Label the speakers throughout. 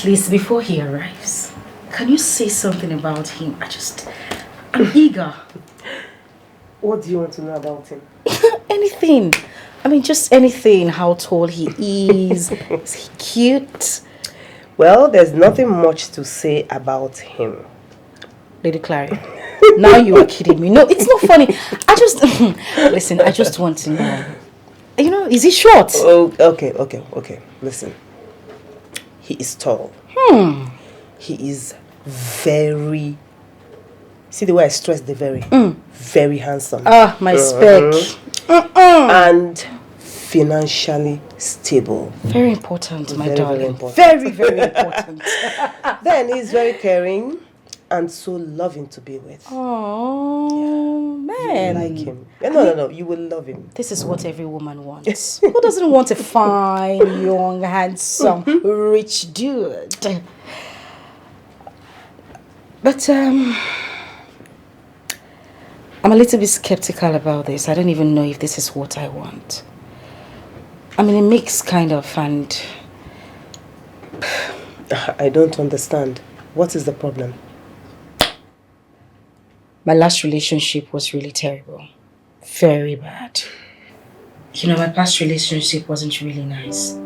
Speaker 1: At least before he arrives. Can you say something about him? I'm eager.
Speaker 2: What do you want to know about him?
Speaker 1: Anything. I mean, just anything. How tall he is. Is he cute?
Speaker 2: Well, there's nothing much to say about him.
Speaker 1: Lady Clary, now you are kidding me. No, it's not funny. Listen, I just want to know. You know, is he short?
Speaker 2: Oh, okay. Listen. He is tall. He is very... See the way I stress the very? Very handsome.
Speaker 1: Ah, my spec.
Speaker 2: And financially stable.
Speaker 1: Very important, my darling.
Speaker 2: Very important.
Speaker 1: Very, very important.
Speaker 2: Then he's very caring and so loving to be with.
Speaker 1: Oh, man.
Speaker 2: You like him. No. You will love him.
Speaker 1: This is what every woman wants. Who doesn't want a fine, young, handsome, rich dude? But, I'm a little bit skeptical about this. I don't even know if this is what I want. I mean, a mix kind of, and...
Speaker 2: I don't understand. What is the problem?
Speaker 1: My last relationship was really terrible. Very bad. You know, my past relationship wasn't really nice.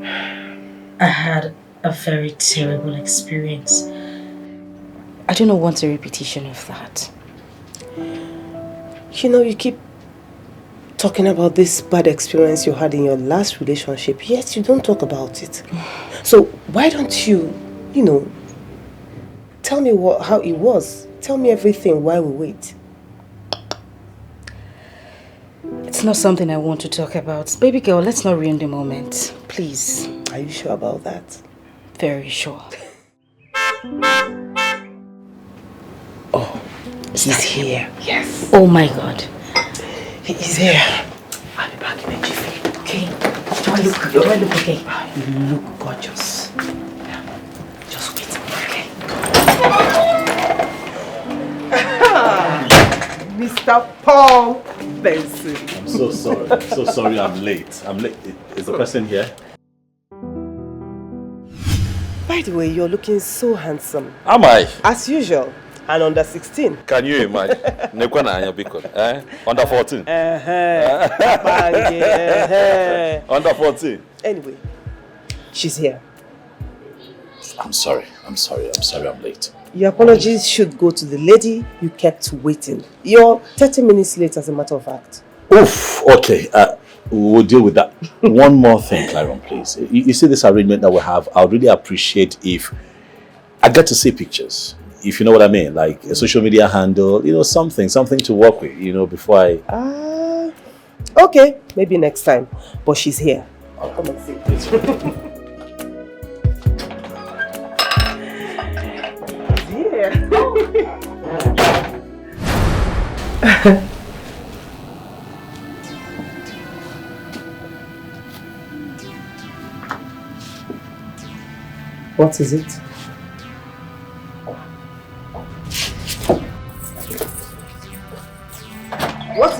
Speaker 1: I had a very terrible experience. I don't want a repetition of that.
Speaker 2: You know, you keep talking about this bad experience you had in your last relationship, yet you don't talk about it. So why don't you, tell me how it was. Tell me everything while we wait.
Speaker 1: It's not something I want to talk about. Baby girl, let's not ruin the moment. Please.
Speaker 2: Are you sure about that?
Speaker 1: Very sure.
Speaker 2: Oh, he's here. Yes.
Speaker 1: Oh my God.
Speaker 2: He is here. I'll be back in a jiffy.
Speaker 1: Okay. Do I look okay?
Speaker 2: You look gorgeous. Yeah. Just wait. Okay. Mr. Paul Benson.
Speaker 3: I'm so sorry. I'm late. Is the person here?
Speaker 2: By the way, you're looking so handsome.
Speaker 3: Am I?
Speaker 2: As usual. And under 16.
Speaker 3: Can you imagine? Under 14. Under 14.
Speaker 2: Anyway, she's here.
Speaker 3: I'm sorry. I'm late.
Speaker 2: Your apologies should go to the lady you kept waiting. You're 30 minutes late, as a matter of fact.
Speaker 3: Oof. Okay. We'll deal with that. One more thing, Claron, please. You see this arrangement that we have? I would really appreciate if I get to see pictures. If you know what I mean, like a social media handle, something to work with, before I...
Speaker 2: Okay, maybe next time. But she's here. I'll come and see. She's here. What is it? What?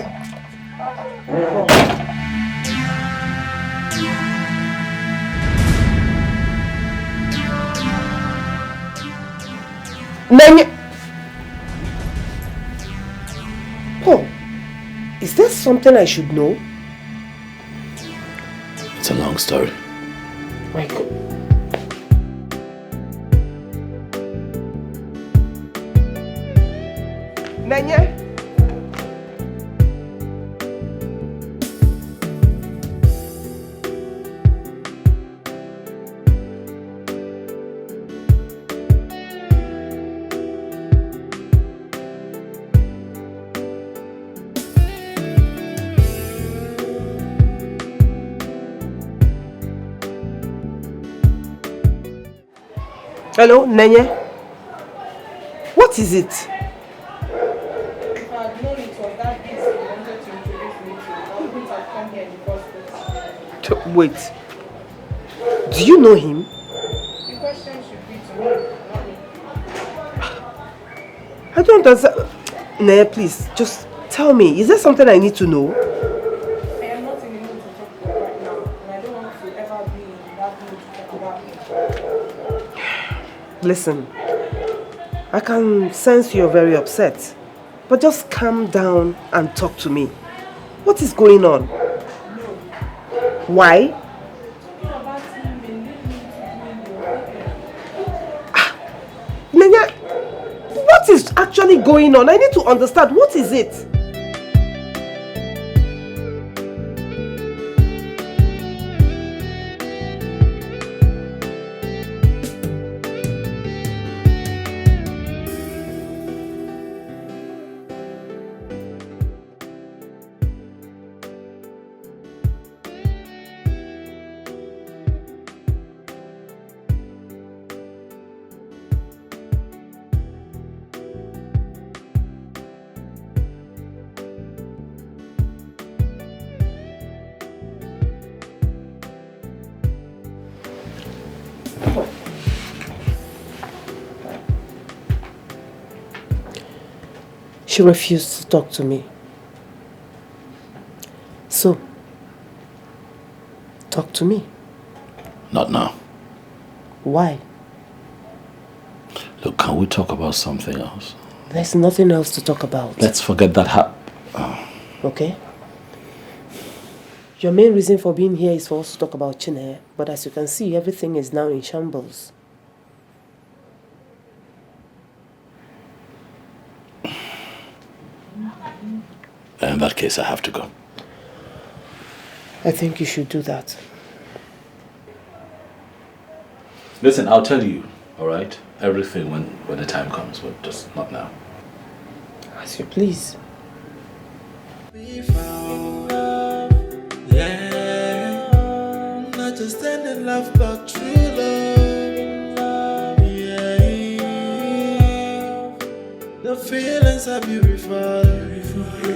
Speaker 2: Paul, is there something I should know?
Speaker 3: It's a long story.
Speaker 2: Michael. Nanya? Hello, Nanya? What is it?
Speaker 4: If I had known it was that this you wanted to introduce me to, I wouldn't have come here in the first place.
Speaker 2: Wait. Do you know him?
Speaker 4: The question should be to me, not me.
Speaker 2: I don't understand. Nanya, please, just tell me. Is there something I need to know?
Speaker 4: I am not in the mood to talk about right now, and I don't want to ever be in that mood to talk about it.
Speaker 2: Listen, I can sense you're very upset. But just calm down and talk to me. What is going on? Why? Nenya, what is actually going on? I need to understand. What is it? She refused to talk to me. So, talk to me.
Speaker 3: Not now.
Speaker 2: Why?
Speaker 3: Look, can we talk about something else?
Speaker 2: There's nothing else to talk about.
Speaker 3: Let's forget that.
Speaker 2: Okay? Your main reason for being here is for us to talk about Chineye, but as you can see, everything is now in shambles.
Speaker 3: In that case, I have to go.
Speaker 2: I think you should do that.
Speaker 3: Listen, I'll tell you, all right? Everything when the time comes, but just not now.
Speaker 2: As you please.
Speaker 5: We found love, yeah. Not just any love, but true love, yeah. The feelings are beautiful.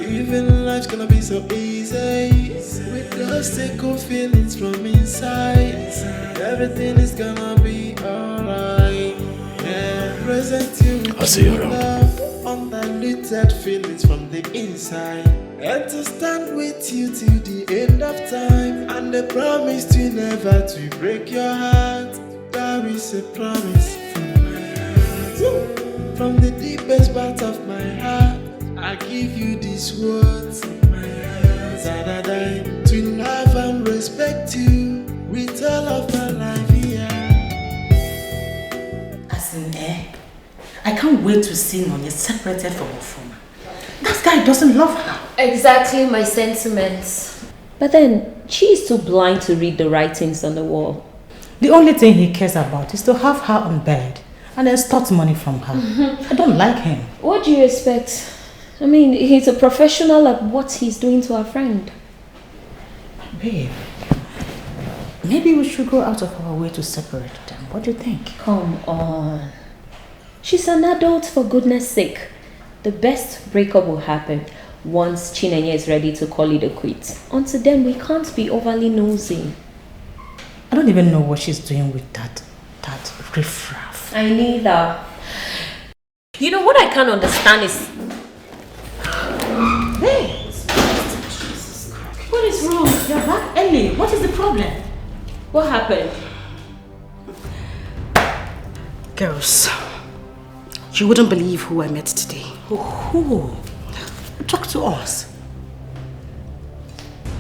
Speaker 5: Even life's gonna be so easy. With those good feelings from inside, everything is gonna be alright. Yeah, present you with
Speaker 3: I'll see you around.
Speaker 5: love, undiluted feelings from the inside, and to stand with you till the end of time. And the promise to never to break your heart. That is a promise from my heart, from the deepest part of my heart. I give you these words in my heart, to love and respect you with all of my life, yeah.
Speaker 1: As in, I can't wait to see Nolly separated from Ofuma. That guy doesn't love her.
Speaker 6: Exactly my sentiments. But then, she is too blind to read the writings on the wall.
Speaker 1: The only thing he cares about is to have her on bed and extort money from her. I don't like him.
Speaker 6: What do you expect? I mean, he's a professional at what he's doing to our friend.
Speaker 1: Babe, maybe we should go out of our way to separate them. What do you think?
Speaker 6: Come on. She's an adult, for goodness sake. The best breakup will happen once Chineye is ready to call it a quit. Until then, we can't be overly nosy.
Speaker 1: I don't even know what she's doing with that riffraff.
Speaker 6: I neither. You know what I can't understand is...
Speaker 1: Hey! What is wrong? You're back early. What is the problem?
Speaker 6: What happened?
Speaker 1: Girls, you wouldn't believe who I met today.
Speaker 6: Who?
Speaker 1: Talk to us.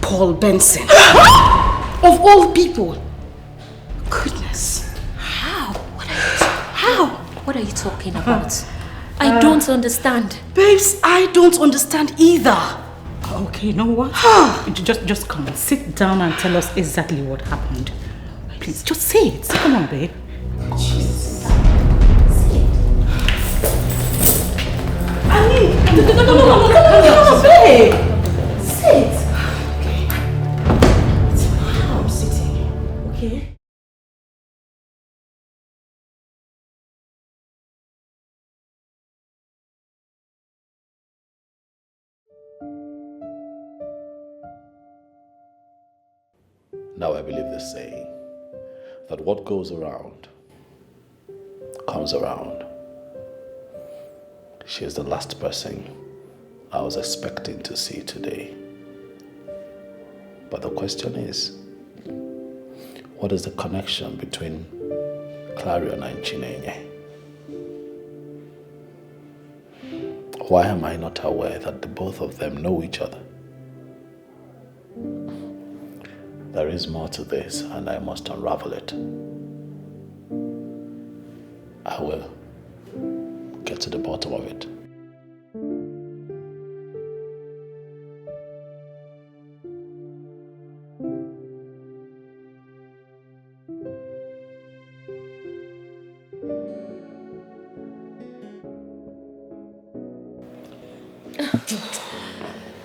Speaker 1: Paul Benson. Of all people. Goodness.
Speaker 6: How? What are you talking about? I don't understand.
Speaker 1: Babes, I don't understand either. Okay, you know what? just come and sit down and tell us exactly what happened. Please, just say it. Come on, babe. Jesus. I mean, no, babe. Sit. Okay. It's my house sitting. Okay.
Speaker 3: Now I believe the saying that what goes around comes around. She is the last person I was expecting to see today. But the question is, what is the connection between Clarion and Chineye? Why am I not aware that the both of them know each other? There is more to this, and I must unravel it. I will get to the bottom of it.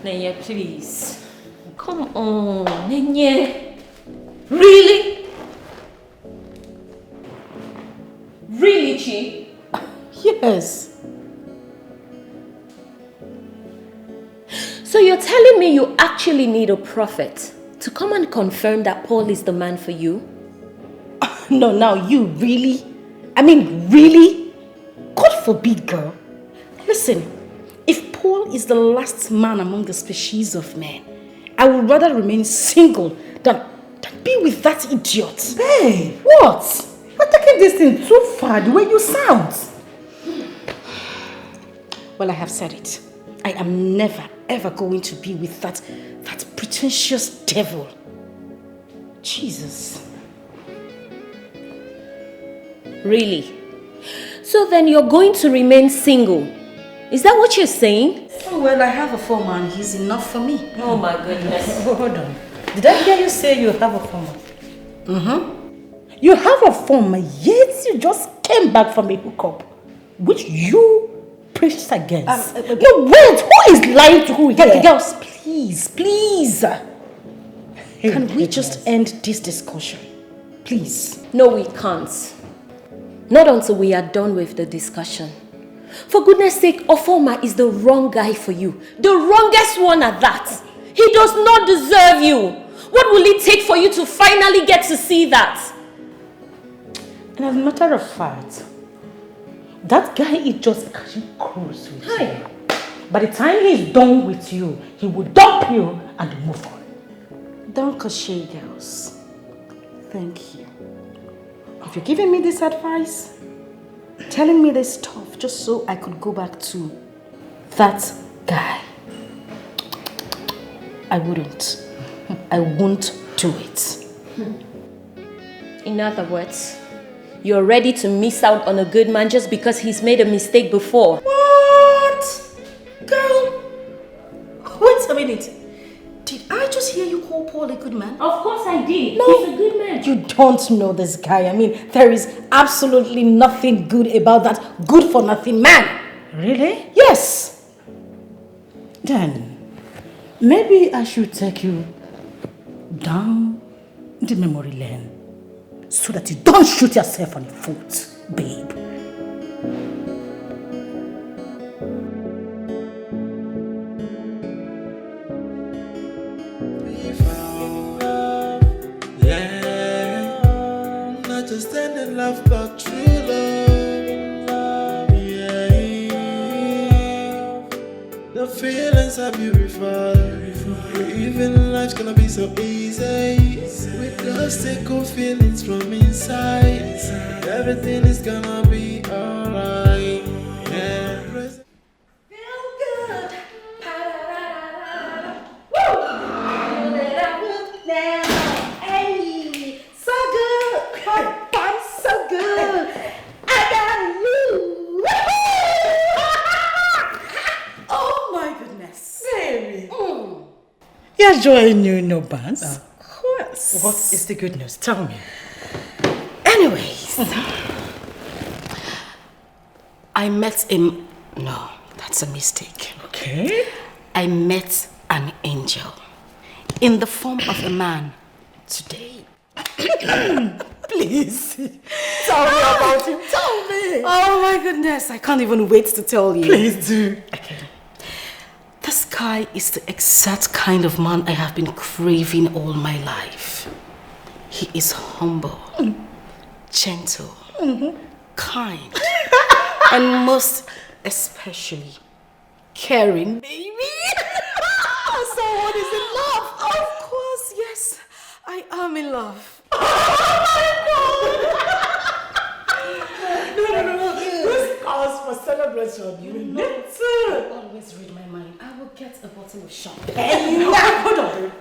Speaker 6: Nenye, please. Come on, Nenye. Really? Really, Chi?
Speaker 1: Yes.
Speaker 6: So you're telling me you actually need a prophet to come and confirm that Paul is the man for you?
Speaker 1: No, now you really? I mean, really? God forbid, girl. Listen, if Paul is the last man among the species of men, I would rather remain single than be with that idiot.
Speaker 2: Hey,
Speaker 1: What?
Speaker 2: you're taking this thing too far, the way you sound.
Speaker 1: Well, I have said it. I am never, ever going to be with that pretentious devil. Jesus.
Speaker 6: Really? So then you're going to remain single? Is that what you're saying?
Speaker 1: Oh, well, I have a foreman. He's enough for me.
Speaker 6: Oh my goodness.
Speaker 2: Hold on. Did I hear you say you have a former?
Speaker 1: Mm-hmm.
Speaker 2: You have a former, yet you just came back from a hookup, which you preached against. No, wait, who is lying to who here?
Speaker 1: Girls, please. Can we just end this discussion? Please.
Speaker 6: No, we can't. Not until we are done with the discussion. For goodness sake, Ofoma is the wrong guy for you. The wrongest one at that. He does not deserve you. What will it take for you to finally get to see that?
Speaker 2: And as a matter of fact, that guy is just catching cruise with you. By the time he's done with you, he will dump you and move on.
Speaker 1: Don't cliche, girls. Thank you. If you're giving me this advice, telling me this stuff just so I could go back to that guy, I wouldn't. I won't do it.
Speaker 6: In other words, you're ready to miss out on a good man just because he's made a mistake before.
Speaker 1: What? Girl, wait a minute. Did I just hear you call Paul a good man?
Speaker 6: Of course I did.
Speaker 1: No.
Speaker 6: He's a good man.
Speaker 1: You don't know this guy. I mean, there is absolutely nothing good about that good-for-nothing man.
Speaker 2: Really?
Speaker 1: Yes.
Speaker 2: Then, maybe I should take you down the memory lane so that you don't shoot yourself on the foot, babe.
Speaker 5: Yeah, not just any love, but true love. Yeah, the feelings are beautiful. Even life's gonna be so easy with those single feelings from inside. Everything is gonna be alright. Yeah.
Speaker 1: Feel good. Hey, so good. I'm so good. I got you. Oh my goodness.
Speaker 2: Baby. You're joining you in no bands. Of course. What is the good news? Tell me.
Speaker 1: Anyways, I met him. No, that's a mistake.
Speaker 2: Okay.
Speaker 1: I met an angel in the form of a man today.
Speaker 2: Please. Tell me about him. Tell me.
Speaker 1: Oh my goodness, I can't even wait to tell you.
Speaker 2: Please do.
Speaker 1: Okay. This guy is the exact kind of man I have been craving all my life. He is humble, gentle, kind, and most especially caring, baby.
Speaker 2: Someone is in love.
Speaker 1: Of course, yes, I am in love.
Speaker 2: No. This calls for for celebration. You need to
Speaker 1: Always read my mind. I will get a bottle of champagne.
Speaker 2: hold on.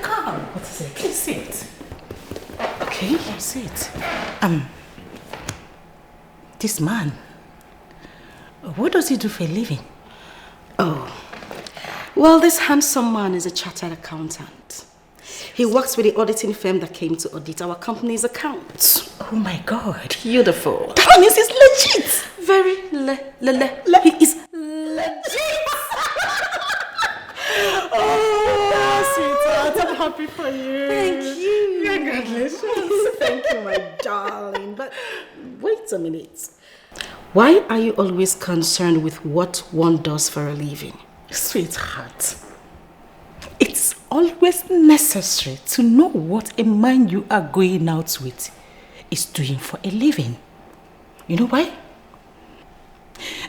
Speaker 2: Come. What is it? Please sit. Okay, sit. This man, what does he do for a living?
Speaker 1: Oh, well, this handsome man is a chartered accountant. He works with the auditing firm that came to audit our company's accounts.
Speaker 2: Oh my God.
Speaker 1: Beautiful.
Speaker 2: That means he's legit.
Speaker 1: Very he is legit.
Speaker 2: Oh, sweetheart, I'm happy for you.
Speaker 1: Thank you.
Speaker 2: Congratulations.
Speaker 1: Thank you, my darling. But wait a minute. Why are you always concerned with what one does for a living?
Speaker 2: Sweetheart, it's always necessary to know what a man you are going out with is doing for a living. You know why?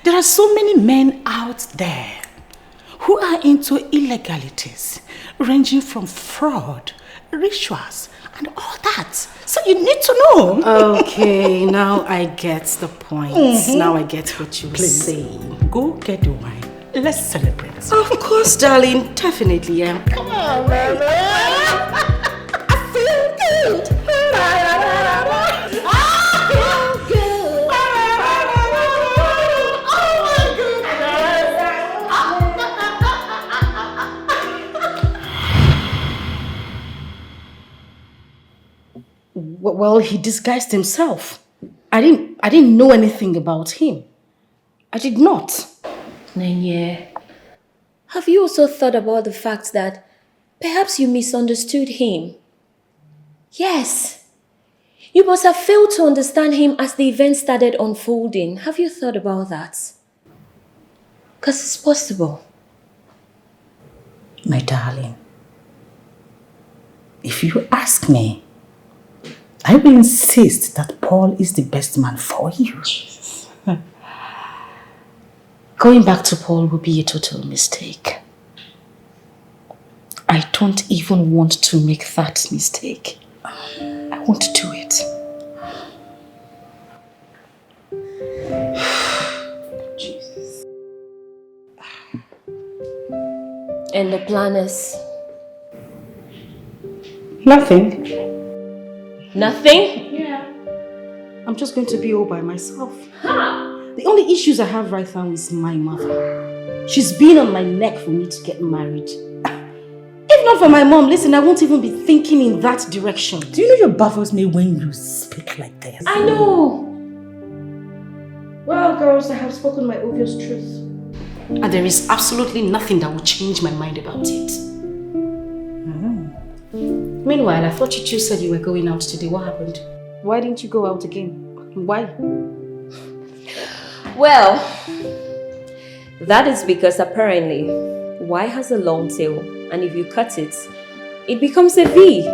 Speaker 2: There are so many men out there who are into illegalities, ranging from fraud, rituals, and all that. So you need to know.
Speaker 1: Okay, now I get the point. Now I get what you say.
Speaker 2: Go get the wine. Let's celebrate.
Speaker 1: Of course, darling. Definitely, yeah. Come on, baby. I feel good. Well, he disguised himself. I didn't know anything about him. I did not.
Speaker 6: Nenye, have you also thought about the fact that perhaps you misunderstood him? Yes. You must have failed to understand him as the event started unfolding. Have you thought about that? Because it's possible.
Speaker 2: My darling, if you ask me, I will insist that Paul is the best man for you.
Speaker 1: Going back to Paul would be a total mistake. I don't even want to make that mistake. I won't do it. Jesus.
Speaker 6: And the plan is
Speaker 1: Nothing.
Speaker 6: nothing?
Speaker 1: Yeah. I'm just going to be all by myself. The only issues I have right now is my mother. She's been on my neck for me to get married. If not for my mom, listen, I won't even be thinking in that direction.
Speaker 2: Do you know your baffles me when you speak like this?
Speaker 1: I know. Well, girls, I have spoken my obvious truth. And there is absolutely nothing that will change my mind about it. Meanwhile, I thought you two said you were going out today. What happened? Why didn't you go out again? Why?
Speaker 6: Well, that is because apparently Y has a long tail, and if you cut it, it becomes a V.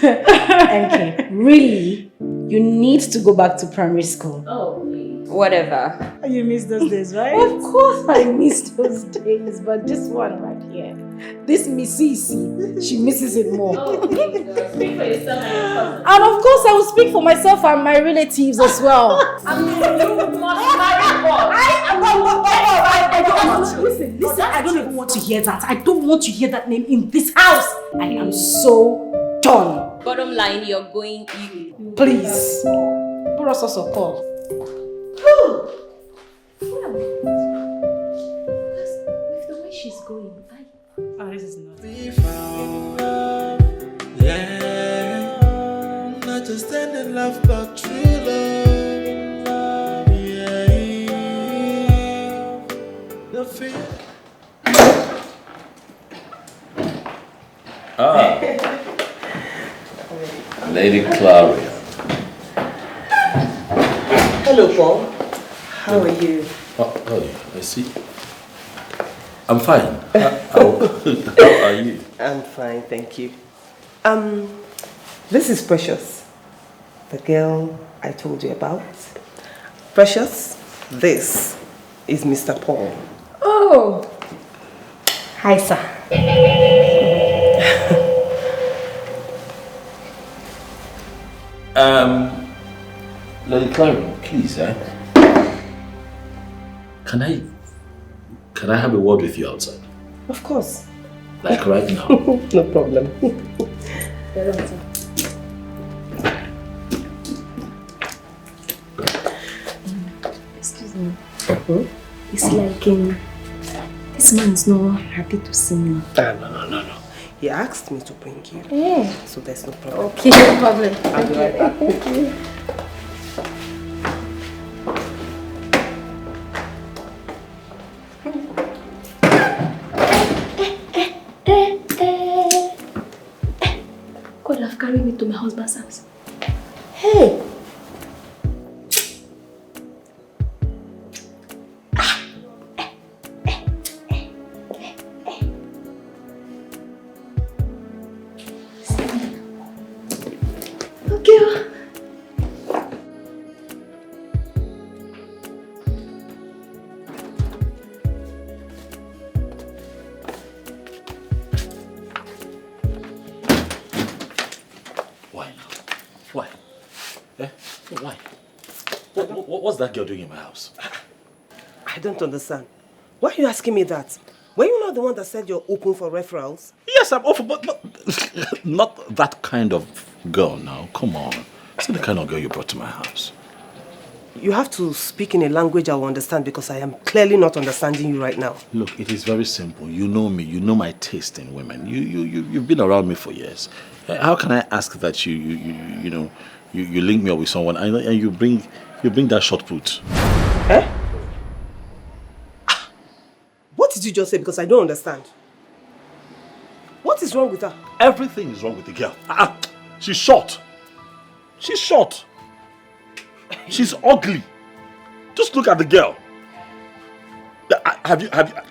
Speaker 1: Okay, really? You need to go back to primary school.
Speaker 6: Oh, whatever.
Speaker 2: You miss those days, right?
Speaker 1: Of course I missed those days, but this one right here, this Miss Cece, she misses it more.
Speaker 6: Oh, please, girl. Speak for yourself and your cousin.
Speaker 1: And of course I will speak for myself and my relatives as well.
Speaker 6: I mean, you must marry God.
Speaker 1: Listen, I don't even want to hear that. I don't want to hear that name in this house. I am so done.
Speaker 6: Bottom line, you're going.
Speaker 1: Please. Put us also call.
Speaker 6: With the way she's going,
Speaker 1: This is not.
Speaker 5: We found love, yeah. Not just any love, but true love, yeah. The feel.
Speaker 3: Lady Claria.
Speaker 7: Hello, Paul. How are you?
Speaker 3: Oh, I see. I'm fine. How are you?
Speaker 7: I'm fine, thank you. This is Precious, the girl I told you about. Precious, this is Mr. Paul.
Speaker 1: Oh. Hi, sir.
Speaker 3: Lady Clara, please, Can I have a word with you outside?
Speaker 7: Of course.
Speaker 3: Like right now?
Speaker 7: No problem.
Speaker 6: Excuse me. It's like this man is not happy to see me.
Speaker 7: No. He asked me to bring you.
Speaker 6: Yeah.
Speaker 7: So there's no problem.
Speaker 6: Okay, no problem.
Speaker 7: I'll be right back.
Speaker 6: Thank you. God have carried me to my husband's house.
Speaker 7: Hey!
Speaker 6: Okay.
Speaker 3: Why now? Why? Why? What's that girl doing in my house?
Speaker 7: I don't understand. Why are you asking me that? Were you not the one that said you're open for referrals?
Speaker 3: Yes, I'm open, but not that kind of girl now. Come on. It's not the kind of girl you brought to my house.
Speaker 7: You have to speak in a language I will understand because I am clearly not understanding you right now.
Speaker 3: Look, it is very simple. You know me. You know my taste in women. You've been around me for years. How can I ask that you link me up with someone and you bring that short put?
Speaker 7: Eh? What did you just say? Because I don't understand. What is wrong with her?
Speaker 3: Everything is wrong with the girl. She's short. She's short. She's ugly. Just look at the girl.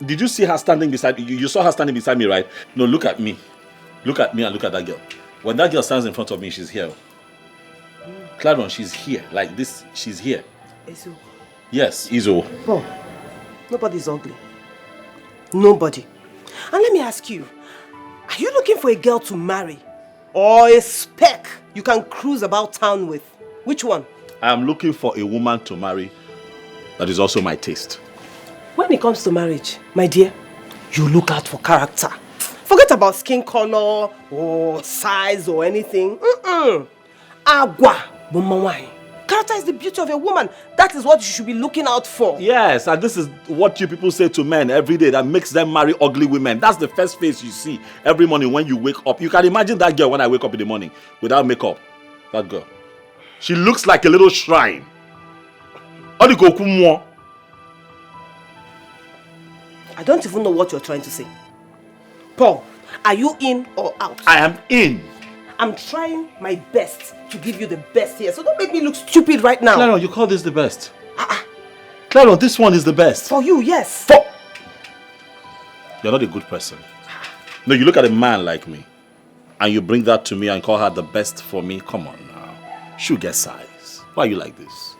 Speaker 3: Did you see her standing beside you? You saw her standing beside me, right? No, look at me. Look at me and look at that girl. When that girl stands in front of me, she's here. Claron, she's here. Like this, she's here.
Speaker 7: Izo.
Speaker 3: Yes, Izo.
Speaker 7: Oh, nobody's ugly. Nobody. And let me ask you, are you looking for a girl to marry? Or a speck you can cruise about town with? Which one?
Speaker 3: I am looking for a woman to marry that is also my taste.
Speaker 7: When it comes to marriage, my dear, you look out for character. Forget about skin color or size or anything. Agua, bomawai. Character is the beauty of a woman. That is what you should be looking out for.
Speaker 3: Yes, and this is what you people say to men every day that makes them marry ugly women. That's the first face you see every morning when you wake up. You can imagine that girl when I wake up in the morning without makeup. That girl. She looks like a little shrine. I
Speaker 7: don't even know what you're trying to say. Paul, are you in or out?
Speaker 3: I am in.
Speaker 7: I'm trying my best to give you the best here, so don't make me look stupid right now.
Speaker 3: Claron, you call this the best? Claron, this one is the best.
Speaker 7: For you, yes.
Speaker 3: You're not a good person. No, you look at a man like me, and you bring that to me and call her the best for me. Come on now. Sugar size. Why are you like this?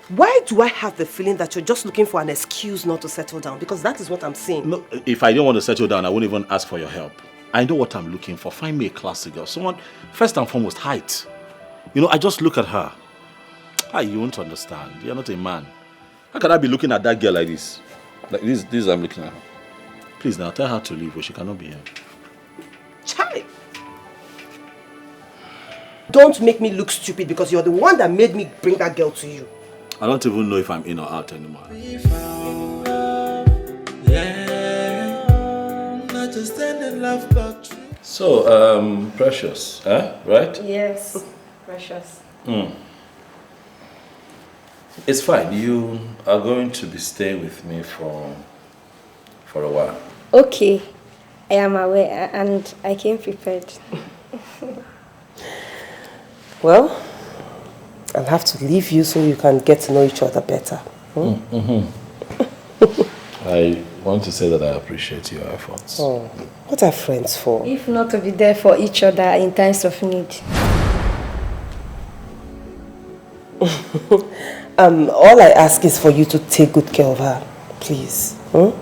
Speaker 7: Why do I have the feeling that you're just looking for an excuse not to settle down? Because that is what I'm seeing.
Speaker 3: No, if I didn't want to settle down, I wouldn't even ask for your help. I know what I'm looking for. Find me a classic girl. Someone, first and foremost, height. You know, I just look at her. You won't understand. You're not a man. How can I be looking at that girl like this? Like this I'm looking at her. Please now, tell her to leave or she cannot be here.
Speaker 7: Charlie! Don't make me look stupid because you're the one that made me bring that girl to you.
Speaker 3: I don't even know if I'm in or out anymore. So, Precious, right?
Speaker 6: Yes, Precious.
Speaker 3: It's fine. You are going to be staying with me for a while.
Speaker 6: Okay, I am aware and I came prepared.
Speaker 7: Well, I'll have to leave you so you can get to know each other better.
Speaker 3: I want to say that I appreciate your efforts.
Speaker 7: Oh, what are friends for?
Speaker 6: If not to be there for each other in times of need.
Speaker 7: All I ask is for you to take good care of her, please. I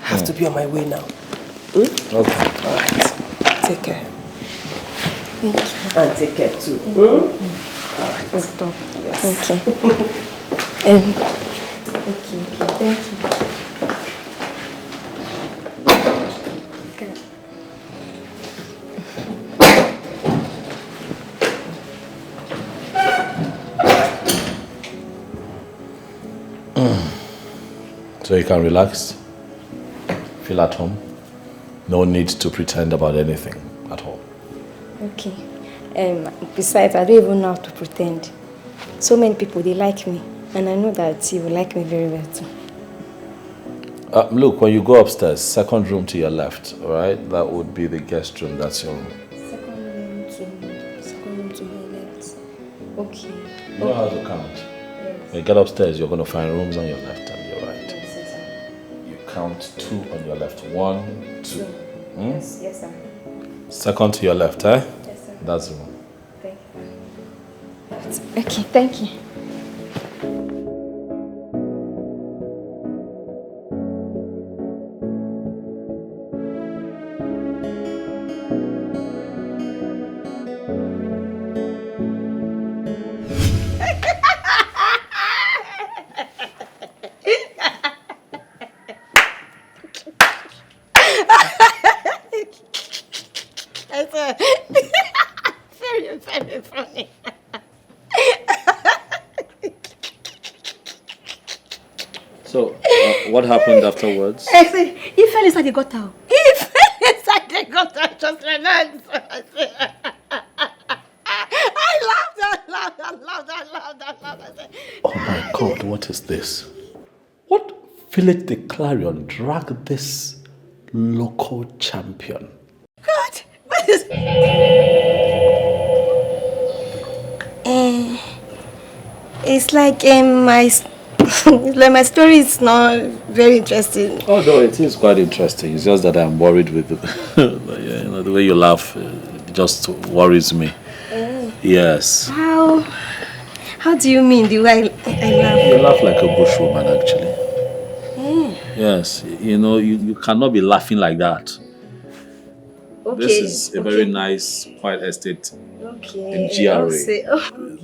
Speaker 7: have to be on my way now.
Speaker 3: Okay.
Speaker 7: All right. Take care.
Speaker 6: Thank you.
Speaker 7: And take care too.
Speaker 6: Stop. Okay. Okay, thank you. Okay.
Speaker 3: So you can relax, feel at home. No need to pretend about anything at all.
Speaker 6: Okay. Besides, I don't even know how to pretend. So many people, they like me. And I know that you will like me very well too.
Speaker 3: Look, when you go upstairs, second room to your left, all right? That would be the guest room. That's your room.
Speaker 6: Second room to my left. Okay.
Speaker 3: You know how to count. Yes. When you get upstairs, you're going to find rooms on your left and your right.
Speaker 6: Yes, sir.
Speaker 3: You count 2 on your left. 1, 2. Hmm?
Speaker 6: Yes, sir.
Speaker 3: Second to your left, eh?
Speaker 6: Yes, sir.
Speaker 3: That's the room.
Speaker 6: Thank you. Okay, thank you. Very, very funny.
Speaker 3: So, what happened afterwards?
Speaker 6: I said, he fell inside the gutter. He fell inside the gutter. Just relax. I laughed. I said,
Speaker 3: Oh my God, what is this? What village the Clarion dragged this local champion?
Speaker 6: God, what is... it's like my story is not very interesting.
Speaker 3: Oh no, it is quite interesting. It's just that I'm worried with the way you laugh. It just worries me. Yes.
Speaker 6: How do you mean the way I laugh?
Speaker 3: You laugh like a bushwoman, actually. Yes, you cannot be laughing like that.
Speaker 6: Okay.
Speaker 3: This is a very nice, quiet estate in GRA.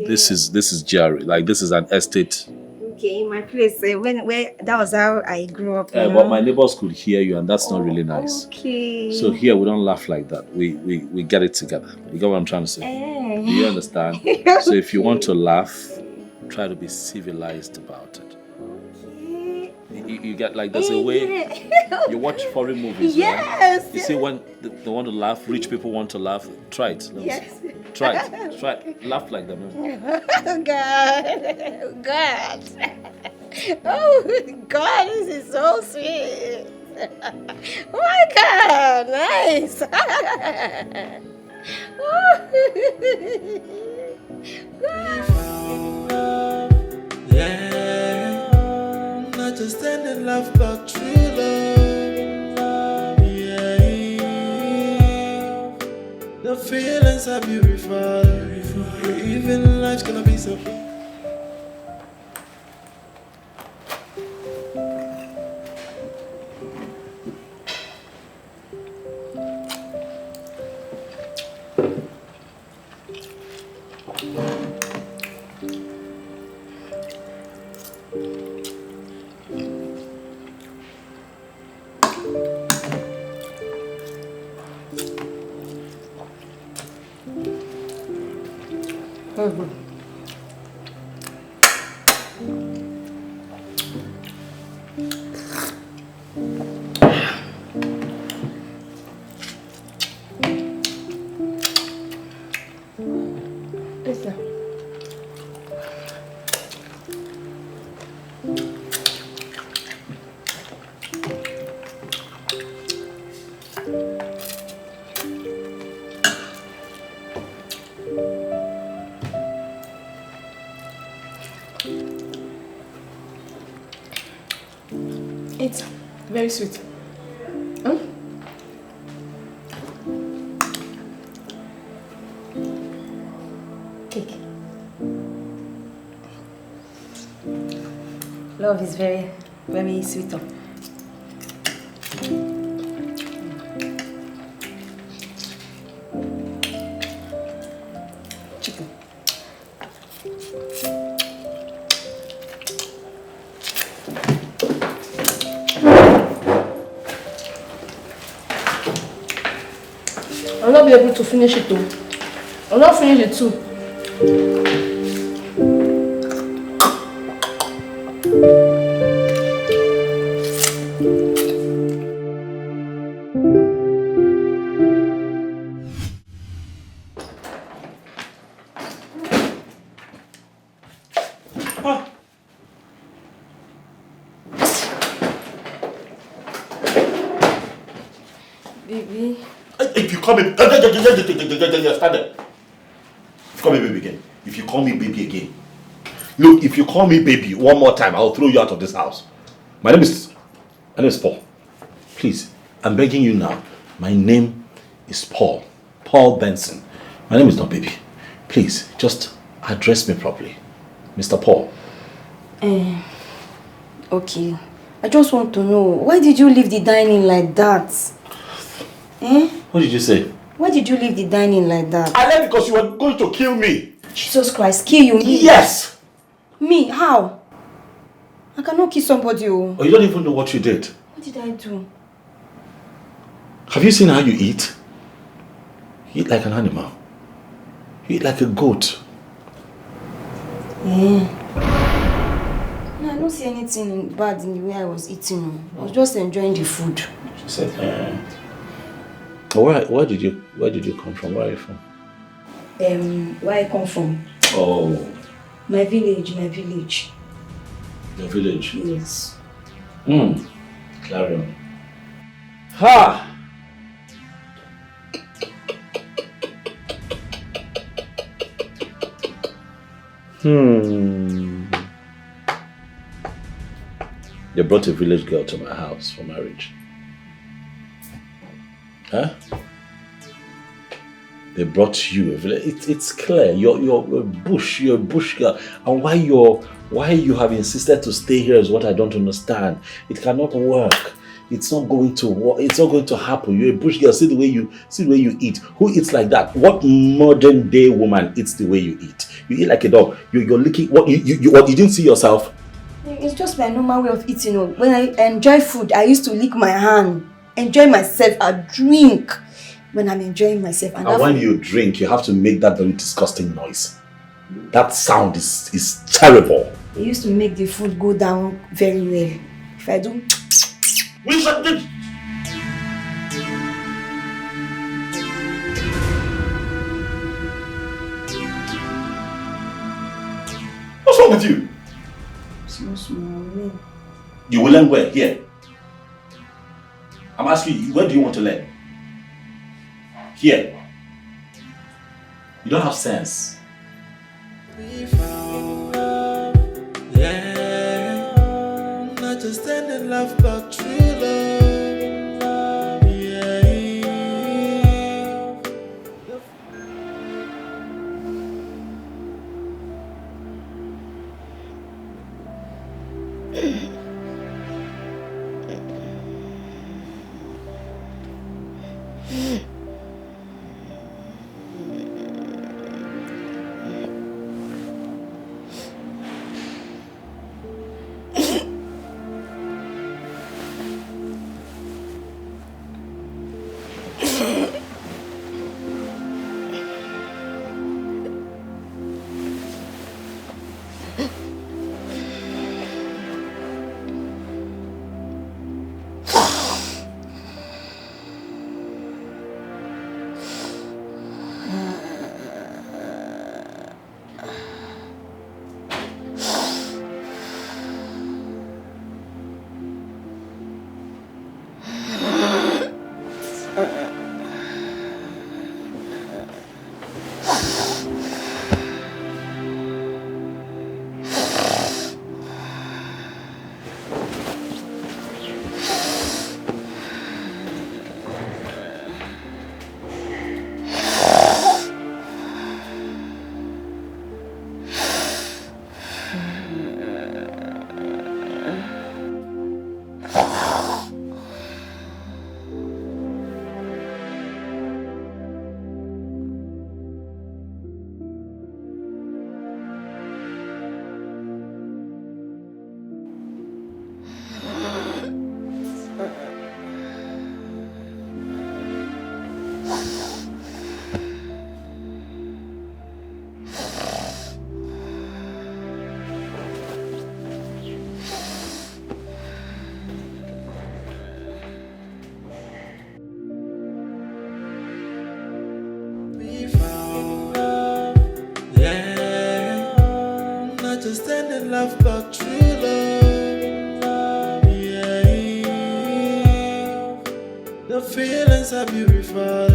Speaker 3: This is GRA. Like, this is an estate.
Speaker 6: Okay, in my place, where that was how I grew up.
Speaker 3: But my neighbors could hear you, and that's not really nice.
Speaker 6: Okay.
Speaker 3: So here we don't laugh like that. We get it together. You get what I'm trying to say? Do you understand? So if you want to laugh, try to be civilized about it. You get, like, there's a way you watch foreign movies.
Speaker 6: Yes.
Speaker 3: Right? You see when they want to laugh, rich people want to laugh. Try it. Let me see. Try it. Laugh like them.
Speaker 6: Oh God. Oh God, this is so sweet. Oh my God, nice.
Speaker 5: Yeah, not just any love, but true love. Yeah, the feelings are beautiful. Even life's gonna be so.
Speaker 4: It's very sweet. Huh?
Speaker 6: Cake. Love is very, very sweet.
Speaker 4: Chicken. I'll not be able to finish it too. I'll not finish it too.
Speaker 6: Baby.
Speaker 3: If you call me, stand there. If you call me baby again, if you call me baby again, look, if you call me baby one more time, I'll throw you out of this house. My name is Paul. Please, I'm begging you now. My name is Paul. Paul Benson. My name is not baby. Please, just address me properly. Mr. Paul.
Speaker 8: Okay. I just want to know, why did you leave the dining like that?
Speaker 3: What did you say?
Speaker 8: Why did you leave the dining like that?
Speaker 3: I left because you were going to kill me.
Speaker 8: Jesus Christ, kill you? Me?
Speaker 3: Yes!
Speaker 8: Me? How? I cannot kill somebody. Oh,
Speaker 3: you don't even know what you did.
Speaker 8: what did I do?
Speaker 3: Have you seen how you eat? You eat like an animal. You eat like a goat.
Speaker 8: No, I don't see anything bad in the way I was eating. I was just enjoying the food.
Speaker 3: She said, Where did you come from? Where are you from?
Speaker 8: Where I come from?
Speaker 3: Oh.
Speaker 8: My village.
Speaker 3: Your village?
Speaker 8: Yes.
Speaker 3: Carry on. Ha! They brought a village girl to my house for marriage. Huh? They brought you a village. It's clear. You're a bush girl. And why you have insisted to stay here is what I don't understand. It cannot work. It's not going to work. It's not going to happen. You're a bush girl. See the way you eat. Who eats like that? What modern day woman eats the way you eat? You eat like a dog. You're licking. What you didn't see yourself?
Speaker 8: It's just my normal way of eating. When I enjoy food, I used to lick my hand, enjoy myself. I drink when I'm enjoying myself.
Speaker 3: And when you drink, you have to make that very disgusting noise. That sound is terrible.
Speaker 8: It used to make the food go down very well. If I do.
Speaker 3: What's wrong with you?
Speaker 8: Small.
Speaker 3: You will learn where? Here. I'm asking you, where do you want to learn? Here. You don't have sense.
Speaker 5: We found love, yeah. Not just any love, but true love, yeah. understanding love but true love. Yeah. The feelings are beautiful.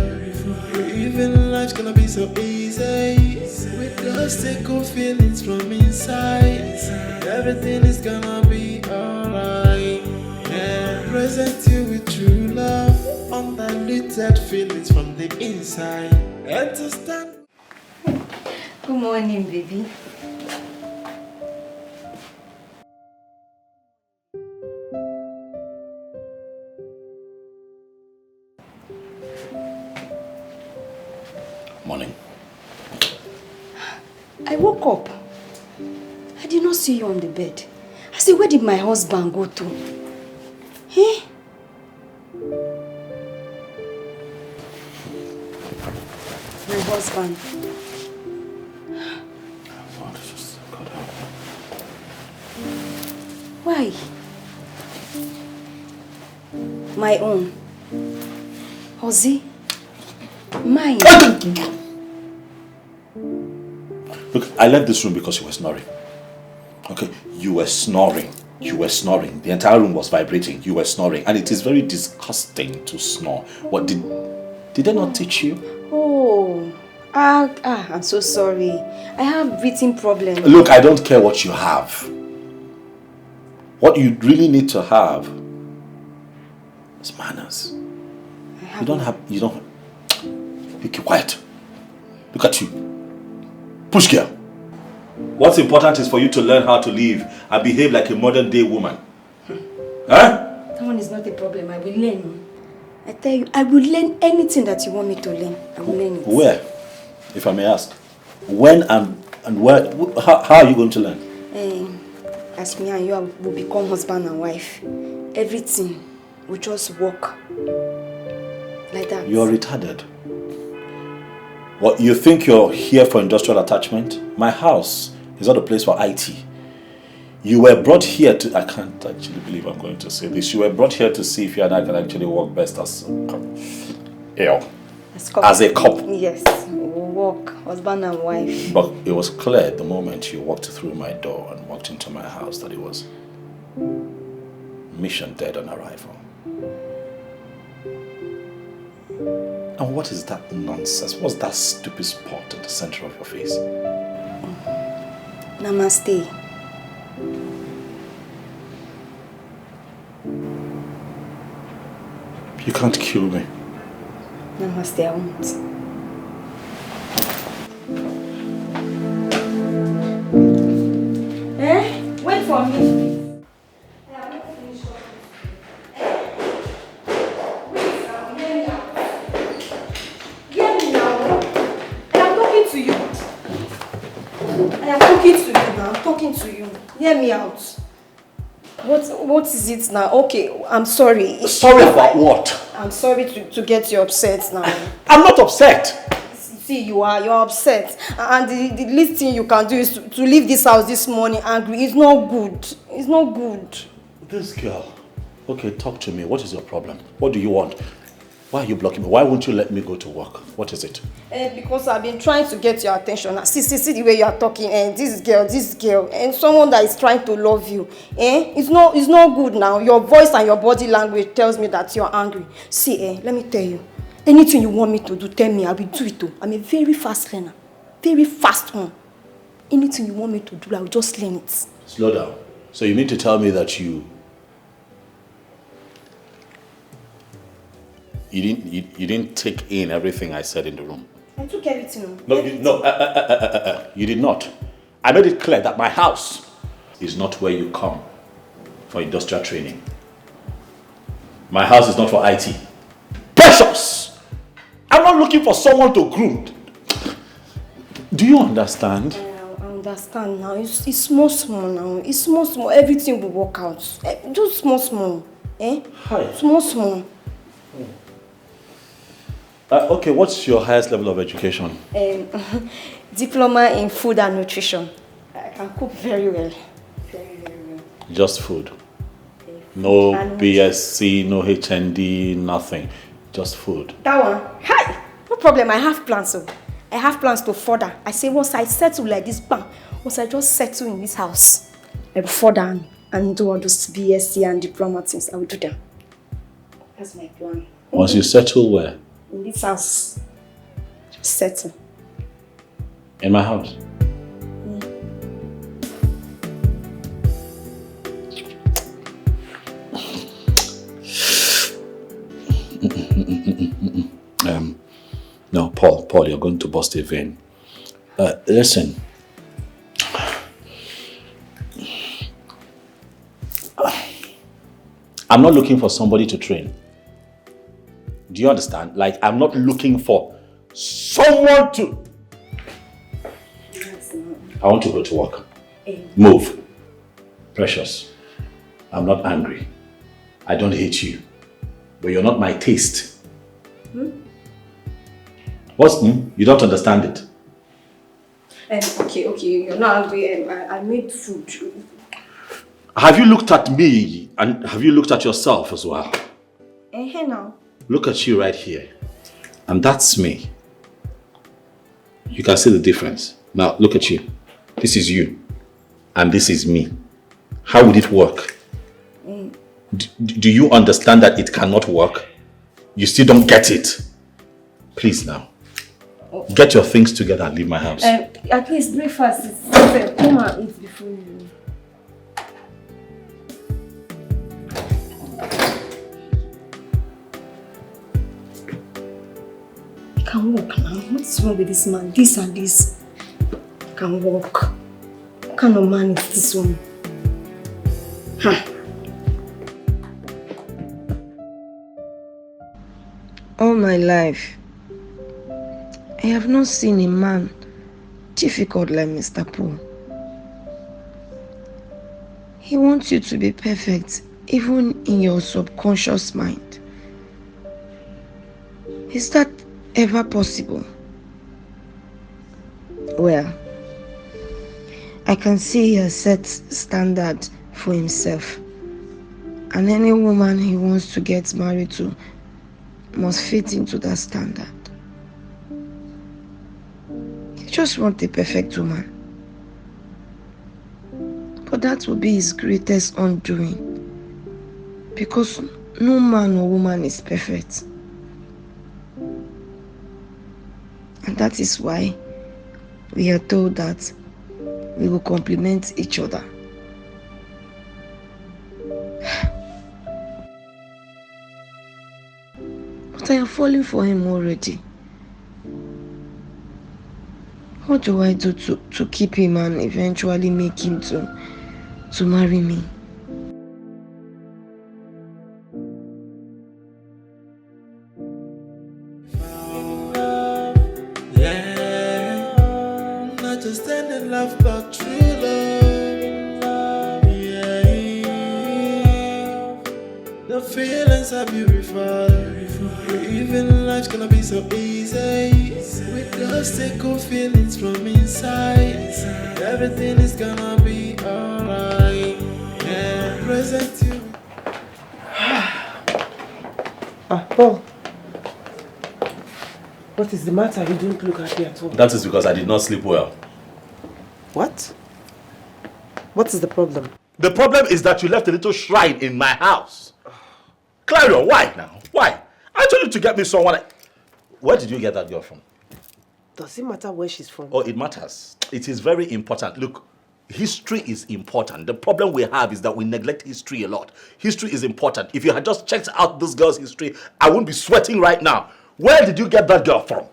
Speaker 5: Even life's gonna be so easy. With those single feelings from inside, everything is gonna be alright. Yeah. Present you with true love, undiluted feelings from the inside. Understand?
Speaker 8: Good morning, baby.
Speaker 3: Morning.
Speaker 8: I woke up. I did not see you on the bed. I said, where did my husband go to? Eh? My husband. Why? My own. Ozzy? Mine.
Speaker 3: Look, I left this room because you were snoring. Okay, you were snoring. You were snoring. The entire room was vibrating. You were snoring. And it is very disgusting to snore. What did they not teach you?
Speaker 8: Oh. I'm so sorry. I have breathing problem.
Speaker 3: Look, I don't care what you have. What you really need to have is manners. You don't. Be quiet. Look at you. Push girl. What's important is for you to learn how to live and behave like a modern day woman. Huh?
Speaker 8: That one is not a problem. I will learn. I tell you, I will learn anything that you want me to learn. I will learn it.
Speaker 3: Where? If I may ask. When and where? How are you going to learn?
Speaker 8: As me and you will become husband and wife. Everything will just work. Like that.
Speaker 3: You're retarded. What, you think you're here for industrial attachment? My house is not a place for IT. You were brought here to... I can't actually believe I'm going to say this. You were brought here to see if you and I can actually work best as a couple.
Speaker 8: Yes, we'll work, husband and wife.
Speaker 3: But it was clear the moment you walked through my door and walked into my house that it was mission dead on arrival. And what is that nonsense? What's that stupid spot at the center of your face?
Speaker 8: Namaste.
Speaker 3: You can't kill me.
Speaker 8: Namaste, I won't. Wait for me, please. I have not finished talking. Wait now, hear me out. I am talking to you. I'm talking to you. Hear me out. What is it now? Okay, I'm sorry.
Speaker 3: Sorry about what?
Speaker 8: I'm sorry to get you upset now.
Speaker 3: I'm not upset.
Speaker 8: See, you're upset. And the least thing you can do is to leave this house this morning angry. It's not good. It's not good.
Speaker 3: This girl. Okay, talk to me. What is your problem? What do you want? Why are you blocking me? Why won't you let me go to work? What is it?
Speaker 8: Because I've been trying to get your attention. See the way you are talking. This girl, and someone that is trying to love you. It's not good now. Your voice and your body language tells me that you're angry. See, let me tell you. Anything you want me to do, tell me. I will do it too. I'm a very fast learner. Very fast one. Anything you want me to do, I will just learn it.
Speaker 3: Slow down. So you mean to tell me that you didn't take in everything I said in the room?
Speaker 8: I took everything.
Speaker 3: You did not. I made it clear that my house is not where you come for industrial training. My house is not for IT. Precious! I'm not looking for someone to groom. Do you understand?
Speaker 8: I understand now. It's small now. It's small. Everything will work out. Just small.
Speaker 3: Hi.
Speaker 8: Small.
Speaker 3: Okay, what's your highest level of education?
Speaker 8: Diploma in food and nutrition. I can cook very well. Very well.
Speaker 3: Just food? No BSc, no HND, nothing. Just food.
Speaker 8: That one? Hi! No problem, I have plans. I have plans to further. I say once I settle like this, bam, Once I just settle in this house, I will fall down and do all those BSc and diploma things. I will do them. That's my plan.
Speaker 3: Once you settle where?
Speaker 8: In this house. Just settle.
Speaker 3: In my house? No, Paul, you're going to bust a vein. Listen. I'm not looking for somebody to train. Do you understand? Like, I'm not looking for someone to... I want to go to work. Move. Precious, I'm not angry. I don't hate you. But you're not my taste. What's You don't understand it.
Speaker 8: Okay, you're not angry. I made food.
Speaker 3: Have you looked at me and have you looked at yourself as well?
Speaker 8: Now.
Speaker 3: Look at you right here. And that's me. You can see the difference. Now look at you. This is you. And this is me. How would it work? Do you understand that it cannot work? You still don't get it. Please now. Get your things together and leave my house.
Speaker 8: At least breakfast is set. Come and eat before you. You can walk now. What is wrong with this man? This and this. You can walk. What kind of man is this one?
Speaker 9: All my life, I have not seen a man difficult like Mr. Paul. He wants you to be perfect, even in your subconscious mind. Is that ever possible? Well, I can see he has set standard for himself, and any woman he wants to get married to must fit into that standard. He just wants a perfect woman. But that will be his greatest undoing. Because no man or woman is perfect. And that is why we are told that we will complement each other. But I am falling for him already. What do I do to keep him and eventually make him to marry me?
Speaker 5: Yeah, not just any love, but true love. Yeah, the feelings are beautiful. Even life's gonna be so easy. With those cool feelings from inside, everything is gonna be alright. Yeah, present you.
Speaker 7: Paul. What is the matter? You don't look happy at all.
Speaker 3: That is because I did not sleep well.
Speaker 7: What? What is the problem?
Speaker 3: The problem is that you left a little shrine in my house. Clarion, why now? Why? I told you to get me someone. Where did you get that girl from?
Speaker 7: Does it matter where she's from?
Speaker 3: Oh, it matters. It is very important. Look, history is important. The problem we have is that we neglect history a lot. History is important. If you had just checked out this girl's history, I wouldn't be sweating right now. Where did you get that girl from?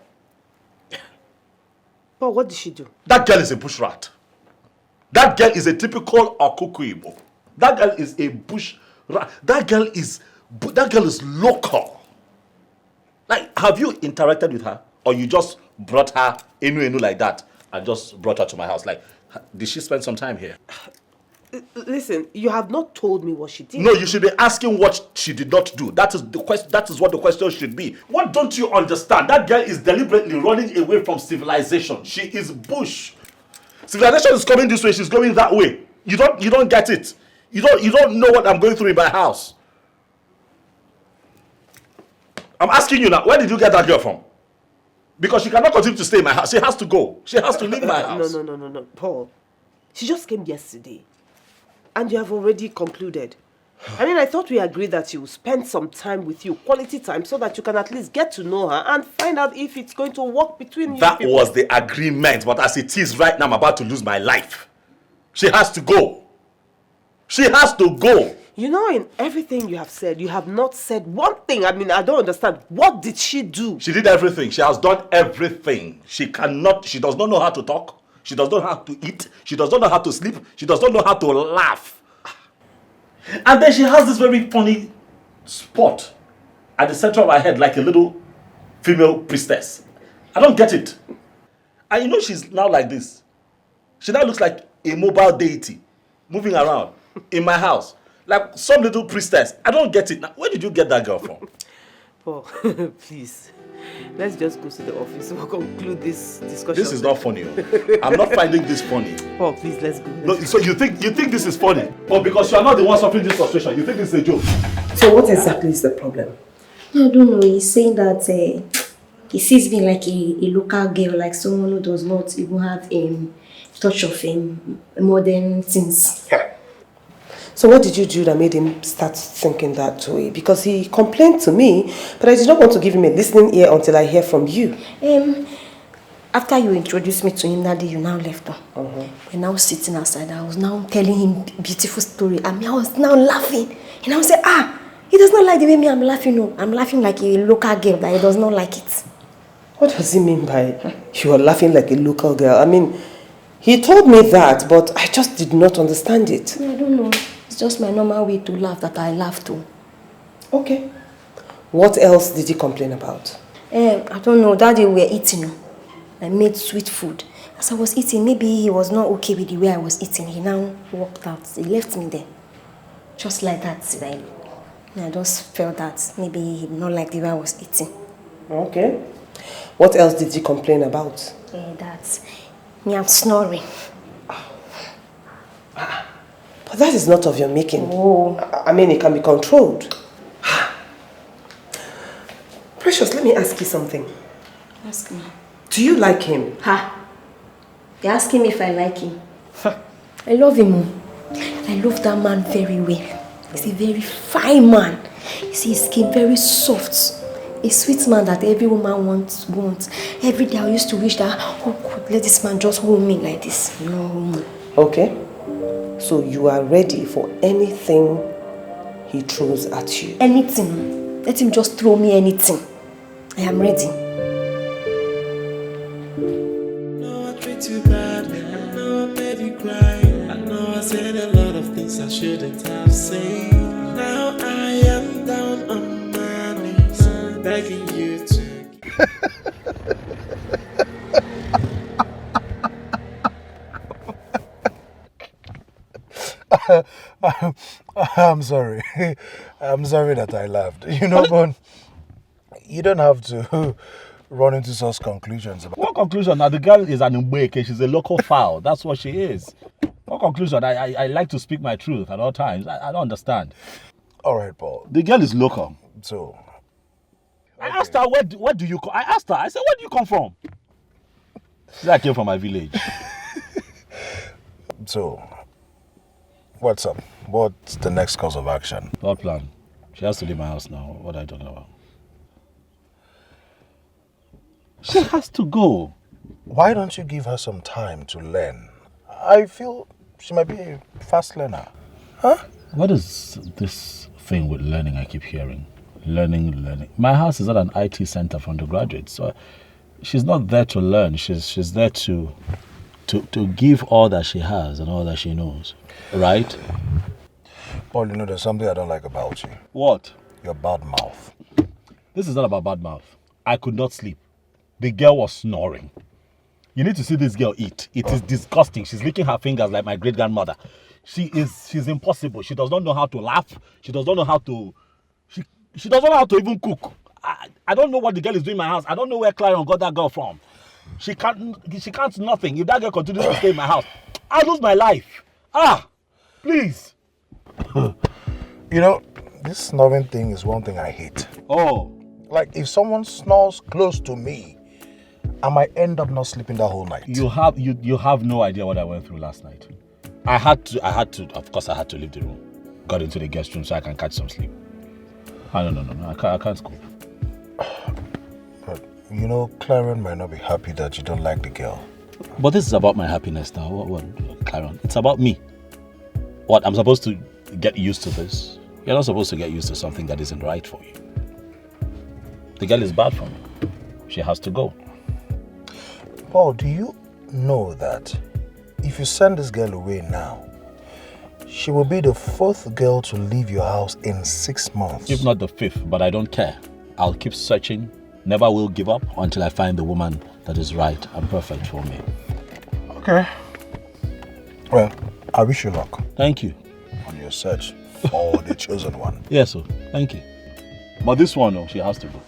Speaker 7: Paul, what did she do?
Speaker 3: That girl is a bush rat. That girl is a typical Okuku Igbo. That girl is a bush rat. That girl is local. Like, have you interacted with her? Or you just brought her enu like that and just brought her to my house? Like, did she spend some time here?
Speaker 7: Listen, you have not told me what she did.
Speaker 3: No, you should be asking what she did not do. That is the question. That is what the question should be. What don't you understand? That girl is deliberately running away from civilization. She is bush. Civilization is coming this way. She's going that way. You don't get it. You don't know what I'm going through in my house. I'm asking you now. Where did you get that girl from? Because she cannot continue to stay in my house. She has to go. She has to leave my house.
Speaker 7: No. Paul, She just came yesterday. And you have already concluded. I mean, I thought we agreed that she will spend some time with you, quality time, so that you can at least get to know her and find out if it's going to work between you
Speaker 3: That
Speaker 7: people.
Speaker 3: was the agreement, but as it is right now, I'm about to lose my life. She has to go. She has to go.
Speaker 7: You know, in everything you have said, you have not said one thing. I mean, I don't understand. What did she do?
Speaker 3: She did everything. She has done everything. She does not know how to talk. She does not know how to eat. She does not know how to sleep. She does not know how to laugh. And then she has this very funny spot at the center of her head, like a little female priestess. I don't get it. And you know she's now like this. She now looks like a mobile deity moving around in my house. Like some little priestess. I don't get it. Now, where did you get that girl from?
Speaker 7: Paul, please. Let's just go to the office. We'll conclude this discussion.
Speaker 3: This is not funny. I'm not finding this funny.
Speaker 7: Paul, please, let's go.
Speaker 3: No, so you think this is funny? Or because you are not the one suffering this frustration, you think this is a joke?
Speaker 7: So what exactly is the problem?
Speaker 8: I don't know. He's saying that he sees me like a local girl, like someone who does not even have a touch of modern things.
Speaker 7: So what did you do that made him start thinking that way? Because he complained to me, but I did not want to give him a listening ear until I hear from you.
Speaker 8: After you introduced me to him that day, you now left her. We're now sitting outside. I was now telling him beautiful story. I mean, I was now laughing. And I was saying, he does not like the way I'm laughing. No, I'm laughing like a local girl, that he does not like it.
Speaker 7: What does he mean by you are laughing like a local girl? I mean, he told me that, but I just did not understand it.
Speaker 8: I don't know. It's just my normal way to laugh that I laugh too.
Speaker 7: Okay. What else did he complain about?
Speaker 8: I don't know. That day we were eating. I made sweet food. As I was eating, maybe he was not okay with the way I was eating. He now walked out. He left me there. Just like that. I just felt that maybe he did not like the way I was eating.
Speaker 7: Okay. What else did he complain about?
Speaker 8: That me, I'm snoring.
Speaker 7: But that is not of your making.
Speaker 8: Oh.
Speaker 7: I mean, it can be controlled. Precious, let me ask you something.
Speaker 8: Ask me.
Speaker 7: Do you like him?
Speaker 8: You're asking me if I like him. I love him. I love that man very well. He's a very fine man. You see his skin very soft. A sweet man that every woman wants. Every day I used to wish that, God, let this man just hold me like this. No.
Speaker 7: Okay. So you are ready for anything he throws at you?
Speaker 8: Anything. Let him just throw me anything. I am ready.
Speaker 5: No, I treat you bad. I know I made you cry. I know I said a lot of things I shouldn't have said. Now I am down on my knees, begging you to.
Speaker 10: I'm sorry. I'm sorry that I laughed. You know, but you don't have to run into such conclusions.
Speaker 3: What conclusion? Now the girl is an umbeke. She's a local fowl. That's what she is. What conclusion? I like to speak my truth at all times. I don't understand.
Speaker 10: All right, Paul.
Speaker 3: The girl is local.
Speaker 10: So,
Speaker 3: I asked her, where do you come? I asked her, I said, where do you come from? She said, I came from my village.
Speaker 10: So, what's up? What's the next course of action?
Speaker 3: What plan? She has to leave my house now. What are you talking about? She has to go.
Speaker 10: Why don't you give her some time to learn? I feel she might be a fast learner. Huh?
Speaker 3: What is this thing with learning I keep hearing? Learning. My house is not an IT center for undergraduates, so she's not there to learn. She's there to give all that she has and all that she knows, right?
Speaker 10: Paul, you know there's something I don't like about you.
Speaker 3: What?
Speaker 10: Your bad mouth.
Speaker 3: This is not about bad mouth. I could not sleep. The girl was snoring. You need to see this girl eat. It is disgusting. She's licking her fingers like my great-grandmother. She's impossible. She does not know how to laugh. She does not know how to... She doesn't know how to even cook. I don't know what the girl is doing in my house. I don't know where Clarion got that girl from. She can't nothing. If that girl continues to stay in my house, I'll lose my life. Please.
Speaker 10: You know, this snoring thing is one thing I hate.
Speaker 3: Oh.
Speaker 10: Like, if someone snores close to me, I might end up not sleeping that whole night.
Speaker 3: You have no idea what I went through last night. I had to, of course I had to leave the room. Got into the guest room so I can catch some sleep. Oh, no, I can't cope.
Speaker 10: But, you know, Claren might not be happy that you don't like the girl.
Speaker 3: But this is about my happiness now. What, Claren? It's about me. What, I'm supposed to get used to this? You're not supposed to get used to something that isn't right for you. The girl is bad for me. She has to go.
Speaker 10: Paul, do you know that if you send this girl away now, she will be the 4th girl to leave your house in 6 months?
Speaker 3: If not the 5th, but I don't care. I'll keep searching, never will give up until I find the woman that is right and perfect for me.
Speaker 10: Okay. Well, I wish you luck.
Speaker 3: Thank you.
Speaker 10: On your search for the chosen one.
Speaker 3: Yes, sir. Thank you. But this one, she has to go.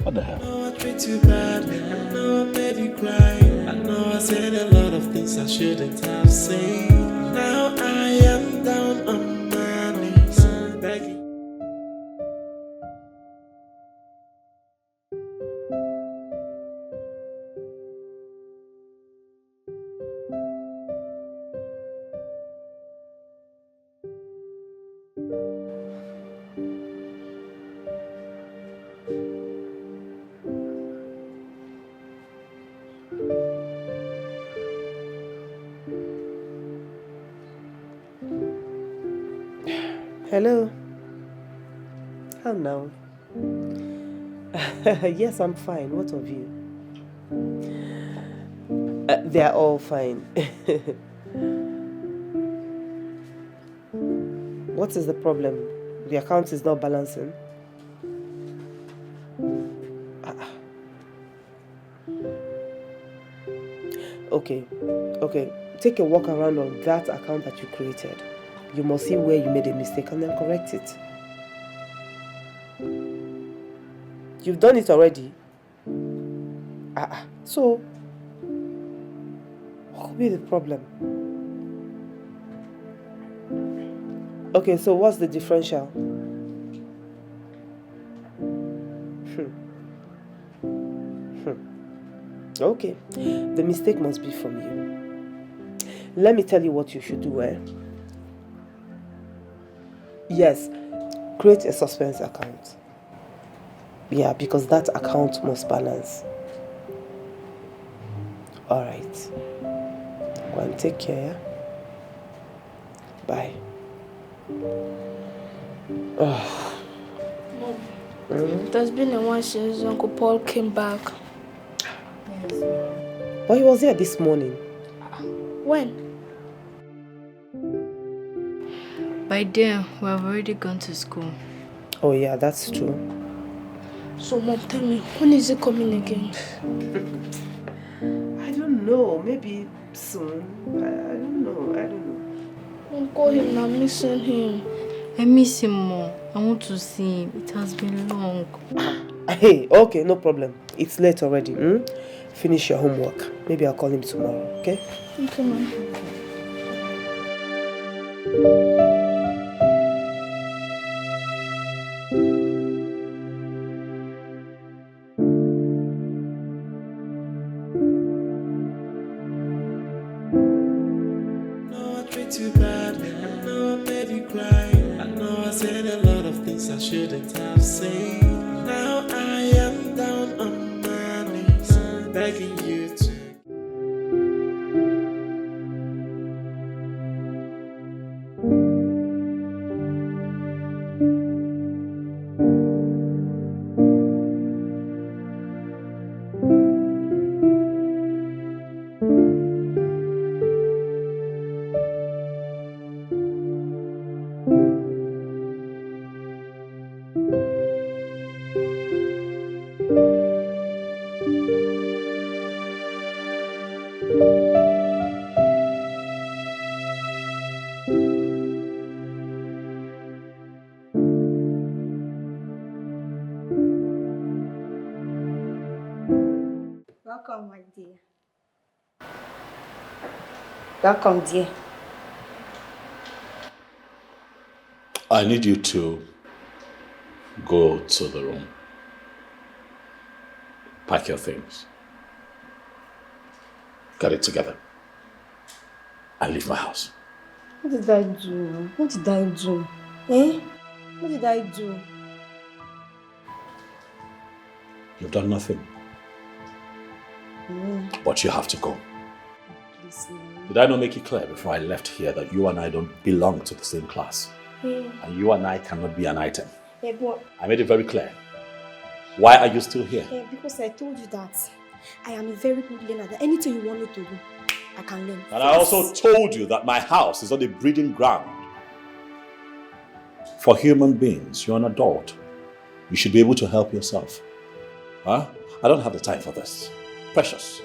Speaker 3: What the hell?
Speaker 5: I know I treat you bad, I know I made you cry, I know I said a lot of things I shouldn't have said. Now I am down on my knees, begging.
Speaker 7: Hello. How now? Yes, I'm fine. What of you? They are all fine. What is the problem? The account is not balancing. Okay. Take a walk around on that account that you created. You must see where you made a mistake and then correct it. You've done it already? So, what could be the problem? Okay, so what's the differential? Okay, the mistake must be from you. Let me tell you what you should do, Yes, create a suspense account. Yeah, because that account must balance. Alright. Go and take care. Bye.
Speaker 11: Mom, it has been a while since Uncle Paul came back.
Speaker 7: But he was here this morning.
Speaker 11: When? By then, we have already gone to school.
Speaker 7: Oh yeah, that's true.
Speaker 11: So Mom, tell me, when is he coming again?
Speaker 7: I don't know, maybe soon. I don't know.
Speaker 11: Mom, call him, I'm missing him.
Speaker 12: I miss him more. I want to see him. It has been long.
Speaker 7: Hey, okay, no problem. It's late already. Finish your homework. Maybe I'll call him tomorrow, okay?
Speaker 11: Okay, Mom.
Speaker 5: Too bad, I know I made you cry, I know I said a lot of things I shouldn't have said. Now I am down on my knees, begging you to.
Speaker 8: Welcome, my dear. Welcome, dear.
Speaker 3: I need you to go to the room. Pack your things. Get it together. And leave my house.
Speaker 8: What did I do? What did I do? Eh? What did I do?
Speaker 3: You've done nothing. But you have to go.
Speaker 8: Please, no.
Speaker 3: Did I not make it clear before I left here that you and I don't belong to the same class? And you and I cannot be an item.
Speaker 8: But
Speaker 3: I made it very clear. Why are you still here?
Speaker 8: because I told you that I am a very good learner. That anything you want me to do, I can learn.
Speaker 3: And I also told you that my house is not a breeding ground for human beings. You're an adult. You should be able to help yourself. Huh? I don't have the time for this. Precious,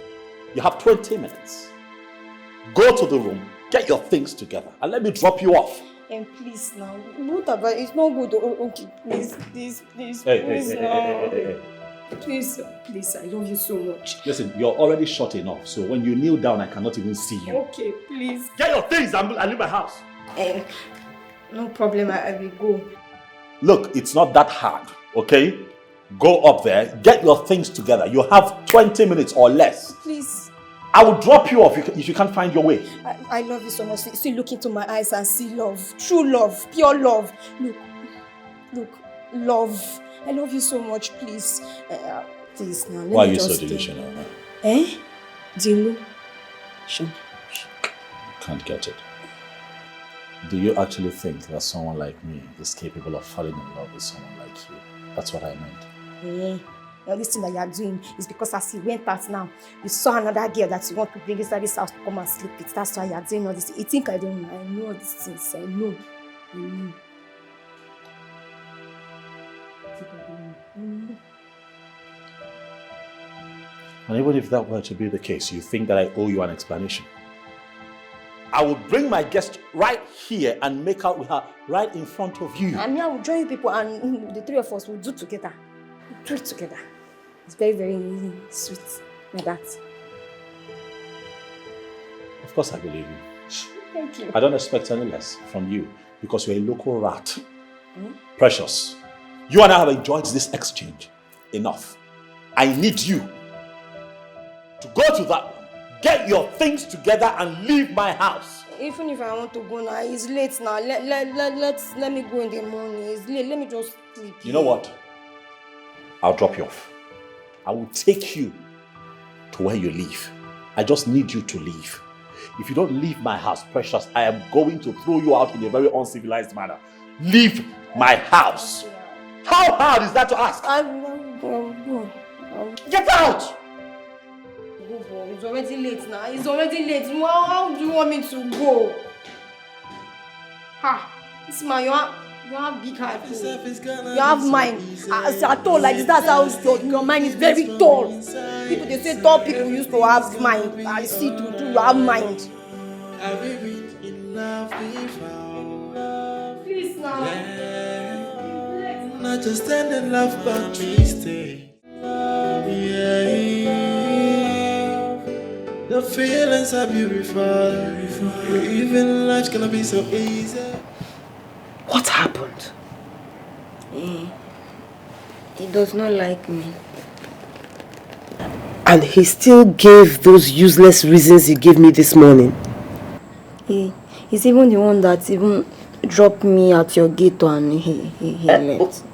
Speaker 3: you have 20 minutes. Go to the room, get your things together, and let me drop you off.
Speaker 8: And please now, it's not good. Okay, please,
Speaker 3: Hey.
Speaker 8: Please, I love you so much.
Speaker 3: Listen, you're already short enough, so when you kneel down, I cannot even see you.
Speaker 8: Okay, please.
Speaker 3: Get your things and leave my house.
Speaker 8: No problem, I will go.
Speaker 3: Look, it's not that hard, okay? Go up there, get your things together. You have 20 minutes or less.
Speaker 8: Please.
Speaker 3: I will drop you off if you can't find your way.
Speaker 8: I love you so much. See, look into my eyes and see love. True love. Pure love. Look, love. I love you so much, please. Please now.
Speaker 3: Why are you so delusional?
Speaker 8: Sure.
Speaker 3: Can't get it. Do you actually think that someone like me is capable of falling in love with someone like you? That's what I meant.
Speaker 8: Now this thing that you are doing is because as you went out now, you saw another girl that you want to bring inside this house to come and sleep with. That's why you are doing all this. You think I don't know? I know all these things. I know.
Speaker 3: And even if that were to be the case, you think that I owe you an explanation? I will bring my guest right here and make out with her right in front of you.
Speaker 8: And I will join you people and the three of us will do together. We'll do it together. It's very, very sweet like that.
Speaker 3: Of course I believe you.
Speaker 8: Thank you.
Speaker 3: I don't expect any less from you because you're a local rat. Precious, you and I have enjoyed this exchange enough. I need you to go to that one, get your things together and leave my house.
Speaker 8: Even if I want to go now, it's late now. Let me go in the morning. It's late. Let me just sleep.
Speaker 3: You know what? I'll drop you off. I will take you to where you live. I just need you to leave. If you don't leave my house, Precious, I am going to throw you out in a very uncivilized manner. Leave my house. How hard is that to ask?
Speaker 8: I will go.
Speaker 3: Get out!
Speaker 8: Go, boy. It's already late now. It's already late. How do you want me to go? This man, you have big heart. You have mind. As I told, like that's how your mind is very tall. People they say tall people used to have mind. I see you have mind. Please now.
Speaker 5: Not just stand in love, but we stay. The feelings are beautiful. Even life's gonna be so easy.
Speaker 7: What happened?
Speaker 8: He does not like me.
Speaker 7: And he still gave those useless reasons he gave me this morning.
Speaker 8: He's even the one that even dropped me at your gate and he left.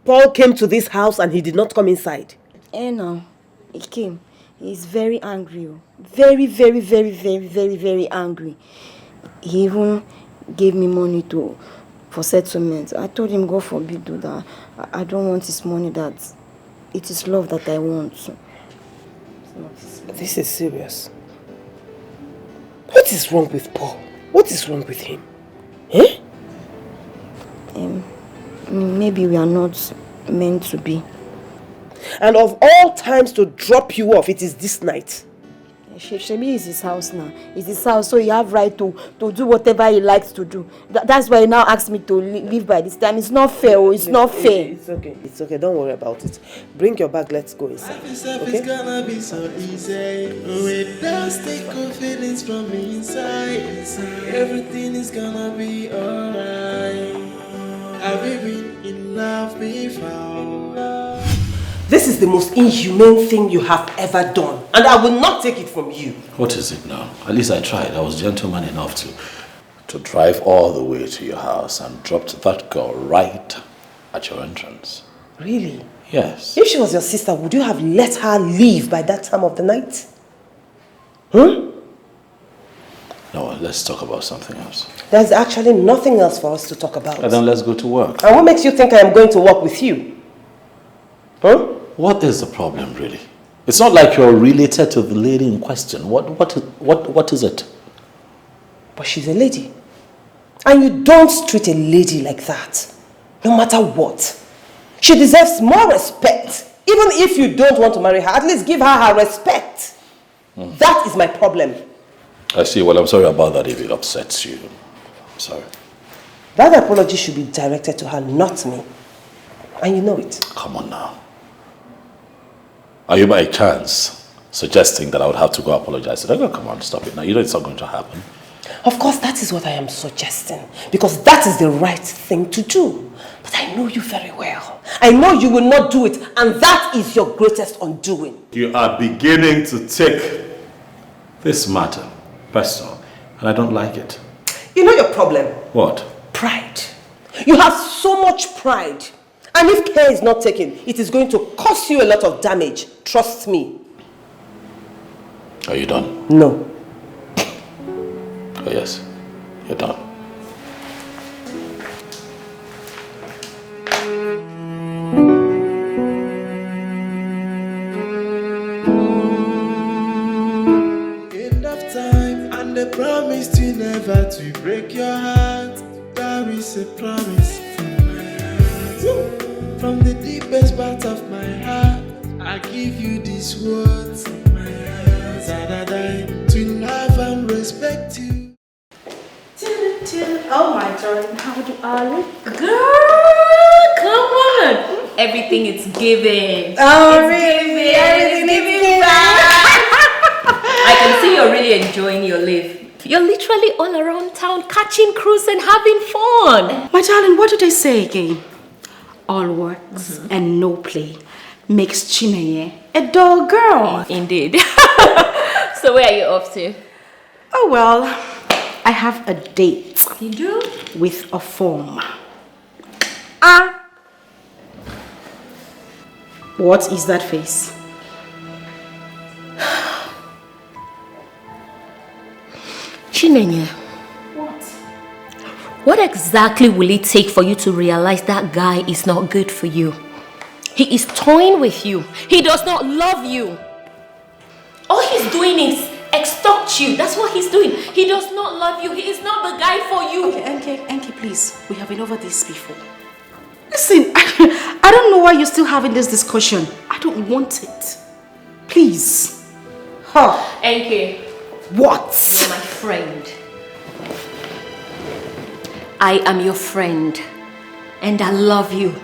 Speaker 7: Paul came to this house and he did not come inside.
Speaker 8: No. He came. He's very angry. Very, very, very, very, very, very angry. He even gave me money for settlement. I told him, God forbid, do that. I don't want his money. That it is love that I want.
Speaker 7: This is serious. What is wrong with Paul? What is wrong with him?
Speaker 8: Maybe we are not meant to be.
Speaker 7: And of all times to drop you off, it is this night.
Speaker 8: Shebi is his house now. It's his house, so he have right to do whatever he likes to do. That's why he now asks me to leave by this time. It's not fair. It's not fair.
Speaker 7: It's okay. It's okay. Don't worry about it. Bring your bag. Let's go inside.
Speaker 5: It's gonna be so easy. Without sticky feelings from inside. Everything is gonna be alright. Have you been in love before?
Speaker 7: This is the most inhumane thing you have ever done, and I will not take it from you.
Speaker 3: What is it now? At least I tried. I was gentleman enough to drive all the way to your house and dropped that girl right at your entrance.
Speaker 7: Really?
Speaker 3: Yes.
Speaker 7: If she was your sister, would you have let her leave by that time of the night? Hmm?
Speaker 3: No, let's talk about something else.
Speaker 7: There's actually nothing else for us to talk about.
Speaker 3: And then let's go to work.
Speaker 7: And what makes you think I am going to work with you? Huh?
Speaker 3: What is the problem, really? It's not like you're related to the lady in question. What is it?
Speaker 7: But she's a lady. And you don't treat a lady like that. No matter what. She deserves more respect. Even if you don't want to marry her, at least give her her respect. That is my problem.
Speaker 3: I see. Well, I'm sorry about that if it upsets you. I'm sorry.
Speaker 7: That apology should be directed to her, not me. And you know it.
Speaker 3: Come on now. Are you by chance suggesting that I would have to go apologize? Oh, come on, stop it now. You know it's not going to happen.
Speaker 7: Of course, that is what I am suggesting. Because that is the right thing to do. But I know you very well. I know you will not do it. And that is your greatest undoing.
Speaker 3: You are beginning to take this matter personal. And I don't like it.
Speaker 7: You know your problem?
Speaker 3: What?
Speaker 7: Pride. You have so much pride. And if care is not taken, it is going to cause you a lot of damage. Trust me.
Speaker 3: Are you done?
Speaker 7: No.
Speaker 3: Oh yes, you're done.
Speaker 5: End of time and the promise to never to break your heart. There is a promise from my heart. From the deepest part of my heart, I give you these words of my heart. That I die to love and respect you.
Speaker 2: Oh my darling, how do I look?
Speaker 6: Girl, come on. Everything is given.
Speaker 2: Oh,
Speaker 6: It's
Speaker 2: really?
Speaker 6: Giving.
Speaker 2: Everything
Speaker 6: It's
Speaker 2: is
Speaker 6: giving back. I can see you're really enjoying your life. You're literally all around town catching crews and having fun.
Speaker 2: My darling, what did I say again? All works and no play makes Chineye a dull girl.
Speaker 6: Indeed. So where are you off to?
Speaker 2: Oh well, I have a date.
Speaker 6: You do?
Speaker 2: With a form. What is that face?
Speaker 6: Chinenye. What exactly will it take for you to realize that guy is not good for you? He is toying with you. He does not love you. All he's doing is extort you. That's what he's doing. He does not love you. He is not the guy for you.
Speaker 2: Okay, Enki, please. We have been over this before. Listen, I don't know why you're still having this discussion. I don't want it. Please.
Speaker 6: Enki.
Speaker 2: What?
Speaker 6: You're my friend. I am your friend. And I love you.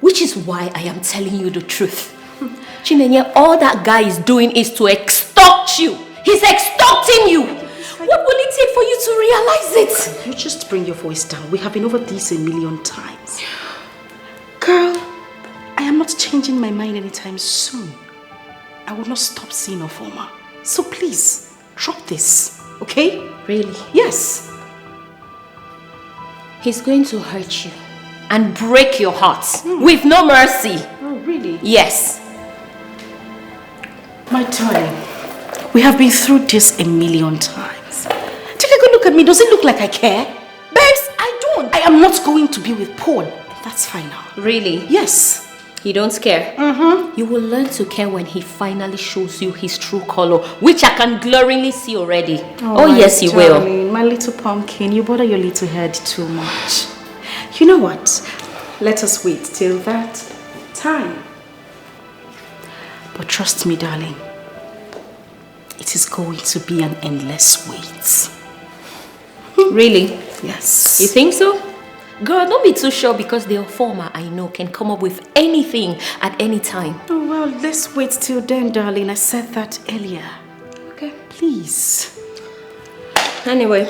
Speaker 6: Which is why I am telling you the truth. Chinenye, all that guy is doing is to extort you. He's extorting you. What will it take for you to realize it?
Speaker 2: You just bring your voice down. We have been over this 1,000,000 times. Girl, I am not changing my mind anytime soon. I will not stop seeing Ofoma. So please, drop this, okay?
Speaker 6: Really?
Speaker 2: Yes.
Speaker 6: He's going to hurt you and break your heart with no mercy.
Speaker 2: Oh, really?
Speaker 6: Yes.
Speaker 2: My darling, we have been through this 1,000,000 times. Take a good look at me. Does it look like I care? Babes, I don't. I am not going to be with Paul. That's fine now.
Speaker 6: Really?
Speaker 2: Yes.
Speaker 6: You don't care? You will learn to care when he finally shows you his true color, which I can glaringly see already. Oh yes, you will.
Speaker 2: My little pumpkin, you bother your little head too much. You know what? Let us wait till that time. But trust me, darling, it is going to be an endless wait.
Speaker 6: Really?
Speaker 2: Yes.
Speaker 6: You think so? Girl, don't be too sure because the former I know can come up with anything at any time.
Speaker 2: Oh, well, let's wait till then, darling. I said that earlier.
Speaker 6: Okay.
Speaker 2: Please.
Speaker 6: Anyway,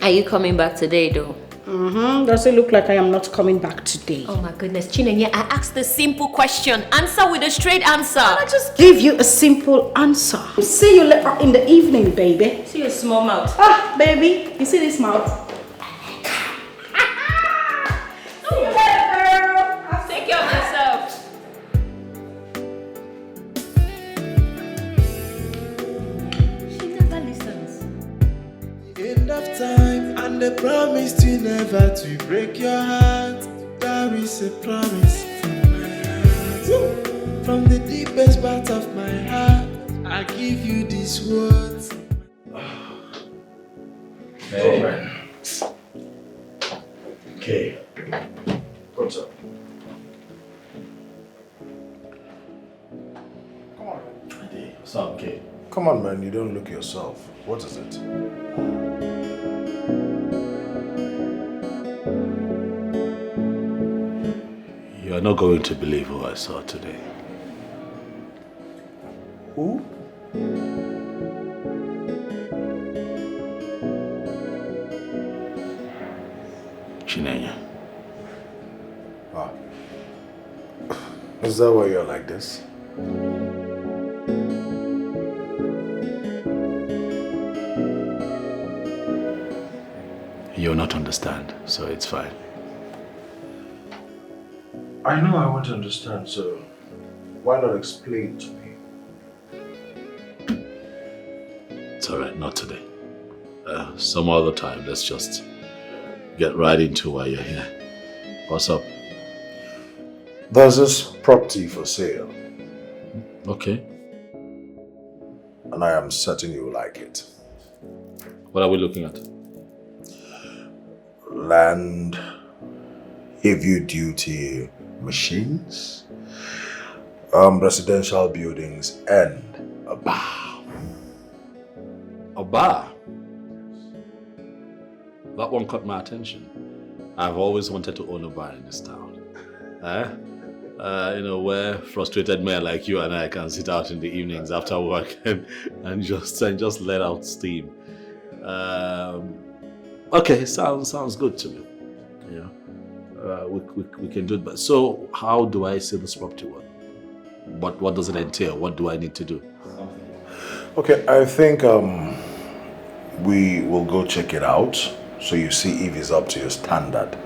Speaker 6: are you coming back today, though?
Speaker 2: Does it look like I am not coming back today?
Speaker 6: Oh my goodness, Chinenye, I asked a simple question. Answer with a straight answer.
Speaker 2: I just give you a simple answer. See you later in the evening, baby.
Speaker 6: See your small mouth.
Speaker 2: Ah, baby, you see this mouth? See you later, girl.
Speaker 6: Take care of yourself. She never listens.
Speaker 5: End of time, and the promise to never to break your heart. There is a promise from my heart. From the deepest part of my heart, I give you these words.
Speaker 3: Hey. Okay. What's up?
Speaker 10: Come on.
Speaker 3: What's up, okay?
Speaker 10: Come on, man. You don't look yourself. What is it?
Speaker 3: You are not going to believe who I saw today.
Speaker 10: Who?
Speaker 3: Chinenye.
Speaker 10: Ah. Is that why you're like this?
Speaker 3: You'll not understand, so it's fine.
Speaker 10: I know I want to understand, so why not explain to me?
Speaker 3: It's alright, not today. Some other time, let's just get right into why you're here. What's up?
Speaker 10: There's this property for sale,
Speaker 3: Okay.
Speaker 10: and I am certain you like it.
Speaker 3: What are we looking at?
Speaker 10: Land, heavy duty machines, residential buildings, and a bar.
Speaker 3: A bar? That one caught my attention. I've always wanted to own a bar in this town. Where frustrated men like you and I can sit out in the evenings after work and just let out steam. Okay, sounds good to me. Yeah, we can do it. But so, how do I see this property? What does it entail? What do I need to do?
Speaker 10: Okay, I think we will go check it out so you see if it's up to your standard.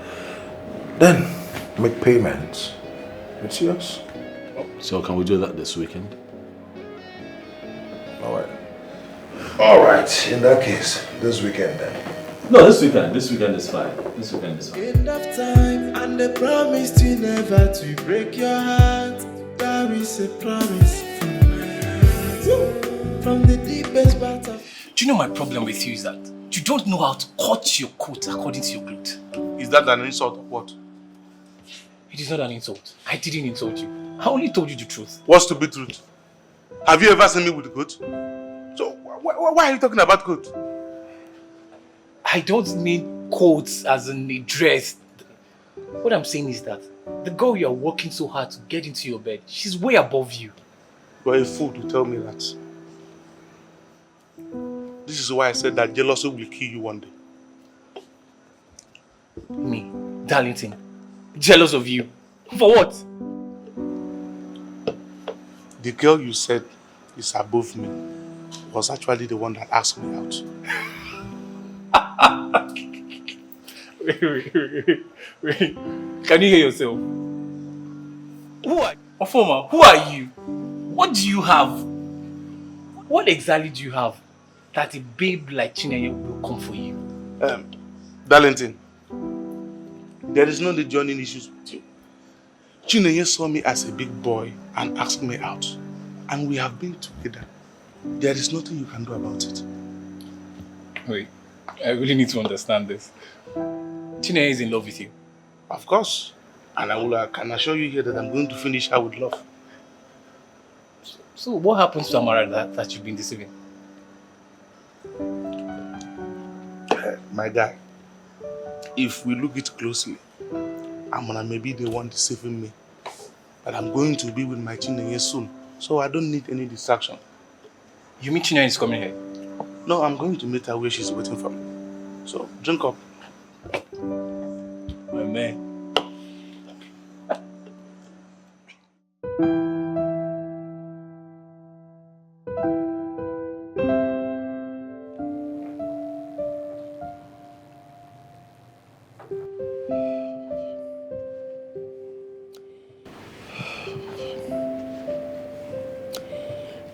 Speaker 10: Then make payments. It's yours.
Speaker 3: So can we do that this weekend?
Speaker 10: Alright. Alright, in that case, this weekend then.
Speaker 3: No, this weekend. This weekend is fine. This weekend is fine.
Speaker 5: End of time, and the promise to never to break your heart. There is a promise from my heart. From the deepest part of...
Speaker 13: Do you know my problem with you is that you don't know how to cut your coat according to your cloth.
Speaker 14: Is that an insult or what?
Speaker 13: It is not an insult. I didn't insult you. I only told you the truth.
Speaker 14: What's to be truth? Have you ever seen me with a coat? So why are you talking about coat?
Speaker 13: I don't mean coats as in a dress. What I'm saying is that the girl you are working so hard to get into your bed, she's way above you.
Speaker 14: You are a fool to tell me that. This is why I said that jealousy will kill you one day.
Speaker 13: Me, Darlington, jealous of you. For what?
Speaker 14: The girl you said is above me was actually the one that asked me out.
Speaker 13: Wait. Can you hear yourself? Who are you? Ofoma, who are you? What do you have? What exactly do you have that a babe like Chinenye will come for you?
Speaker 14: Darlington, there is no need joining issues with you. Chinenye saw me as a big boy and asked me out. And we have been together. There is nothing you can do about it.
Speaker 13: Wait, I really need to understand this. Chinenye is in love with you.
Speaker 14: Of course. And I can assure you here that I'm going to finish her with love.
Speaker 13: So what happens to Amara that you've been deceiving?
Speaker 14: My guy, if we look it closely, Amara may be the one deceiving me. But I'm going to be with my Chinenye soon, so I don't need any distraction.
Speaker 13: You mean Chinenye is coming here?
Speaker 14: No, I'm going to meet her where she's waiting for me. So, drink up.
Speaker 13: man.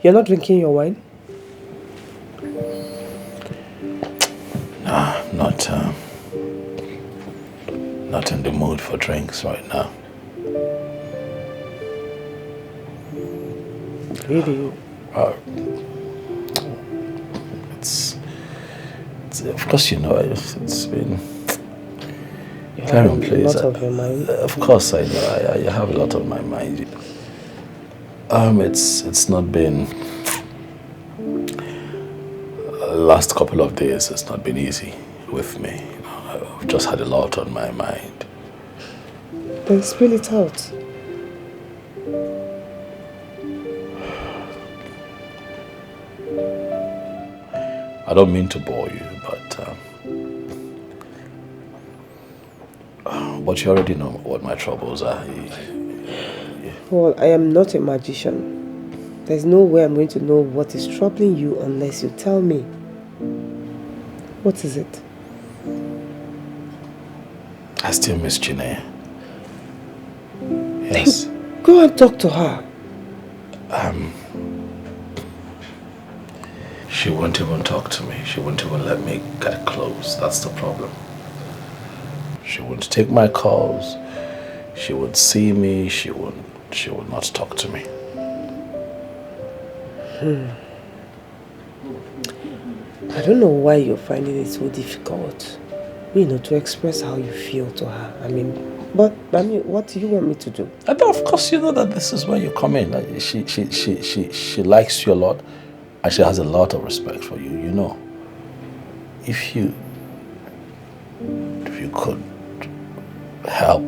Speaker 7: You're not drinking your wine?
Speaker 3: Nah, not in the mood for drinks right now.
Speaker 7: Really?
Speaker 3: It's of course, you know, it's been very on, please.
Speaker 7: A lot of your mind.
Speaker 3: Of course, I know. I have a lot on my mind. It's not been last couple of days. It's not been easy with me. You know, I've just had a lot on my mind.
Speaker 7: Then spill it out.
Speaker 3: I don't mean to bore you, but you already know what my troubles are.
Speaker 7: Well, I am not a magician. There's no way I'm going to know what is troubling you unless you tell me. What is it?
Speaker 3: I still miss Chineye. Yes.
Speaker 7: Go and talk to her.
Speaker 3: She won't even talk to me. She won't even let me get close. That's the problem. She won't take my calls. She would see me. She would not talk to me.
Speaker 7: I don't know why you're finding it so difficult, to express how you feel to her. But what do you want me to do?
Speaker 3: Of course, you know that this is where you come in. She likes you a lot, and she has a lot of respect for you. You know, if you could help,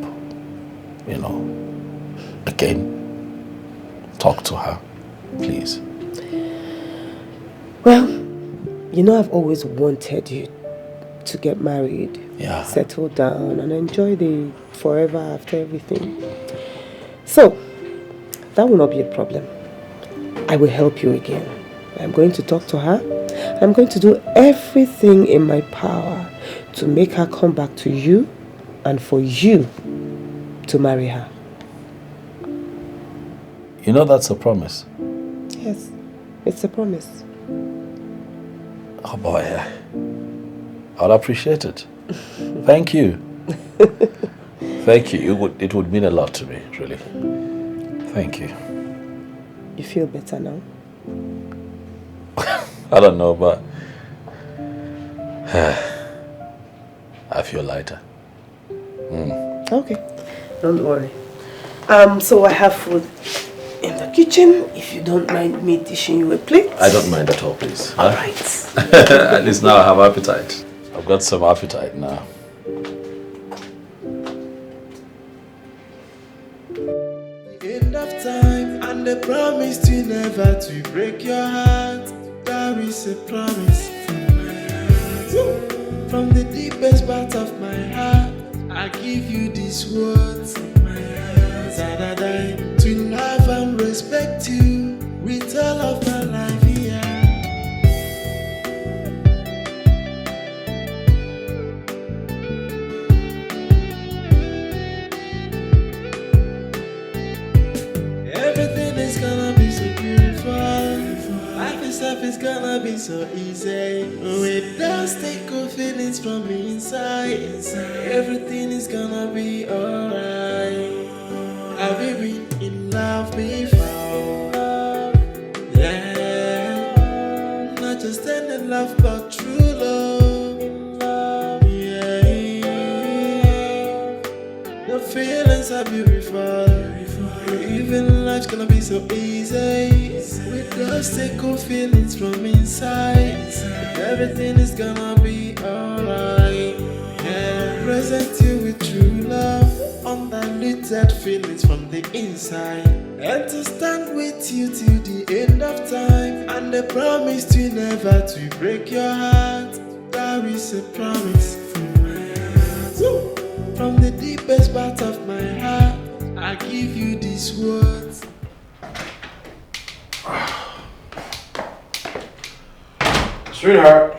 Speaker 3: again, talk to her, please.
Speaker 7: Well, I've always wanted you to get married, settle down, and enjoy the forever after everything. So, that will not be a problem. I will help you again. I'm going to talk to her. I'm going to do everything in my power to make her come back to you and for you to marry her.
Speaker 3: You know that's a promise.
Speaker 7: Yes, it's a promise.
Speaker 3: Oh boy, I'd appreciate it. Thank you. Thank you. It would mean a lot to me, really. Thank you.
Speaker 7: You feel better now?
Speaker 3: I don't know, but I feel lighter.
Speaker 7: Okay, don't worry. So I have food in the kitchen. If you don't mind me dishing you a plate.
Speaker 3: I don't mind at all, please.
Speaker 7: All right.
Speaker 3: At least now I have appetite. I've got some appetite now.
Speaker 5: End of time, and the promise to never to break your heart. There is a promise from my heart. From the deepest part of my heart, I give you these words of my heart. That I die to love and respect you with all of my life here. Everything is gonna be so beautiful. Life itself is gonna be so easy. Without sticker feelings from inside. Everything is gonna be alright. Have you been in love before? Yeah. Not just any love, but true love. Yeah. The feelings are beautiful. Even life's gonna be so easy. With those sticker feelings from inside. Everything is gonna be alright. Yeah. Present you with true love. Undiluted feelings from the inside. And to stand with you till the end of time. And the promise to never to break your heart. There is a promise from my heart. From the deepest part of my heart, I give you these words.
Speaker 10: Sweetheart.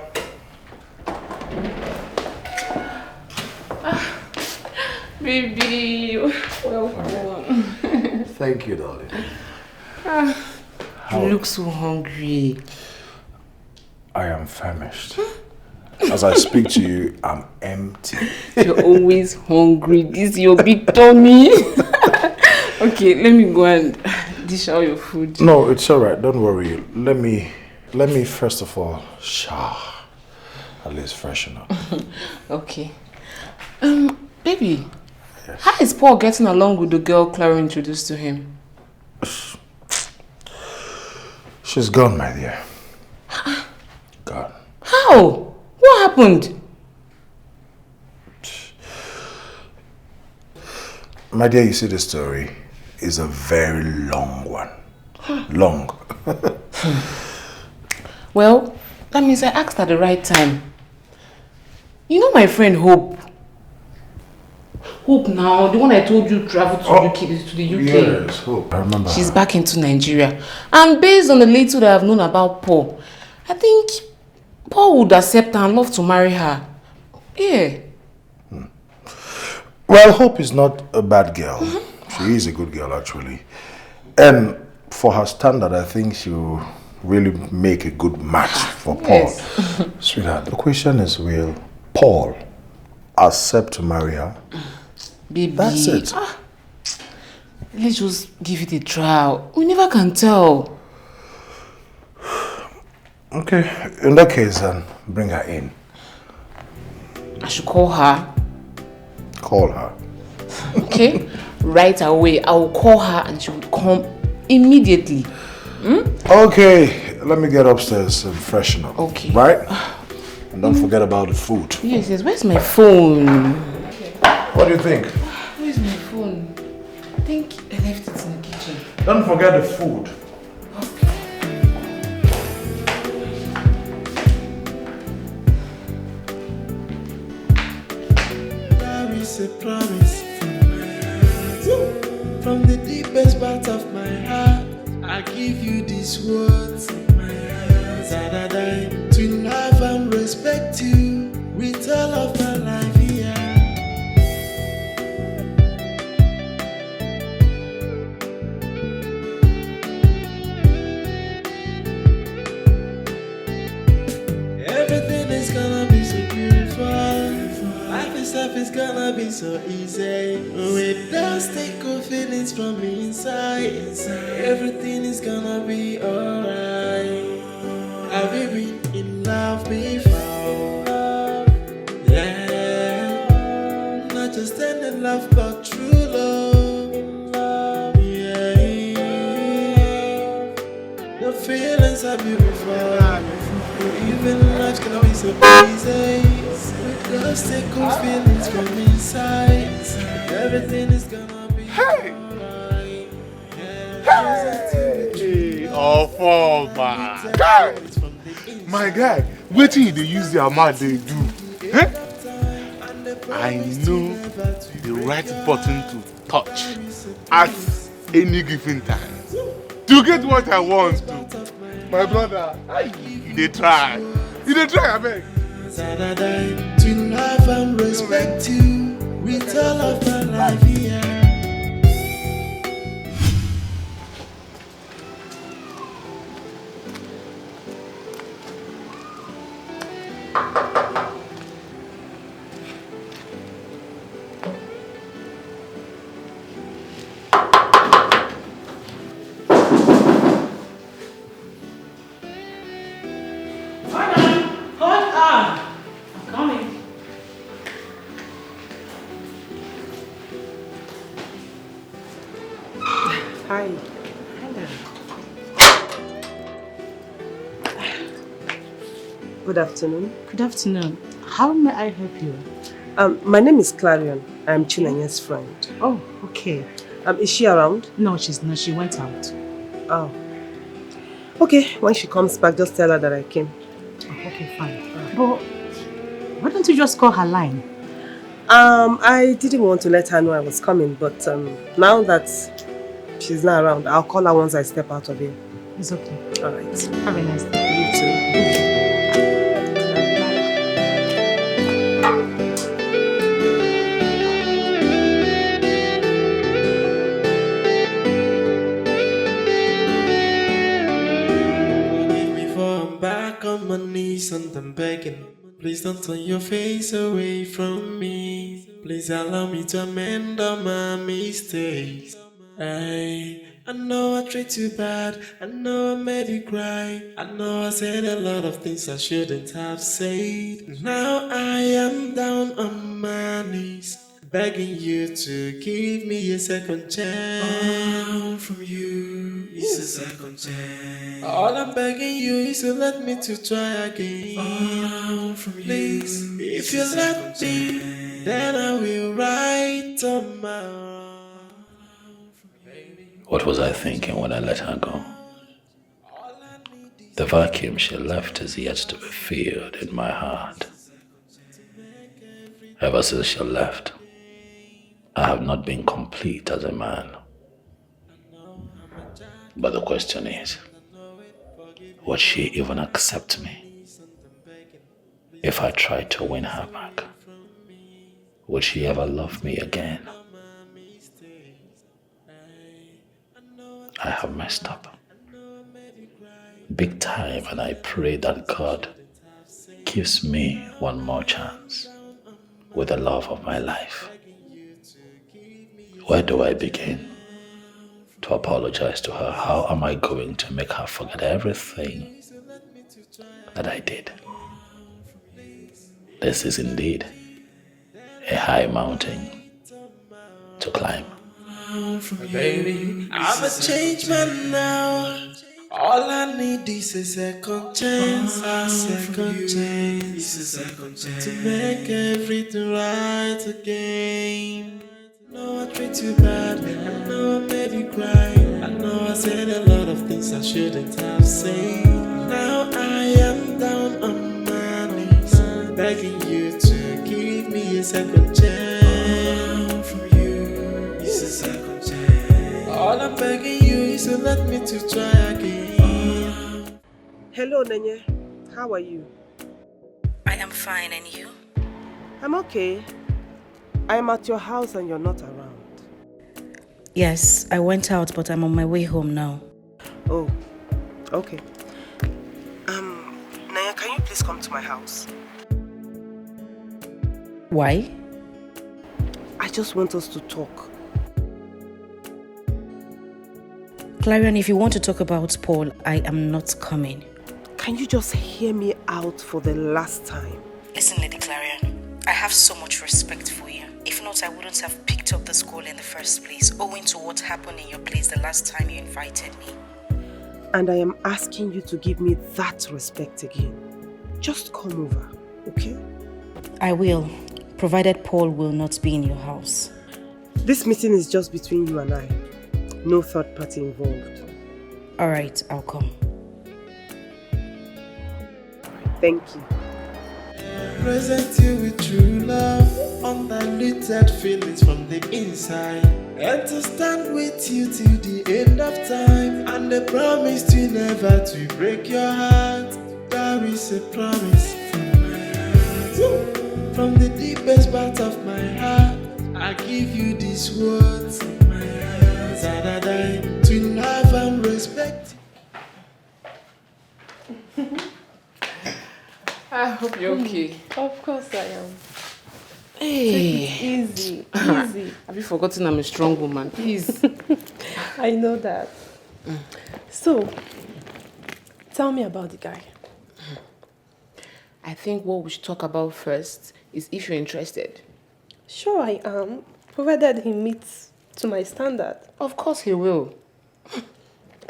Speaker 11: Baby, welcome.
Speaker 10: Thank you, darling.
Speaker 11: You look so hungry.
Speaker 10: I am famished. As I speak to you, I'm empty.
Speaker 11: You're always hungry. This is your big tummy. Okay, let me go and dish out your food.
Speaker 10: No, it's alright. Don't worry. Let me first of all shower. At least freshen up.
Speaker 11: Okay. Baby, yes. How is Paul getting along with the girl Clara introduced to him?
Speaker 10: She's gone, my dear. Gone.
Speaker 11: How? What happened?
Speaker 10: My dear, you see, the story is a very long one. Long.
Speaker 11: Well, that means I asked at the right time. You know my friend Hope? Hope now, the one I told you traveled to the UK.
Speaker 10: Yes, Hope. I remember.
Speaker 11: She's back into Nigeria. And based on the little that I've known about Paul, I think Paul would accept her and love to marry her. Yeah.
Speaker 10: Well, Hope is not a bad girl. She is a good girl, actually. And for her standard, I think she will really make a good match for Paul.
Speaker 11: Yes.
Speaker 10: Sweetheart, the question is, will Paul accept to marry her?
Speaker 11: Baby.
Speaker 10: That's it.
Speaker 11: Let's just give it a try. We never can tell.
Speaker 10: Okay, in that case, then bring her in.
Speaker 11: I should call her.
Speaker 10: Call her.
Speaker 11: Okay, right away. I will call her and she would come immediately.
Speaker 10: Okay, let me get upstairs and freshen up.
Speaker 11: Okay.
Speaker 10: Right? And don't forget about the food.
Speaker 11: Yes, yes. Where's my phone?
Speaker 10: What do you think?
Speaker 11: Where's my phone? I think I left it in the kitchen.
Speaker 10: Don't forget the food.
Speaker 5: There is a promise from my heart. From the deepest part of my heart, I give you these words. That I die to love and respect you with all of my life here. Everything is gonna be so beautiful. Life itself is gonna be so easy. Without sticker feelings from inside. Everything is gonna be alright. Have you been in love before? Yeah. Not just any love, but true love. Yeah. The feelings are beautiful. Even life's gonna be so easy. With sticker feelings from inside. Everything is gonna be alright.
Speaker 14: Hey! Oh, fuck, man. My guy, wait till they use their mouth they do. Eh? I know the right button to touch at any given time to get what I want to. My brother, they try. They try, I beg.
Speaker 5: To love and respect you with all of my life here.
Speaker 7: Hi. Good afternoon.
Speaker 2: Good afternoon. How may I help you?
Speaker 7: My name is Clarion. I'm Chinanye's friend.
Speaker 2: Oh, okay.
Speaker 7: Is she around?
Speaker 2: No, she's not. She went out.
Speaker 7: Oh. Okay, when she comes back, just tell her that I came.
Speaker 2: Oh, okay, fine. But why don't you just call her line?
Speaker 7: I didn't want to let her know I was coming, but now that she's not around, I'll call her once I step out of here.
Speaker 2: It's okay.
Speaker 7: All right.
Speaker 2: Have a nice day.
Speaker 7: You too.
Speaker 5: I'm back on my knees and I'm begging. Please don't turn your face away from me. Please allow me to amend all my mistakes. I know I treat you bad. I know I made you cry. I know I said a lot of things I shouldn't have said. Now I am down on my knees, begging you to give me a second chance. All from you is a second chance. All I'm begging you is to let me to try again. All from you, please, if you let me, then I will write on my own.
Speaker 3: What was I thinking when I let her go? The vacuum she left is yet to be filled in my heart. Ever since she left, I have not been complete as a man. But the question is, would she even accept me if I tried to win her back? Would she ever love me again? I have messed up big time, and I pray that God gives me one more chance with the love of my life. Where do I begin to apologize to her? How am I going to make her forget everything that I did? This is indeed a high mountain to climb.
Speaker 5: Baby, I'm a changed man now. All I need is a second chance, a second chance to make everything right again. I know I treat you bad, I know I made you cry, I know I said a lot of things I shouldn't have said. Now I am down on my knees, begging you to give me a second chance. All from you is a second chance. All I'm begging you is to let me to try again.
Speaker 7: Hello, Nenye. How are you?
Speaker 1: I am fine, and you?
Speaker 7: I'm okay. I am at your house and you're not around.
Speaker 1: Yes, I went out, but I'm on my way home now.
Speaker 7: Oh, okay. Naya, can you please come to my house?
Speaker 1: Why?
Speaker 7: I just want us to talk.
Speaker 1: Clarion, if you want to talk about Paul, I am not coming.
Speaker 7: Can you just hear me out for the last time?
Speaker 1: Listen, Lady Clarion, I have so much respect for you. If not, I wouldn't have picked up the school in the first place, owing to what happened in your place the last time you invited me.
Speaker 7: And I am asking you to give me that respect again. Just come over, okay?
Speaker 1: I will, provided Paul will not be in your house.
Speaker 7: This meeting is just between you and I. No third party involved.
Speaker 1: Alright, I'll come.
Speaker 7: Thank you.
Speaker 5: Present you with true love, undiluted feelings from the inside, and to stand with you till the end of time, and the promise to never to break your heart. There is a promise from my heart, from the deepest part of my heart. I give you these words, my heart, that I die to love and respect.
Speaker 11: I hope you're okay.
Speaker 4: Of course I am.
Speaker 11: Hey.
Speaker 4: Take it easy, easy.
Speaker 11: Have you forgotten I'm a strong woman? Please.
Speaker 4: I know that. So, tell me about the guy.
Speaker 11: I think what we should talk about first is if you're interested.
Speaker 4: Sure I am, provided he meets to my standard.
Speaker 11: Of course he will.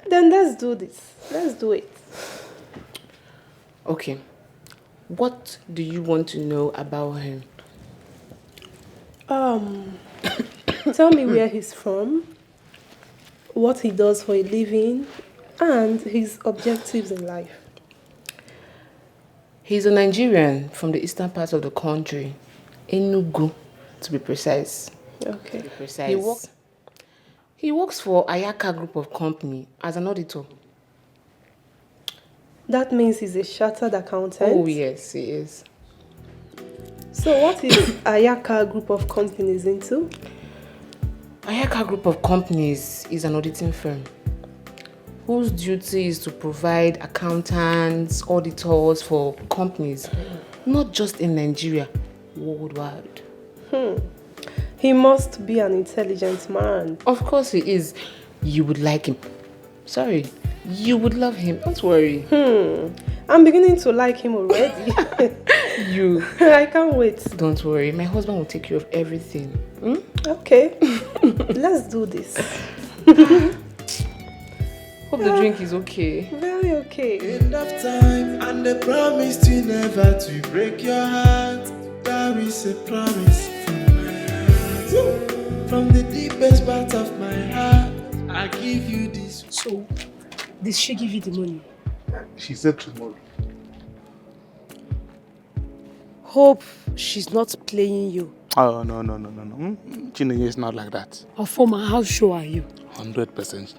Speaker 4: Then let's do this. Let's do it.
Speaker 11: Okay. What do you want to know about him?
Speaker 4: Tell me where he's from, what he does for a living, and his objectives in life.
Speaker 11: He's a Nigerian from the eastern part of the country, Enugu. to be precise.
Speaker 4: Okay.
Speaker 11: To be precise. He works for Ayaka Group of Company as an auditor.
Speaker 4: That means he's a chartered accountant?
Speaker 11: Oh yes, he is.
Speaker 4: So what is Ayaka Group of Companies into?
Speaker 11: Ayaka Group of Companies is an auditing firm whose duty is to provide accountants, auditors for companies, not just in Nigeria, worldwide.
Speaker 4: He must be an intelligent man.
Speaker 11: Of course he is. You would like him. Sorry, you would love him. Don't worry.
Speaker 4: I'm beginning to like him already.
Speaker 11: You.
Speaker 4: I can't wait.
Speaker 11: Don't worry. My husband will take care of everything.
Speaker 4: Okay. Let's do this.
Speaker 11: Hope the drink is okay.
Speaker 4: Very okay.
Speaker 5: End of time and the promise to never to break your heart. There is a promise from my heart. From the deepest part of my heart, I give you this.
Speaker 7: So, did she give you the money?
Speaker 14: She said tomorrow.
Speaker 7: Hope she's not playing you.
Speaker 14: Oh, no. Chinenye is not like that.
Speaker 7: Afoma, how sure are you?
Speaker 14: 100%.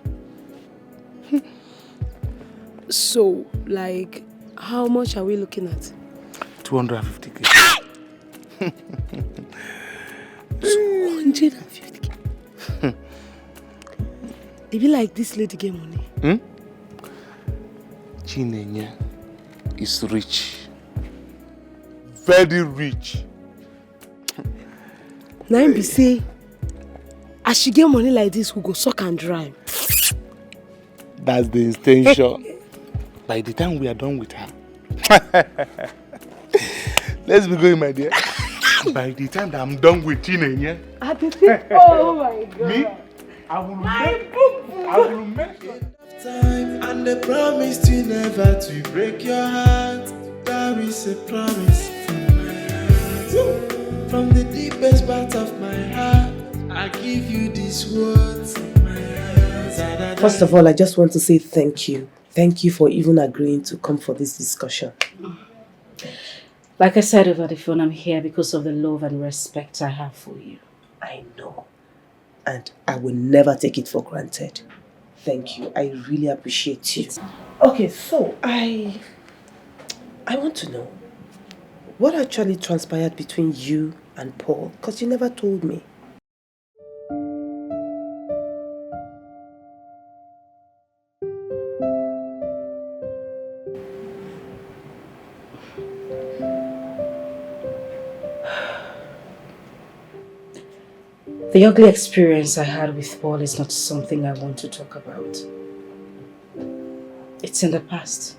Speaker 7: So, like, how much are we looking at?
Speaker 14: 250k.
Speaker 7: 250k. They be like, this lady get money.
Speaker 14: Chinenye is rich. Very rich.
Speaker 7: Now be say, as she get money like this, we go suck and drive.
Speaker 14: That's the intention. By the time we are done with her. Let's be going, my dear. By the time that I'm done with Chinenye.
Speaker 7: Oh my God.
Speaker 14: Me? I will make
Speaker 5: Time and the promise to never to break your heart. There is a promise from my heart. From the deepest part of my heart, I give you these words in my heart.
Speaker 7: First of all, I just want to say thank you. Thank you for even agreeing to come for this discussion.
Speaker 1: Like I said over the phone, I'm here because of the love and respect I have for you.
Speaker 7: I know. And I will never take it for granted. Thank you. I really appreciate you. Okay, so I want to know what actually transpired between you and Paul, because you never told me.
Speaker 1: The ugly experience I had with Paul is not something I want to talk about. It's in the past.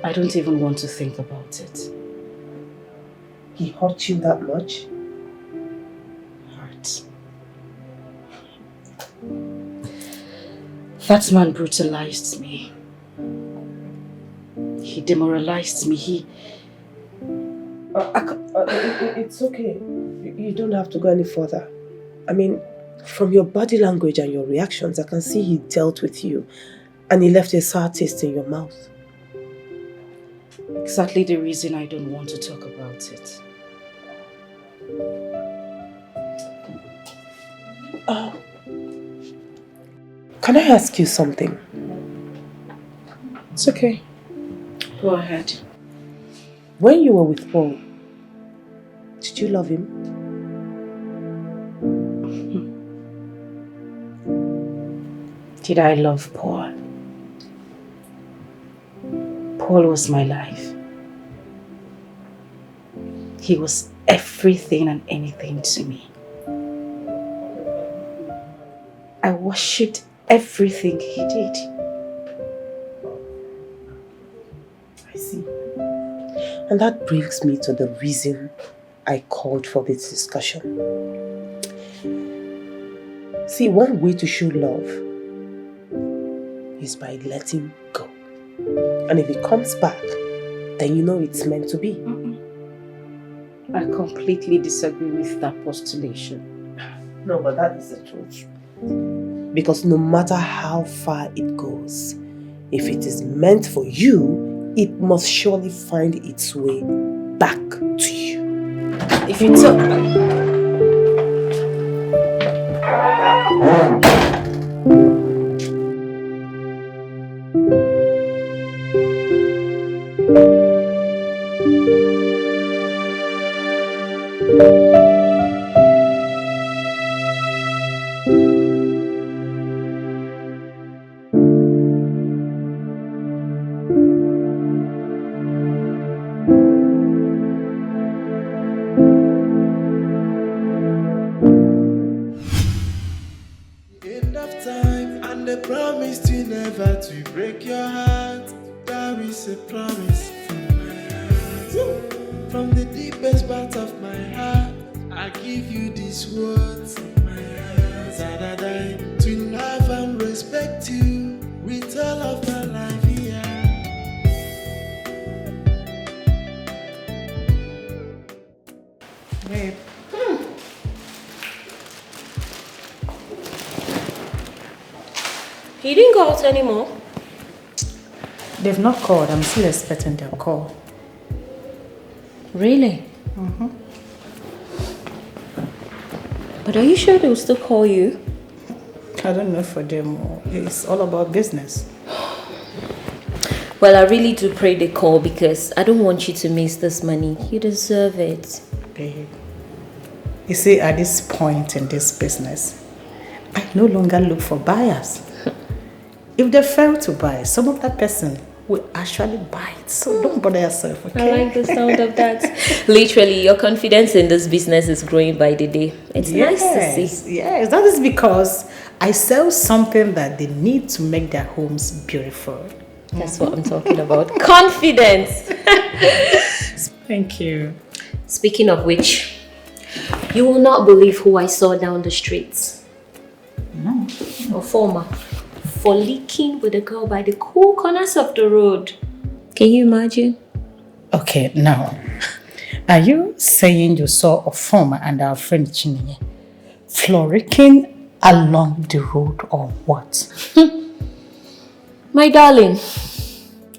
Speaker 1: I don't even want to think about it.
Speaker 7: He hurt you that much?
Speaker 1: Hurt. That man brutalized me. He demoralized me.
Speaker 7: It's okay. You don't have to go any further. I mean, from your body language and your reactions, I can see he dealt with you and he left a sour taste in your mouth.
Speaker 1: Exactly the reason I don't want to talk about it.
Speaker 7: Can I ask you something?
Speaker 1: It's okay. Go ahead.
Speaker 7: When you were with Paul, did you love him?
Speaker 1: Did I love Paul? Paul was my life. He was everything and anything to me. I worshipped everything he did.
Speaker 7: I see. And that brings me to the reason I called for this discussion. See, one way to show love is by letting go. And if it comes back, then you know it's meant to be.
Speaker 1: I completely disagree with that postulation.
Speaker 7: No, but that is the truth. Because no matter how far it goes, if it is meant for you, it must surely find its way back to you.
Speaker 1: If you took...
Speaker 5: End of time and the promise to never to break your heart. There is a promise from my heart. From the deepest part of my heart, I give you these words of my heart. To love and respect you with all of my life here.
Speaker 2: Babe.
Speaker 6: He didn't go out anymore.
Speaker 2: They've not called. I'm still expecting their call.
Speaker 6: Really?
Speaker 2: Mm-hmm.
Speaker 6: But are you sure they'll still call you?
Speaker 2: I don't know for them. It's all about business.
Speaker 6: Well, I really do pray they call because I don't want you to miss this money. You deserve it.
Speaker 2: Babe, you see, at this point in this business, I no longer look for buyers. If they fail to buy, some of that person will actually buy it. So don't bother yourself, okay?
Speaker 6: I like the sound of that. Literally, your confidence in this business is growing by the day. It's nice to see.
Speaker 2: Yes, that is because I sell something that they need to make their homes beautiful.
Speaker 6: That's what I'm talking about. Confidence!
Speaker 2: Thank you.
Speaker 6: Speaking of which, you will not believe who I saw down the streets.
Speaker 2: No.
Speaker 6: A former. Frolicking with a girl by the cool corners of the road. Can you imagine?
Speaker 2: Okay, now, are you saying you saw a former and our friend Chinenye frolicking along the road or what?
Speaker 6: My darling,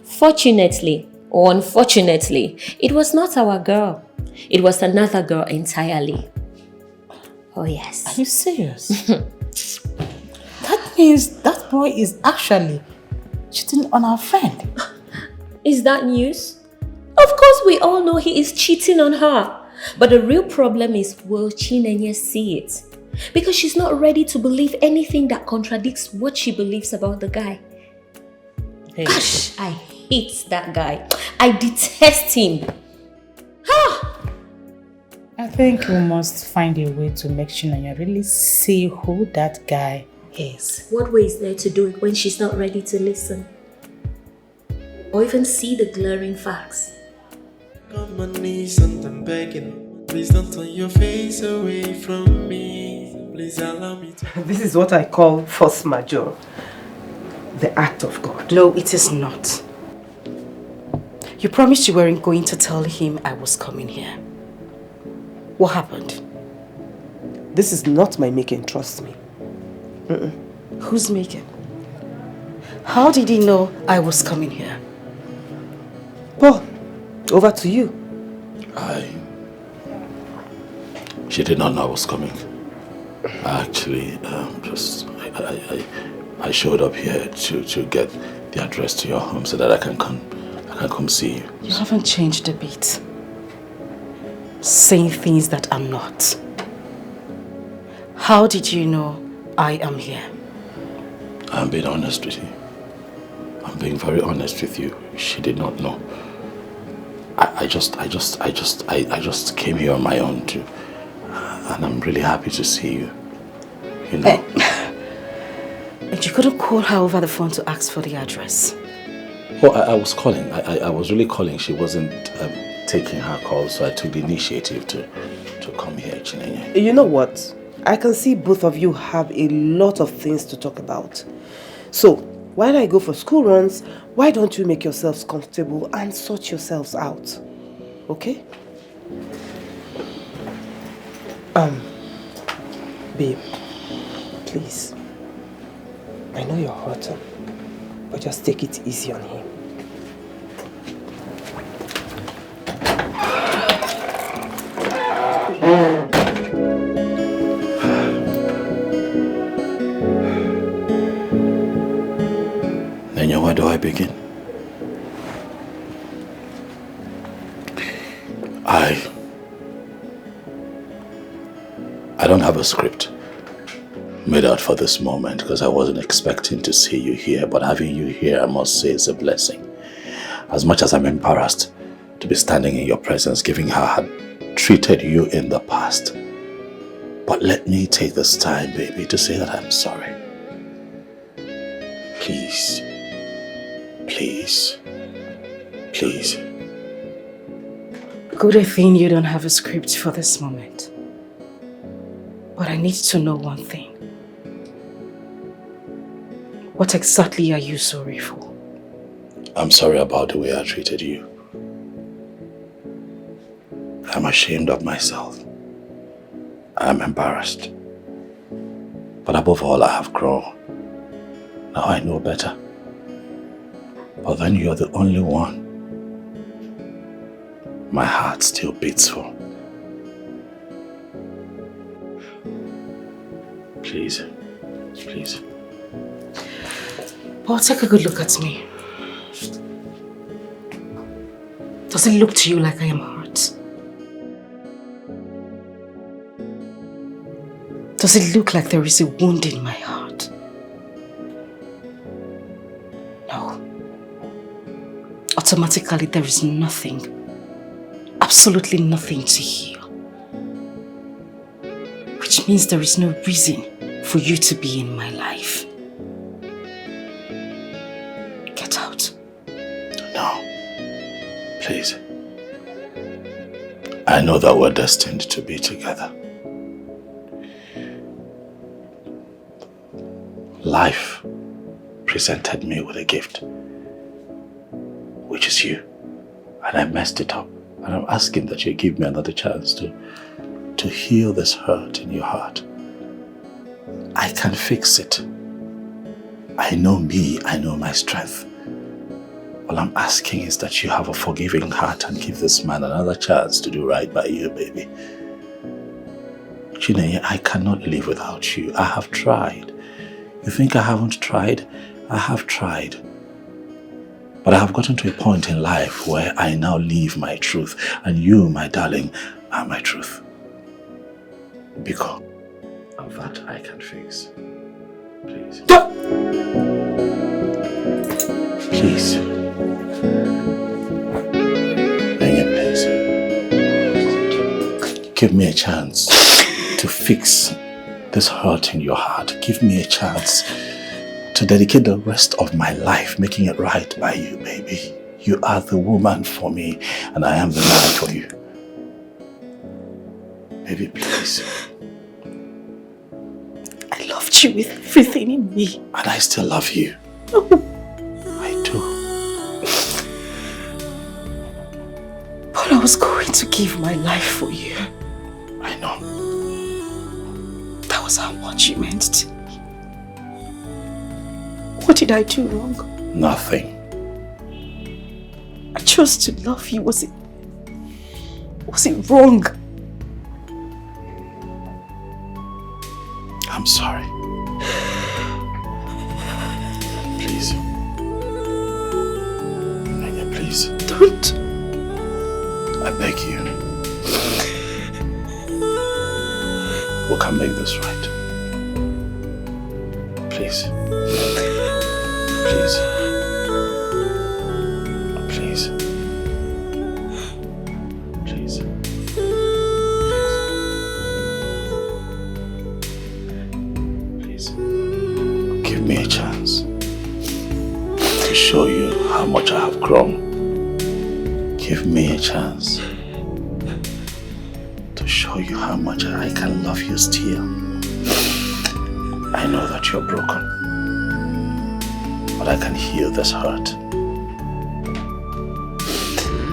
Speaker 6: fortunately or unfortunately, it was not our girl. It was another girl entirely. Oh yes.
Speaker 2: Are you serious? That means that boy is actually cheating on our friend.
Speaker 6: Is that news? Of course we all know he is cheating on her. But the real problem is, will Chinenye see it? Because she's not ready to believe anything that contradicts what she believes about the guy.
Speaker 2: Hey.
Speaker 6: Gosh, I hate that guy. I detest him.
Speaker 2: I think we must find a way to make Chinenye really see who that guy is.
Speaker 6: What way is there to do it when she's not ready to listen? Or even see the glaring facts?
Speaker 5: On my knees and I'm begging. Please don't turn your face away from me. Please allow me to.
Speaker 7: This is what I call force majeure. The act of God.
Speaker 1: No, it is not. You promised you weren't going to tell him I was coming here. What happened?
Speaker 7: This is not my making, trust me.
Speaker 1: Who's making? How did he know I was coming here?
Speaker 7: Paul, over to you.
Speaker 3: She did not know I was coming. I actually I showed up here to get the address to your home so that I can come see you.
Speaker 1: You haven't changed a bit. Saying things that I'm not. How did you know I am here?
Speaker 3: I'm being honest with you. I'm being very honest with you. She did not know. I just came here on my own too. And I'm really happy to see you. You know.
Speaker 1: And you couldn't call her over the phone to ask for the address?
Speaker 3: Well, I was calling. I was really calling. She wasn't taking her call, so I took the initiative to come here, Chinenye.
Speaker 7: You know what? I can see both of you have a lot of things to talk about. So, while I go for school runs, why don't you make yourselves comfortable and sort yourselves out? Okay? Babe, please. I know you're hurting, but just take it easy on him.
Speaker 3: begin? I don't have a script made out for this moment because I wasn't expecting to see you here, but having you here, I must say, is a blessing. As much as I'm embarrassed to be standing in your presence, given how I had treated you in the past. But let me take this time, baby, to say that I'm sorry. Please. Please. Please.
Speaker 1: Good thing you don't have a script for this moment. But I need to know one thing. What exactly are you sorry for?
Speaker 3: I'm sorry about the way I treated you. I'm ashamed of myself. I'm embarrassed. But above all, I have grown. Now I know better. But then you're the only one my heart still beats for. Please. Please.
Speaker 1: Paul, take a good look at me. Does it look to you like I am hurt? Does it look like there is a wound in my heart? No. Automatically, there is nothing, absolutely nothing to heal. Which means there is no reason for you to be in my life. Get out.
Speaker 3: No. Please. I know that we're destined to be together. Life presented me with a gift, which is you. And I messed it up. And I'm asking that you give me another chance to heal this hurt in your heart. I can fix it. I know me, I know my strength. All I'm asking is that you have a forgiving heart and give this man another chance to do right by you, baby. Chinenye, I cannot live without you. I have tried. You think I haven't tried? I have tried. But I have gotten to a point in life where I now live my truth. And you, my darling, are my truth. Because of that I can fix. Please. Please. Please. Give me a chance to fix this hurt in your heart. Give me a chance to dedicate the rest of my life making it right by you, baby. You are the woman for me, and I am the man for you. Baby, please.
Speaker 1: I loved you with everything in me.
Speaker 3: And I still love you.
Speaker 1: Oh.
Speaker 3: I do.
Speaker 1: But I was going to give my life for you.
Speaker 3: I know.
Speaker 1: That was how much you meant to me. What did I do wrong?
Speaker 3: Nothing.
Speaker 1: I chose to love you. Was it wrong?
Speaker 3: I'm sorry. Please. Nanya, please.
Speaker 1: Don't.
Speaker 3: I beg you. We can make this right. Please. Please. Please. Please. Please. Give me a chance to show you how much I have grown. Give me a chance to show you how much I can love you still. I know that you're broken, but I can heal this hurt.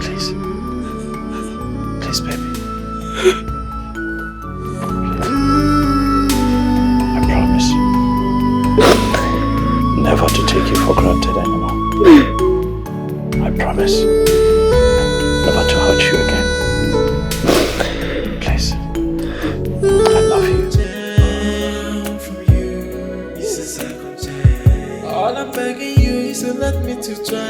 Speaker 3: Please. Please, baby. I promise never to take you for granted anymore. I promise never to hurt you again. Please. I love you.
Speaker 5: All I'm begging you is to let me to try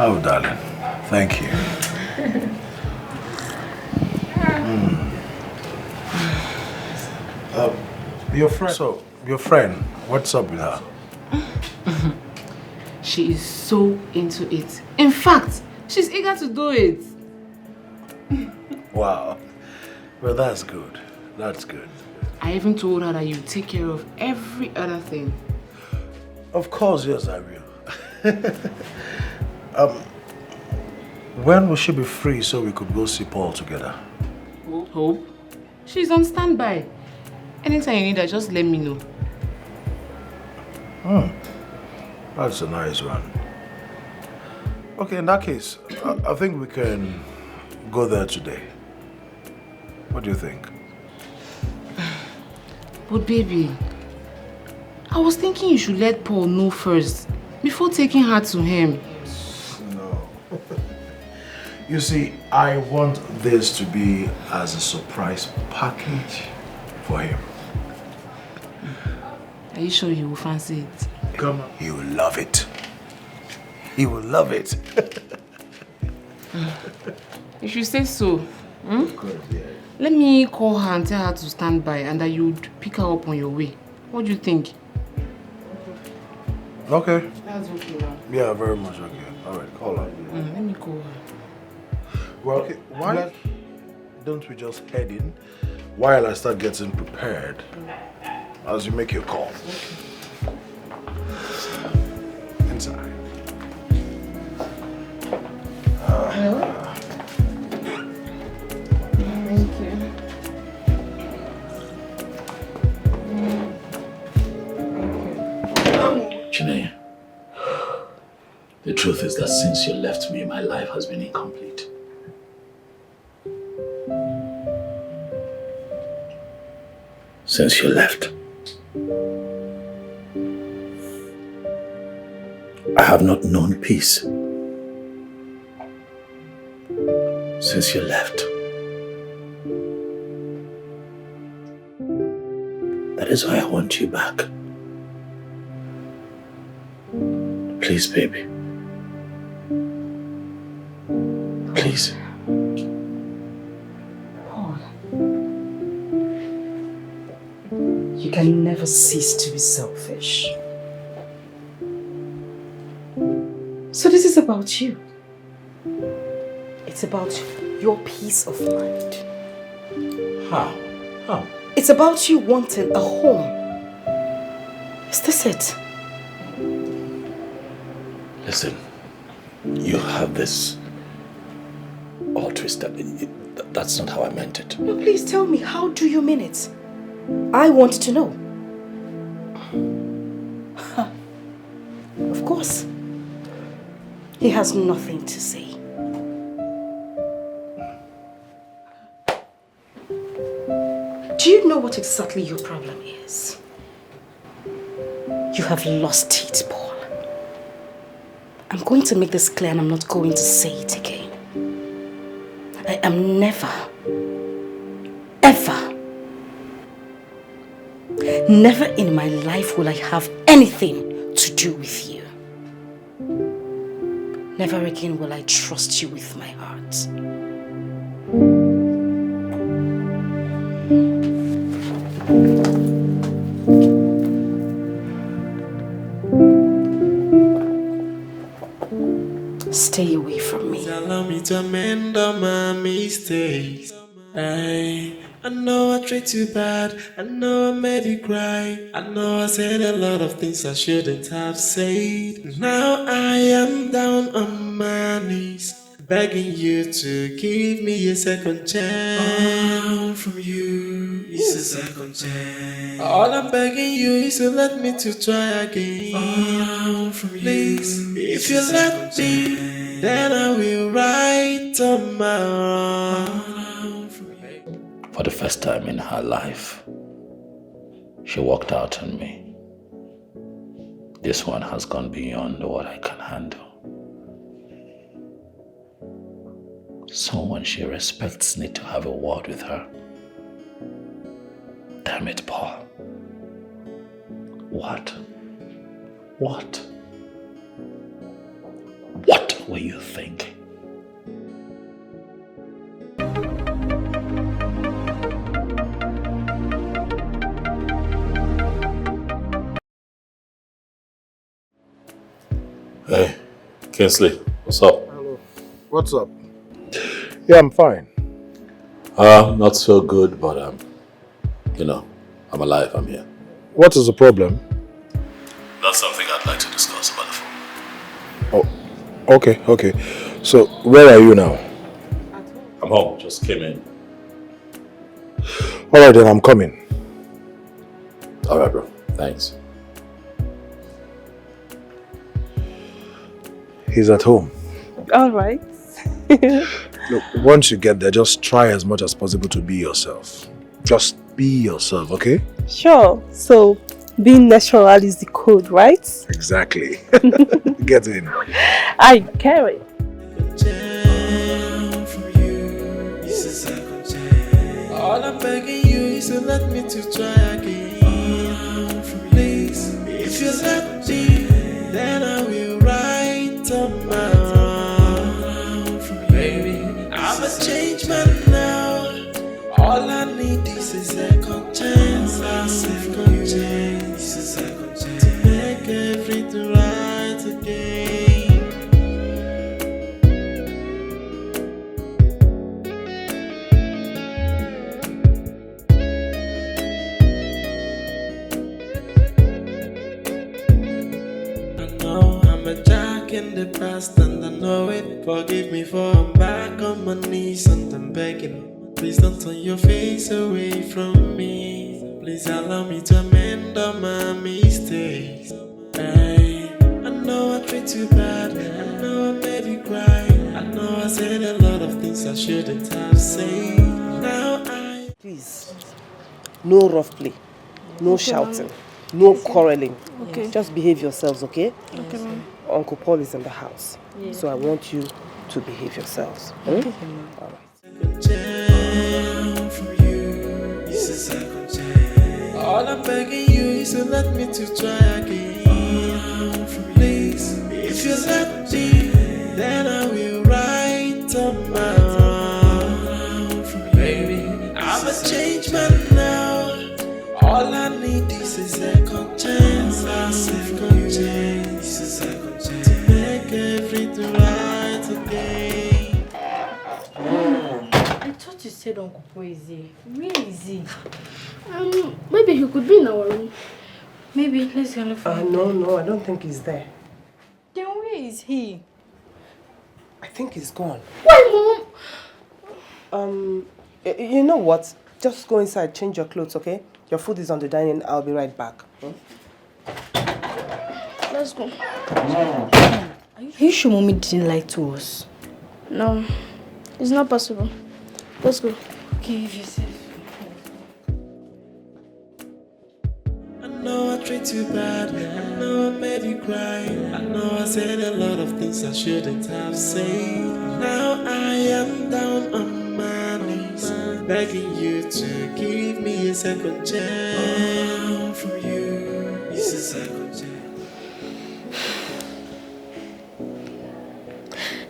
Speaker 10: Oh, darling, thank you. Your friend, what's up with her?
Speaker 11: She is so into it. In fact, she's eager to do it.
Speaker 10: Wow. Well, that's good. That's good.
Speaker 11: I even told her that you take care of every other thing.
Speaker 10: Of course, yes, I will. When will she be free so we could go see Paul together?
Speaker 11: Hope? She's on standby. Anytime you need her, just let me know.
Speaker 10: That's a nice one. Okay, in that case, I think we can go there today. What do you think?
Speaker 11: But baby, I was thinking you should let Paul know first before taking her to him.
Speaker 10: No. You see, I want this to be as a surprise package for him.
Speaker 11: Are you sure he will fancy it?
Speaker 10: Come on. He will love it. He will love it.
Speaker 11: If you say so,
Speaker 10: Of course, yeah.
Speaker 11: let me call her and tell her to stand by and that you'd pick her up on your way. What do you think?
Speaker 10: Okay.
Speaker 11: That's okay now.
Speaker 10: Yeah, very much okay. Alright, call her.
Speaker 11: Let me call her.
Speaker 10: Well, okay, why don't we just head in while I start getting prepared as you make your call? Inside.
Speaker 11: Hello? Thank you.
Speaker 3: Chineye, the truth is that since you left me, my life has been incomplete. Since you left, I have not known peace. Since you left, that is why I want you back. Please, baby. Please.
Speaker 1: Paul, you can never cease to be selfish. So this is about you. It's about your peace of mind.
Speaker 3: How? How?
Speaker 1: It's about you wanting a home. Is this it?
Speaker 3: Listen, you have this all twisted. That's not how I meant it.
Speaker 1: No, please tell me, how do you mean it? I want to know. Of course. He has nothing to say. Do you know what exactly your problem is? You have lost it, Paul. I'm going to make this clear and I'm not going to say it again. I am never, ever, never in my life will I have anything to do with you. Never again will I trust you with my heart. Stay away from me.
Speaker 5: Allow me to amend all my mistakes. I know I treated you bad. I know I made you cry. I know I said a lot of things I shouldn't have said. Now I am down on my knees, begging you to give me a second chance. All from you is a second chance. All I'm begging you is to let me to try again. All from you. Please, if you let me, then I will right on my wrong.
Speaker 3: For the first time in her life, she walked out on me. This one has gone beyond what I can handle. Someone she respects needs to have a word with her. Damn it, Paul. What? What? What? what you think. Hey, Kinsley, what's up?
Speaker 10: Hello. What's up? Yeah, I'm fine.
Speaker 3: Not so good, but you know, I'm alive, I'm here.
Speaker 10: What is the problem?
Speaker 3: That's something I'd like to discuss about the phone.
Speaker 10: Oh, okay. So, where are you now?
Speaker 3: I'm home, just came in.
Speaker 10: Alright then, I'm coming.
Speaker 3: Alright, bro. Thanks.
Speaker 10: He's at home.
Speaker 4: All right.
Speaker 10: Look, once you get there, just try as much as possible to be yourself. Just be yourself, okay?
Speaker 4: Sure. So, being natural is the code, right?
Speaker 10: Exactly. Get in.
Speaker 4: I get it.
Speaker 5: All I'm begging you is to let me to try again. Please, if you let me, then I will write on my own. Baby, I'm a changed man now. All I need is a second chance. A second chance. A second chance to make everything right again. In the past and I know it. Forgive me for I'm back on my knees and I'm begging. Please don't turn your face away from me. Please allow me to amend all my mistakes. Hey, I know I treat you bad. I know I made you cry. I know I said a lot of things I shouldn't have said. Now
Speaker 7: Please, no rough play, no shouting, no quarreling.
Speaker 4: Okay.
Speaker 7: Just behave yourselves, okay?
Speaker 4: Okay, ma'am.
Speaker 7: Uncle Paul is in the house,
Speaker 4: Yeah.
Speaker 7: so I want you to behave yourselves.
Speaker 4: Okay.
Speaker 7: All right.
Speaker 5: All I'm begging you is to let me to try again. Please, if you let me, then I will write on my own. Baby, I'm a changed man now. All I need is a second chance. A second chance. A second chance to make everything right again.
Speaker 12: I thought you said Uncle Po is here. Where is he? Maybe he could be in our room. Maybe let's go look for him.
Speaker 7: No, I don't think he's there.
Speaker 12: Then where is he?
Speaker 7: I think he's gone.
Speaker 12: Why, Mom?
Speaker 7: You know what? Just go inside, change your clothes, okay? Your food is on the dining. I'll be right back.
Speaker 12: Let's go.
Speaker 1: Are you sure Mommy didn't lie to us?
Speaker 12: No, it's not possible. Let's go.
Speaker 1: Okay, if you say.
Speaker 5: I know I treat you bad, I know I made you cry, I know I said a lot of things I shouldn't have said. Now I am down on my knees, begging you to give me a second chance. From you, it's a second chance.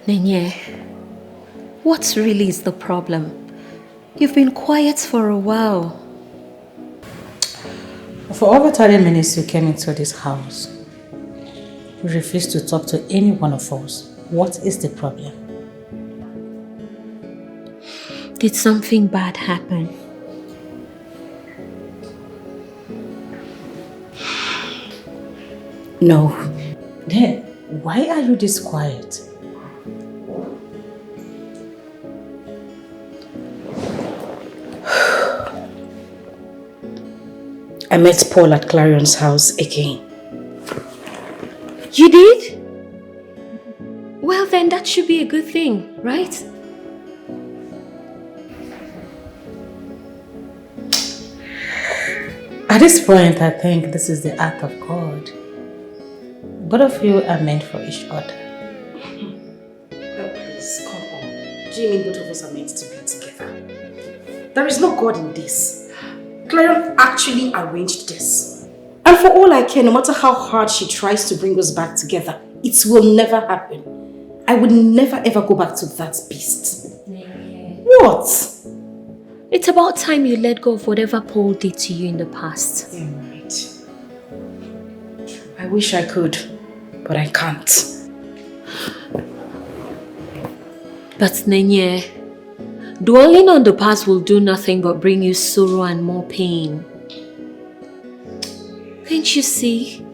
Speaker 6: Nenye, what really is the problem? You've been quiet for a while.
Speaker 2: For over 30 minutes you came into this house. You refused to talk to any one of us. What is the problem?
Speaker 6: Did something bad happen?
Speaker 2: No. Then why are you this quiet?
Speaker 1: I met Paul at Clarion's house again.
Speaker 6: You did? Well then, that should be a good thing, right?
Speaker 2: At this point, I think this is the act of God. Both of you are meant for each other.
Speaker 1: Please, come on. Do you mean both of us are meant to be together? There is no God in this. Clarion actually arranged this. And for all I care, no matter how hard she tries to bring us back together, it will never happen. I would never ever go back to that beast. What?
Speaker 6: It's about time you let go of whatever Paul did to you in the past.
Speaker 1: You're right. I wish I could, but I can't.
Speaker 6: But Nenye, dwelling on the past will do nothing but bring you sorrow and more pain. Can't you see?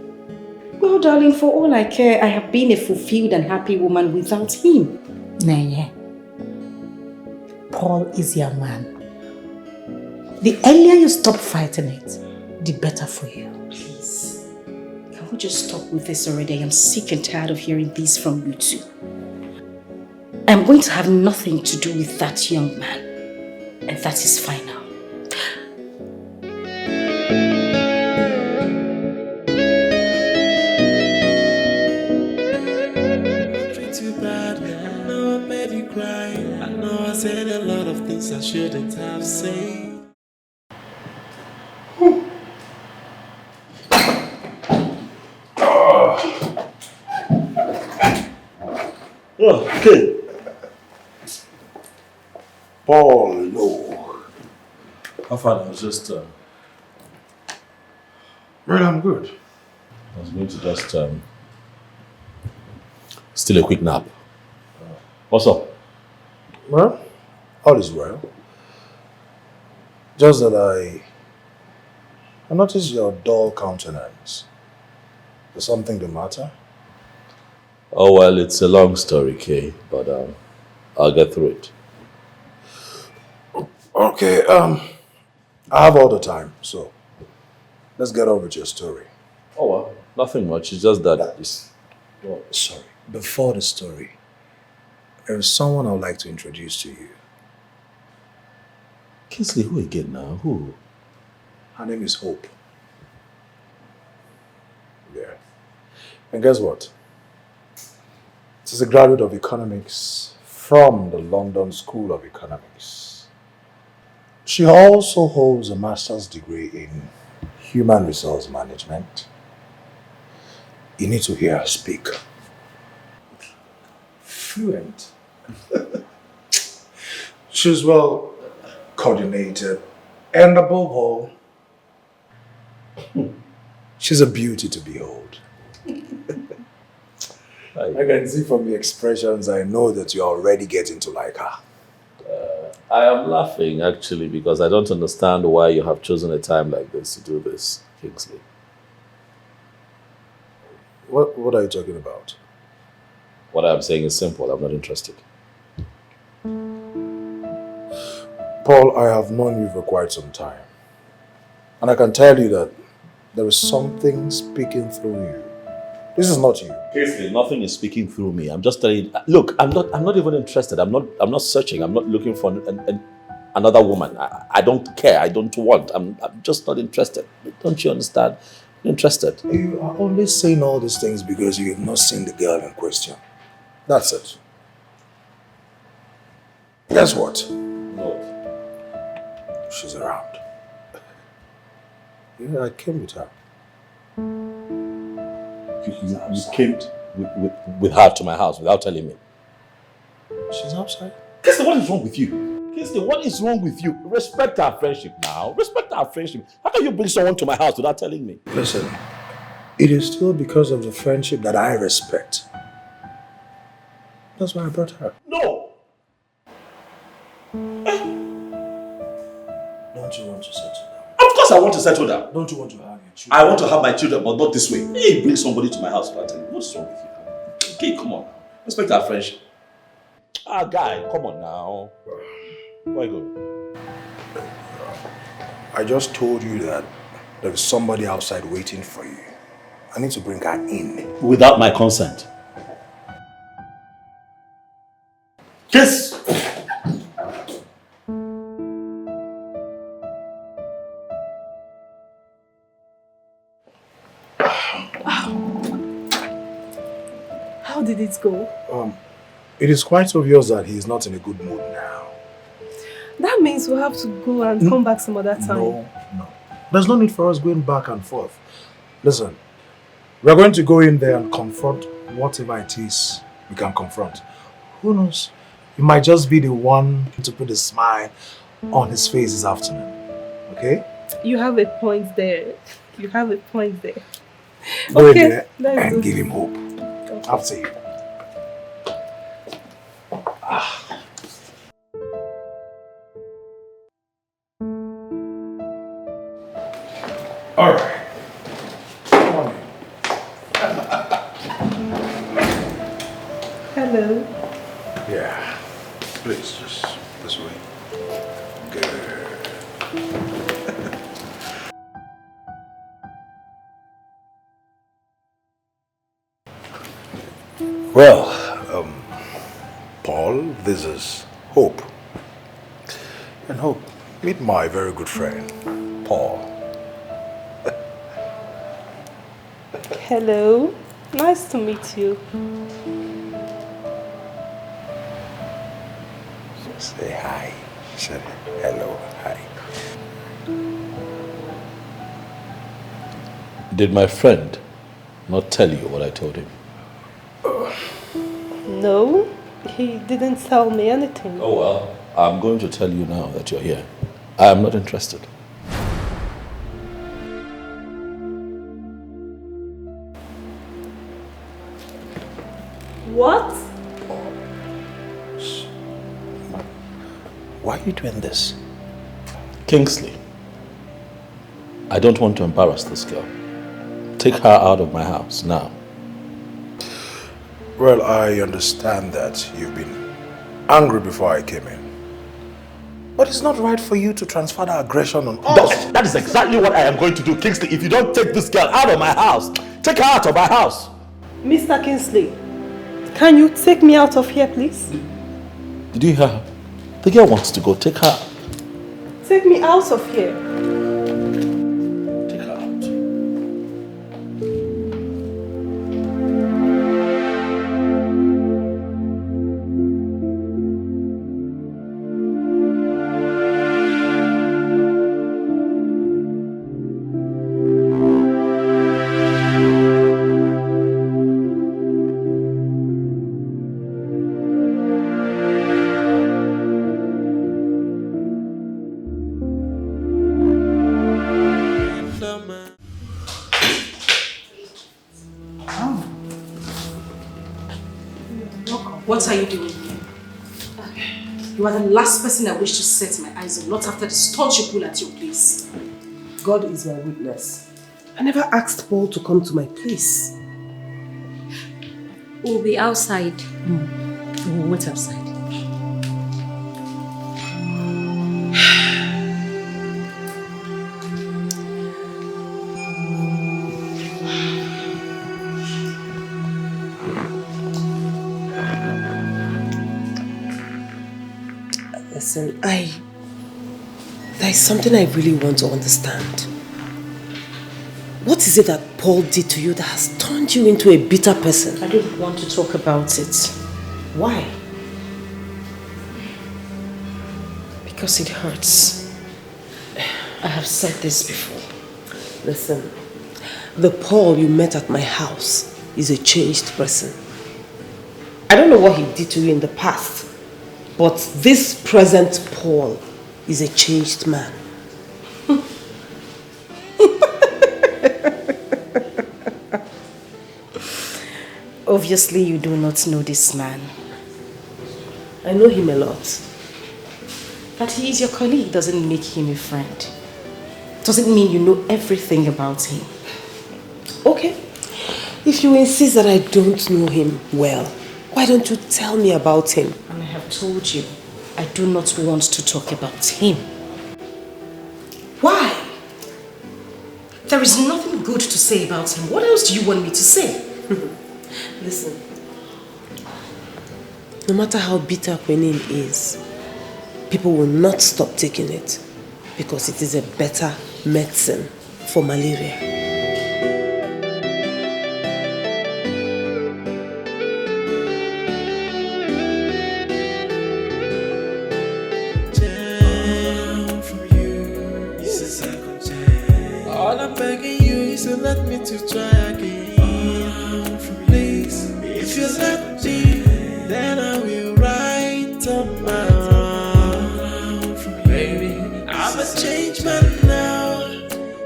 Speaker 1: Well, darling, for all I care, I have been a fulfilled and happy woman without him.
Speaker 2: Nenye, Paul is your man. The earlier you stop fighting it, the better for you.
Speaker 1: Please, can we just stop with this already? I am sick and tired of hearing this from you two. I'm going to have nothing to do with that young man. And that is final.
Speaker 5: Too bad, I know I made you cry. I know I said a lot of things I shouldn't have said.
Speaker 10: Okay. Paul, no.
Speaker 3: How far? I was just...
Speaker 10: Well, I'm good.
Speaker 3: I was going to just... steal a quick nap. What's up?
Speaker 10: Well, all is well. Just that I noticed your dull countenance. Is something the matter?
Speaker 3: Oh, well, it's a long story, Kay, but I'll get through it.
Speaker 10: Okay, I have all the time, so let's get on with your story.
Speaker 3: Oh, well, nothing much. It's just that...
Speaker 10: Oh, sorry. Before the story, there is someone I would like to introduce to you.
Speaker 3: Kingsley, who again now? Who?
Speaker 10: Her name is Hope. Yeah. And guess what? She's a graduate of economics from the London School of Economics. She also holds a master's degree in human resource management. You need to hear her speak. Fluent. She's well coordinated, and above all, she's a beauty to behold. I can see from the expressions, I know that you're already getting to like her.
Speaker 3: I am laughing, actually, because I don't understand why you have chosen a time like this to do this, Kingsley.
Speaker 10: What are you talking about?
Speaker 3: What I'm saying is simple. I'm not interested.
Speaker 10: Paul, I have known you for quite some time. And I can tell you that there is something speaking through you. This is not you.
Speaker 3: Kingsley, nothing is speaking through me. I'm just telling you. Look, I'm not even interested. I'm not searching. I'm not looking for another woman. I don't care. I don't want. I'm just not interested. Don't you understand? I'm interested.
Speaker 10: You are only saying all these things because you have not seen the girl in question. That's it. Guess what?
Speaker 3: What?
Speaker 10: She's around. Yeah, I came with her.
Speaker 3: You came with her to my house without telling me.
Speaker 10: She's outside.
Speaker 3: Kingsley, what is wrong with you? Kingsley, what is wrong with you? Respect our friendship now. Respect our friendship. How can you bring someone to my house without telling me?
Speaker 10: Listen, it is still because of the friendship that I respect. That's why I brought her.
Speaker 3: No!
Speaker 10: Don't you want to settle down?
Speaker 3: Of course I want to settle down.
Speaker 10: Don't you want to have your children?
Speaker 3: I want to have my children, but not this way. Hey, bring somebody to my house without telling me. What's wrong with you? Okay, come on now. Respect our friendship. Ah, guy, come on now. Where you going?
Speaker 10: I just told you that there is somebody outside waiting for you. I need to bring her in.
Speaker 3: Without my consent. Yes!
Speaker 4: How did it go?
Speaker 10: It is quite obvious that he is not in a good mood now.
Speaker 4: That means we'll have to go and come back some other time.
Speaker 10: No. There's no need for us going back and forth. Listen, we're going to go in there and confront whatever it is we can confront. Who knows? You might just be the one to put a smile on his face this afternoon. Okay?
Speaker 4: You have a point there. You have a point there.
Speaker 10: Go
Speaker 4: Okay,
Speaker 10: in there
Speaker 4: let's
Speaker 10: and
Speaker 4: do
Speaker 10: give
Speaker 4: this.
Speaker 10: him hope.
Speaker 4: Okay.
Speaker 10: After you. All right. Come on in.
Speaker 4: Hello.
Speaker 10: Yeah. Please, just this way. Good. Well, Paul, this is Hope. And Hope, meet my very good friend, Paul.
Speaker 4: Hello. Nice to meet you.
Speaker 10: Say hi. Say hello, hi.
Speaker 3: Did my friend not tell you what I told him?
Speaker 4: No, he didn't tell me anything.
Speaker 3: Oh well, I'm going to tell you now that you're here. I am not interested.
Speaker 4: What?
Speaker 3: Why are you doing this? Kingsley, I don't want to embarrass this girl. Take her out of my house now.
Speaker 10: Well, I understand that you've been angry before I came in. But it's not right for you to transfer the aggression on us.
Speaker 3: That is exactly what I am going to do, Kingsley. If you don't take this girl out of my house, take her out of my house.
Speaker 4: Mr. Kingsley, can you take me out of here, please?
Speaker 3: Did you hear her? The girl wants to go. Take her.
Speaker 4: Take me out of here.
Speaker 3: Take her out.
Speaker 1: What are you doing here? You are the last person I wish to set my eyes on, not after the stunt you pull at your place.
Speaker 7: God is my witness. I never asked Paul to come to my place.
Speaker 6: We'll be outside.
Speaker 1: We'll wait outside.
Speaker 7: Listen, there's something I really want to understand. What is it that Paul did to you that has turned you into a bitter person?
Speaker 1: I don't want to talk about it.
Speaker 7: Why?
Speaker 1: Because it hurts. I have said this before.
Speaker 7: Listen, the Paul you met at my house is a changed person. I don't know what he did to you in the past, but this present Paul is a changed man.
Speaker 1: Obviously, you do not know this man.
Speaker 7: I know him a lot.
Speaker 1: That he is your colleague doesn't make him a friend. Doesn't mean you know everything about him.
Speaker 7: Okay. If you insist that I don't know him well, why don't you tell me about him?
Speaker 1: And I have told you, I do not want to talk about him. Why? There is nothing good to say about him. What else do you want me to say?
Speaker 7: Listen, no matter how bitter quinine is, people will not stop taking it because it is a better medicine for malaria.
Speaker 5: All I'm begging you is to let me to try again. Please, if you let me changed man now.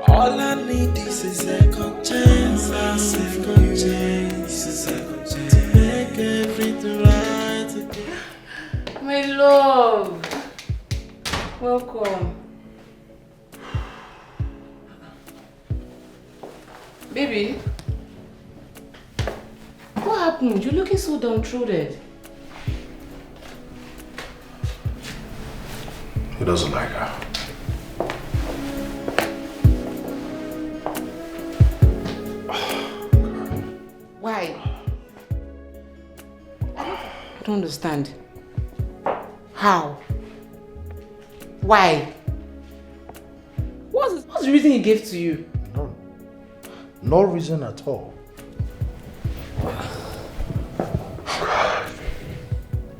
Speaker 5: All I need is a second chance. A second chance. A second chance. To make everything right again.
Speaker 11: My love. Welcome. Baby. What happened? You're looking so downtrodden.
Speaker 10: He doesn't like her.
Speaker 11: Why? I don't understand. How? Why? What's the reason he gave to you?
Speaker 10: No reason at all.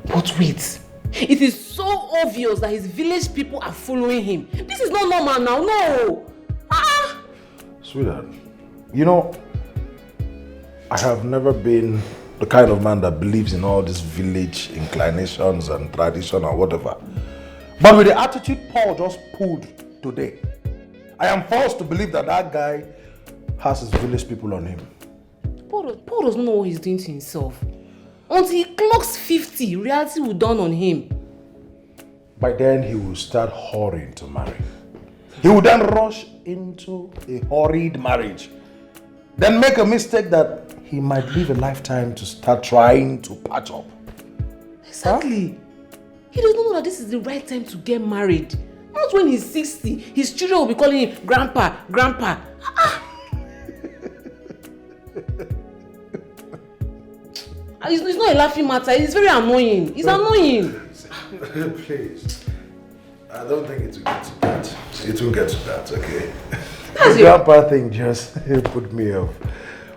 Speaker 11: But wait. It is so obvious that his village people are following him. This is not normal now, no!
Speaker 10: Sweetheart, you know, I have never been the kind of man that believes in all these village inclinations and tradition or whatever. But with the attitude Paul just pulled today, I am forced to believe that that guy has his village people on him.
Speaker 11: Paul doesn't know what he's doing to himself. Until he clocks 50, reality will dawn on him.
Speaker 10: By then, he will start hurrying to marry. He will then rush into a hurried marriage. Then make a mistake that he might live a lifetime to start trying to patch up.
Speaker 11: Exactly. Huh? He doesn't know that this is the right time to get married. Not when he's 60. His children will be calling him Grandpa, Grandpa. It's not a laughing matter. It's very annoying. It's annoying.
Speaker 10: Please. I don't think it will get to that. It will get to that, okay?
Speaker 11: That's
Speaker 10: the grandpa thing just put me off.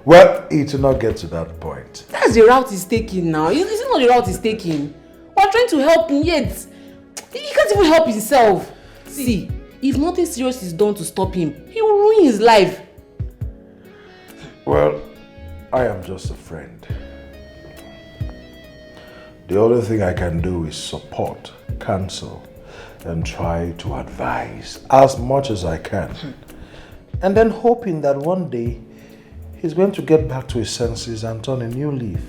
Speaker 10: Well, it will not get to that point.
Speaker 11: That's the route he's taking now. Is it not the route he's taking? We're trying to help him, yet he can't even help himself. See, if nothing serious is done to stop him, he will ruin his life.
Speaker 10: Well, I am just a friend. The only thing I can do is support, counsel, and try to advise as much as I can. And then hoping that one day he's going to get back to his senses and turn a new leaf.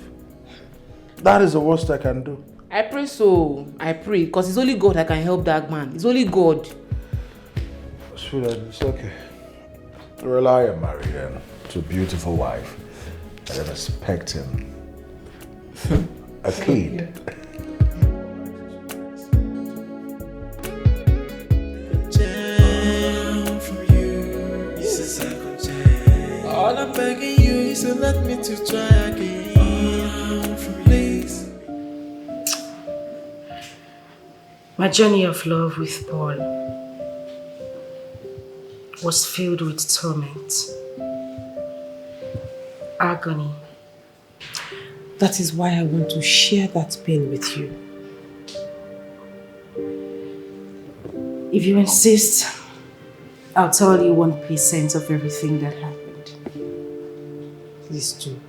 Speaker 10: That is the worst I can do.
Speaker 11: I pray so. I pray, because it's only God that can help that man. It's only God.
Speaker 10: Sweetheart, it's okay. Well, I am married and to a beautiful wife. I am expecting a kid.
Speaker 5: All I'm begging you is to let me to try again, please.
Speaker 1: My journey of love with Paul was filled with torment, agony.
Speaker 2: That is why I want to share that pain with you.
Speaker 1: If you insist, I'll tell you 1% of everything that happened.
Speaker 2: Please do.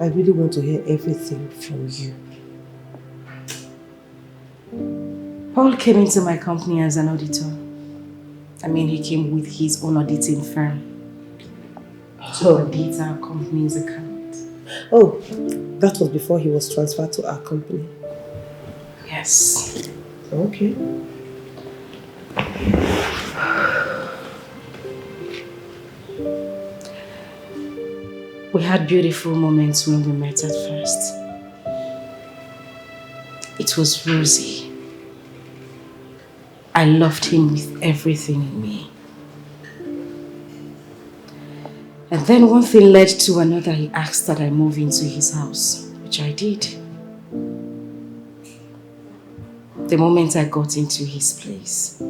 Speaker 2: I really want to hear everything from you.
Speaker 1: Paul came into my company as an auditor. I mean, he came with his own auditing firm to audit our company's account.
Speaker 2: Oh, that was before he was transferred to our company.
Speaker 1: Yes.
Speaker 2: Okay.
Speaker 1: We had beautiful moments when we met at first. It was rosy. I loved him with everything in me. And then one thing led to another. He asked that I move into his house, which I did. The moment I got into his place,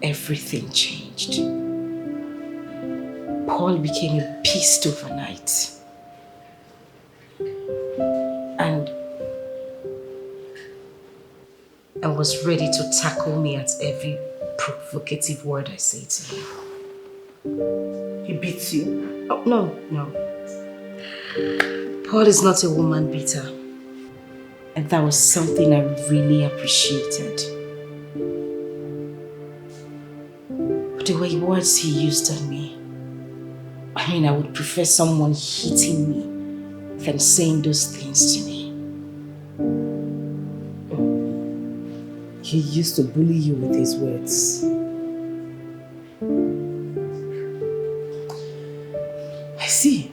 Speaker 1: everything changed. Paul became a beast overnight. And was ready to tackle me at every provocative word I say to him.
Speaker 2: He beats you?
Speaker 1: Oh, no. Paul is not a woman beater. And that was something I really appreciated. the way words he used on me. I mean, I would prefer someone hitting me than saying those things to me.
Speaker 7: He used to bully you with his words. I see.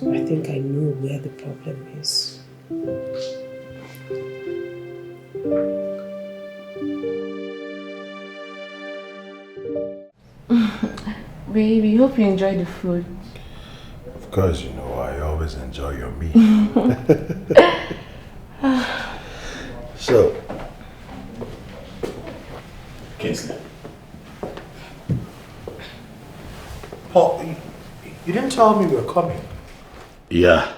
Speaker 7: I think I know where the problem is.
Speaker 11: Baby, hope you enjoy the food.
Speaker 10: Of course, you know, I always enjoy your meat. So,
Speaker 3: Kingsley.
Speaker 10: Paul, you didn't tell me we were coming.
Speaker 3: Yeah,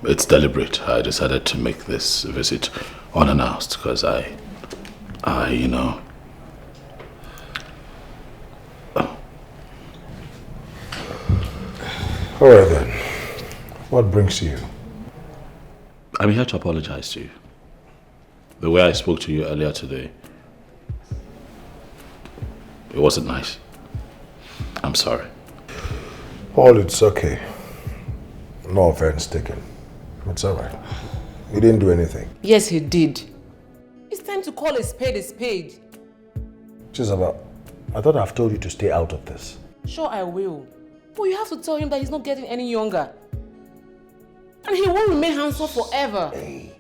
Speaker 3: it's deliberate. I decided to make this visit unannounced because I, you know.
Speaker 10: All right then. What brings you?
Speaker 3: I'm here to apologize to you. The way I spoke to you earlier today, it wasn't nice. I'm sorry.
Speaker 10: Paul, it's okay. No offense taken. It's all right. You didn't do anything.
Speaker 7: Yes, he did. It's time to call a spade a spade.
Speaker 10: Jezebel, I thought I've told you to stay out of this.
Speaker 7: Sure, I will. But you have to tell him that he's not getting any younger. And he won't remain handsome forever.
Speaker 10: Hey.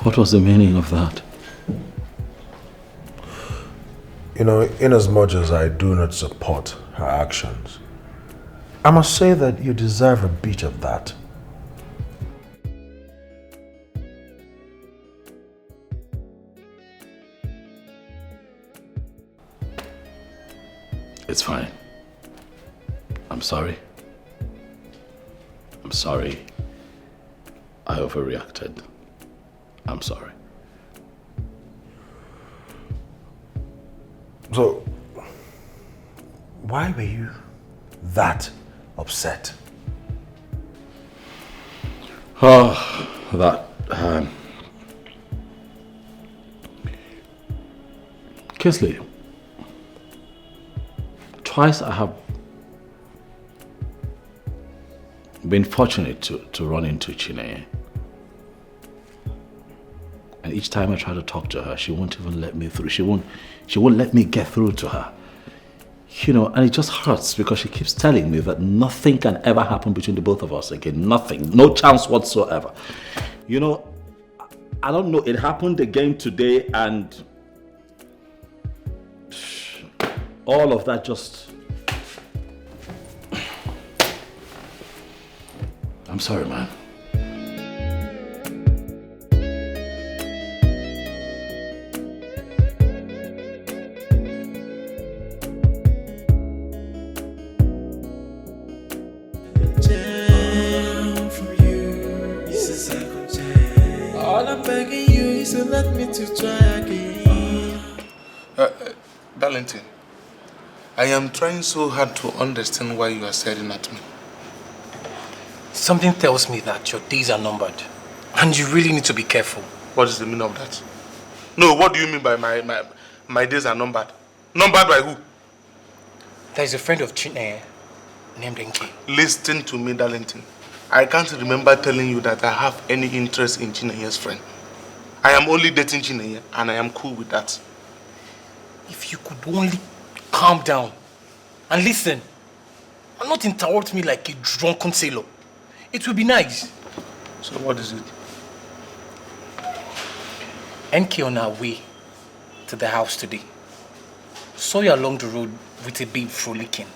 Speaker 3: What was the meaning of that?
Speaker 10: You know, inasmuch as I do not support her actions, I must say that you deserve a bit of that.
Speaker 3: It's fine. I'm sorry. I'm sorry. I overreacted. I'm sorry.
Speaker 10: So, why were you that upset?
Speaker 3: Oh, that... Kingsley, twice I have been fortunate to run into Chineye. And each time I try to talk to her, she won't even let me through. She won't let me get through to her. You know, and it just hurts because she keeps telling me that nothing can ever happen between the both of us again. Nothing. No chance whatsoever. You know, I don't know. It happened again today and all of that just... I'm sorry, man.
Speaker 5: Let me to try again.
Speaker 14: Darlington, I am trying so hard to understand why you are staring at me.
Speaker 13: Something tells me that your days are numbered. And you really need to be careful.
Speaker 14: What is the meaning of that? No, what do you mean by my days are numbered? Numbered by who?
Speaker 13: There is a friend of Chineye named Enki.
Speaker 14: Listen to me, Darlington. I can't remember telling you that I have any interest in Chineye's friend. I am only dating Chineye and I am cool with that.
Speaker 13: If you could only calm down and listen and not interrupt me like a drunken sailor, it would be nice.
Speaker 14: So what is it?
Speaker 13: NK on our way to the house today saw you along the road with a babe frolicking.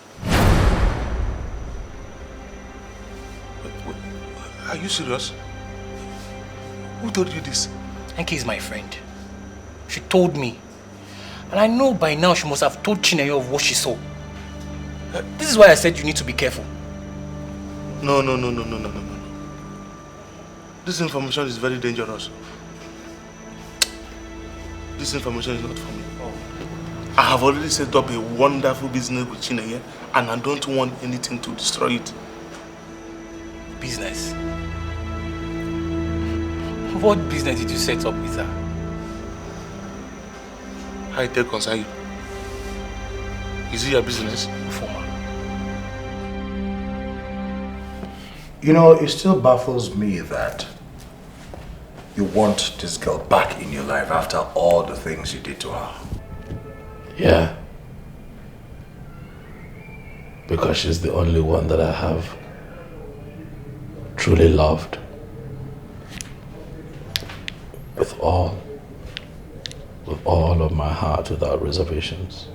Speaker 14: Are you serious? Who told you this?
Speaker 13: NK is my friend. She told me. And I know by now she must have told Chineye of what she saw. This is why I said you need to be careful.
Speaker 14: No. This information is very dangerous. This information is not for me. I have already set up a wonderful business with Chineye, and I don't want anything to destroy it.
Speaker 13: Business? What business did you set up with her?
Speaker 14: How it take concern you? Is it your business?
Speaker 13: Former.
Speaker 10: You know, it still baffles me that you want this girl back in your life after all the things you did to her.
Speaker 3: Yeah. Because she's the only one that I have truly loved. With all of my heart, without reservations.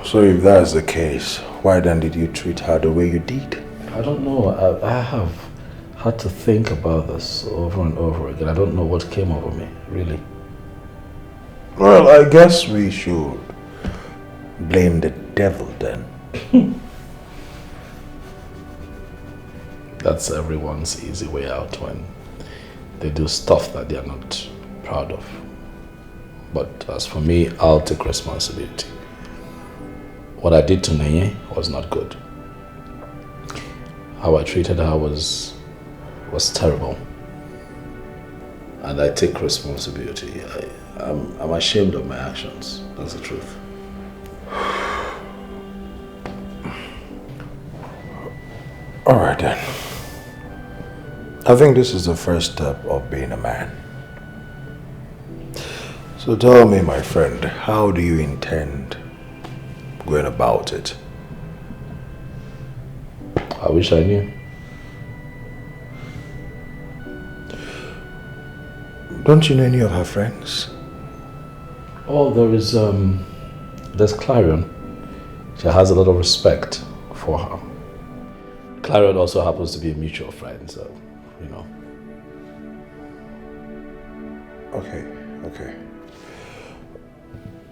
Speaker 10: So if that's the case, why then did you treat her the way you did?
Speaker 3: I don't know. I have had to think about this over and over again. I don't know what came over me, really.
Speaker 10: Well, I guess we should blame the devil then.
Speaker 3: That's everyone's easy way out when they do stuff that they are not proud of. But as for me, I'll take responsibility. What I did to Neye was not good. How I treated her was terrible. And I take responsibility. I'm ashamed of my actions. That's the truth.
Speaker 10: All right then. I think this is the first step of being a man. So tell me, my friend, how do you intend going about it?
Speaker 3: I wish I knew.
Speaker 10: Don't you know any of her friends?
Speaker 3: Oh, there's Clarion. She has a lot of respect for her. Clarion also happens to be a mutual friend, so, you know.
Speaker 10: Okay.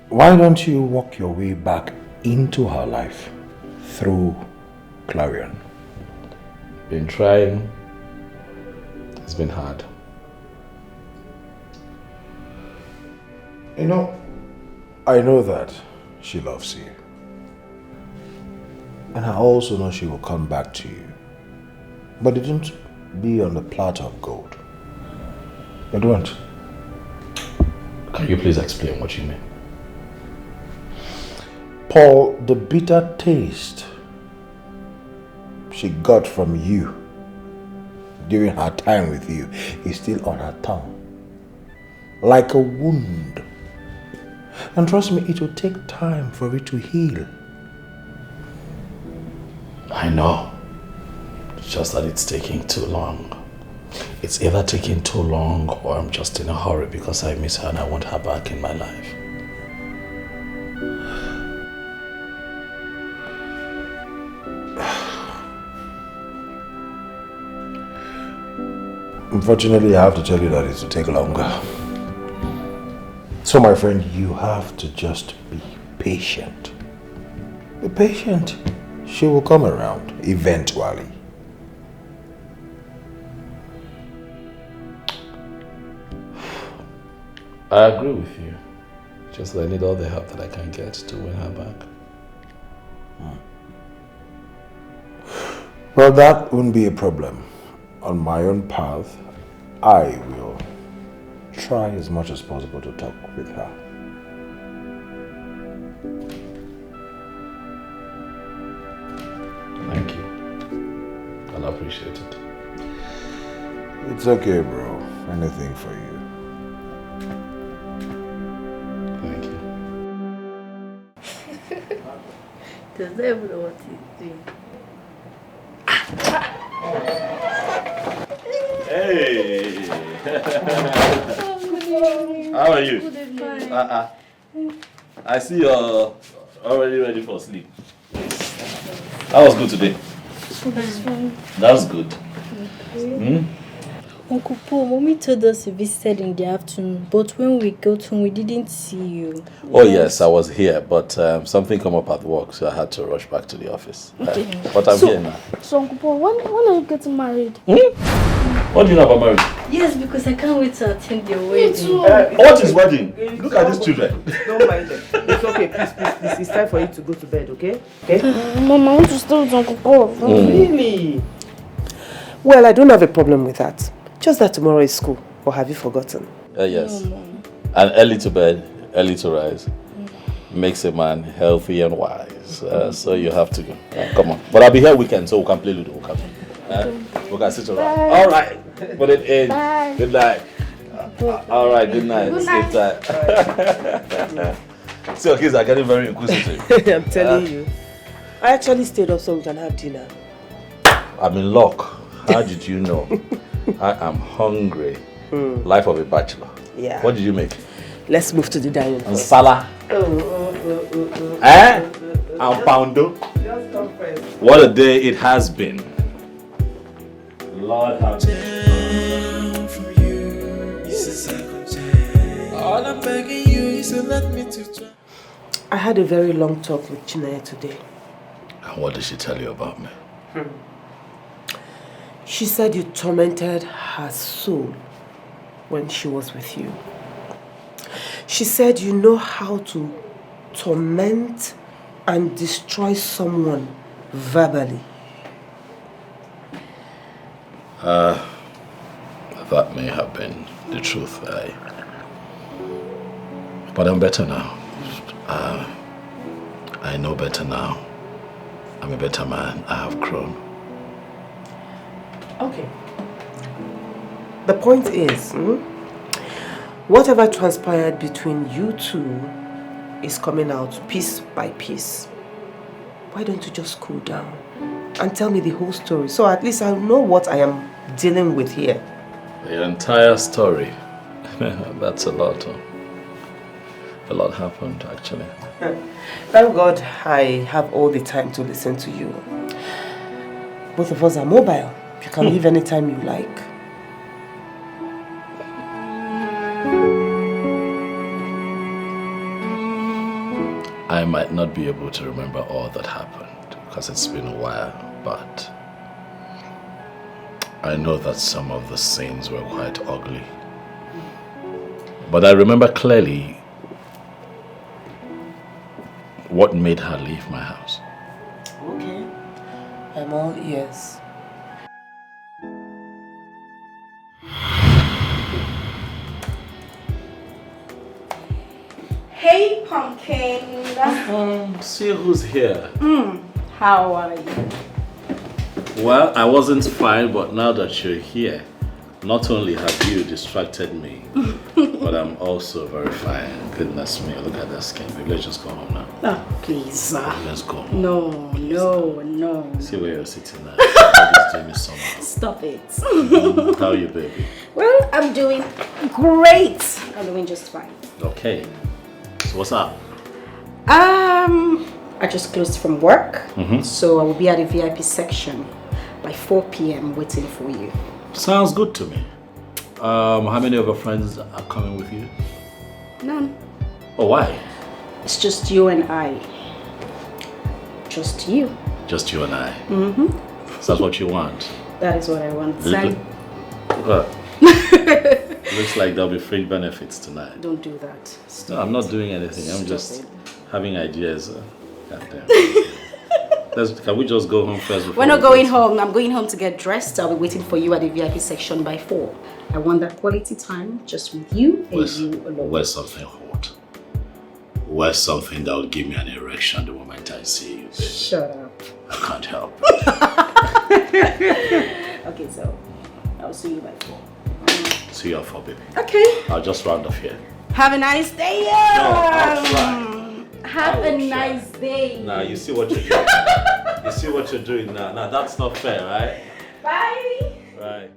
Speaker 10: Why don't you walk your way back into her life through Clarion?
Speaker 3: Been trying. It's been hard.
Speaker 10: You know, I know that she loves you. And I also know she will come back to you. But it won't be on the platter of gold. It won't.
Speaker 3: Can you please explain what you mean?
Speaker 10: Paul, the bitter taste she got from you during her time with you is still on her tongue. Like a wound. And trust me, it will take time for it to heal.
Speaker 3: I know. It's just that it's taking too long. It's either taking too long or I'm just in a hurry because I miss her and I want her back in my life.
Speaker 10: Unfortunately, I have to tell you that it will take longer. So my friend, you have to just be patient. Be patient. She will come around eventually.
Speaker 3: I agree with you. Just that I need all the help that I can get to win her back.
Speaker 10: Well, that wouldn't be a problem. On my own path, I will try as much as possible to talk with her.
Speaker 3: Thank you. I'll appreciate it.
Speaker 10: It's okay, bro. Anything for you.
Speaker 3: Thank you.
Speaker 12: Does that even know what he's doing?
Speaker 3: Hey! How are you?
Speaker 12: Good evening.
Speaker 3: I see you're already ready for sleep. That was good today. That was good.
Speaker 12: Uncle Paul, Mommy told us you visited in the afternoon, but when we got home, we didn't see you.
Speaker 3: Oh yes, I was here, but something came up at work, so I had to rush back to the office.
Speaker 12: Okay.
Speaker 3: But I'm here now.
Speaker 12: So Uncle Paul, when are you getting married?
Speaker 3: What do you know about marriage?
Speaker 12: Yes, because I can't wait to attend your wedding.
Speaker 3: What is wedding? Look at these children.
Speaker 7: Don't mind them. It's okay, please. It's time for you to go to bed, okay? Okay?
Speaker 12: Mama, I want to stay with Uncle Paul.
Speaker 7: Really? Well, I don't have a problem with that. Just that tomorrow is school. Or have you forgotten?
Speaker 3: Yes. And early to bed, early to rise makes a man healthy and wise. So you have to go. Come on. But I'll be here weekend so we can play Ludo. We can sit around.
Speaker 12: Bye.
Speaker 3: All right. Put it in.
Speaker 12: Bye.
Speaker 3: Good night. All right. Good night.
Speaker 12: Good
Speaker 3: Sleep tight. So kids are getting very inquisitive.
Speaker 7: I'm telling you. I actually stayed up so we can have dinner.
Speaker 3: I'm in luck. How did you know? I am hungry. Life of a bachelor.
Speaker 7: Yeah.
Speaker 3: What did you make?
Speaker 7: Let's move to the dining hall.
Speaker 3: And Salah. And Poundo.
Speaker 7: Just come first.
Speaker 3: What a day it has been. Lord have
Speaker 5: All I'm begging you is to let me to try.
Speaker 7: I had a very long talk with Chineye today.
Speaker 3: And what did she tell you about me?
Speaker 7: She said you tormented her soul when she was with you. She said you know how to torment and destroy someone verbally.
Speaker 3: That may have been the truth. But I'm better now. I know better now. I'm a better man. I have grown.
Speaker 7: Okay. The point is, whatever transpired between you two is coming out piece by piece. Why don't you just cool down and tell me the whole story so at least I know what I am dealing with here?
Speaker 3: The entire story. That's a lot. A lot happened, actually.
Speaker 7: Thank God I have all the time to listen to you. Both of us are mobile. You can leave anytime you like.
Speaker 3: I might not be able to remember all that happened because it's been a while, but I know that some of the scenes were quite ugly. But I remember clearly what made her leave my house.
Speaker 7: Okay. I'm all ears.
Speaker 1: Hey, Pumpkin.
Speaker 3: See who's here.
Speaker 1: How are you?
Speaker 3: Well, I wasn't fine, but now that you're here, not only have you distracted me, but I'm also very fine. Goodness me, look at that skin. Maybe let's just go home now.
Speaker 1: Oh, please.
Speaker 3: Let's go home.
Speaker 1: No.
Speaker 3: See where you're sitting now. Nobody's doing me somehow.
Speaker 1: Stop it.
Speaker 3: How are you, baby?
Speaker 1: Well, I'm doing great. I'm doing just fine.
Speaker 3: Okay. So what's up?
Speaker 1: I just closed from work, so I will be at the VIP section by 4 p.m. waiting for you.
Speaker 3: Sounds good to me. How many of your friends are coming with you?
Speaker 1: None.
Speaker 3: Oh, why?
Speaker 1: It's just you and I. Just you.
Speaker 3: Just you and I.
Speaker 1: Mm-hmm.
Speaker 3: So that's what you want?
Speaker 1: That is what I want.
Speaker 3: What? Looks like there'll be fringe benefits tonight.
Speaker 1: Don't do that.
Speaker 3: No, I'm not doing anything. I'm just having ideas. Goddamn. Can we just go home first?
Speaker 1: We're not going home. I'm going home to get dressed. I'll be waiting for you at the VIP section by 4. I want that quality time just with you and you alone.
Speaker 3: Where's something hot? Where's something that will give me an erection the moment I see you, baby?
Speaker 1: Shut up.
Speaker 3: I can't help.
Speaker 1: Okay, so I'll see you by 4.
Speaker 3: See you at 4, baby.
Speaker 1: Okay.
Speaker 3: I'll just round off here.
Speaker 1: Have a nice day.
Speaker 3: I'll try.
Speaker 1: Have a nice day.
Speaker 3: Now you see what you're doing. You see what you're doing now. Now that's not fair, right?
Speaker 1: Bye.
Speaker 3: Right.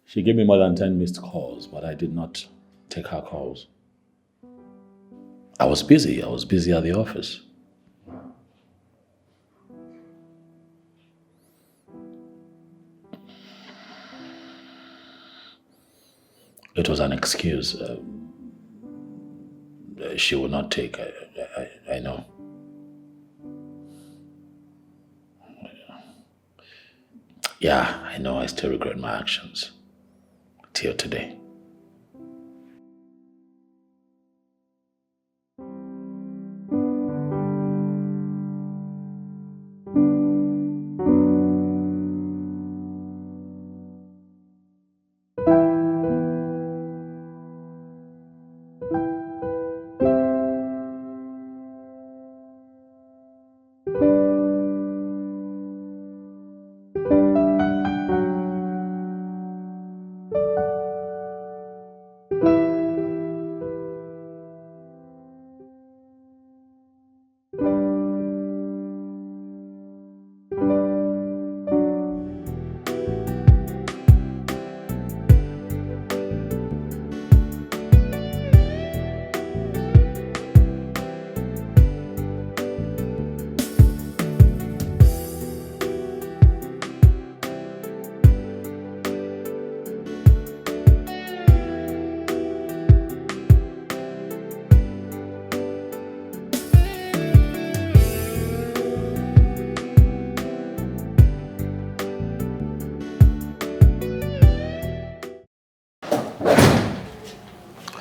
Speaker 3: She gave me more than 10 missed calls, but I did not take her calls. I was busy at the office. It was an excuse. She would not take. I know. Yeah, I know. I still regret my actions. Till today.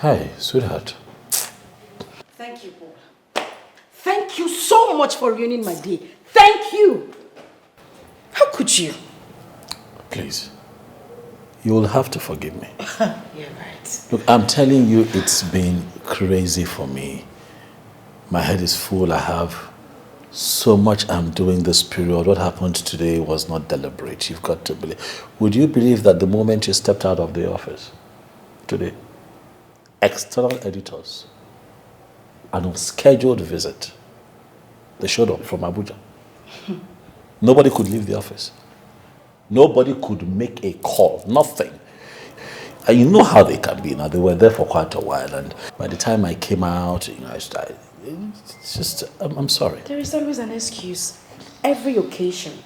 Speaker 3: Hi, sweetheart.
Speaker 2: Thank you, Paul. Thank you so much for ruining my day. Thank you. How could you?
Speaker 3: Please. You will have to forgive me.
Speaker 2: You're right.
Speaker 3: Look, I'm telling you, it's been crazy for me. My head is full. I have so much I'm doing this period. What happened today was not deliberate. You've got to believe. Would you believe that the moment you stepped out of the office today, external editors, an unscheduled visit, they showed up from Abuja. Nobody could leave the office. Nobody could make a call. Nothing. And you know how they can be now. They were there for quite a while, and by the time I came out, it's just, I'm sorry.
Speaker 2: There is always an excuse. Every occasion.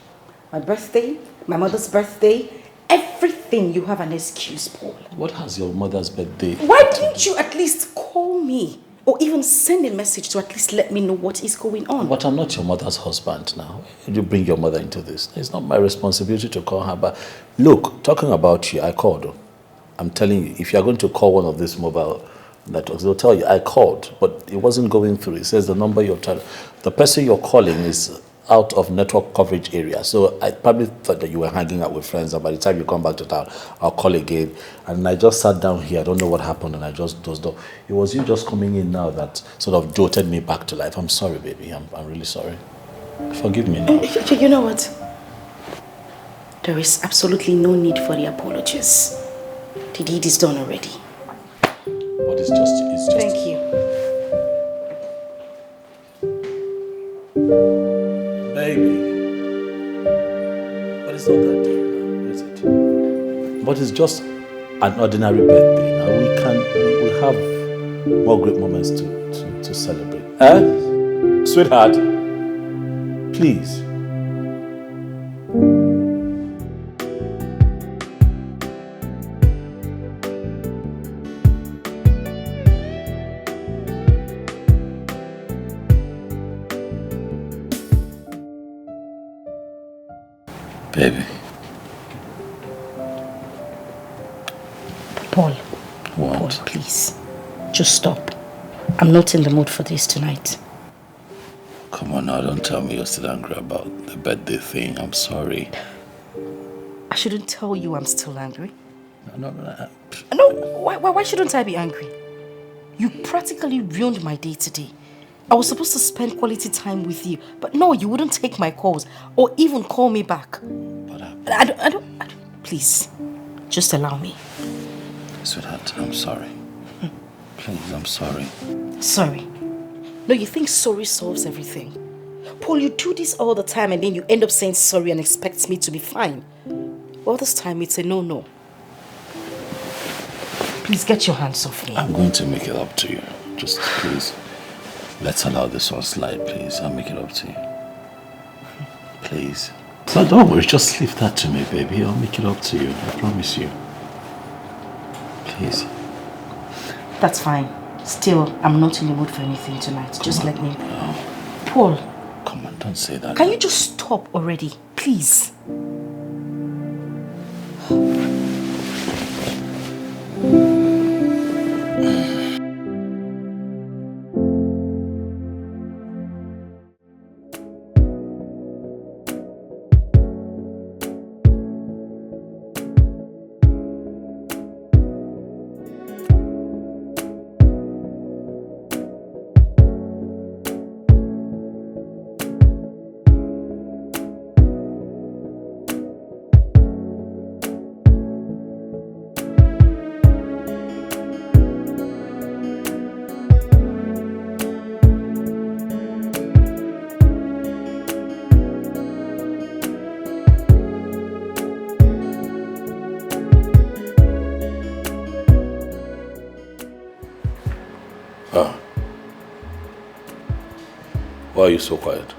Speaker 2: My birthday, my mother's birthday, everything you have an excuse, Paul.
Speaker 3: What has your mother's birthday?
Speaker 2: Why didn't you at least call me? Or even send a message to at least let me know what is going on?
Speaker 3: But I'm not your mother's husband now. You bring your mother into this. It's not my responsibility to call her. But look, talking about you, I called. I'm telling you, if you're going to call one of these mobile networks, they'll tell you, I called, but it wasn't going through. It says the number you're telling. The person you're calling is out of network coverage area. So I probably thought that you were hanging out with friends, and by the time you come back to town, I'll call again. And I just sat down here. I don't know what happened, and I just dozed off. It was you just coming in now that sort of jolted me back to life. I'm sorry, baby. I'm really sorry. Forgive me now.
Speaker 2: You know what? There is absolutely no need for the apologies. The deed is done already.
Speaker 3: What is just? It's just.
Speaker 2: Thank you.
Speaker 3: Baby. But it's not that deep now, is it? But it's just an ordinary birthday. Now we'll have more great moments to celebrate. Sweetheart, please. Baby.
Speaker 2: Paul.
Speaker 3: What?
Speaker 2: Paul, please. Just stop. I'm not in the mood for this tonight.
Speaker 3: Come on now, don't tell me you're still angry about the birthday thing. I'm sorry.
Speaker 2: I shouldn't tell you I'm still angry.
Speaker 3: No.
Speaker 2: No, why shouldn't I be angry?
Speaker 1: You practically ruined my day today. I was supposed to spend quality time with you, but no, you wouldn't take my calls or even call me back.
Speaker 3: But
Speaker 1: I don't. Please, just allow me.
Speaker 3: Sweetheart, I'm sorry. Please, I'm sorry.
Speaker 1: Sorry? No, you think sorry solves everything. Paul, you do this all the time and then you end up saying sorry and expect me to be fine. Well, this time it's a no-no. Please get your hands off me.
Speaker 3: I'm going to make it up to you. Just please, let's allow this one slide, please. I'll make it up to you. Please. So don't worry, just leave that to me, baby. I'll make it up to you. I promise you. Please.
Speaker 1: That's fine. Still, I'm not in the mood for anything tonight. Just let me...
Speaker 3: No.
Speaker 1: Paul.
Speaker 3: Come on, don't say that.
Speaker 1: Can you just stop already? Please.
Speaker 3: Why are you so quiet?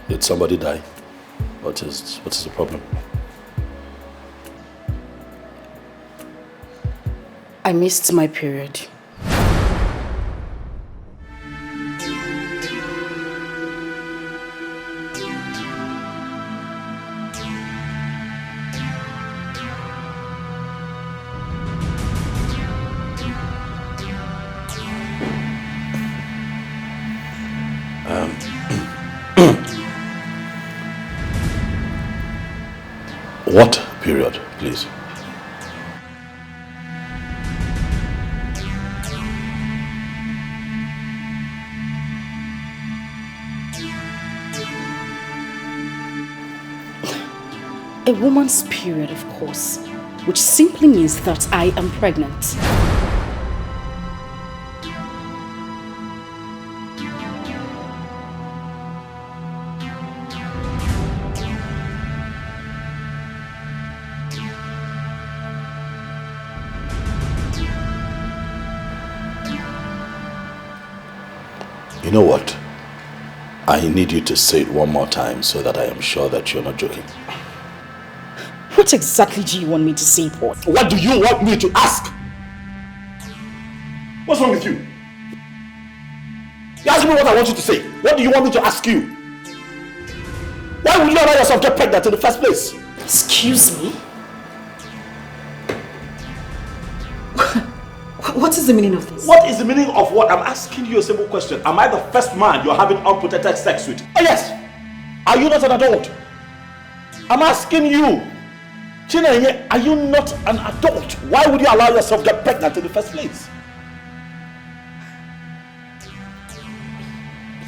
Speaker 3: Did somebody die? What is the problem?
Speaker 1: I missed my period.
Speaker 3: What period, please?
Speaker 1: A woman's period, of course, which simply means that I am pregnant.
Speaker 3: You know what? I need you to say it one more time so that I am sure that you're not joking.
Speaker 1: What exactly do you want me to say, Paul?
Speaker 3: What do you want me to ask? What's wrong with you? You ask me what I want you to say. What do you want me to ask you? Why would you allow yourself to get pregnant in the first place?
Speaker 1: Excuse me? What is the meaning of this?
Speaker 3: What is the meaning of what? I'm asking you a simple question. Am I the first man you're having unprotected sex with? Oh yes! Are you not an adult? I'm asking you. Chinenye, are you not an adult? Why would you allow yourself to get pregnant in the first place?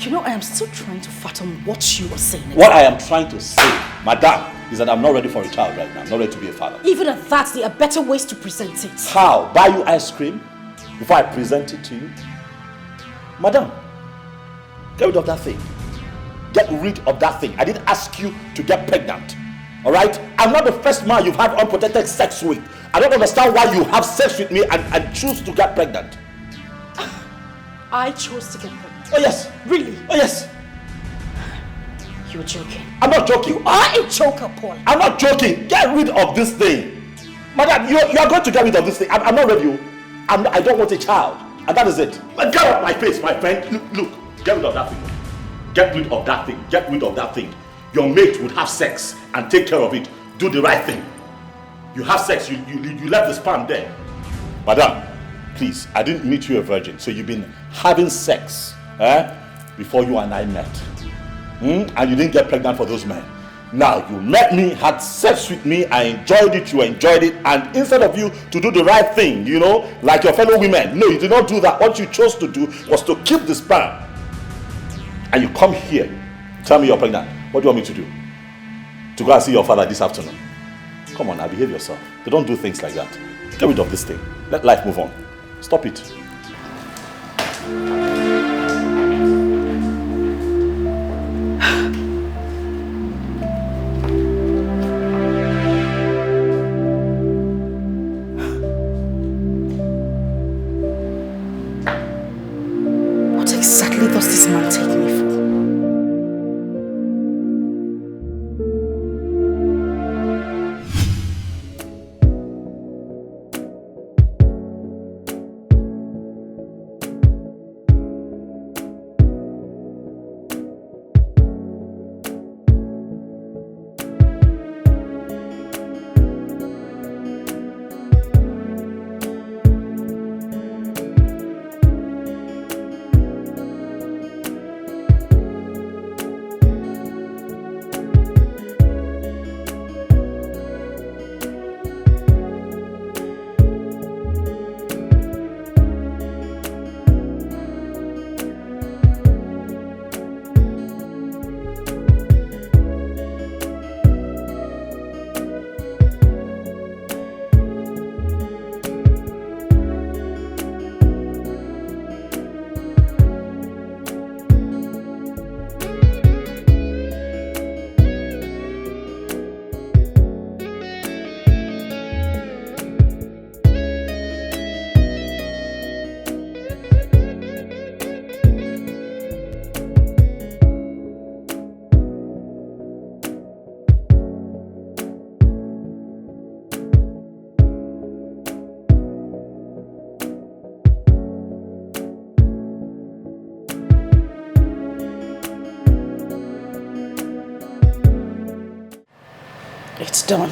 Speaker 1: You know, I am still trying to fathom what you are saying.
Speaker 3: What I am trying to say, madam, is that I'm not ready for a child right now. I'm not ready to be a father.
Speaker 1: Even at that, there are better ways to present it.
Speaker 3: How? Buy you ice cream before I present it to you? Madam, get rid of that thing. Get rid of that thing. I didn't ask you to get pregnant. Alright? I'm not the first man you've had unprotected sex with. I don't understand why you have sex with me and choose to get pregnant.
Speaker 1: I chose to get pregnant.
Speaker 3: Oh yes.
Speaker 1: Really?
Speaker 3: Oh yes.
Speaker 1: You're joking.
Speaker 3: I'm not joking.
Speaker 1: You are a joker, Paul.
Speaker 3: I'm not joking. Get rid of this thing. Madam, you are going to get rid of this thing. I'm not ready. I don't want a child. And that is it. Get off my face, my friend. Look. Get rid of that thing. Get rid of that thing. Get rid of that thing. Your mate would have sex and take care of it. Do the right thing. You have sex. You left the sperm there. Madam, please. I didn't meet you a virgin. So you've been having sex before you and I met. And you didn't get pregnant for those men. Now you met me, had sex with me, I enjoyed it, you enjoyed it, and instead of you to do the right thing, you know, like your fellow women, no, you did not do that. What you chose to do was to keep the sperm. And you come here, tell me you're pregnant. What do you want me to do? To go and see your father this afternoon? Come on now, behave yourself. They don't do things like that. Get rid of this thing. Let life move on. Stop it.
Speaker 1: What exactly does this man take me for? It's done.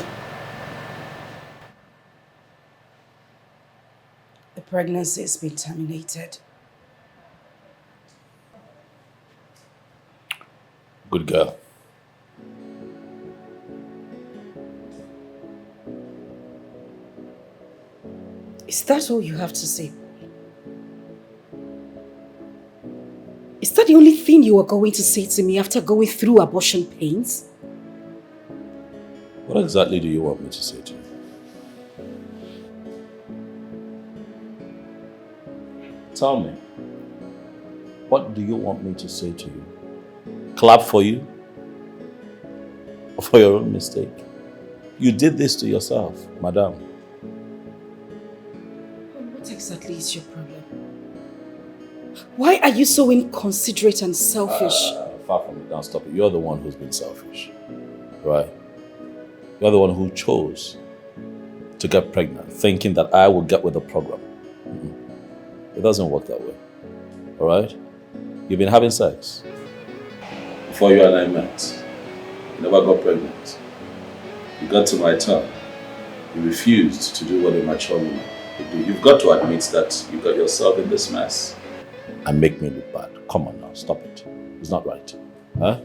Speaker 1: The pregnancy has been terminated.
Speaker 3: Good girl.
Speaker 1: Is that all you have to say? Is that the only thing you are going to say to me after going through abortion pains?
Speaker 3: What exactly do you want me to say to you? Tell me. What do you want me to say to you? Clap for you? Or for your own mistake? You did this to yourself, madam.
Speaker 1: What exactly is your problem? Why are you so inconsiderate and selfish?
Speaker 3: Far from it, don't stop it. You're the one who's been selfish, right? You're the one who chose to get pregnant, thinking that I will get with the program. It doesn't work that way, all right? You've been having sex. Before you and I met, you never got pregnant. You got to my turn. You refused to do what a mature woman would do. You've got to admit that you got yourself in this mess and make me look bad. Come on now, stop it. It's not right. Huh?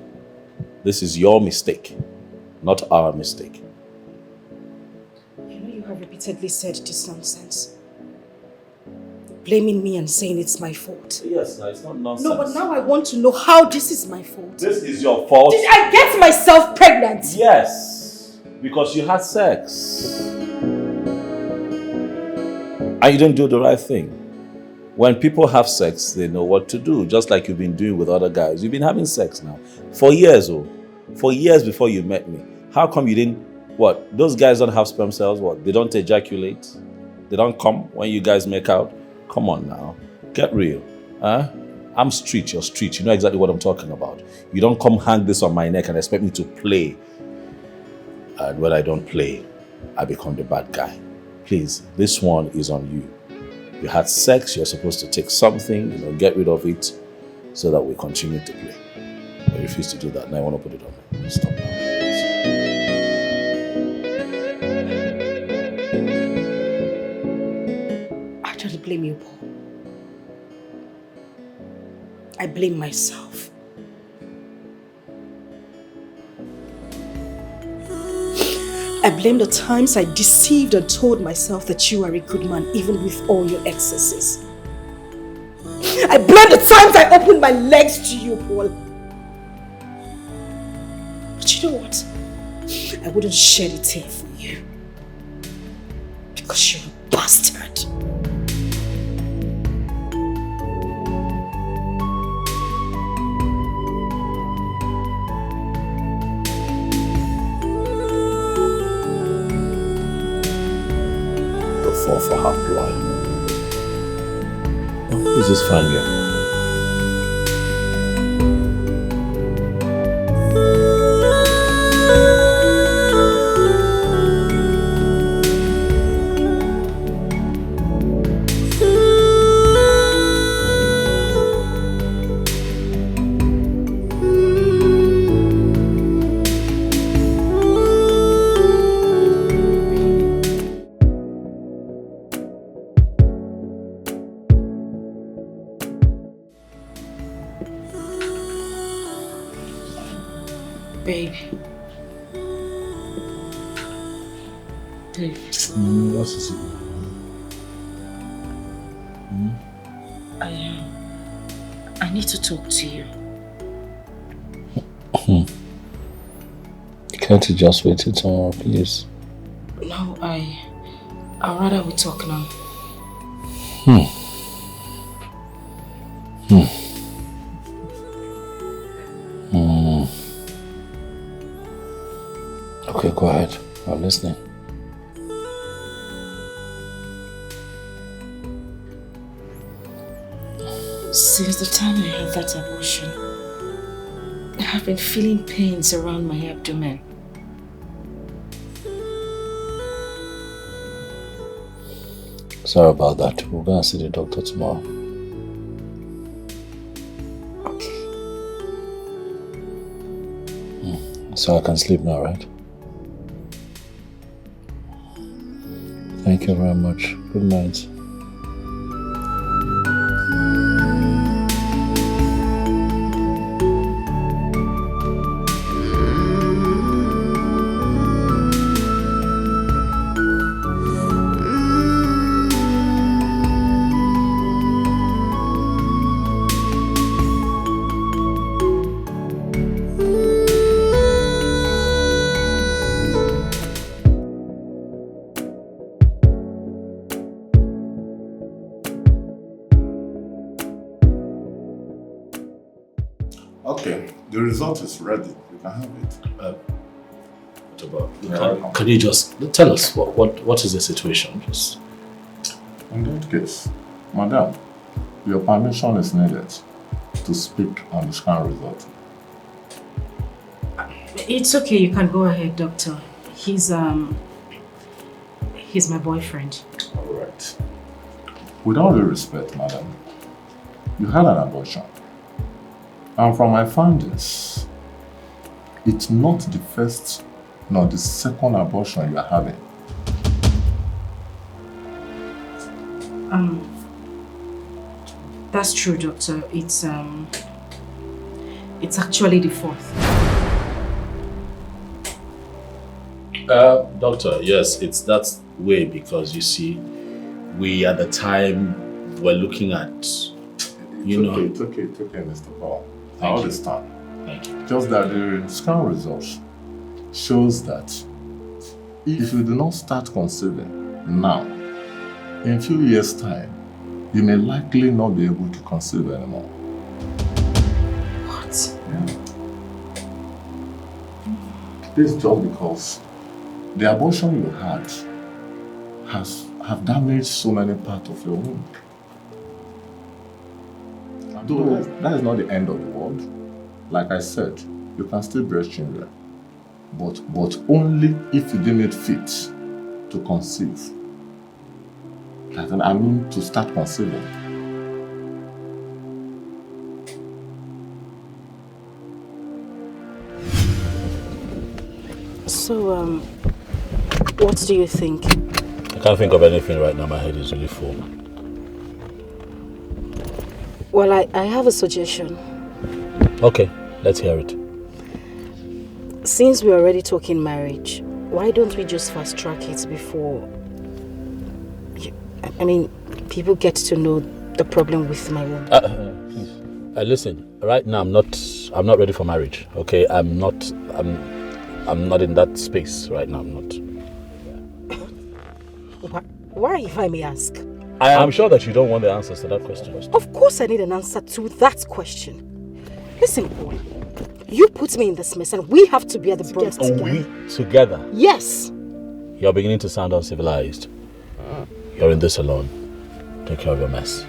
Speaker 3: This is your mistake, not our mistake.
Speaker 1: You know you have repeatedly said this nonsense. Blaming me and saying it's my fault.
Speaker 3: Yes, no, it's not nonsense.
Speaker 1: No, but now I want to know how this is my fault.
Speaker 3: This is your fault.
Speaker 1: Did I get myself pregnant?
Speaker 3: Yes, because you had sex. And you didn't do the right thing. When people have sex, they know what to do, just like you've been doing with other guys. You've been having sex now for years, for years before you met me. How come you didn't, what? Those guys don't have sperm cells, what? They don't ejaculate? They don't come when you guys make out? Come on now, get real. Huh? I'm street, you're street. You know exactly what I'm talking about. You don't come hang this on my neck and expect me to play. And when I don't play, I become the bad guy. Please, this one is on you. You had sex, you're supposed to take something, get rid of it so that we continue to play. I refuse to do that. Now I want to put it on me. Stop now.
Speaker 1: I don't blame you, Paul. I blame myself.
Speaker 7: I blame the times I deceived and told myself that you are a good man even with all your excesses. I blame the times I opened my legs to you, Paul. But you know what? I wouldn't shed a tear for you. Because you're a bastard.
Speaker 3: Fall for her ploy. Oh, is this fine here? What is it?
Speaker 1: I need to talk to you.
Speaker 3: Can't you just wait till tomorrow, please?
Speaker 1: No, I'd rather we talk now. Okay, go ahead. I'm listening. Since the time I had that abortion, I've been feeling pains around my abdomen.
Speaker 3: Sorry about that. We're gonna see the doctor tomorrow.
Speaker 1: Okay.
Speaker 3: So I can sleep now, right? Thank you very much. Good night.
Speaker 10: Okay, the result is ready. You can have it.
Speaker 3: What about? Can you just tell us what is the situation? Just.
Speaker 10: In that case, madam, your permission is needed to speak on the scan result.
Speaker 1: It's okay, you can go ahead, doctor. He's my boyfriend.
Speaker 10: Alright. With all due respect, madam, you had an abortion. And from my findings, it's not the first nor the second abortion you are having.
Speaker 1: That's true, doctor. It's actually the fourth.
Speaker 3: Doctor, yes, it's that way because you see, we at the time were looking at,
Speaker 10: It's okay, Mr. Paul. I understand.
Speaker 3: Thank you.
Speaker 10: Just that the scan results shows that if you do not start conceiving now, in a few years' time, you may likely not be able to conceive anymore.
Speaker 1: What?
Speaker 10: Yeah. This is just because the abortion you had have damaged so many parts of your womb. Though that is not the end of the world. Like I said, you can still breast children, but only if you deem it fit to conceive. I mean to start conceiving.
Speaker 1: So, what do you think?
Speaker 3: I can't think of anything right now. My head is really full.
Speaker 1: Well, I have a suggestion.
Speaker 3: Okay, let's hear it.
Speaker 1: Since we're already talking marriage, why don't we just fast track it before... I mean, people get to know the problem with my womb.
Speaker 3: Please. Listen, right now I'm not ready for marriage. Okay, I'm not in that space right now. I'm not.
Speaker 2: Why, if I may ask?
Speaker 3: I'm sure that you don't want the answers to that question.
Speaker 2: Of course I need an answer to that question. Listen, Paul, you put me in this mess and we have to bear the brunt together.
Speaker 3: We together?
Speaker 2: Yes.
Speaker 3: You're beginning to sound uncivilized. You're in this alone. Take care of your mess.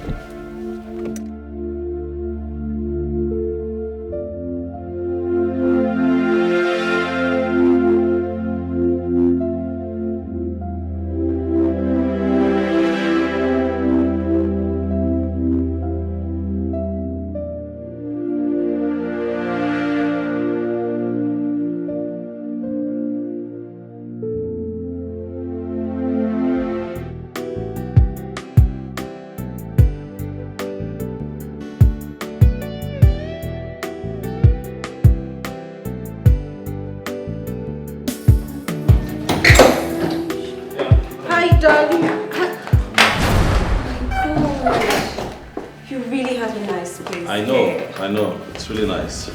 Speaker 3: I know. It's really nice.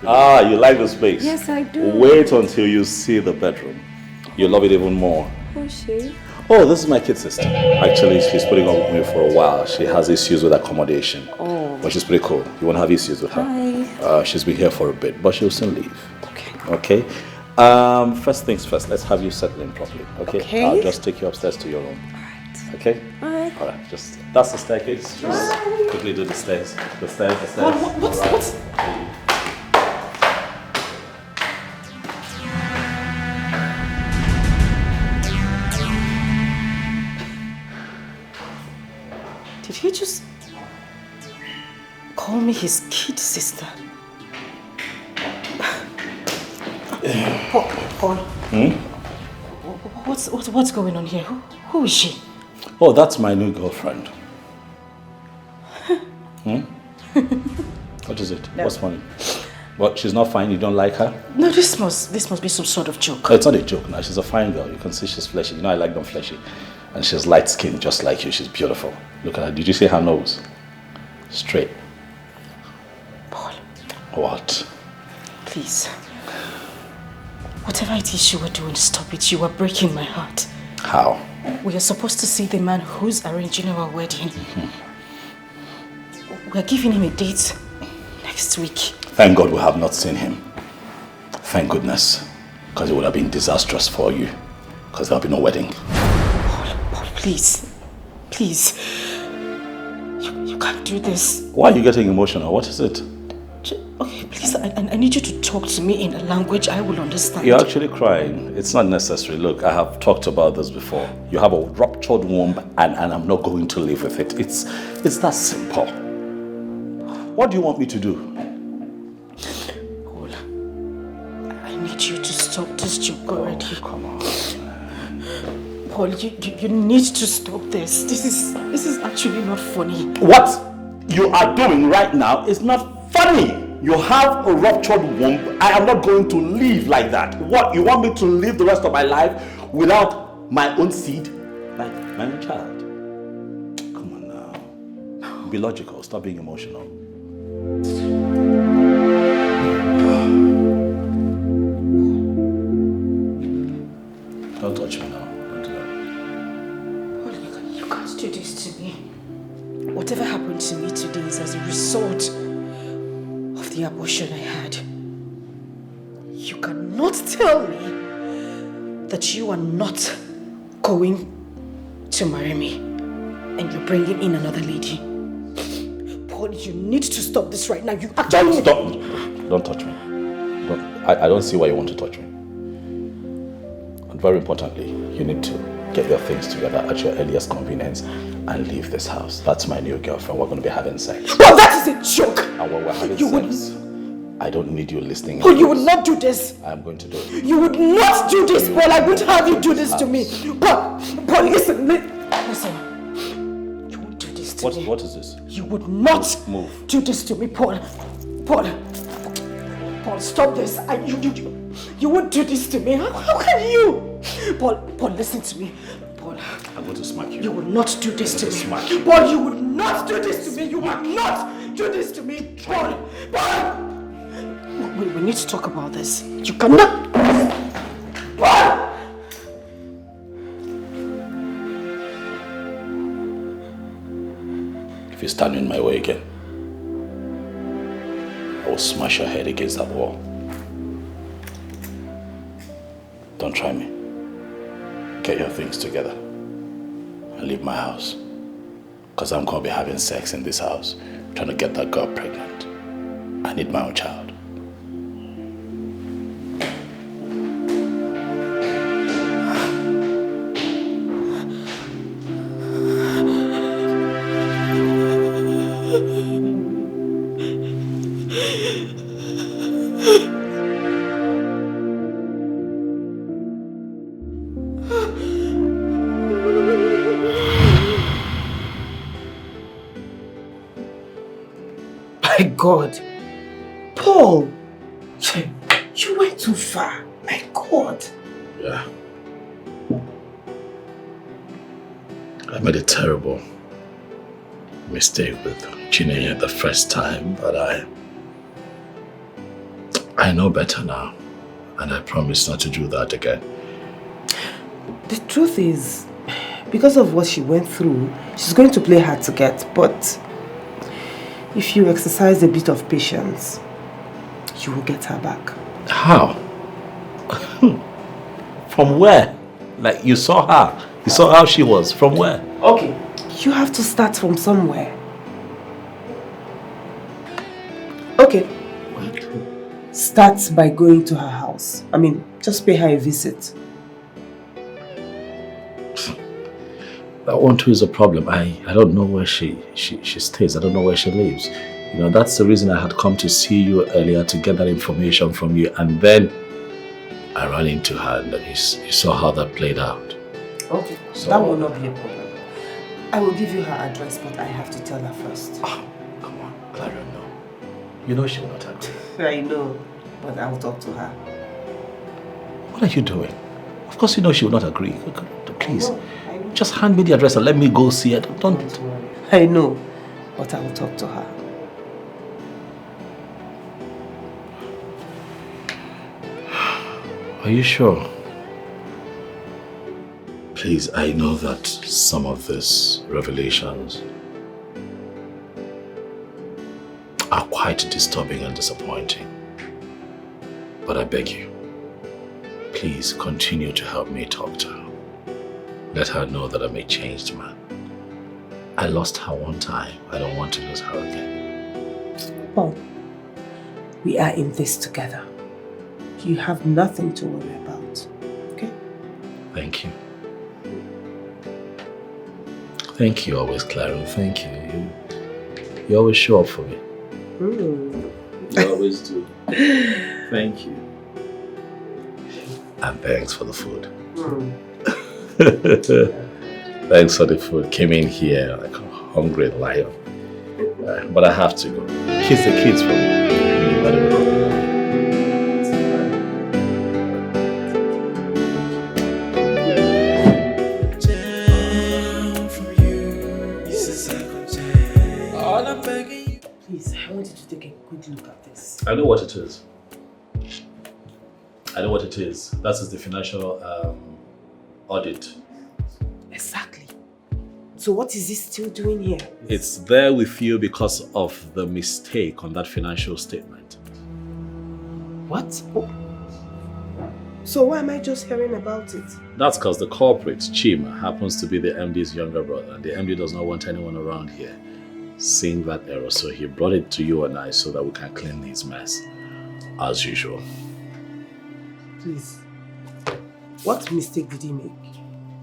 Speaker 3: Ah, you like this place?
Speaker 6: Yes, I do.
Speaker 3: Wait until you see the bedroom. You'll love it even more.
Speaker 6: Who's she?
Speaker 3: Oh, this is my kid sister. Actually, she's putting up with me for a while. She has issues with accommodation. Oh. But she's pretty cool. You won't have issues with her.
Speaker 6: Hi.
Speaker 3: She's been here for a bit, but she'll soon leave. Okay. First things first, let's have you settle in properly. Okay? I'll just take you upstairs to your room. Alright. Okay?
Speaker 6: Alright.
Speaker 3: Alright, that's the staircase. Just quickly do the stairs. The stairs.
Speaker 2: What's... Did he just call me his kid sister? Paul. What's going on here? Who is she?
Speaker 3: Oh, that's my new girlfriend. What is it? No. What's funny? What? She's not fine? You don't like her?
Speaker 2: No, this must be some sort of joke.
Speaker 3: It's not a joke now. She's a fine girl. You can see she's fleshy. You know I like them fleshy. And she's light skinned just like you. She's beautiful. Look at her. Did you see her nose? Straight.
Speaker 2: Paul.
Speaker 3: What?
Speaker 2: Please. Whatever it is you were doing, stop it. You are breaking my heart.
Speaker 3: How?
Speaker 2: We are supposed to see the man who's arranging our wedding. We're giving him a date next week.
Speaker 3: Thank God we have not seen him. Thank goodness. Because it would have been disastrous for you. Because there'll be no wedding.
Speaker 2: Paul, please. Please. You can't do this.
Speaker 3: Why are you getting emotional? What is it?
Speaker 2: Okay, please, I need you to talk to me in a language I will understand.
Speaker 3: You're actually crying. It's not necessary. Look, I have talked about this before. You have a ruptured womb and I'm not going to live with it. It's that simple. What do you want me to do?
Speaker 2: Paul, I need you to stop this joke already.
Speaker 3: Oh, come on.
Speaker 2: Paul, you need to stop this. This is actually not funny.
Speaker 3: What you are doing right now is not funny. You have a ruptured womb. I am not going to live like that. What? You want me to live the rest of my life without my own seed? Like my own child? Come on now. Be logical. Stop being emotional. Don't touch me now. Don't do that.
Speaker 2: You can't do this to me. Whatever happened to me today is as a result of the abortion I had. You cannot tell me that you are not going to marry me and you're bringing in another lady. Paul, you need to stop this right now. You actually...
Speaker 3: Don't touch me. I don't see why you want to touch me. And very importantly, you need to get your things together at your earliest convenience and leave this house. That's my new girlfriend. We're going to be having sex.
Speaker 2: Well, that is a joke!
Speaker 3: And when we're having sex, I don't need you listening.
Speaker 2: Paul, you would not do this.
Speaker 3: I'm going to do it.
Speaker 2: You would not do this, Paul. I wouldn't have you do this to me. Paul, listen. You won't do this to me.
Speaker 3: What is this?
Speaker 2: You would not do this to me, Paul. Paul, stop this.
Speaker 7: You won't do this to me. How can you? Paul, listen to me. Paul.
Speaker 3: I'm going to smack you.
Speaker 7: You will not do this to me.
Speaker 3: Smack you.
Speaker 7: Paul, you will not do this to me. You will not do this to me. Paul. We need to talk about this. You cannot. Paul!
Speaker 3: If you stand in my way again, I will smash your head against that wall. Don't try me. Get your things together and leave my house. Because I'm going to be having sex in this house, trying to get that girl pregnant. I need my own child.
Speaker 7: My God. Paul. You went too far. My God.
Speaker 3: Yeah. I made a terrible mistake with Chinenye the first time, but I know better now, and I promise not to do that again.
Speaker 7: The truth is, because of what she went through, she's going to play hard to get, but if you exercise a bit of patience, you will get her back.
Speaker 3: How? From where? Like, you saw her. You saw how she was. From where?
Speaker 7: Okay. You have to start from somewhere. Okay. Start by going to her house. I mean, just pay her a visit.
Speaker 3: That one too is a problem. I don't know where she stays. I don't know where she lives. You know, that's the reason I had come to see you earlier, to get that information from you, and then I ran into her and then you saw how that played out.
Speaker 7: Okay, so that will not be a problem. I will give you her address, but I have to tell her first.
Speaker 3: Oh, come on, Clara, no. You know she will not agree.
Speaker 7: I know, but I will talk to her.
Speaker 3: What are you doing? Of course you know she will not agree. Please, I know. Just hand me the address and let me go see her. Don't.
Speaker 7: I know, but I will talk to her.
Speaker 3: Are you sure? Please, I know that some of these revelations are quite disturbing and disappointing. But I beg you, please continue to help me talk to her. Let her know that I'm a changed man. I lost her one time. I don't want to lose her again.
Speaker 7: Paul, we are in this together. You have nothing to worry about, okay?
Speaker 3: Thank you. Thank you always, Clara. Thank you. You always show up for me. You always do. Thank you. And thanks for the food. Thanks for the food. Came in here like a hungry lion. But I have to go. Kiss the kids for me.
Speaker 7: Please, I want you to take a good look at this.
Speaker 3: I know what it is. I know what it is. That is the financial audit.
Speaker 7: Exactly. So what is he still doing here?
Speaker 3: It's there with you because of the mistake on that financial statement.
Speaker 7: What? So why am I just hearing about it?
Speaker 3: That's because the corporate, Chima, happens to be the MD's younger brother, and the MD does not want anyone around here seeing that error. So he brought it to you and I so that we can clean his mess, as usual.
Speaker 7: Please, what mistake did he make?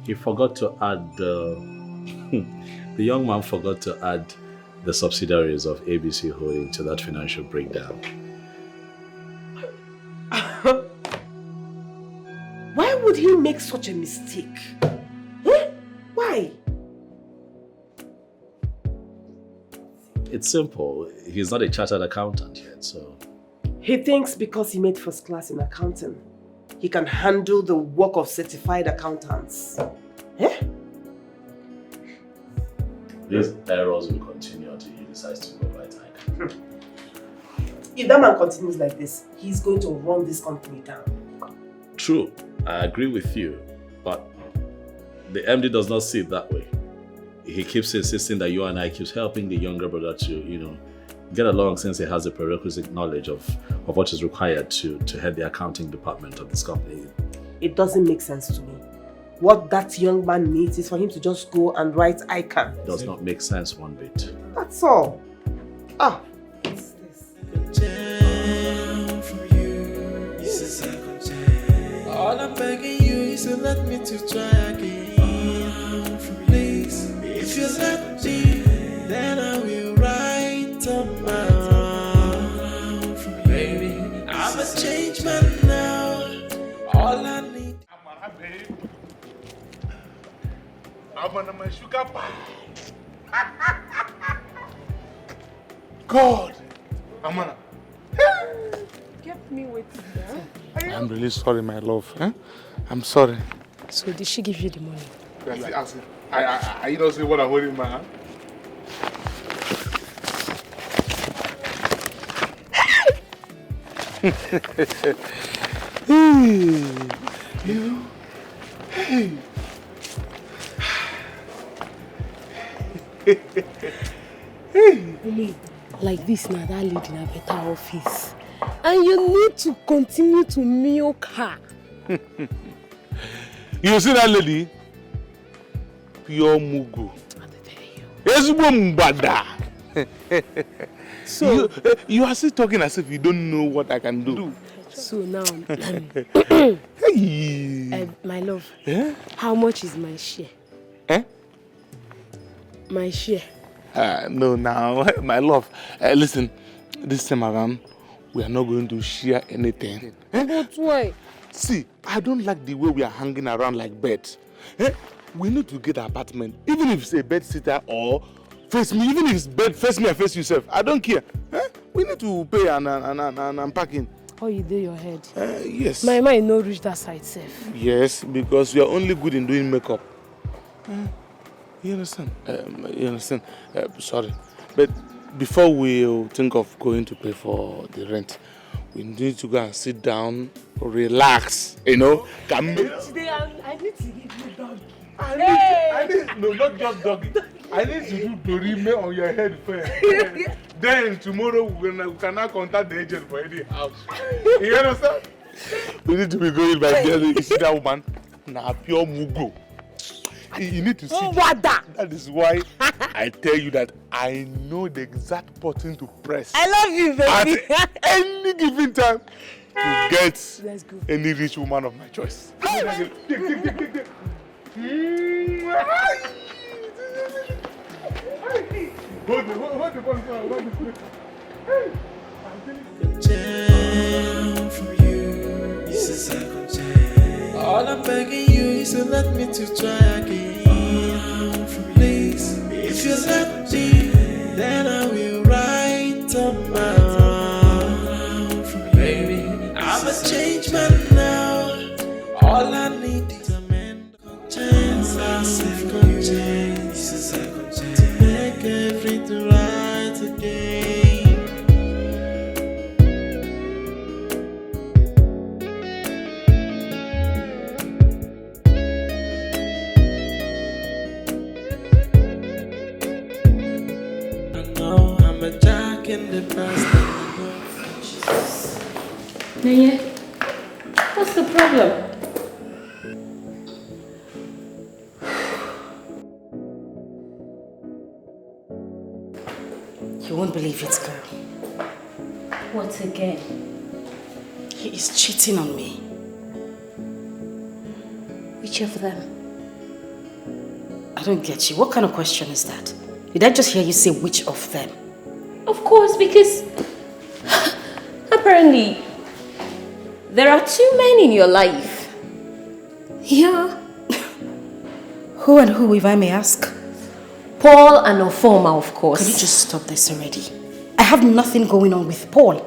Speaker 3: He forgot to add the young man forgot to add the subsidiaries of ABC Holding to that financial breakdown.
Speaker 7: Why would he make such a mistake? Eh? Why?
Speaker 3: It's simple. He's not a chartered accountant yet, so...
Speaker 7: He thinks because he made first class in accounting, he can handle the work of certified accountants. Eh?
Speaker 3: These errors will continue until he decides to go right side.
Speaker 7: If that man continues like this, he's going to run this company down.
Speaker 3: True, I agree with you, but the MD does not see it that way. He keeps insisting that you and I keeps helping the younger brother to, get along since he has the prerequisite knowledge of what is required to head the accounting department of this company.
Speaker 7: It doesn't make sense to me. What that young man needs is for him to just go and write ICANN.
Speaker 3: It does not make sense one bit.
Speaker 7: That's all. Ah.
Speaker 5: From you, it's a second chance. All I'm begging you is to let me to try again. Please, if you let me, then I will write on my own. Baby, I'm a changed man now. All I need.
Speaker 14: I'm on my sugar pie. God, Amana.
Speaker 4: Get me waiting there.
Speaker 14: I'm really sorry, my love. I'm sorry.
Speaker 4: So did she give you the money?
Speaker 14: Yes, I you don't see what I'm holding in my hand.
Speaker 4: Hey. Hey. Like this now, that lady in a better office. And you need to continue to milk her.
Speaker 14: You see that lady? Pure mugu. Ezigbo mbada. So you are still talking as if you don't know what I can do.
Speaker 4: So now,
Speaker 14: hey.
Speaker 4: My love, how much is my share? My share.
Speaker 14: No, now, my love. Listen, this time around, we are not going to share anything.
Speaker 4: But why?
Speaker 14: See, I don't like the way we are hanging around like birds. We need to get an apartment, even if it's a bed sitter or face me, even if it's bed face me and face yourself. I don't care. We need to pay and unpacking.
Speaker 4: Oh, you do your head?
Speaker 14: Yes.
Speaker 4: My mind no reach that side safe.
Speaker 14: Yes, because you are only good in doing makeup. You understand? You understand? Sorry. But before we think of going to pay for the rent, we need to go and sit down, relax,
Speaker 4: I need to give you doggy.
Speaker 14: No, not just doggy. I need to do dorime on your head first. Then tomorrow we can now contact the agent for any house. You understand? We need to be going by there. You see that woman? Nah, pure mugo. You need to see that. That is why I tell you that I know the exact button to press.
Speaker 4: I love you, baby.
Speaker 14: At any given time to get any rich woman of my choice.
Speaker 5: From you, it's a second chance. All I'm begging you is to let me to try again. Please, if you let me, then I will write on my own. Baby, I'm a changed man now. All I need is a man chance. A second chance, a second chance to make everything right again. In the past.
Speaker 6: Naya, what's the problem?
Speaker 1: You won't believe it, girl.
Speaker 6: What again?
Speaker 1: He is cheating on me.
Speaker 6: Which of them?
Speaker 1: I don't get you. What kind of question is that? Did I just hear you say which of them?
Speaker 6: Of course, because apparently there are two men in your life.
Speaker 1: Yeah. Who and who, if I may ask?
Speaker 6: Paul and Ofoma, of course.
Speaker 1: Could you just stop this already? I have nothing going on with Paul.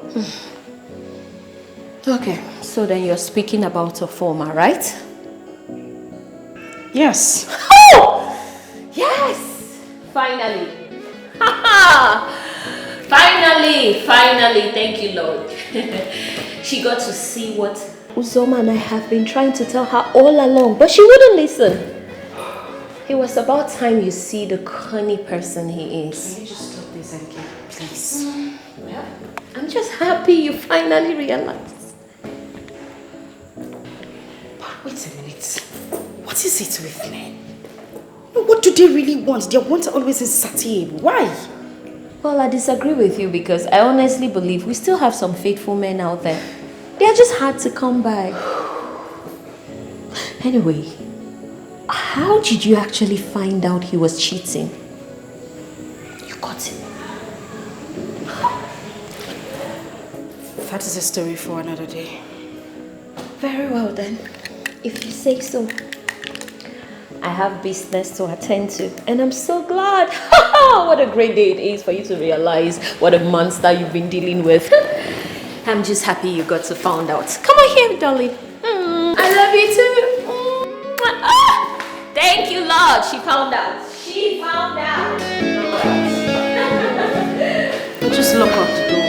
Speaker 6: Okay, so then you're speaking about a former, right?
Speaker 1: Yes.
Speaker 6: Oh! Yes! Finally. Finally, thank you, Lord. She got to see what Uzoma and I have been trying to tell her all along, but she wouldn't listen. It was about time you see the cunning person he is.
Speaker 1: Can you just stop this, Enki, please?
Speaker 6: Well, I'm just happy you finally realized.
Speaker 1: Wait a minute. What is it with men? What do they really want? Their wants are always insatiable. Why?
Speaker 6: Well, I disagree with you because I honestly believe we still have some faithful men out there. They are just hard to come by. Anyway, how did you actually find out he was cheating?
Speaker 1: You got him. That is a story for another day.
Speaker 6: Very well then, if you say so. I have business to attend to, and I'm so glad. What a great day it is for you to realize what a monster you've been dealing with. I'm just happy you got to find out. Come on here, darling. I love you too. Thank you, Lord. She found out.
Speaker 1: Just lock up the door.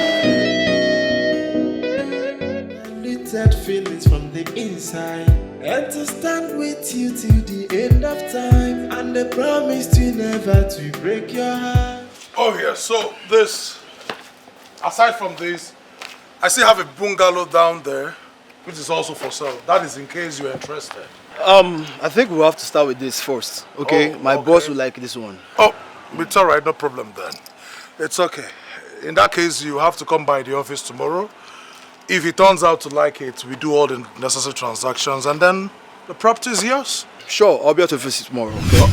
Speaker 5: Diluted feelings from the inside, and to stand with you till the end of time, and they promise to never to break your heart.
Speaker 10: Oh yeah, so this, aside from this, I still have a bungalow down there, which is also for sale. That is in case you're interested.
Speaker 15: I think we'll have to start with this first, okay? My boss will like this one.
Speaker 10: Oh, it's all right, no problem then. It's okay. In that case, you have to come by the office tomorrow. If he turns out to like it, we do all the necessary transactions, and then the property is yours.
Speaker 15: Sure, I'll be at the office tomorrow, okay?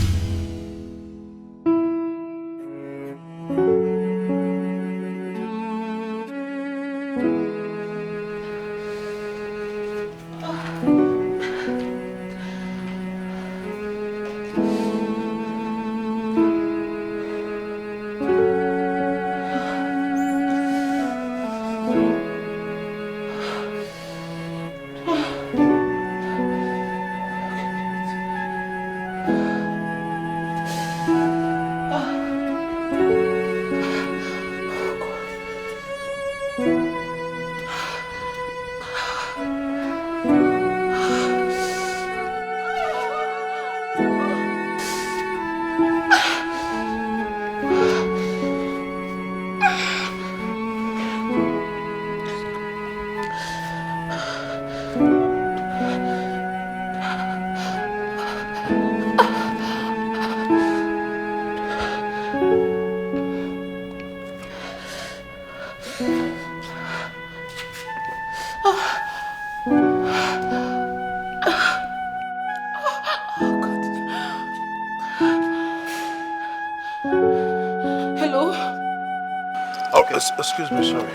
Speaker 10: Excuse me, sorry.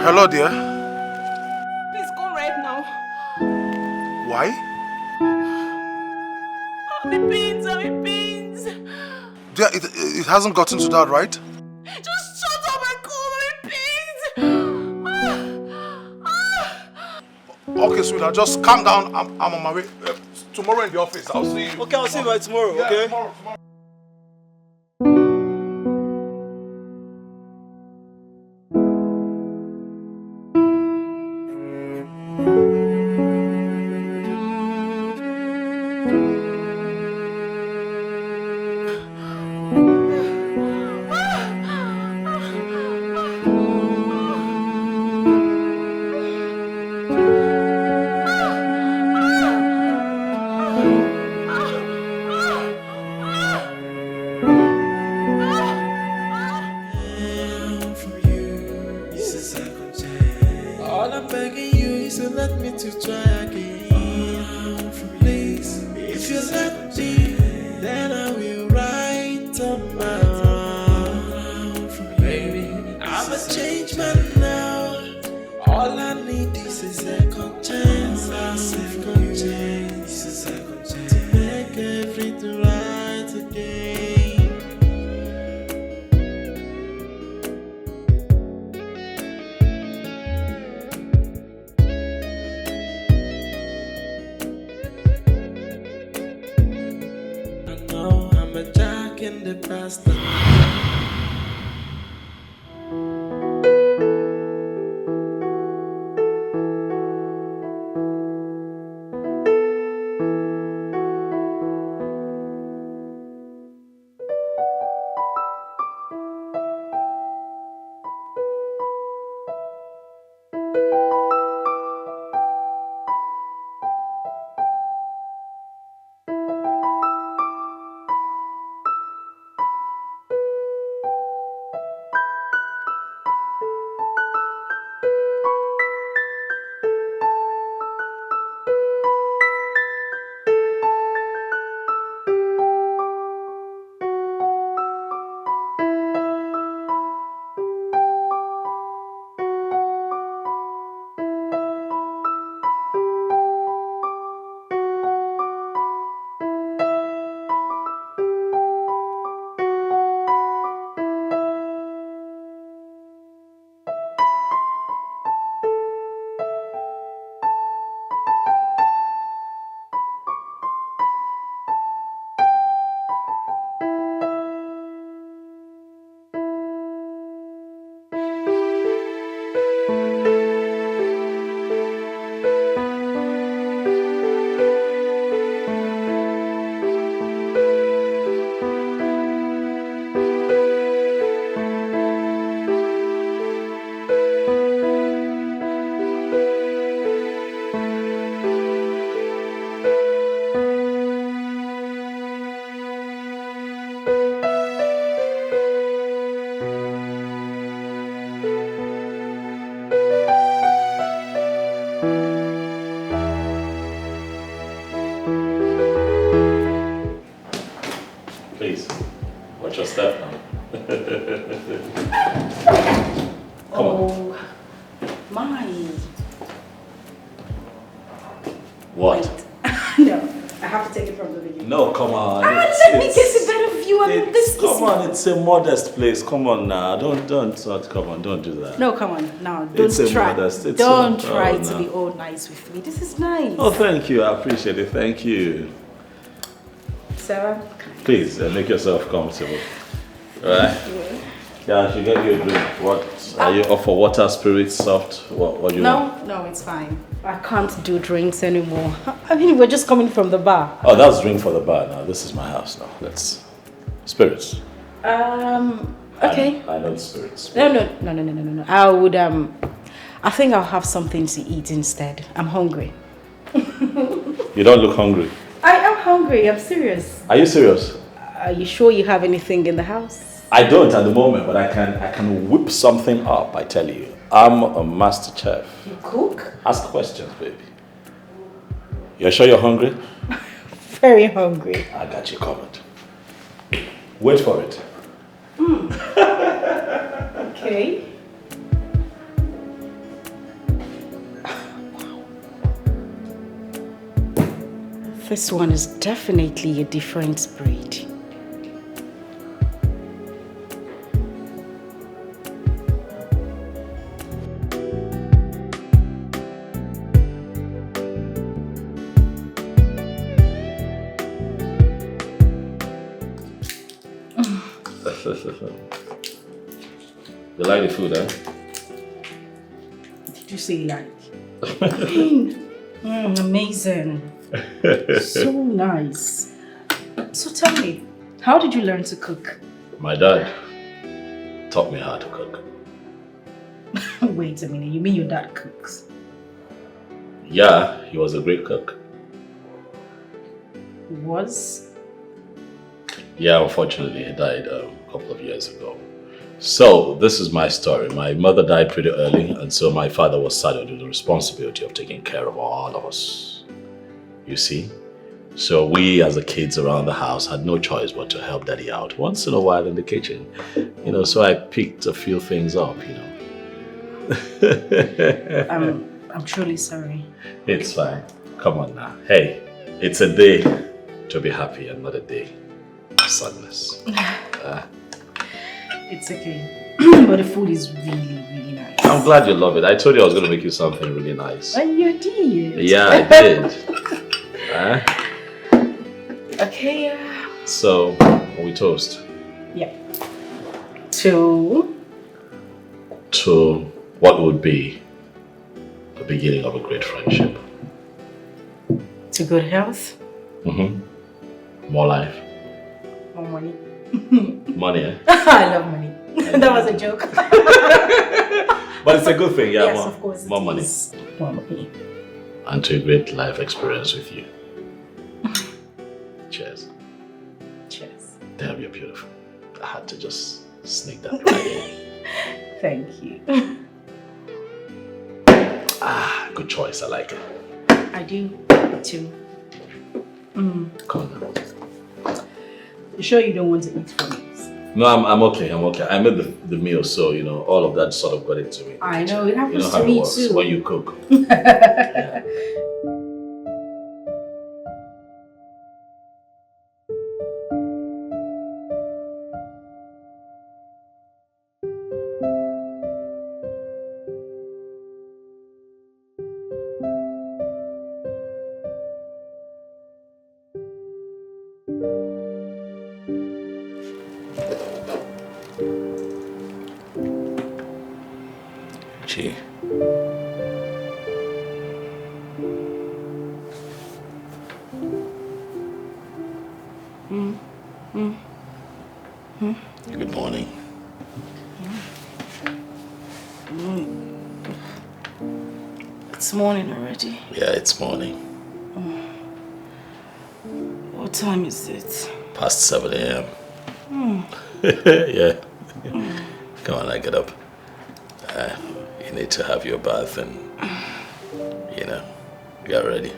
Speaker 10: Hello, dear.
Speaker 7: Please go right now.
Speaker 10: Why?
Speaker 7: I'm in pains.
Speaker 10: Dear, it hasn't gotten to that, right?
Speaker 7: Just shut up and go. I'm in pains.
Speaker 10: Okay, sweetheart, just calm down. I'm on my way. Tomorrow in the office, I'll see you.
Speaker 15: Okay, I'll see you by tomorrow,
Speaker 10: yeah,
Speaker 15: okay?
Speaker 10: Tomorrow.
Speaker 5: understand.
Speaker 3: Please, watch your step now. Come on.
Speaker 1: Mine.
Speaker 3: What?
Speaker 1: No, I have to take it from the beginning.
Speaker 3: No, come on.
Speaker 1: Let me get a better view. I mean, this
Speaker 3: Come on, it's a modest place. Come on now. Come on, don't do that.
Speaker 1: No, come on. Now, don't
Speaker 3: It's a
Speaker 1: try.
Speaker 3: modest.
Speaker 1: Don't try to be all nice with me. This is nice.
Speaker 3: Oh, thank you. I appreciate it. Thank you.
Speaker 1: Sarah?
Speaker 3: Please, make yourself comfortable. Alright? Yeah, I should get you a drink. What? Are you off for water, spirit, soft? What do you want?
Speaker 1: No, it's fine. I can't do drinks anymore. I mean, we're just coming from the bar.
Speaker 3: Oh, that's drink for the bar now. This is my house now. Let's... Spirits.
Speaker 1: Okay.
Speaker 3: I know spirits.
Speaker 1: No. I think I'll have something to eat instead. I'm hungry.
Speaker 3: You don't look hungry.
Speaker 1: I am hungry. I'm serious.
Speaker 3: Are you serious?
Speaker 1: Are you sure you have anything in the house?
Speaker 3: I don't at the moment, but I can whip something up, I tell you. I'm a master chef.
Speaker 1: You cook?
Speaker 3: Ask questions, baby. You're sure you're hungry?
Speaker 1: Very hungry.
Speaker 3: I got you covered. Wait for it.
Speaker 1: Okay. This one is definitely a different breed.
Speaker 3: You like the food, eh?
Speaker 1: Did you say like? Amazing. So nice. So tell me, how did you learn to cook?
Speaker 3: My dad taught me how to cook.
Speaker 1: Wait a minute, you mean your dad cooks?
Speaker 3: Yeah, he was a great cook.
Speaker 1: Was?
Speaker 3: Yeah, unfortunately, he died a couple of years ago. So, this is my story. My mother died pretty early, and so my father was saddled with the responsibility of taking care of all of us. You see? So we, as the kids around the house, had no choice but to help Daddy out once in a while in the kitchen. You know, so I picked a few things up, you know.
Speaker 1: I'm truly sorry.
Speaker 3: It's fine. Come on now. Hey, it's a day to be happy and not a day of sadness.
Speaker 1: It's okay. But the food is really, really nice.
Speaker 3: I'm glad you love it. I told you I was going to make you something really nice.
Speaker 1: And you did.
Speaker 3: Yeah, I did.
Speaker 1: Okay.
Speaker 3: So, we toast.
Speaker 2: Yeah. To
Speaker 3: what would be the beginning of a great friendship.
Speaker 1: To good health.
Speaker 3: More life.
Speaker 1: More money.
Speaker 3: Money, eh?
Speaker 1: I love money. That was a joke.
Speaker 3: But it's a good thing, yeah.
Speaker 1: Yes, of course.
Speaker 3: More money.
Speaker 1: More money.
Speaker 3: And to a great life experience with you. Cheers.
Speaker 1: Cheers.
Speaker 3: Damn, you're beautiful. I had to just sneak that right in.
Speaker 1: Thank you.
Speaker 3: Good choice. I like it.
Speaker 1: I do too.
Speaker 3: Come on now.
Speaker 2: You sure you don't want to eat from it?
Speaker 3: No, I'm okay. I'm okay. I made the meal, so all of that sort of got into me.
Speaker 1: I know, it happens
Speaker 3: how
Speaker 1: to me
Speaker 3: it works
Speaker 1: too.
Speaker 3: when you cook. Gee. Good morning.
Speaker 1: It's morning already.
Speaker 3: Yeah, it's morning.
Speaker 1: What time is it?
Speaker 3: Past 7 a.m. Yeah. Come on, I get up. You need to have your bath and, get ready.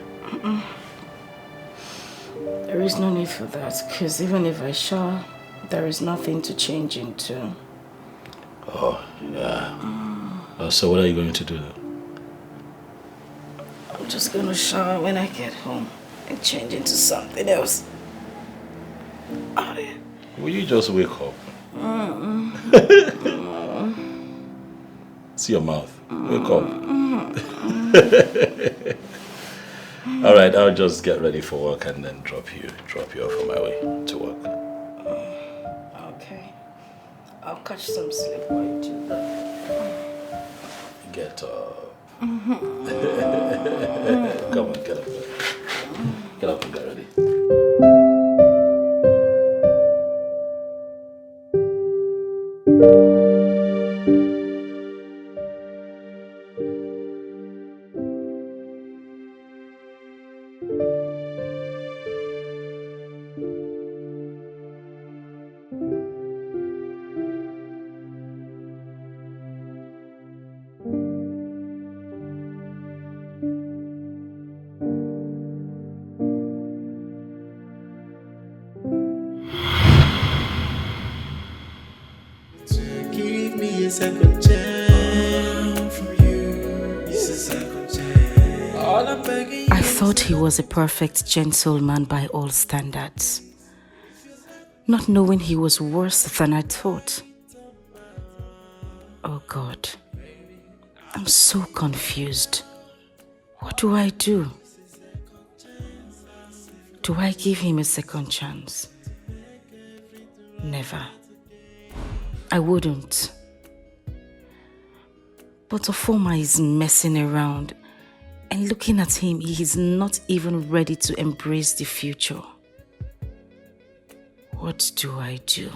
Speaker 1: There is no need for that, because even if I shower, there is nothing to change into.
Speaker 3: Oh, yeah. So what are you going to do now?
Speaker 1: I'm just going to shower when I get home and change into something else.
Speaker 3: Will you just wake up? See your mouth. Wake up. All right, I'll just get ready for work and then drop you off on my way to work.
Speaker 1: Okay. I'll catch some sleep while you do that.
Speaker 3: Get up. Come on, get up. Get up and get ready.
Speaker 5: Give me a second chance from you. It's a second chance. All I'm begging you.
Speaker 1: I thought he was a perfect gentleman by all standards, not knowing he was worse than I thought. Oh God, I'm so confused. What do I do? Do I give him a second chance? Never. I wouldn't. But Ofoma is messing around, and looking at him, he is not even ready to embrace the future. What do I do?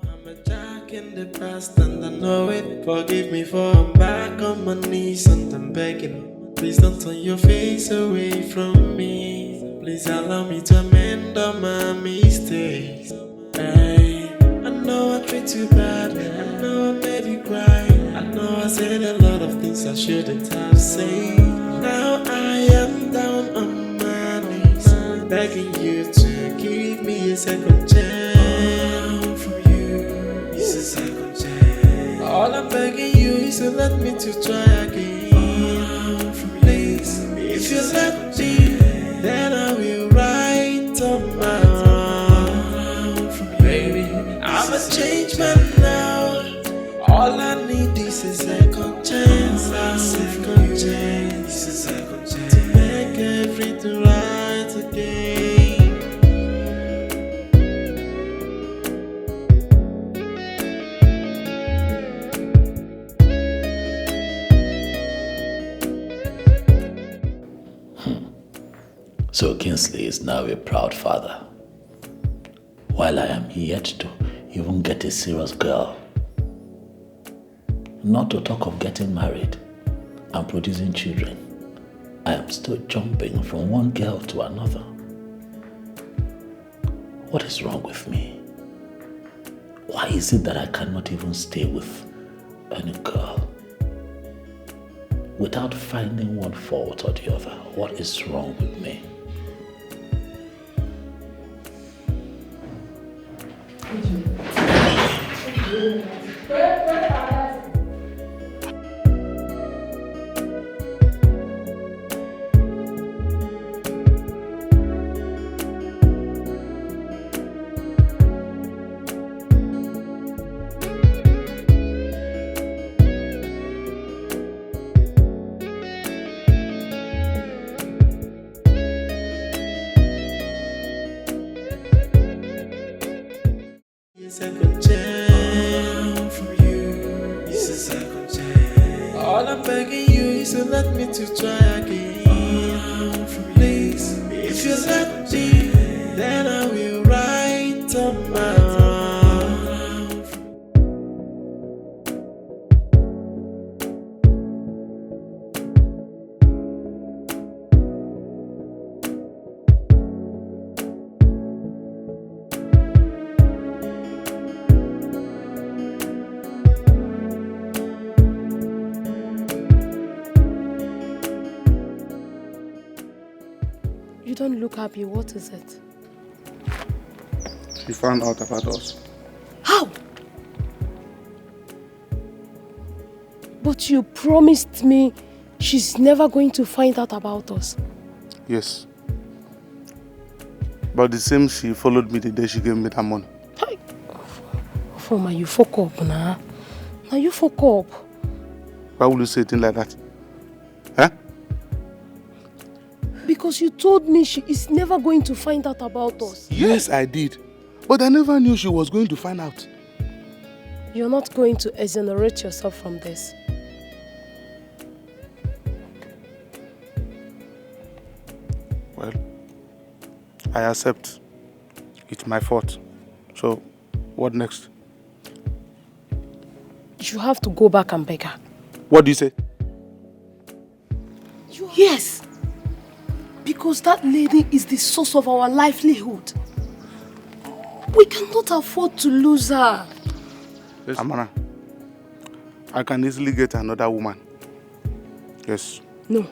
Speaker 5: I'm a jack in the past and I know it. Forgive me for I'm back on my knees and I'm begging. Please don't turn your face away from me. Please allow me to amend all my mistakes. Hey, I know I treat you bad. I know I made you cry. I know I said a lot of things I shouldn't have said. Now I am down on my knees, begging you to give me a second chance from you. It's a second chance. All I'm begging you is to let me to try again. Please, if you let me, then I will write on my own. Baby, I'm a changed man now. All I need is a second chance. A second chance. A second chance to make everything right again.
Speaker 3: So Kingsley is now a proud father, while I am yet to even get a serious girl. Not to talk of getting married and producing children. I am still jumping from one girl to another. What is wrong with me? Why is it that I cannot even stay with any girl without finding one fault or the other? What is wrong with me?
Speaker 5: Second chance from you. It's a second chance. All I'm begging you is to let me to try again. Please, if you let me, then I will write on my own.
Speaker 4: You don't look happy. What is it?
Speaker 14: She found out about us.
Speaker 4: How? But you promised me she's never going to find out about us.
Speaker 14: Yes. But the same she followed me the day she gave me that money.
Speaker 4: Hey. Foma, you fuck up now. Now you fuck up.
Speaker 14: Why would you say a thing like that? Huh?
Speaker 4: Because you told me she is never going to find out about us.
Speaker 14: Yes, I did. But I never knew she was going to find out.
Speaker 4: You're not going to exonerate yourself from this.
Speaker 14: Well, I accept. It's my fault. So, what next?
Speaker 4: You have to go back and beg her.
Speaker 14: What do you say?
Speaker 4: Yes. Because that lady is the source of our livelihood. We cannot afford to lose her.
Speaker 14: Amara, I can easily get another woman. Yes.
Speaker 4: No.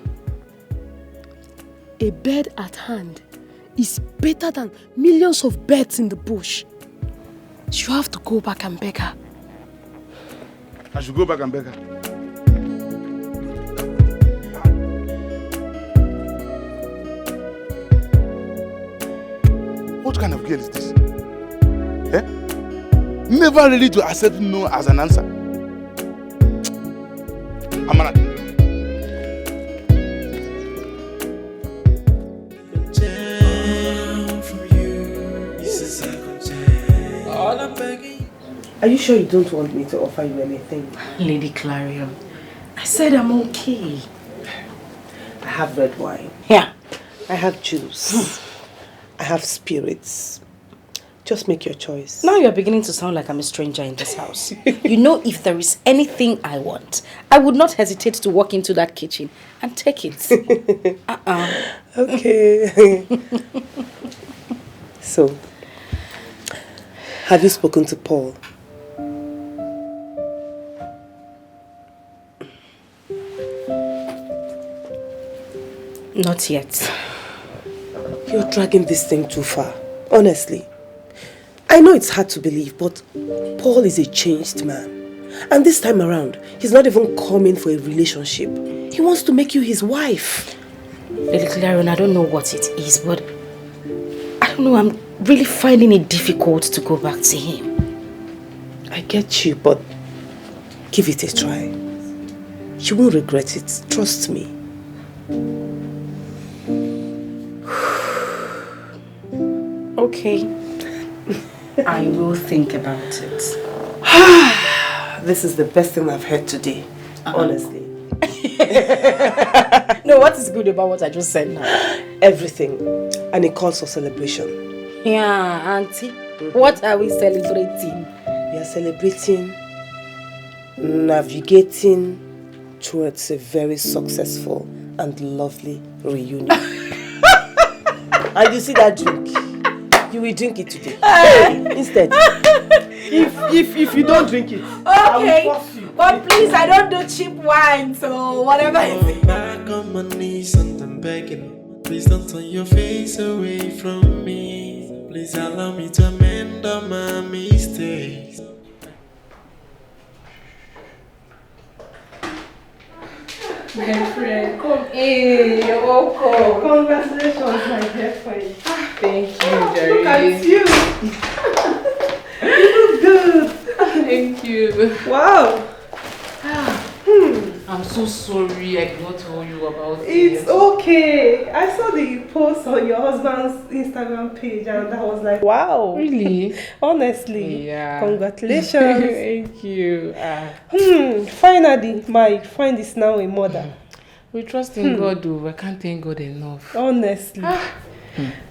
Speaker 4: A bird at hand is better than millions of birds in the bush. You have to go back and beg her.
Speaker 14: I should go back and beg her. What kind of girl is this? Eh? Never ready to accept no as an answer. Amara.
Speaker 7: Are you sure you don't want me to offer you anything?
Speaker 2: Lady Clarion, I said I'm okay.
Speaker 7: I have red wine.
Speaker 2: Yeah.
Speaker 7: I have juice. I have spirits. Just make your choice.
Speaker 2: Now you're beginning to sound like I'm a stranger in this house. You know, if there is anything I want, I would not hesitate to walk into that kitchen and take it.
Speaker 7: Okay. So, have you spoken to Paul?
Speaker 2: Not yet.
Speaker 7: You're dragging this thing too far, honestly. I know it's hard to believe, but Paul is a changed man. And this time around, he's not even coming for a relationship. He wants to make you his wife.
Speaker 2: Lady Clarion, I don't know what it is, but I don't know, I'm really finding it difficult to go back to him.
Speaker 7: I get you, but give it a try. You won't regret it, trust me.
Speaker 2: Okay. I will think about it.
Speaker 7: This is the best thing I've heard today, honestly.
Speaker 2: No, what is good about what I just said now?
Speaker 7: everything, and he calls for celebration.
Speaker 2: Yeah, Auntie. What are we celebrating?
Speaker 7: We are celebrating navigating towards a very successful and lovely reunion. And you see that drink? You will drink it today. Instead, if you don't drink it, I will force you.
Speaker 2: But please, I don't do cheap wine, so whatever it is.
Speaker 5: Back on my knees and I'm begging. Please don't turn your face away from me. Please allow me to amend all my mistakes.
Speaker 11: My friend, come in. You're welcome.
Speaker 4: Congratulations, my dear friend.
Speaker 11: Thank you, Jerry.
Speaker 4: Look at you. You look good.
Speaker 11: Thank you.
Speaker 4: Wow.
Speaker 11: I'm so sorry I cannot tell you about it.
Speaker 4: It's okay. I saw the post on your husband's Instagram page and I was like, wow.
Speaker 11: Really?
Speaker 4: Honestly.
Speaker 11: Yeah.
Speaker 4: Congratulations.
Speaker 11: Thank you.
Speaker 4: Finally, my friend is now a mother.
Speaker 11: We trust in God, though. I can't thank God enough.
Speaker 4: Honestly.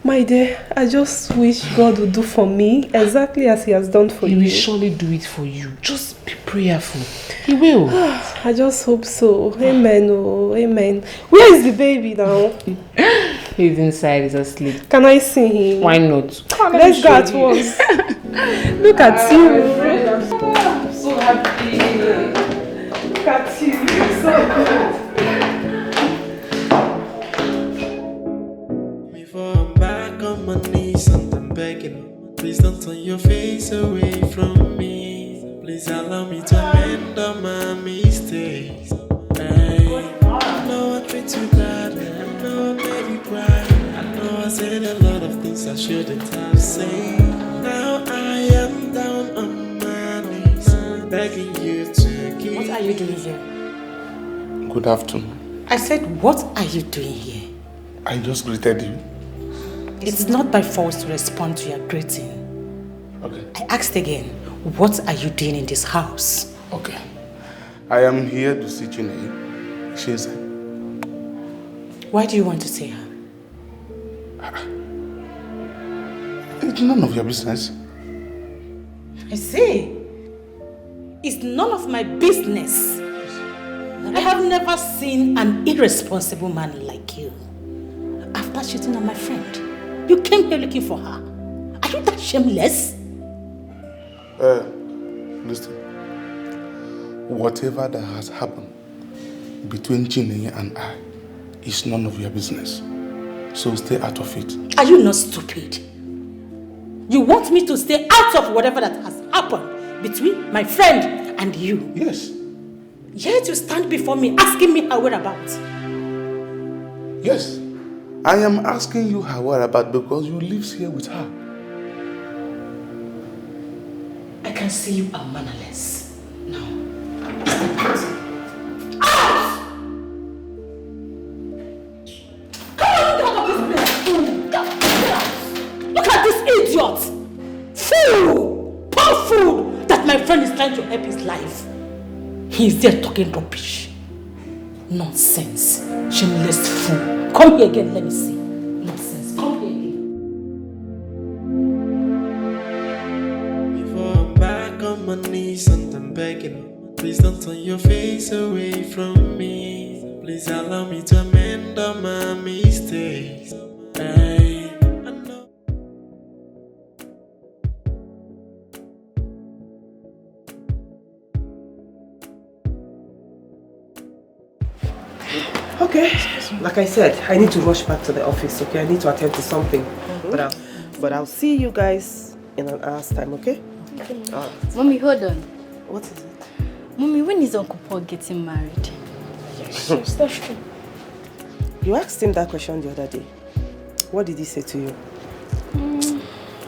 Speaker 4: My dear, I just wish God would do for me exactly as He has done for you.
Speaker 11: He will surely do it for you. Just be prayerful. He will.
Speaker 4: I just hope so. Amen. Oh, amen. Where is the baby now?
Speaker 11: He's inside. He's asleep.
Speaker 4: Can I see him?
Speaker 11: Why not?
Speaker 4: Let's go at once. Look at you.
Speaker 11: I'm so happy.
Speaker 4: Look at you. You're so good.
Speaker 5: On my knees and I'm begging. Please don't turn your face away from me. Please allow me to amend all my mistakes. Hey, I know I treat you badly. I know I made you cry. I know I said a lot of things I shouldn't have said. Now I am down on my knees, begging you to give.
Speaker 2: What are you doing here?
Speaker 14: Good afternoon.
Speaker 2: I said, what are you doing here?
Speaker 14: I just greeted you.
Speaker 2: It's not by force to respond to your greeting.
Speaker 14: Okay.
Speaker 2: I asked again, what are you doing in this house?
Speaker 14: Okay. I am here to see Chineye. She's...
Speaker 2: Why do you want to see her?
Speaker 14: It's none of your business.
Speaker 2: I see. It's none of my business. I have never seen an irresponsible man like you. After cheating on my friend, you came here looking for her. Are you that shameless?
Speaker 14: Listen. Whatever that has happened between Chineye and I is none of your business. So stay out of it.
Speaker 2: Are you not stupid? You want me to stay out of whatever that has happened between my friend and you?
Speaker 14: Yes.
Speaker 2: Yet you stand before me asking me her whereabouts.
Speaker 14: Yes. I am asking you her whereabouts because you live here with her.
Speaker 2: I can see you are mannerless. Now, look at this idiot! Fool! Poor fool! That my friend is trying to help his life. He is there talking rubbish. Nonsense. Shameless fool. Come here again, let me see. Nonsense. Come here again.
Speaker 5: Before I'm back on my knees and I'm begging. Please don't turn your face away from me. Please allow me to amend all my mistakes. Hey, I know.
Speaker 7: Okay, like I said, I need to rush back to the office, okay? I need to attend to something. But I'll see you guys in an hour's time, okay?
Speaker 12: Mommy, hold on.
Speaker 7: What is it?
Speaker 12: Mommy, when is Uncle Paul getting married?
Speaker 4: Yes, that's true.
Speaker 7: You asked him that question the other day. What did he say to you?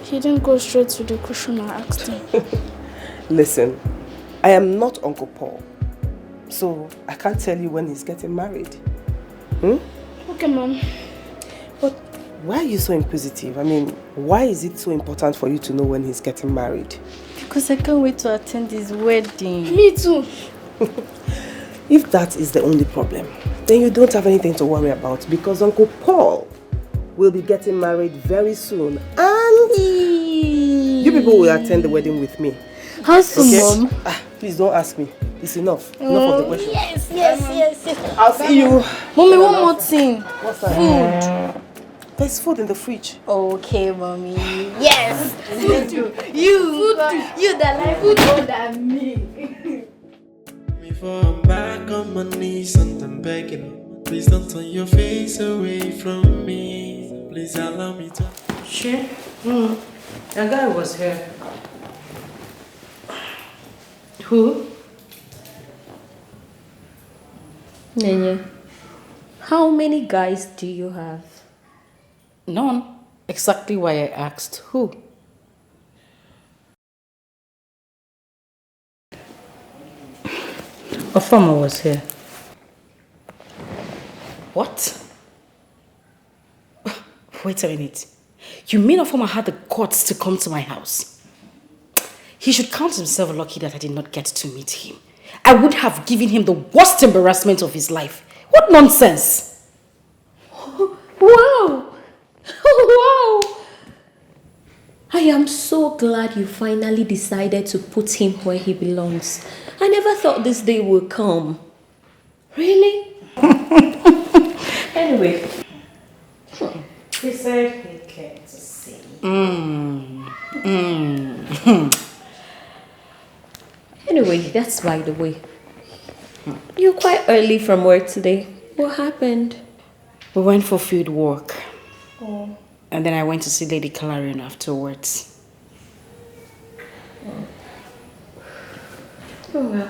Speaker 12: He didn't go straight to the question I asked him.
Speaker 7: Listen, I am not Uncle Paul, so I can't tell you when he's getting married.
Speaker 12: Okay, Mom.
Speaker 7: But why are you so inquisitive? I mean, why is it so important for you to know when he's getting married?
Speaker 12: Because I can't wait to attend his wedding. Me too.
Speaker 7: If that is the only problem, then you don't have anything to worry about because Uncle Paul will be getting married very soon. And you people will attend the wedding with me.
Speaker 12: How soon, Mom?
Speaker 7: Please don't ask me. It's enough. Enough of the questions.
Speaker 8: Yes.
Speaker 7: I'll see you.
Speaker 12: Mommy, one more thing.
Speaker 7: What's that?
Speaker 12: Food.
Speaker 7: There's food in the fridge.
Speaker 8: Okay, Mommy. Yes.
Speaker 12: You that like food more than me.
Speaker 5: Before I'm back on my knees and I'm begging, please don't turn your face away from me. Please allow me to.
Speaker 2: Sure. A guy was here. Who?
Speaker 6: Nenye, how many guys do you have?
Speaker 2: None. Exactly why I asked. Who? A farmer was here. What? Wait a minute. You mean a farmer had the guts to come to my house? He should count himself lucky that I did not get to meet him. I would have given him the worst embarrassment of his life. What nonsense!
Speaker 6: Wow! Wow! I am so glad you finally decided to put him where he belongs. I never thought this day would come. Really? Anyway.
Speaker 2: He said he came to see.
Speaker 6: Anyway, that's by the way. You're quite early from work today. What happened?
Speaker 2: We went for field work.
Speaker 6: Oh.
Speaker 2: And then I went to see Lady Clarion afterwards.
Speaker 6: Oh well.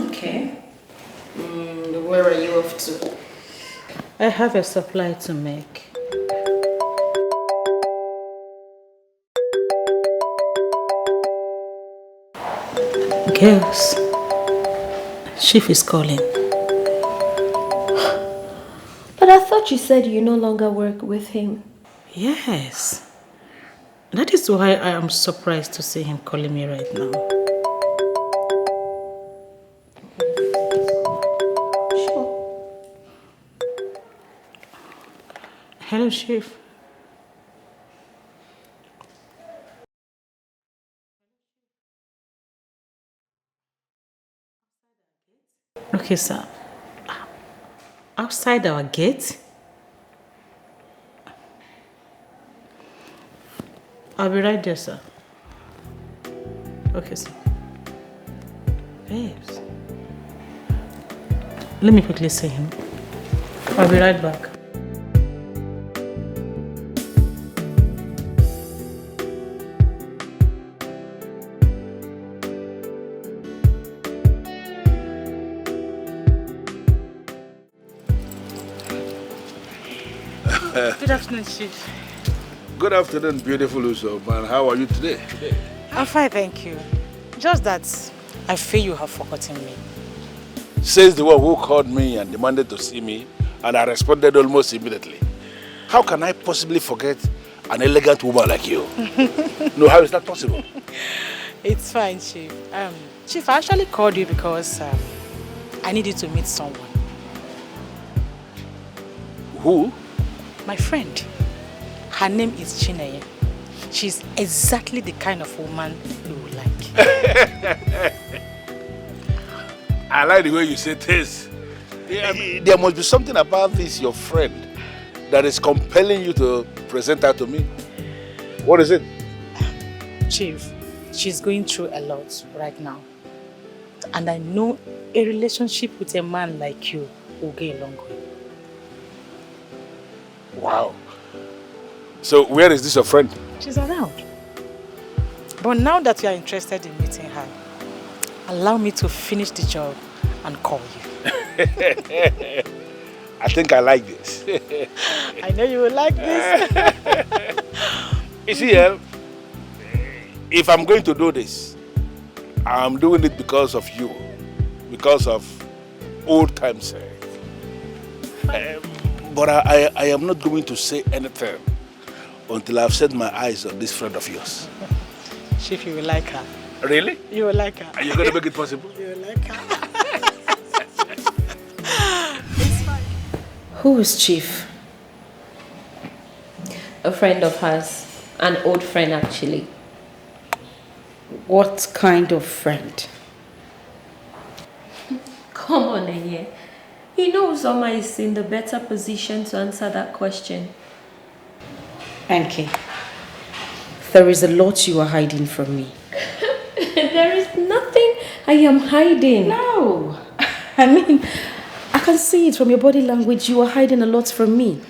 Speaker 2: Okay. Where are you off to? I have a supply to make. Girls, Chief is calling.
Speaker 6: But I thought you said you no longer work with him.
Speaker 2: Yes. That is why I am surprised to see him calling me right now.
Speaker 6: Sure.
Speaker 2: Hello, Chief. Okay, sir. Outside our gate? I'll be right there, sir. Okay, sir. Babes. Let me quickly see him. I'll be right back. Good afternoon, Chief.
Speaker 16: Good afternoon, beautiful Uso. Man, how are you today?
Speaker 2: I'm fine, thank you. Just that I feel you have forgotten me.
Speaker 16: Says the one who called me and demanded to see me, and I responded almost immediately. How can I possibly forget an elegant woman like you? No, how is that possible?
Speaker 2: It's fine, Chief. Chief, I actually called you because I needed to meet someone.
Speaker 16: Who?
Speaker 2: My friend. Her name is Chineye. She's exactly the kind of woman you would like.
Speaker 16: I like the way you say this. There must be something about this, your friend, that is compelling you to present her to me. What is it?
Speaker 2: Chief, she's going through a lot right now. And I know a relationship with a man like you will go a long way.
Speaker 16: Wow. So where is this your friend?
Speaker 2: She's around. But now that you are interested in meeting her, allow me to finish the job and call you.
Speaker 16: I think I like this.
Speaker 2: I know you will like this.
Speaker 16: You see, if I'm going to do this, I'm doing it because of you, because of old time's sake. But I am not going to say anything until I've set my eyes on this friend of yours.
Speaker 2: Chief, you will like her.
Speaker 16: Really?
Speaker 2: You will like her.
Speaker 16: Are you going to make it possible?
Speaker 2: You will like her. It's fine. Who is Chief?
Speaker 6: A friend of hers. An old friend, actually.
Speaker 1: What kind of friend?
Speaker 6: Come on, Enye. He knows Oma is in the better position to answer that question.
Speaker 1: Anke, there is a lot you are hiding from me.
Speaker 6: There is nothing I am hiding.
Speaker 1: No. I mean, I can see it from your body language. You are hiding a lot from me.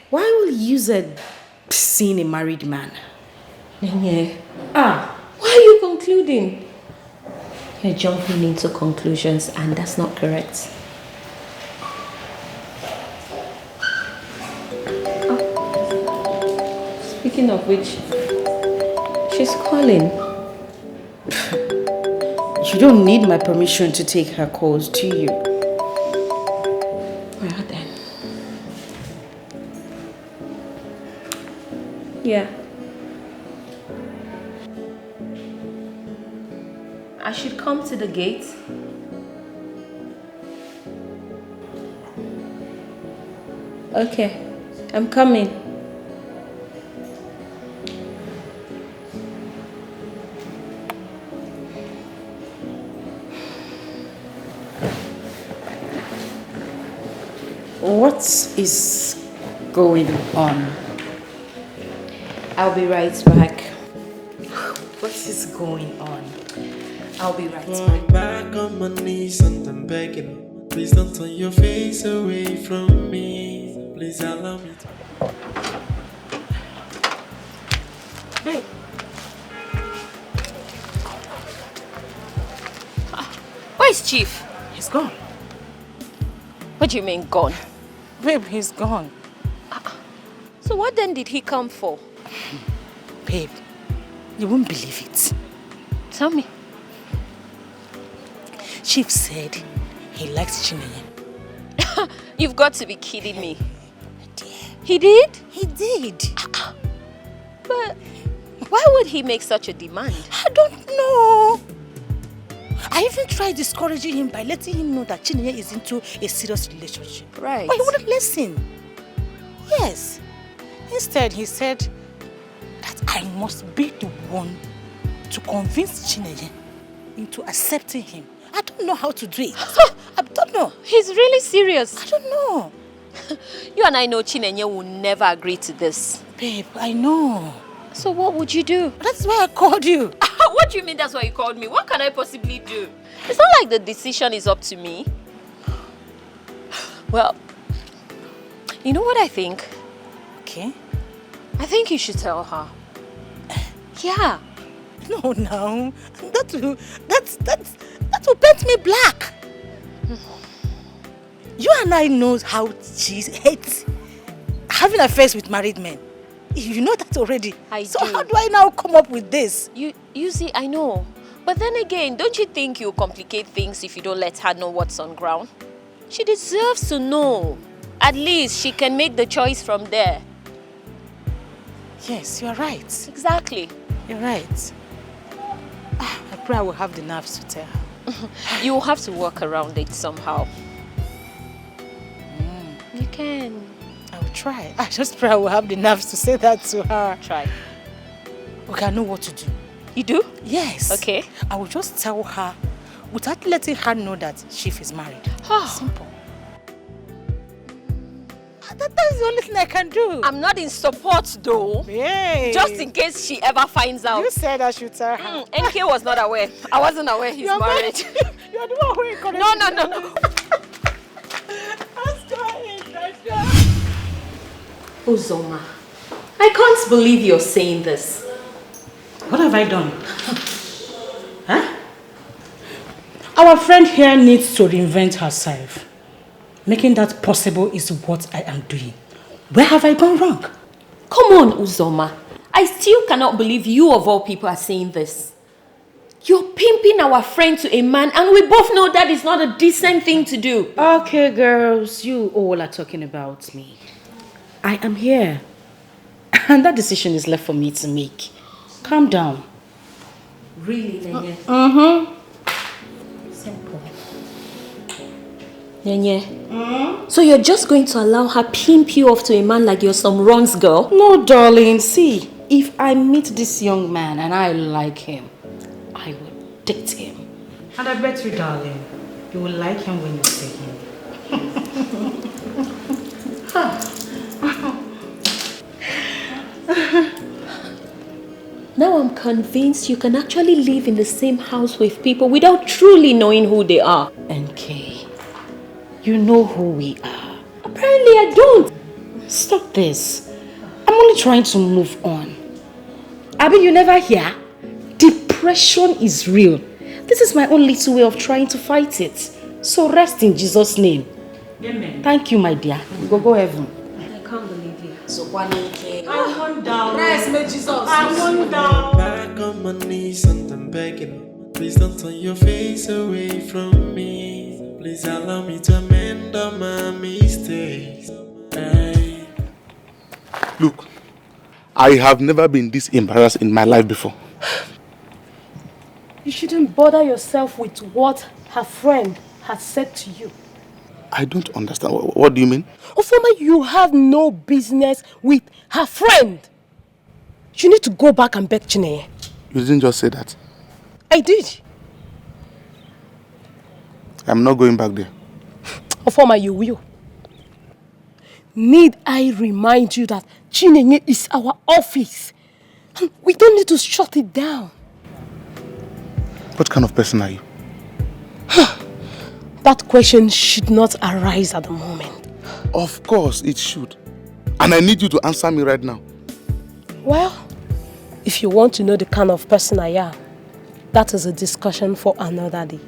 Speaker 1: Why will you say seeing a married man?
Speaker 6: Enye. Why are you concluding? You're jumping into conclusions, and that's not correct. Speaking of which, she's calling.
Speaker 1: You don't need my permission to take her calls, do you?
Speaker 6: Well then. Yeah. I should come to the gate. Okay, I'm coming.
Speaker 1: What is going on?
Speaker 6: I'll be right back.
Speaker 1: What is going on?
Speaker 6: I'll be right
Speaker 5: I'm back on my knees and I'm begging. Please don't turn your face away from me. Please allow me to.
Speaker 2: Hey.
Speaker 6: Where's Chief?
Speaker 2: He's gone.
Speaker 6: What do you mean gone?
Speaker 2: Babe, he's gone.
Speaker 6: So what then did he come for?
Speaker 2: Babe, you won't believe it.
Speaker 6: Tell me.
Speaker 2: Chief said he likes Chinenye.
Speaker 6: You've got to be kidding me. He did?
Speaker 2: He did.
Speaker 6: But why would he make such a demand?
Speaker 2: I don't know. I even tried discouraging him by letting him know that Chinenye is into a serious relationship.
Speaker 6: Right.
Speaker 2: But he wouldn't listen. Yes. Instead, he said that I must be the one to convince Chinenye into accepting him. I don't know how to do it. I don't know.
Speaker 6: He's really serious.
Speaker 2: I don't know.
Speaker 6: You and I know Chinenye will never agree to this.
Speaker 2: Babe, I know.
Speaker 6: So what would you do?
Speaker 2: That's why I called you.
Speaker 6: What do you mean that's why you called me? What can I possibly do? It's not like the decision is up to me. Well, you know what I think?
Speaker 2: Okay.
Speaker 6: I think you should tell her. Yeah.
Speaker 2: No, no. That will paint me black. You and I know how she hates having affairs with married men. You know that already. So how do I now come up with this?
Speaker 6: You see, I know. But then again, don't you think you complicate things if you don't let her know what's on ground? She deserves to know. At least she can make the choice from there.
Speaker 2: Yes, you're right.
Speaker 6: Exactly.
Speaker 2: You're right. I pray I will have the nerves to tell her.
Speaker 6: You will have to work around it somehow. You can.
Speaker 2: I will try. I just pray I will have the nerves to say that to her.
Speaker 6: Try.
Speaker 2: Okay, I know what to do.
Speaker 6: You do?
Speaker 2: Yes.
Speaker 6: Okay.
Speaker 2: I will just tell her without letting her know that Chief is married. Simple. That's the only thing I can do.
Speaker 6: I'm not in support though.
Speaker 2: Hey.
Speaker 6: Just in case she ever finds out.
Speaker 2: You said I should tell her.
Speaker 6: NK was not aware. I wasn't aware he's married.
Speaker 2: You're the one who encouraged
Speaker 6: No. Uzoma, I can't believe you're saying this.
Speaker 2: What have I done? Huh? Our friend here needs to reinvent herself. Making that possible is what I am doing. Where have I gone wrong?
Speaker 6: Come on, Uzoma. I still cannot believe you of all people are saying this. You're pimping our friend to a man and we both know that is not a decent thing to do.
Speaker 1: Okay, girls, you all are talking about me. I am here. And that decision is left for me to make. Calm down.
Speaker 6: Really, Nenye?
Speaker 1: Mm-hmm.
Speaker 6: Simple. Nyenye. So you're just going to allow her pimp you off to a man like you're some runs girl?
Speaker 1: No, darling. See, if I meet this young man and I like him, I will date him. And I bet you, darling, you will like him when you see him.
Speaker 6: Now I'm convinced you can actually live in the same house with people without truly knowing who they are.
Speaker 1: NK, you know who we are.
Speaker 6: Apparently I don't.
Speaker 1: Stop this. I'm only trying to move on. Abi, you never hear? Depression is real. This is my own little way of trying to fight it. So rest in Jesus' name.
Speaker 2: Amen.
Speaker 1: Thank you, my dear. We go heaven.
Speaker 6: I can't believe you.
Speaker 1: So one NK.
Speaker 2: I want down.
Speaker 1: Rest, may Jesus.
Speaker 2: I want down.
Speaker 5: Back on my knees and I'm begging. Please don't turn your face away from me. Please allow me to amend all my mistakes. Hey.
Speaker 14: Look, I have never been this embarrassed in my life before.
Speaker 4: You shouldn't bother yourself with what her friend has said to you.
Speaker 14: I don't understand. What do you mean?
Speaker 4: Ofoma, you have no business with her friend. You need to go back and beg Chineye.
Speaker 14: You didn't just say that.
Speaker 4: I did.
Speaker 14: I'm not going back there.
Speaker 4: Ofoma, you will. Need I remind you that Chineye is our office? We don't need to shut it down.
Speaker 14: What kind of person are you?
Speaker 4: That question should not arise at the moment.
Speaker 14: Of course it should. And I need you to answer me right now.
Speaker 4: Well, if you want to know the kind of person I am, that is a discussion for another day.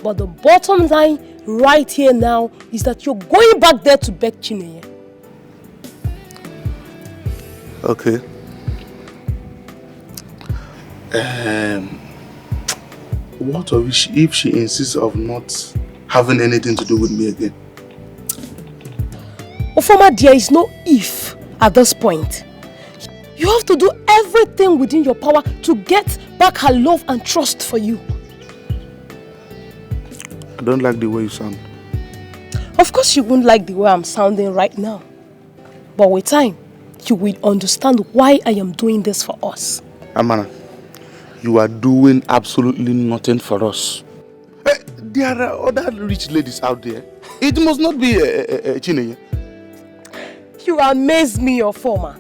Speaker 4: But the bottom line right here now is that you're going back there to beg Chineye.
Speaker 14: Okay. What if she insists of not having anything to do with me again?
Speaker 4: Ofoma, there is no if at this point. You have to do everything within your power to get back her love and trust for you.
Speaker 14: I don't like the way you sound.
Speaker 4: Of course you won't like the way I'm sounding right now. But with time, you will understand why I am doing this for us.
Speaker 14: Amana, you are doing absolutely nothing for us. There are other rich ladies out there. It must not be Chineye.
Speaker 4: You amaze me, your former.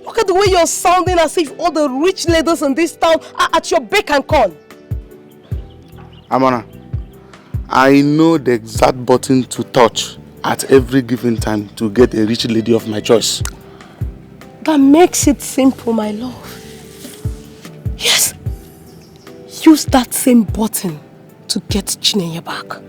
Speaker 4: Look at the way you're sounding as if all the rich ladies in this town are at your beck and call.
Speaker 14: Amana, I know the exact button to touch at every given time to get a rich lady of my choice.
Speaker 4: That makes it simple, my love. Yes. Use that same button to get Chineye back.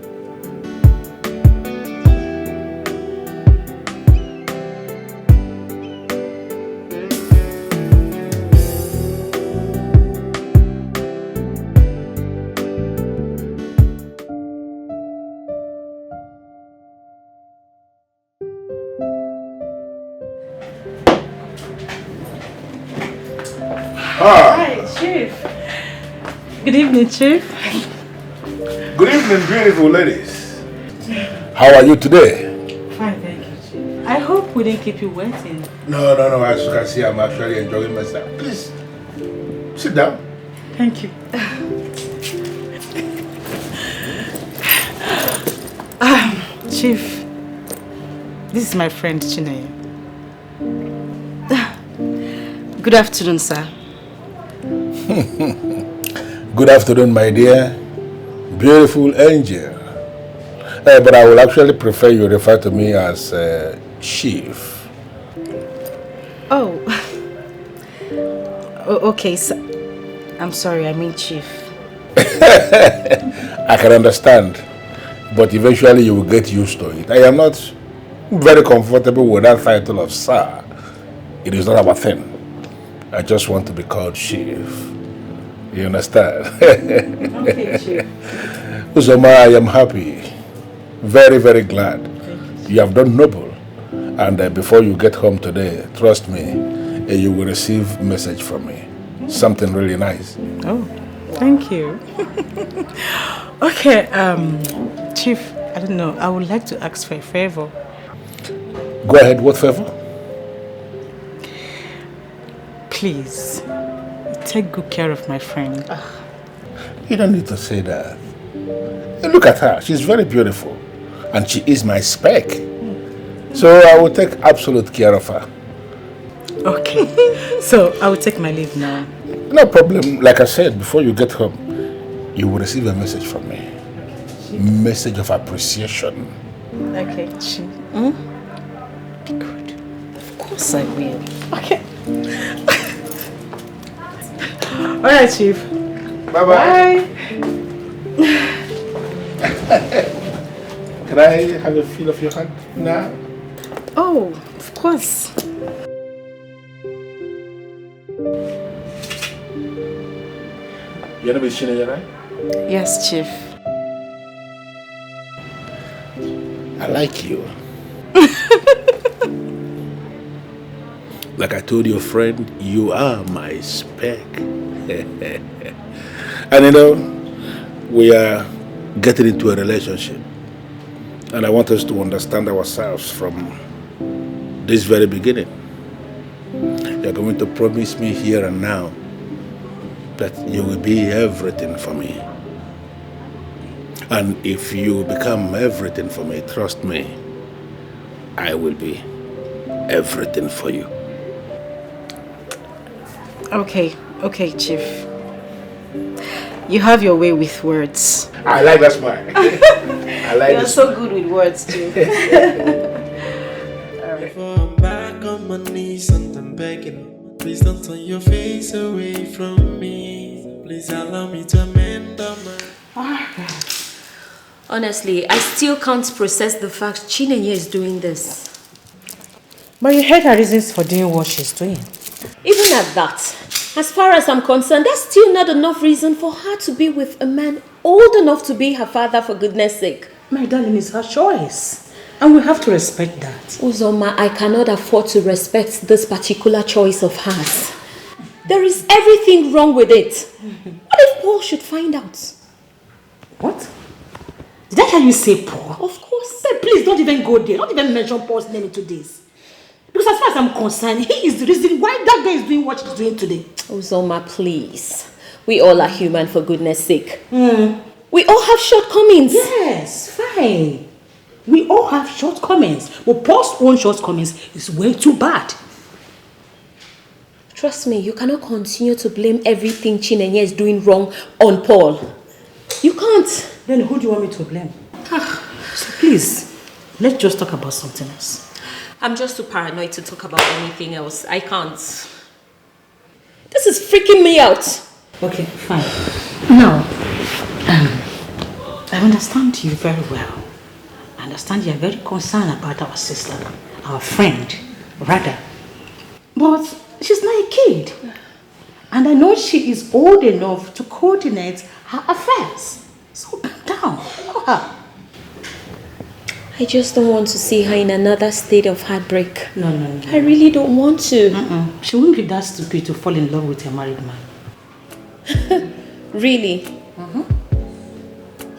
Speaker 2: Hi, Chief. Good evening, Chief.
Speaker 16: Good evening, beautiful ladies. How are you today?
Speaker 2: Fine, thank you, Chief. I hope we didn't keep you waiting.
Speaker 16: No. As you can see, I'm actually enjoying myself. Please, sit down.
Speaker 2: Thank you. Chief, this is my friend Chineye.
Speaker 1: Good afternoon, sir.
Speaker 16: Good afternoon, my dear. Beautiful angel. But I will actually prefer you refer to me as Chief.
Speaker 1: Oh. Okay, sir. I'm sorry, I mean Chief.
Speaker 16: I can understand, but eventually you will get used to it. I am not very comfortable with that title of sir. It is not our thing. I just want to be called Chief. You understand?
Speaker 2: Okay, Chief.
Speaker 16: Uzoma, I am happy. Very, very glad. You have done noble. And before you get home today, trust me, you will receive a message from me. Something really nice.
Speaker 2: Oh, thank you. Okay, Chief, I don't know. I would like to ask for a favor.
Speaker 16: Go ahead, what favor?
Speaker 2: Please, take good care of my friend.
Speaker 16: You don't need to say that. Hey, look at her. She's very beautiful. And she is my spec. So I will take absolute care of her.
Speaker 2: Okay. So I will take my leave now.
Speaker 16: No problem. Like I said, before you get home, you will receive a message from me. Message of appreciation.
Speaker 2: Okay. Good. Of course I will. Okay. All right, Chief.
Speaker 16: Bye-bye. Can I have a feel of your hand now?
Speaker 2: Oh, of course.
Speaker 16: You're not Shina, right?
Speaker 2: Yes, Chief.
Speaker 16: I like you. Like I told your friend, you are my spec. And you know, we are getting into a relationship. And I want us to understand ourselves from this very beginning. You're going to promise me here and now that you will be everything for me. And if you become everything for me, trust me, I will be everything for you.
Speaker 1: Okay, Chief. You have your way with words.
Speaker 16: I like that smile. I like
Speaker 1: You're so good with words too.
Speaker 5: I'm back on my knees and I'm begging. Please don't turn your face away from me. Please allow me to amend my...
Speaker 6: Honestly, I still can't process the fact Chinenye is doing this.
Speaker 2: But you heard her reasons for doing what she's doing.
Speaker 6: Even at that, as far as I'm concerned, that's still not enough reason for her to be with a man old enough to be her father, for goodness sake.
Speaker 2: My darling, it's her choice. And we have to respect that.
Speaker 6: Uzoma, I cannot afford to respect this particular choice of hers. There is everything wrong with it. What if Paul should find out?
Speaker 2: What? Did I hear you say Paul?
Speaker 6: Of course.
Speaker 2: Say, please don't even go there. Don't even mention Paul's name into this. Because as far as I'm concerned, he is the reason why that guy is doing what he's doing today.
Speaker 6: Uzoma, please. We all are human, for goodness sake. We all have shortcomings.
Speaker 2: Yes, fine. We all have shortcomings. But Paul's own shortcomings is way too bad.
Speaker 6: Trust me, you cannot continue to blame everything Chinenye is doing wrong on Paul. You can't.
Speaker 2: Then who do you want me to blame? So please, let's just talk about something else.
Speaker 6: I'm just too paranoid to talk about anything else. I can't. This is freaking me out.
Speaker 2: Okay, fine. Now, I understand you very well. I understand you're very concerned about our sister, our friend, rather. But she's not a kid. And I know she is old enough to coordinate her affairs. So calm down. Look at her.
Speaker 6: I just don't want to see her in another state of heartbreak.
Speaker 2: No.
Speaker 6: I really don't want to.
Speaker 2: She won't be that stupid to fall in love with a married man.
Speaker 6: Really?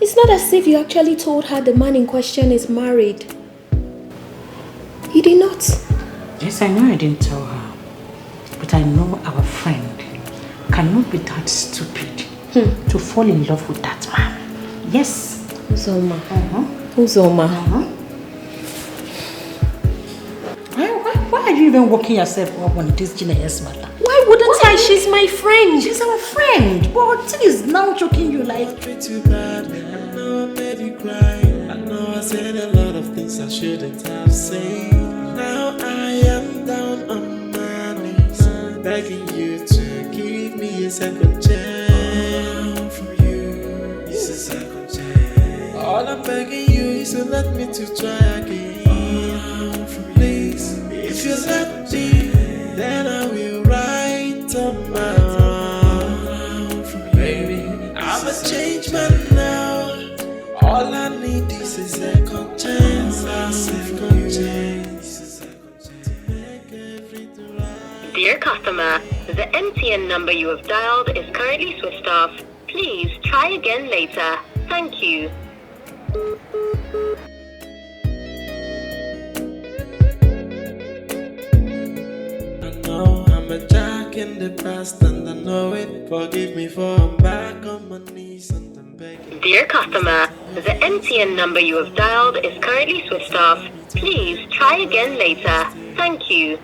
Speaker 6: It's not as if you actually told her the man in question is married. You did not?
Speaker 2: Yes, I know I didn't tell her. But I know our friend cannot be that stupid to fall in love with that man. Yes.
Speaker 6: Uzoma. Uzoma.
Speaker 2: Why are you even working yourself up on this Chinenye's matter?
Speaker 6: Why wouldn't I? She's my friend.
Speaker 2: She's our friend. But thing is now choking you like...
Speaker 5: Too bad. I know I made you cry. I know I said a lot of things I shouldn't have said. Now I am down on my knees, begging you to give me a second chance. From you, it's a second chance. All I'm begging you is to let me to try again. Please, if you let me, then I will write on my own. Baby, I'm a changed man now. All I need is a second chance. A second chance.
Speaker 17: Dear customer, the MTN number you have dialed is currently switched off. Please try again later. Thank you.
Speaker 5: know I'm a jack in the past and I know it. Forgive me for I'm back on my knees and I'm begging.
Speaker 17: Dear customer, the MTN number you have dialed is currently switched off. Please try again later. Thank you.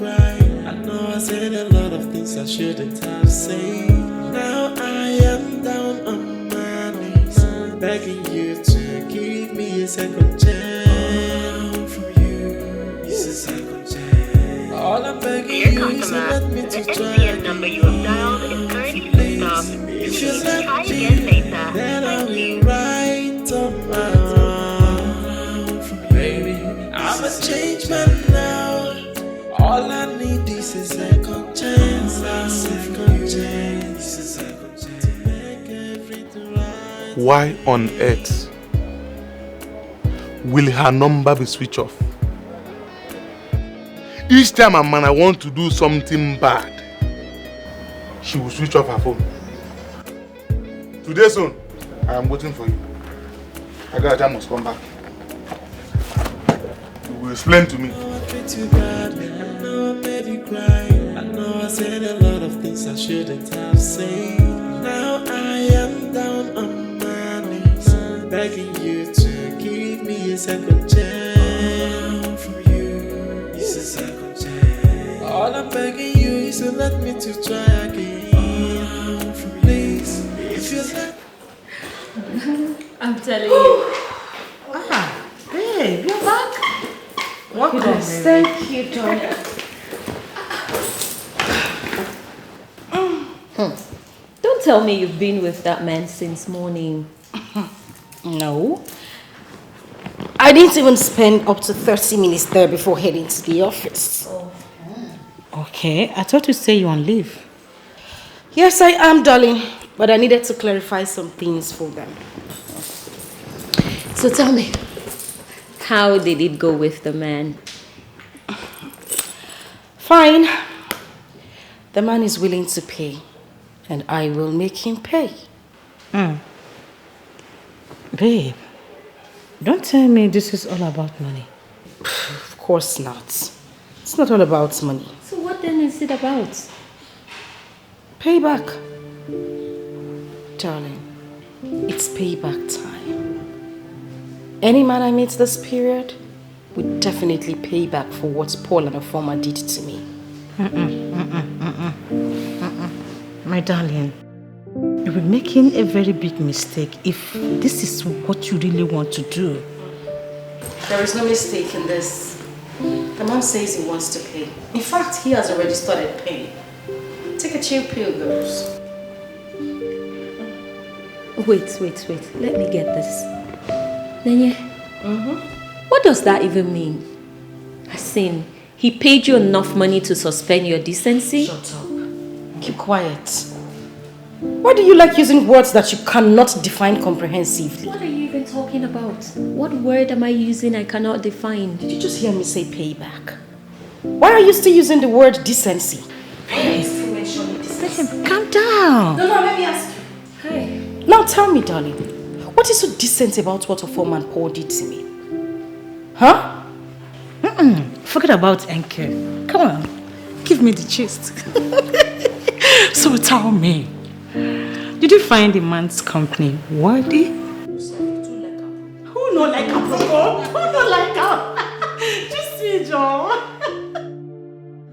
Speaker 5: I know I said a lot of things I shouldn't have said. Now I am down on my knees, begging you to give me a second chance. From you is a second chance. All I'm begging you is to let me to try again.
Speaker 17: The number you have dialed is currently switched off. Please try again later.
Speaker 5: Then I
Speaker 17: Thank
Speaker 5: will
Speaker 17: you.
Speaker 5: write on my own. Baby, I'm a changed man now. All I need is a second chance. A second chance. A second chance to make everything right.
Speaker 14: Why on earth will her number be switched off? Each time a man I want to do something bad, she will switch off her phone. Today soon, I am waiting for you. Agaraja must come back. You will explain to me.
Speaker 5: Too bad. I know I made you cry. I know I said a lot of things I shouldn't have said. Now I am down on my knees, begging you to give me a second chance. From you is a second chance. All I'm begging you is to let me to try again. Please, if you let.
Speaker 12: I'm telling you.
Speaker 2: Babe, you're back.
Speaker 12: Welcome.
Speaker 2: Goodness, thank you, darling.
Speaker 6: Don't tell me you've been with that man since morning.
Speaker 1: No. I didn't even spend up to 30 minutes there before heading to the office.
Speaker 2: Okay, I thought you say you're on leave.
Speaker 1: Yes, I am, darling. But I needed to clarify some things for them.
Speaker 6: So tell me, how did it go with the man?
Speaker 1: Fine. The man is willing to pay, and I will make him pay.
Speaker 2: Babe, don't tell me this is all about money.
Speaker 1: Of course not. It's not all about money.
Speaker 6: So what then is it about?
Speaker 1: Payback. Darling, it's payback time. Any man I meet this period would definitely pay back for what Paul and a former did to me.
Speaker 2: My darling, you'll be making a very big mistake if this is what you really want to do.
Speaker 1: There is no mistake in this. The man says he wants to pay. In fact, he has already started paying. Take a chill pill, girls.
Speaker 6: Wait. Let me get this. Nenye, what does that even mean? As in, he paid you enough money to suspend your decency?
Speaker 1: Shut up. Keep quiet. Why do you like using words that you cannot define comprehensively?
Speaker 6: What are you even talking about? What word am I using I cannot define?
Speaker 1: Did you just hear me say payback? Why are you still using the word decency?
Speaker 2: Listen, calm down.
Speaker 1: No, let me ask you.
Speaker 6: Hi.
Speaker 1: Now tell me, darling, what is so decent about what a former Paul did to me? Huh?
Speaker 2: Forget about NK. Come on, give me the gist. So tell me, did you find the man's company worthy?
Speaker 1: Who no like her, bro? Who no like her? Just me, Joe.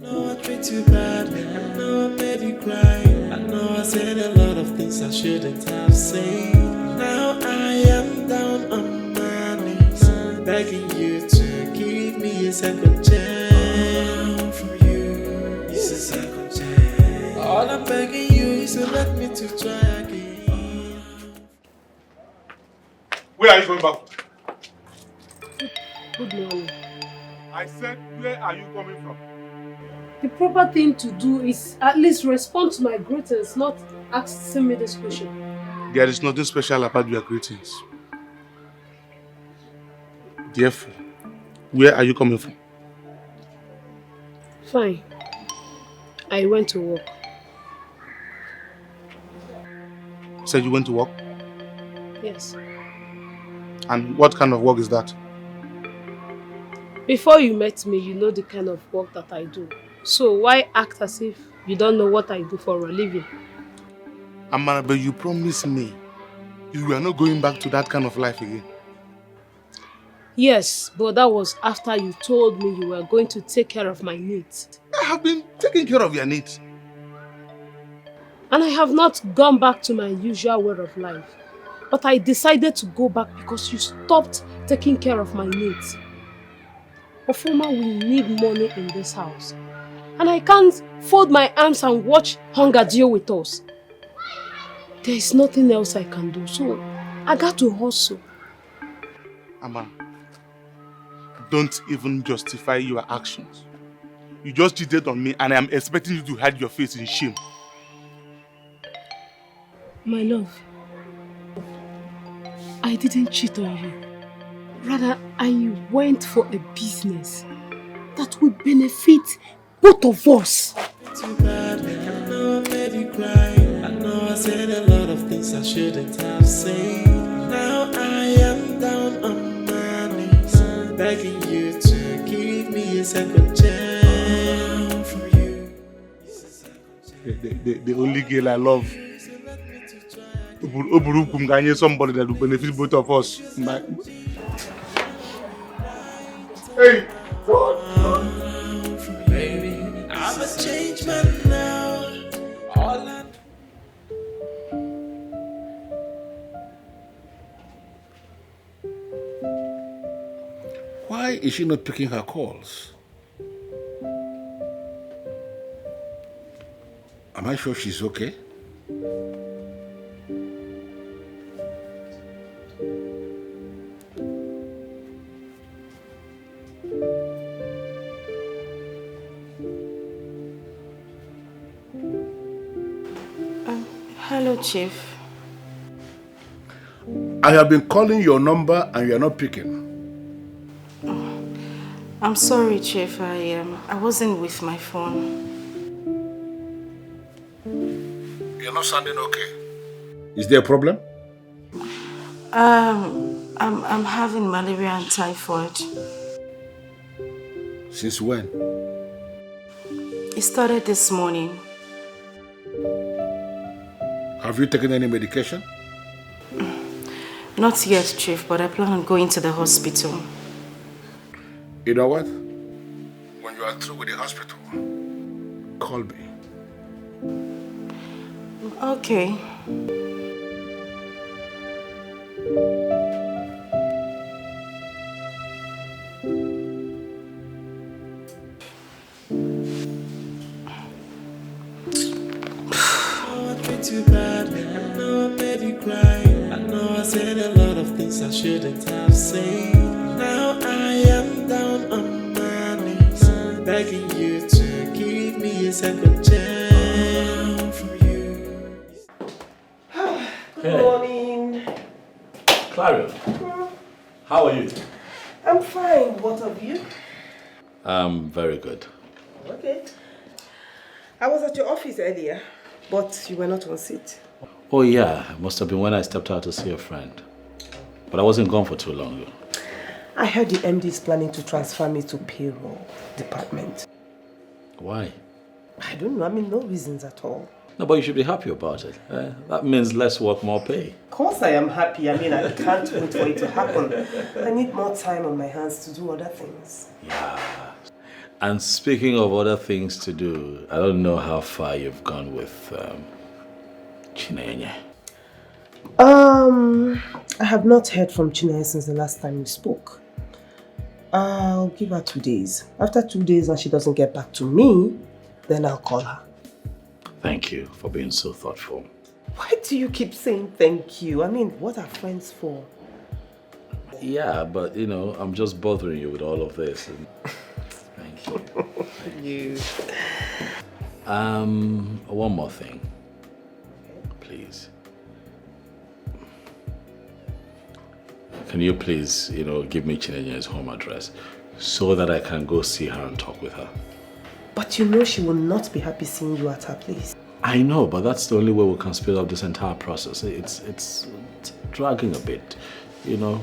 Speaker 5: No, I treat you bad. I know I made you cry. I know I said a lot of things I shouldn't have said. Now I am down on my knees, begging you to give me a second chance. From you is a second chance. All I'm begging you is to let me to try again.
Speaker 14: Where are you going back?
Speaker 12: Good morning.
Speaker 14: I said, where are you coming from?
Speaker 12: The proper thing to do is at least respond to my greetings, not asking me this question.
Speaker 14: There is nothing special about your greetings. Therefore, where are you coming from?
Speaker 12: Fine. I went to work.
Speaker 14: Said you went to work?
Speaker 4: Yes.
Speaker 14: And what kind of work is that?
Speaker 4: Before you met me, you know the kind of work that I do. So why act as if you don't know what I do for a living?
Speaker 14: Amara, but you promised me you were not going back to that kind of life again.
Speaker 4: Yes, but that was after you told me you were going to take care of my needs.
Speaker 14: I have been taking care of your needs.
Speaker 4: And I have not gone back to my usual way of life. But I decided to go back because you stopped taking care of my needs. Ofuma, we need money in this house. And I can't fold my arms and watch hunger deal with us. There is nothing else I can do, so I got to hustle.
Speaker 14: Amara, don't even justify your actions. You just cheated on me and I am expecting you to hide your face in shame.
Speaker 4: My love, I didn't cheat on you. Rather, I went for a business that would benefit both of us.
Speaker 5: Too bad, I know I made you cry. I know I said a lot of things I shouldn't have said. Now I am down on my knees, begging you to give me a second chance from you.
Speaker 14: The only girl I love. Somebody that will benefit both of us. Hey!
Speaker 5: Baby, I'm a changed man now. All I
Speaker 16: Why is she not picking her calls? Am I sure she's okay?
Speaker 1: Hello, Chief.
Speaker 16: I have been calling your number and you are not picking.
Speaker 1: I'm sorry, Chief. I wasn't with my phone.
Speaker 16: You're not sounding okay. Is there a problem?
Speaker 1: I'm having malaria and typhoid.
Speaker 16: Since when?
Speaker 1: It started this morning.
Speaker 16: Have you taken any medication?
Speaker 1: Not yet, Chief, but I plan on going to the hospital.
Speaker 16: You know what? When you are through with the hospital, call me.
Speaker 1: Okay.
Speaker 5: too bad. I know I made you cry. I know I said a lot of things I shouldn't have said. Now I am down on my knees, begging you to give me a second chance from you.
Speaker 7: Good morning.
Speaker 3: Clario, how are you?
Speaker 7: I'm fine. What of you?
Speaker 3: I'm very good.
Speaker 7: Okay. I was at your office earlier, but you were not on seat.
Speaker 3: Oh yeah, it must have been when I stepped out to see a friend. But I wasn't gone for too long.
Speaker 7: I heard the MD is planning to transfer me to payroll department.
Speaker 3: Why?
Speaker 7: I don't know. I mean, no reasons at all.
Speaker 3: No, but you should be happy about it. That means less work, more pay.
Speaker 7: Of course I am happy. I mean, I can't wait for it to happen. I need more time on my hands to do other things.
Speaker 3: Yeah. And speaking of other things to do, I don't know how far you've gone with Chinenye.
Speaker 7: I have not heard from Chinenye since the last time we spoke. I'll give her 2 days. After 2 days and she doesn't get back to me, then I'll call her.
Speaker 3: Thank you for being so thoughtful.
Speaker 7: Why do you keep saying thank you? I mean, what are friends for?
Speaker 3: Yeah, but you know, I'm just bothering you with all of this. Thank you. One more thing. Please. Can you please, give me Chinenye's home address so that I can go see her and talk with her?
Speaker 7: But you know she will not be happy seeing you at her place.
Speaker 3: I know, but that's the only way we can speed up this entire process. It's dragging a bit, you know.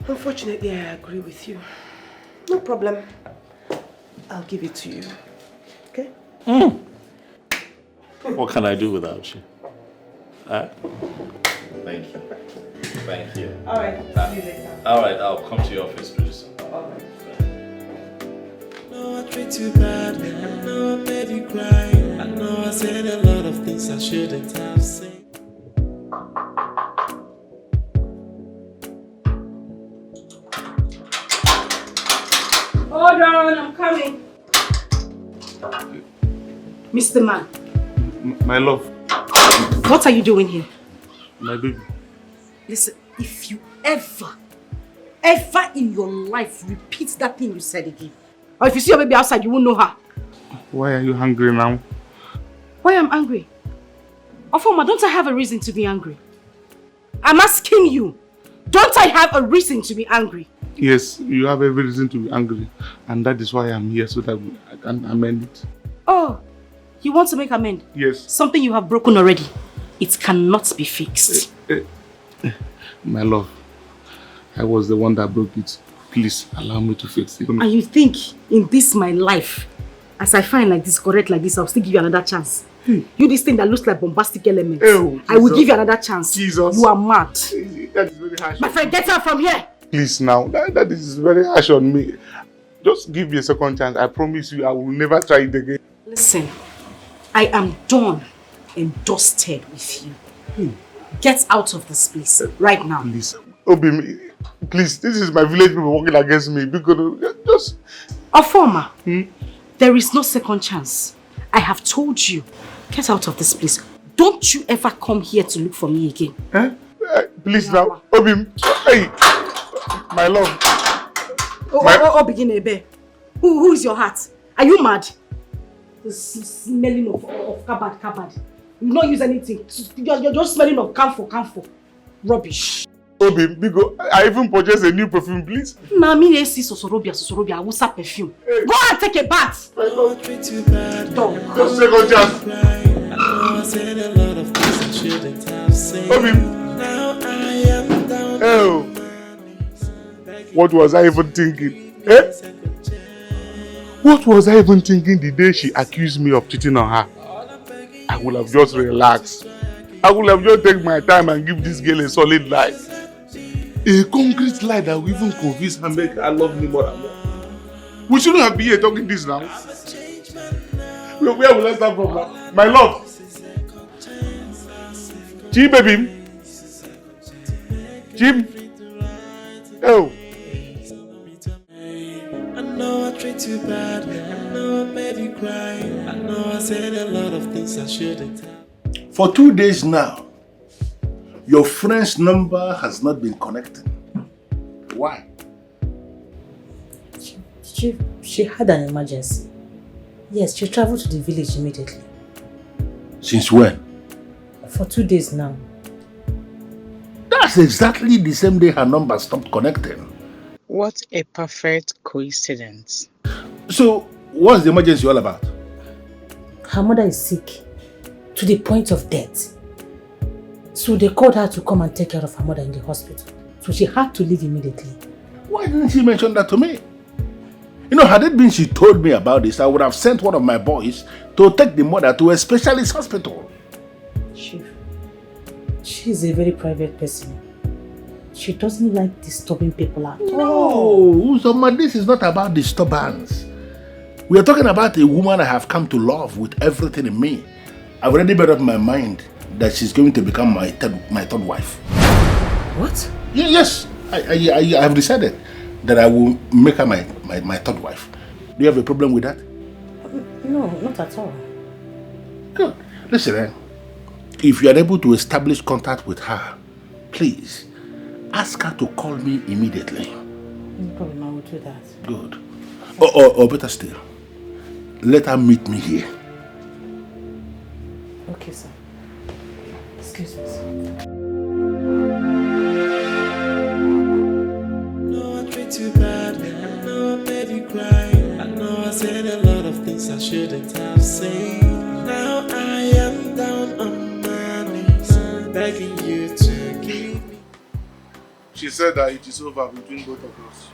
Speaker 7: Unfortunately, I agree with you. No problem. I'll give it to you. Okay?
Speaker 3: What can I do without you? Thank you. Thank you.
Speaker 7: Alright, see you later.
Speaker 3: Alright, I'll come to your office pretty soon.
Speaker 7: Alright.
Speaker 5: I treat you bad, I know I made you cry. I know I said a lot of things I shouldn't have said.
Speaker 2: Hold on, I'm coming. Mr. Man,
Speaker 14: My love,
Speaker 2: what are you doing here?
Speaker 14: my baby.
Speaker 2: Listen, if you ever in your life repeat that thing you said again, or if you see your baby outside, you won't know her.
Speaker 14: Why are you hungry now?
Speaker 2: Why I'm angry? Ofoma, don't I have a reason to be angry? I'm asking you, don't I have a reason to be angry?
Speaker 14: Yes, you have every reason to be angry, and that is why I'm here, so that I can amend it.
Speaker 2: Oh, you want to make amend?
Speaker 14: Yes.
Speaker 2: Something you have broken already. It cannot be fixed.
Speaker 14: My love, I was the one that broke it. Please allow me to fix it.
Speaker 2: And you think in this my life, as I find like this, correct like this, I'll still give you another chance. You this thing that looks like bombastic elements.
Speaker 14: Ew,
Speaker 2: I will give you another chance.
Speaker 14: Jesus.
Speaker 2: You are mad.
Speaker 14: That is very harsh.
Speaker 2: My friend, get out from here.
Speaker 14: Please now, that is very harsh on me. Just give me a second chance. I promise you I will never try it again.
Speaker 2: Listen, I am done and dusted with you. Get out of this place right now.
Speaker 14: Please, Obi, please, this is my village people working against me. Because just...
Speaker 2: Ofoma, there is no second chance. I have told you, get out of this place. Don't you ever come here to look for me again.
Speaker 14: Please now, Obi, hey, my love.
Speaker 2: Begin Ebe. Who is your heart? Are you mad? The smelling of cupboard. You not use anything. You're just smelling of camphor. Rubbish.
Speaker 14: Obi, Bigo, I even purchased a new perfume, please.
Speaker 2: Mami, see sosorobia, I will sell perfume. Go and take a bath.
Speaker 5: Just
Speaker 14: second chance.
Speaker 5: I said a lot of things I shouldn't have said.
Speaker 14: Obi.
Speaker 5: Now I am down.
Speaker 14: Oh. What was I even thinking? What was I even thinking the day she accused me of cheating on her? I would have just relaxed. I would have just taken my time and give this girl a solid lie. A concrete lie that will even convince her make her love me more and more. We shouldn't have been here talking this now. Where will I start from now? My love. Jim, baby. Jim. Oh.
Speaker 5: I know I treat you bad. I know I made you cry. I know I said a lot of things I shouldn't have.
Speaker 16: For 2 days now, your friend's number has not been connecting. Why?
Speaker 1: She had an emergency. Yes, she traveled to the village immediately.
Speaker 16: Since when?
Speaker 1: For 2 days now.
Speaker 16: That's exactly the same day her number stopped connecting.
Speaker 18: What a perfect coincidence.
Speaker 16: So, what's the emergency all about?
Speaker 1: Her mother is sick, to the point of death. So they called her to come and take care of her mother in the hospital. So she had to leave immediately.
Speaker 16: Why didn't she mention that to me? You know, had it been she told me about this, I would have sent one of my boys to take the mother to a specialist hospital.
Speaker 1: She's a very private person. She doesn't like disturbing people at all.
Speaker 16: No, Uzoma, this is not about disturbance. We are talking about a woman I have come to love with everything in me. I've already made up my mind that she's going to become my third wife.
Speaker 1: What?
Speaker 16: Yes, I have decided that I will make her my third wife. Do you have a problem with that?
Speaker 1: No, not at all.
Speaker 16: Good. Listen, if you are able to establish contact with her, please ask her to call me immediately.
Speaker 1: No problem, I will do that.
Speaker 16: Good. Or better still, let her meet me here.
Speaker 1: Okay, sir. Excuse me, sir.
Speaker 5: No, I treat you bad. I know I made you cry. I know I said a lot of things I shouldn't have said. Now I am down on my knees, begging you to give me.
Speaker 14: She said that it is over between both of us.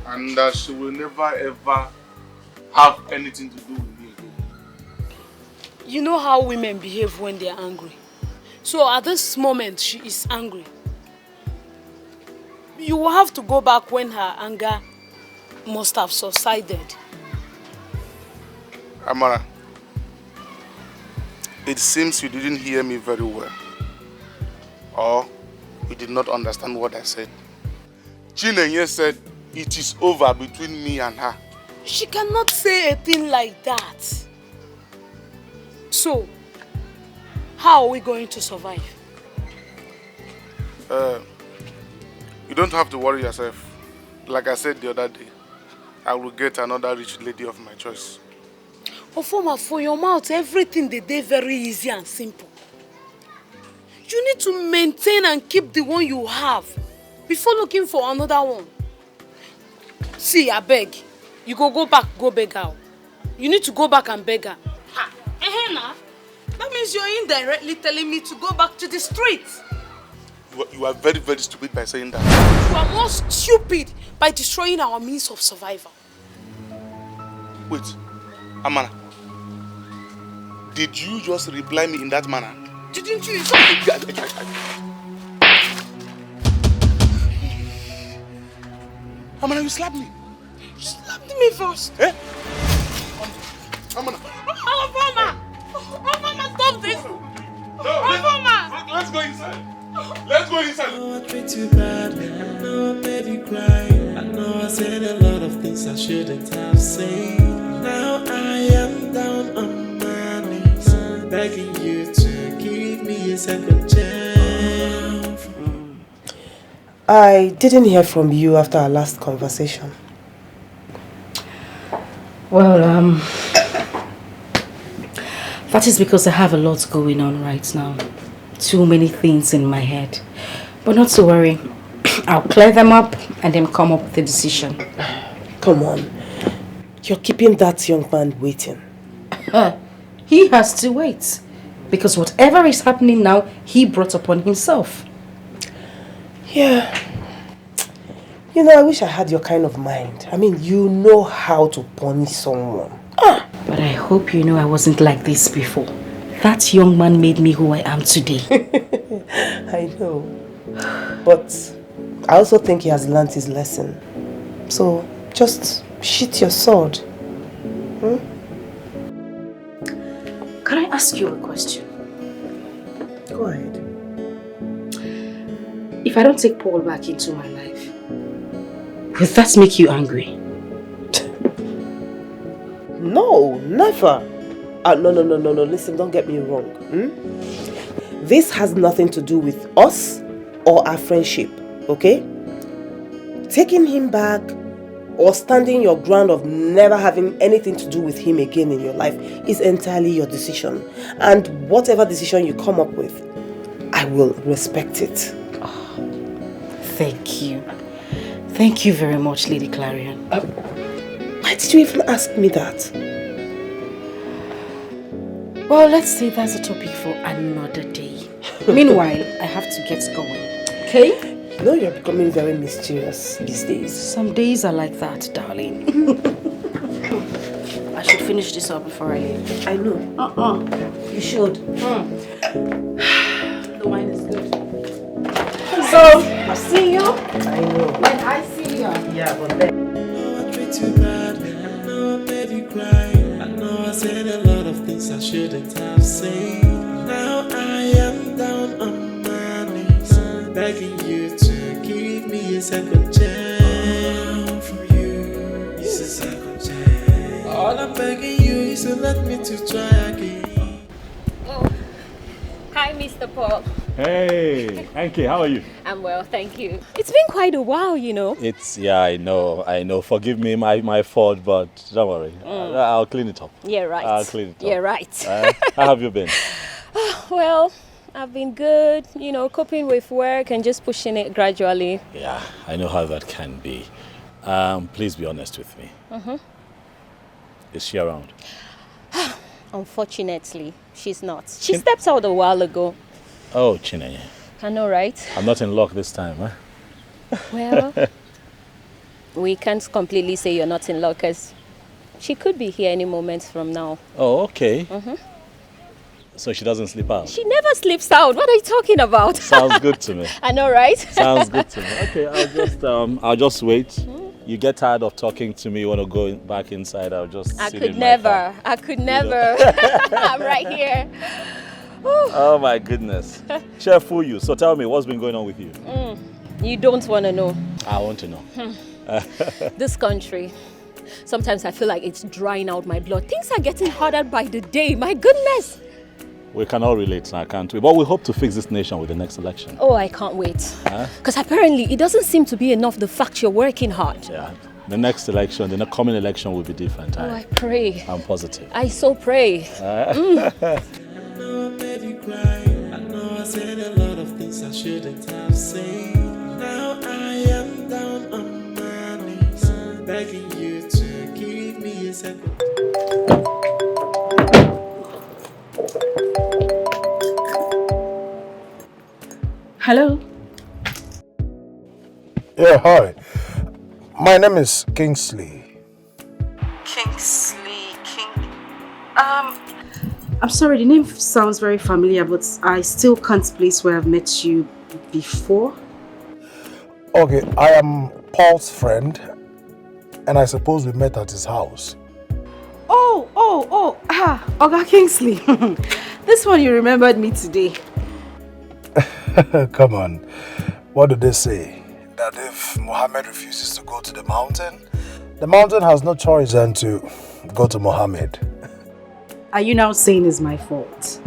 Speaker 14: And that she will never ever have anything to do with me again.
Speaker 4: You know how women behave when they are angry. So at this moment, she is angry. You will have to go back when her anger must have subsided.
Speaker 14: Amara, it seems you didn't hear me very well. Or you did not understand what I said. Chinenye said it is over between me and her.
Speaker 4: She cannot say a thing like that. So, how are we going to survive?
Speaker 14: You don't have to worry yourself. Like I said the other day, I will get another rich lady of my choice.
Speaker 4: Ofoma, for your mouth, everything they do very easy and simple. You need to maintain and keep the one you have before looking for another one. See, I beg. You go back, go beg her. You need to go back and beg her. Ehena, that means you're indirectly telling me to go back to the streets.
Speaker 14: You are very, very stupid by saying that.
Speaker 4: You are more stupid by destroying our means of survival.
Speaker 14: Wait, Amana. Did you just reply me in that manner?
Speaker 4: Didn't you?
Speaker 14: Amana, you slapped me.
Speaker 4: You slapped me first.
Speaker 14: Eh? Amana.
Speaker 4: Mama, stop this.
Speaker 14: No, let's go inside. Let's go inside.
Speaker 5: I know I treat you bad. I know I made you cry. I know I said a lot of things I shouldn't have said. Now I am down on my knees, begging you to give me a second chance.
Speaker 7: I didn't hear from you after our last conversation.
Speaker 1: Well, that is because I have a lot going on right now. Too many things in my head. But not to worry. I'll clear them up and then come up with a decision.
Speaker 7: Come on. You're keeping that young man waiting.
Speaker 1: He has to wait. Because whatever is happening now, he brought upon himself.
Speaker 7: Yeah. You know, I wish I had your kind of mind. I mean, you know how to punish someone.
Speaker 1: But I hope you know I wasn't like this before. That young man made me who I am today.
Speaker 7: I know. But I also think he has learnt his lesson. So, just sheath your sword.
Speaker 1: Can I ask you a question?
Speaker 7: Go ahead.
Speaker 1: If I don't take Paul back into my life, will that make you angry?
Speaker 7: No, never. No. Listen, don't get me wrong. This has nothing to do with us or our friendship, okay? Taking him back or standing your ground of never having anything to do with him again in your life is entirely your decision. And whatever decision you come up with, I will respect it.
Speaker 1: Thank you. Thank you very much, Lady Clarion.
Speaker 7: Why did you even ask me that?
Speaker 1: Well, let's say that's a topic for another day. Meanwhile, I have to get going. Okay?
Speaker 7: You know you're becoming very mysterious these days.
Speaker 1: Some days are like that, darling. I should finish this up before I leave.
Speaker 7: I know. You should.
Speaker 1: The wine is good.
Speaker 7: So, I'll see you. I know.
Speaker 1: When I see you.
Speaker 7: Yeah, but then.
Speaker 5: I treat you bad. I know I made you cry. I know I said a lot of things I shouldn't have said. Now I am down on my knees, begging you to give me a second chance. From you, it's a second chance. All I'm begging you is to let me to try again.
Speaker 6: Oh, hi, Mr. Paul.
Speaker 3: Hey, Anki, how are you?
Speaker 6: I'm well, thank you. It's been quite a while, you know.
Speaker 3: Yeah, I know. Forgive me, my fault, but don't worry. I'll clean it up.
Speaker 6: Yeah, right.
Speaker 3: I'll clean it up.
Speaker 6: Yeah, right.
Speaker 3: How have you been?
Speaker 6: Well, I've been good, you know, coping with work and just pushing it gradually.
Speaker 3: Yeah, I know how that can be. Please be honest with me. Is she around?
Speaker 6: Unfortunately, she's not. She stepped out a while ago.
Speaker 3: Oh, Chinenye.
Speaker 6: I know, right?
Speaker 3: I'm not in luck this time, huh?
Speaker 6: Well, we can't completely say you're not in luck because she could be here any moment from now.
Speaker 3: Oh, okay.
Speaker 6: Mm-hmm.
Speaker 3: So she doesn't sleep out?
Speaker 6: She never sleeps out. What are you talking about?
Speaker 3: Sounds good to me.
Speaker 6: I know, right?
Speaker 3: Sounds good to me. Okay, I'll just wait. You get tired of talking to me, you want to go back inside, I'll just
Speaker 6: I
Speaker 3: sit
Speaker 6: could
Speaker 3: in my car.
Speaker 6: never. I could never. I'm right here.
Speaker 3: Oh my goodness. Cheerful you. So tell me, what's been going on with you?
Speaker 6: You don't want to know.
Speaker 3: I want to know.
Speaker 6: This country, sometimes I feel like it's drying out my blood. Things are getting harder by the day. My goodness.
Speaker 3: We can all relate now, can't we? But we hope to fix this nation with the next election.
Speaker 6: Oh, I can't wait. Because apparently it doesn't seem to be enough the fact you're working hard.
Speaker 3: Yeah. The next election, the coming election will be different.
Speaker 6: Oh, I pray.
Speaker 3: I'm positive.
Speaker 6: I so pray.
Speaker 5: I know I made you cry. I know I said a lot of things I shouldn't have said. Now I am down on my knees, begging you to give me a second.
Speaker 2: Hello?
Speaker 10: Yeah, hi. My name is Kingsley.
Speaker 1: Kingsley, I'm sorry, the name sounds very familiar, but I still can't place where I've met you before.
Speaker 10: Okay, I am Paul's friend, and I suppose we met at his house.
Speaker 1: Oga Kingsley. This one you remembered me today.
Speaker 10: Come on. What do they say? That if Muhammad refuses to go to the mountain has no choice than to go to Muhammad.
Speaker 1: Are you now saying it's my fault?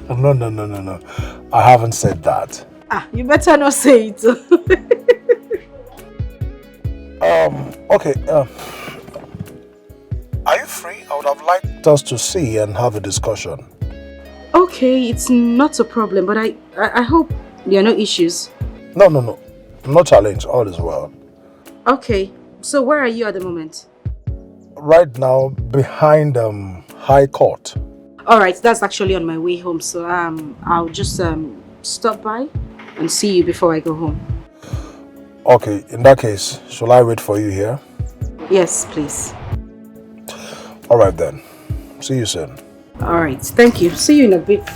Speaker 10: No. I haven't said that.
Speaker 1: You better not say it.
Speaker 10: Okay. Are you free? I would have liked us to see and have a discussion.
Speaker 1: Okay, it's not a problem, but I hope there are no issues.
Speaker 10: No. No challenge. All is well.
Speaker 1: Okay, so where are you at the moment?
Speaker 10: Right now, behind High Court.
Speaker 1: Alright, that's actually on my way home, so I'll just stop by and see you before I go home.
Speaker 10: Okay, in that case, shall I wait for you here?
Speaker 1: Yes, please.
Speaker 10: Alright then. See you soon.
Speaker 1: Alright, thank you. See you in a bit.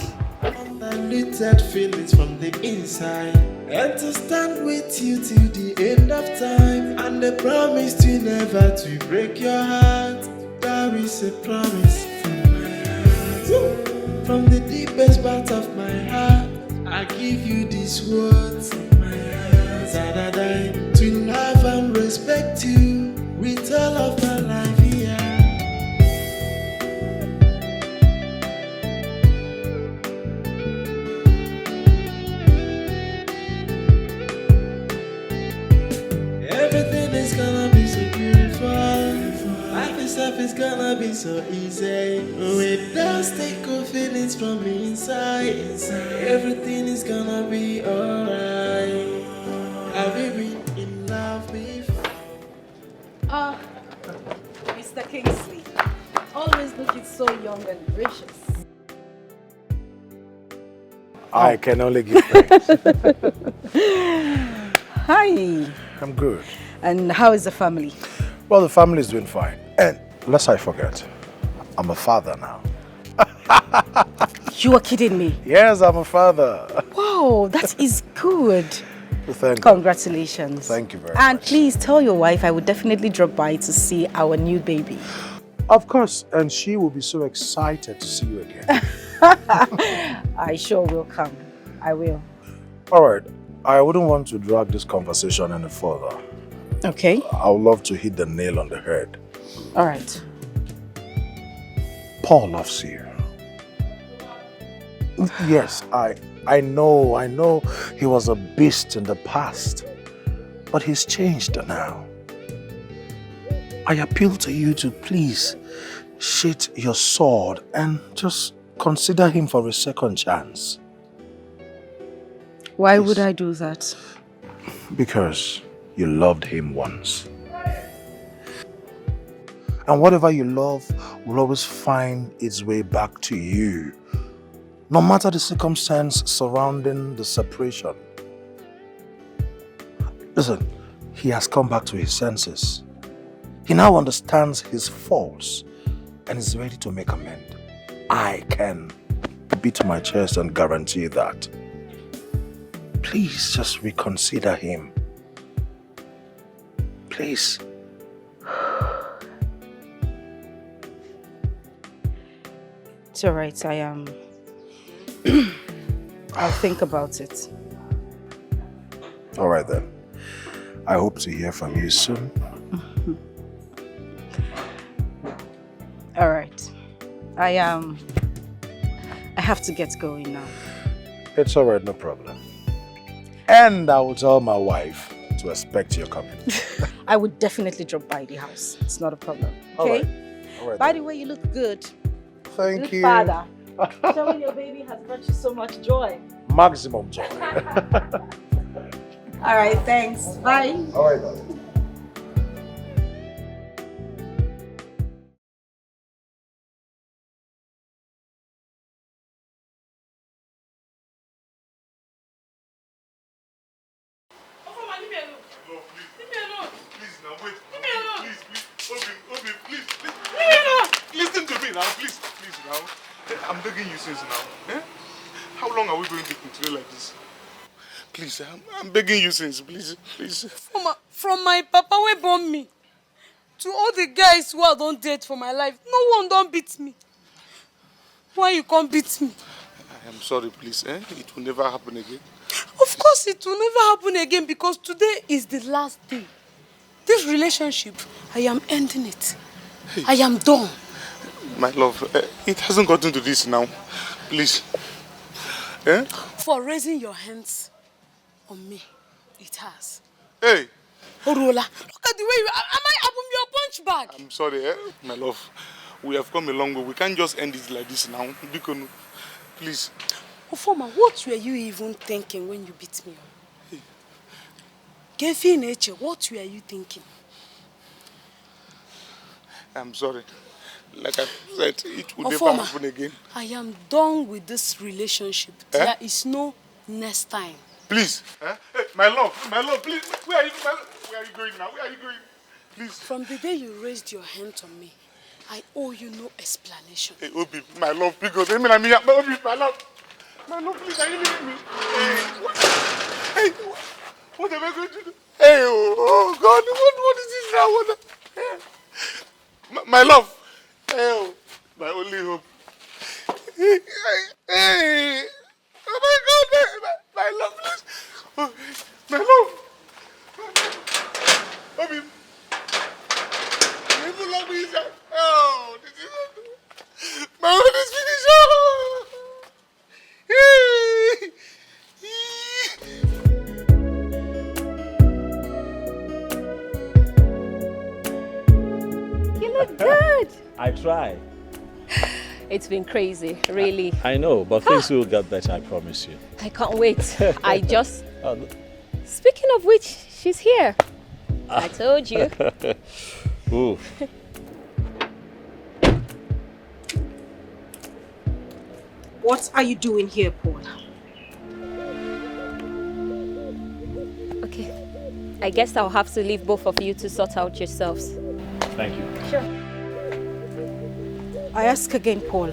Speaker 5: Undiluted feelings from the inside, and to stand with you till the end of time, and the promise to never to break your heart. There is a promise from my heart. From the deepest part of my heart, I give you these words from my heart. That I die to love and respect you with all of my life here. Everything is gonna be so beautiful. Life itself is gonna be so easy. Without stick of feelings from inside. Everything is gonna be alright. Have you been in love before?
Speaker 1: Mr. Kingsley, always looking so young and gracious.
Speaker 10: I can only give thanks.
Speaker 1: Hi.
Speaker 10: I'm good.
Speaker 1: And how is the family?
Speaker 10: Well, the family is doing fine. And lest I forget, I'm a father now.
Speaker 1: You are kidding me.
Speaker 10: Yes, I'm a father.
Speaker 1: Wow, that is good.
Speaker 10: Thank you.
Speaker 1: Congratulations.
Speaker 10: Thank you very
Speaker 1: And
Speaker 10: much.
Speaker 1: please tell your wife I would definitely drop by to see our new baby.
Speaker 10: Of course, and she will be so excited to see you again.
Speaker 1: I sure will come. I will.
Speaker 10: All right, I wouldn't want to drag this conversation any further.
Speaker 1: Okay.
Speaker 10: I would love to hit the nail on the head.
Speaker 1: All right.
Speaker 10: Paul loves you. Yes, I know he was a beast in the past, but he's changed now. I appeal to you to please sheath your sword and just consider him for a second chance.
Speaker 1: Why would I do that?
Speaker 10: Because you loved him once. And whatever you love will always find its way back to you, no matter the circumstance surrounding the separation. Listen, he has come back to his senses. He now understands his faults and is ready to make amends. I can beat my chest and guarantee that. Please just reconsider him. Please.
Speaker 1: It's alright, I am. I'll think about it.
Speaker 10: Alright then. I hope to hear from you soon.
Speaker 1: Alright. I have to get going now.
Speaker 10: It's alright, no problem. And I will tell my wife to expect your coming.
Speaker 1: I would definitely drop by the house. It's not a problem. Okay?
Speaker 10: All right.
Speaker 1: By the way, you look good.
Speaker 10: Thank
Speaker 1: good
Speaker 10: you.
Speaker 1: Father. Showing your baby has brought you so much joy.
Speaker 10: Maximum joy.
Speaker 1: Alright, thanks. Bye.
Speaker 10: Alright, darling.
Speaker 14: Listen to me now, please now. I'm begging you since now. Eh? How long are we going to continue like this? Please, I'm begging you since, please.
Speaker 4: From my papa wey born me to all the guys who I don't date for my life, no one don't beat me. Why you can't beat me?
Speaker 14: I am sorry, please. It will never happen again.
Speaker 4: Of course it will never happen again because today is the last day. This relationship, I am ending it. Hey. I am done.
Speaker 14: My love, it hasn't gotten to this now. Please. Eh?
Speaker 4: For raising your hands on me, it has.
Speaker 14: Hey!
Speaker 4: Orola, look at the way you are. Am I up your punch bag?
Speaker 14: I'm sorry, my love. We have come a long way. We can't just end it like this now. Please.
Speaker 4: Ofoma, what were you even thinking when you beat me up? Gefi nature, what were you thinking?
Speaker 14: I'm sorry. Like I said, it will never happen again.
Speaker 4: I am done with this relationship. There is no next time.
Speaker 14: Please. Hey, my love, please. Where are you going now? Where are you going? Please.
Speaker 4: From the day you raised your hand on me, I owe you no explanation.
Speaker 14: Hey, Obi, my love, because Obi, my love. My love, please, are you leaving me? Hey, what am I going to do? Hey, oh God, what is this now? My love. Hey, my only hope. Hey, oh my God, my love, please. Oh, my love. Obi. People love me, sir. Oh, this is my own is finished. Oh.
Speaker 6: You look good.
Speaker 3: I try.
Speaker 6: It's been crazy, really.
Speaker 3: I know, but things will get better, I promise you.
Speaker 6: I can't wait. I just... Speaking of which, she's here. I told you.
Speaker 3: Ooh.
Speaker 1: What are you doing here, Paul?
Speaker 6: Okay. I guess I'll have to leave both of you to sort out yourselves.
Speaker 3: Thank you.
Speaker 6: Sure.
Speaker 1: I ask again, Paul.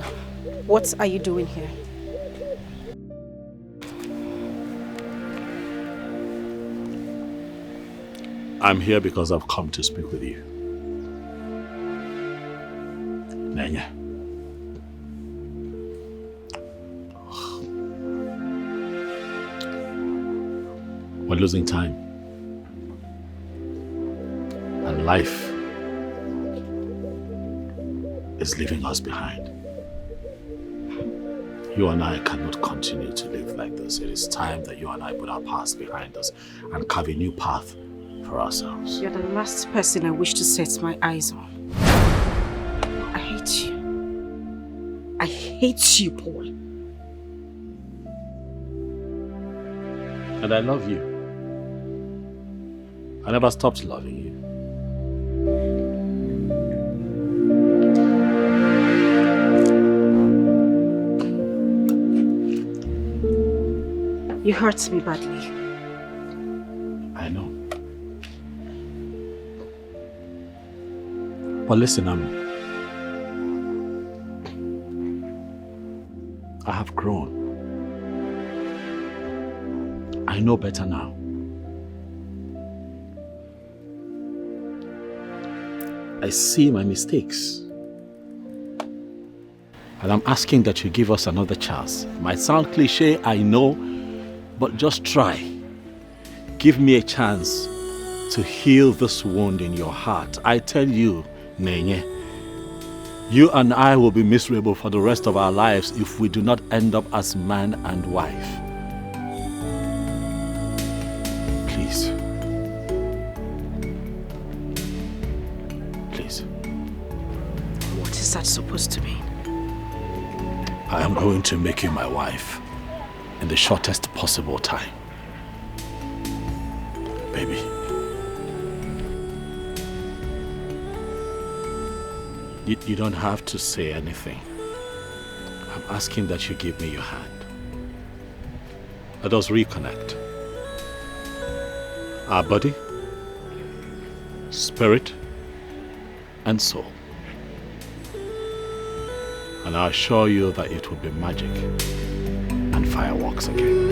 Speaker 1: What are you doing here?
Speaker 3: I'm here because I've come to speak with you. Nenya. We're losing time. And life is leaving us behind. You and I cannot continue to live like this. It is time that you and I put our past behind us and carve a new path for ourselves.
Speaker 1: You're the last person I wish to set my eyes on. I hate you. I hate you, Paul.
Speaker 3: And I love you. I never stopped loving you.
Speaker 1: You hurt me badly.
Speaker 3: I know. But listen, I have grown. I know better now. I see my mistakes. And I'm asking that you give us another chance. It might sound cliche, I know, but just try. Give me a chance to heal this wound in your heart. I tell you, Nenye, you and I will be miserable for the rest of our lives if we do not end up as man and wife. Please. Please.
Speaker 1: What is that supposed to mean?
Speaker 3: I am going to make you my wife in the shortest possible time. Baby. You don't have to say anything. I'm asking that you give me your hand. Let us reconnect. Our body, spirit, and soul. And I assure you that it will be magic and fireworks again.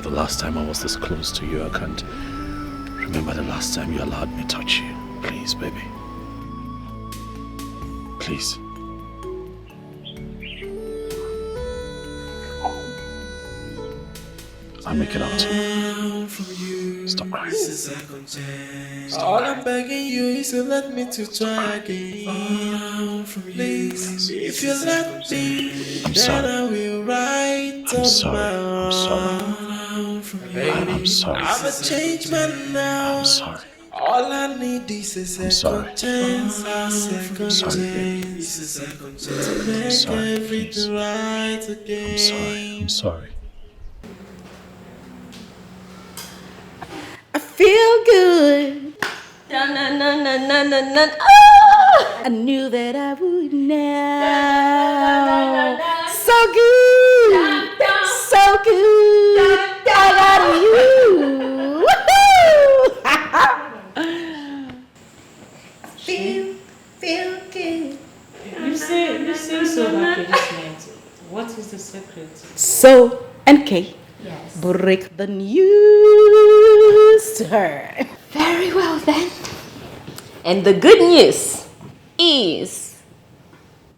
Speaker 3: Last time I was this close to you, I can't remember the last time you allowed me to touch you. Please, baby. Please. I'll make it out to you. Stop crying.
Speaker 5: All I'm begging you is to let me to try again. Please, if you let me, then I will write
Speaker 3: I'm sorry. I'm sorry.
Speaker 5: I'm a changed man now.
Speaker 3: I'm sorry.
Speaker 5: All I need is a second chance.
Speaker 3: I'm sorry, baby.
Speaker 5: To make everything right again.
Speaker 3: I'm sorry.
Speaker 2: I feel good. I knew that I would now. So good. So good. I got you. Feel good.
Speaker 19: You seem so happy this night. What is the secret?
Speaker 2: So, NK,
Speaker 6: yes.
Speaker 2: Break the news to her.
Speaker 6: Very well then. And the good news is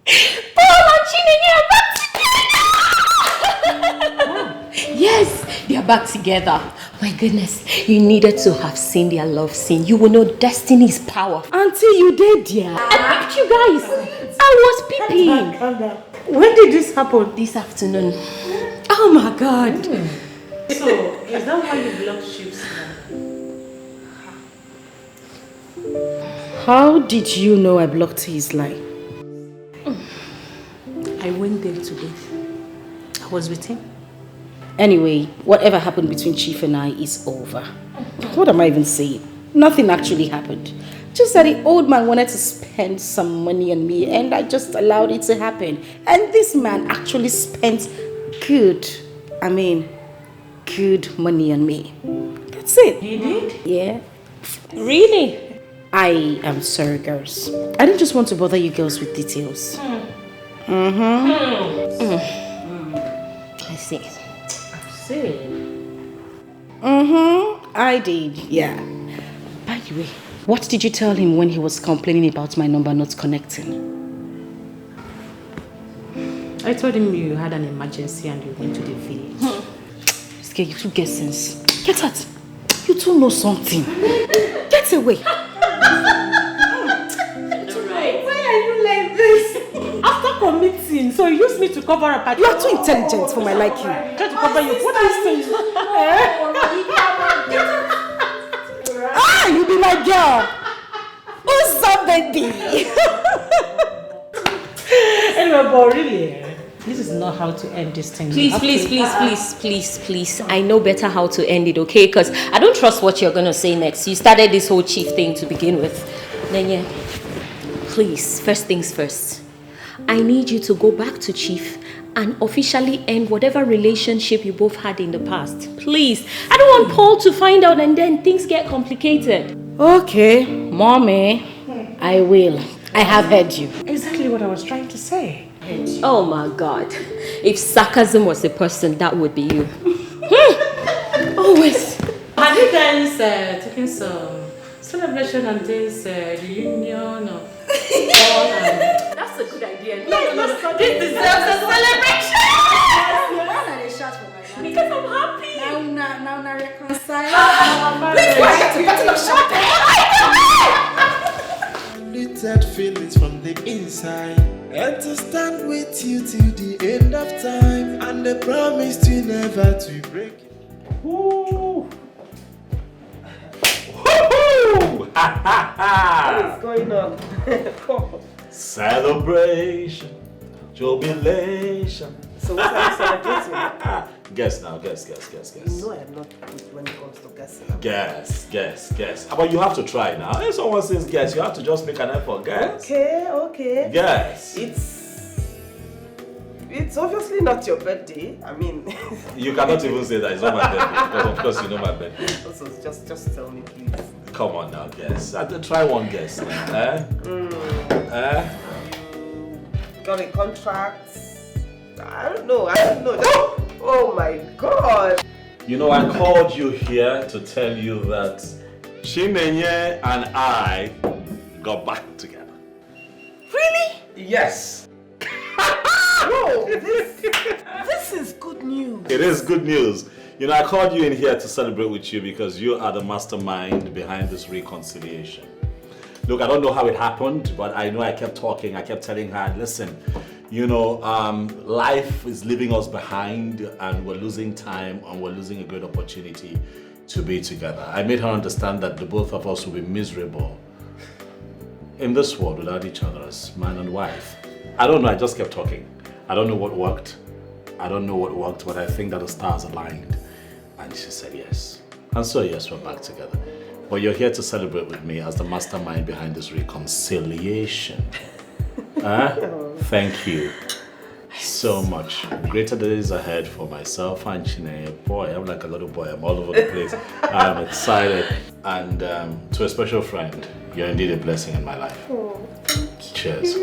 Speaker 6: Paul and Chinenye are back together! Yes, they are back together. My goodness, you needed to have seen their love scene. You will know destiny's power.
Speaker 2: Until you did, dear.
Speaker 6: I picked you guys. I was peeping.
Speaker 2: Calm down. When did this happen?
Speaker 6: This afternoon. Oh my God.
Speaker 19: So, is that why you blocked ships now?
Speaker 2: How did you know I blocked his line?
Speaker 19: I went there today. I was with him.
Speaker 2: Anyway, whatever happened between Chief and I is over. What am I even saying? Nothing actually happened. Just that the old man wanted to spend some money on me and I just allowed it to happen. And this man actually spent good money on me. That's it.
Speaker 19: He did?
Speaker 2: Yeah.
Speaker 6: Really?
Speaker 2: I am sorry, girls. I didn't just want to bother you girls with details.
Speaker 6: I see.
Speaker 2: I did, yeah. By the way, what did you tell him when he was complaining about my number not connecting?
Speaker 19: I told him you had an emergency and you went to the village.
Speaker 2: This girl, you two get sense. Get out. You two know something. Get away.
Speaker 19: Why are you like this? After committing, so you used me to cover up.
Speaker 2: You are too intelligent for my liking.
Speaker 19: Try to cover you. What are you saying?
Speaker 2: You be my girl. Who's
Speaker 8: welcome, baby.
Speaker 2: Anyway, but really, this is not how to end this thing.
Speaker 6: Please. I know better how to end it, okay? Because I don't trust what you're going to say next. You started this whole chief thing to begin with. Nenye, please, first things first. I need you to go back to chief and officially end whatever relationship you both had in the past. Please. I don't want Paul to find out and then things get complicated.
Speaker 1: Okay, mommy, I will. I have heard you.
Speaker 2: Exactly what I was trying to say.
Speaker 6: Oh my God. If sarcasm was a person, that would be you. Always.
Speaker 2: Have you guys taken some celebration and this reunion of
Speaker 6: That's a good idea.
Speaker 2: No. This deserves a celebration.
Speaker 6: Because I'm happy.
Speaker 8: Now reconcile.
Speaker 5: Littered feelings from the inside, and to stand with you till the end of time, and they promise to never to break it.
Speaker 3: Woo!
Speaker 7: What is going on?
Speaker 3: Celebration, jubilation.
Speaker 7: So what are you celebrating?
Speaker 3: Guess now, guess.
Speaker 7: No, I am not good when it comes to guessing.
Speaker 3: Guess. But you have to try now. If someone says guess, you have to just make an effort. Guess.
Speaker 7: Okay.
Speaker 3: Guess.
Speaker 7: It's obviously not your birthday. I mean,
Speaker 3: You cannot even say that it's not my birthday, because of course you know my birthday.
Speaker 7: Also, just tell me, please.
Speaker 3: Come on now, guess. Try one guess.
Speaker 7: Got a contract? I don't know. Oh my God!
Speaker 3: You know, I called you here to tell you that Chinenye and I got back together.
Speaker 7: Really?
Speaker 3: Yes.
Speaker 7: No, this is good news.
Speaker 3: It is good news. You know, I called you in here to celebrate with you because you are the mastermind behind this reconciliation. Look, I don't know how it happened, but I know I kept talking. I kept telling her, listen, you know, life is leaving us behind and we're losing time and we're losing a great opportunity to be together. I made her understand that the both of us will be miserable in this world without each other as man and wife. I don't know, I just kept talking. I don't know what worked. But I think that the stars aligned. And she said yes. And so yes, we're back together. But you're here to celebrate with me as the mastermind behind this reconciliation. Thank you so much. Greater days ahead for myself and Chinenye. Boy, I'm like a little boy. I'm all over the place. I'm excited. And to a special friend, you're indeed a blessing in my life.
Speaker 7: Oh, thank you.
Speaker 3: Cheers.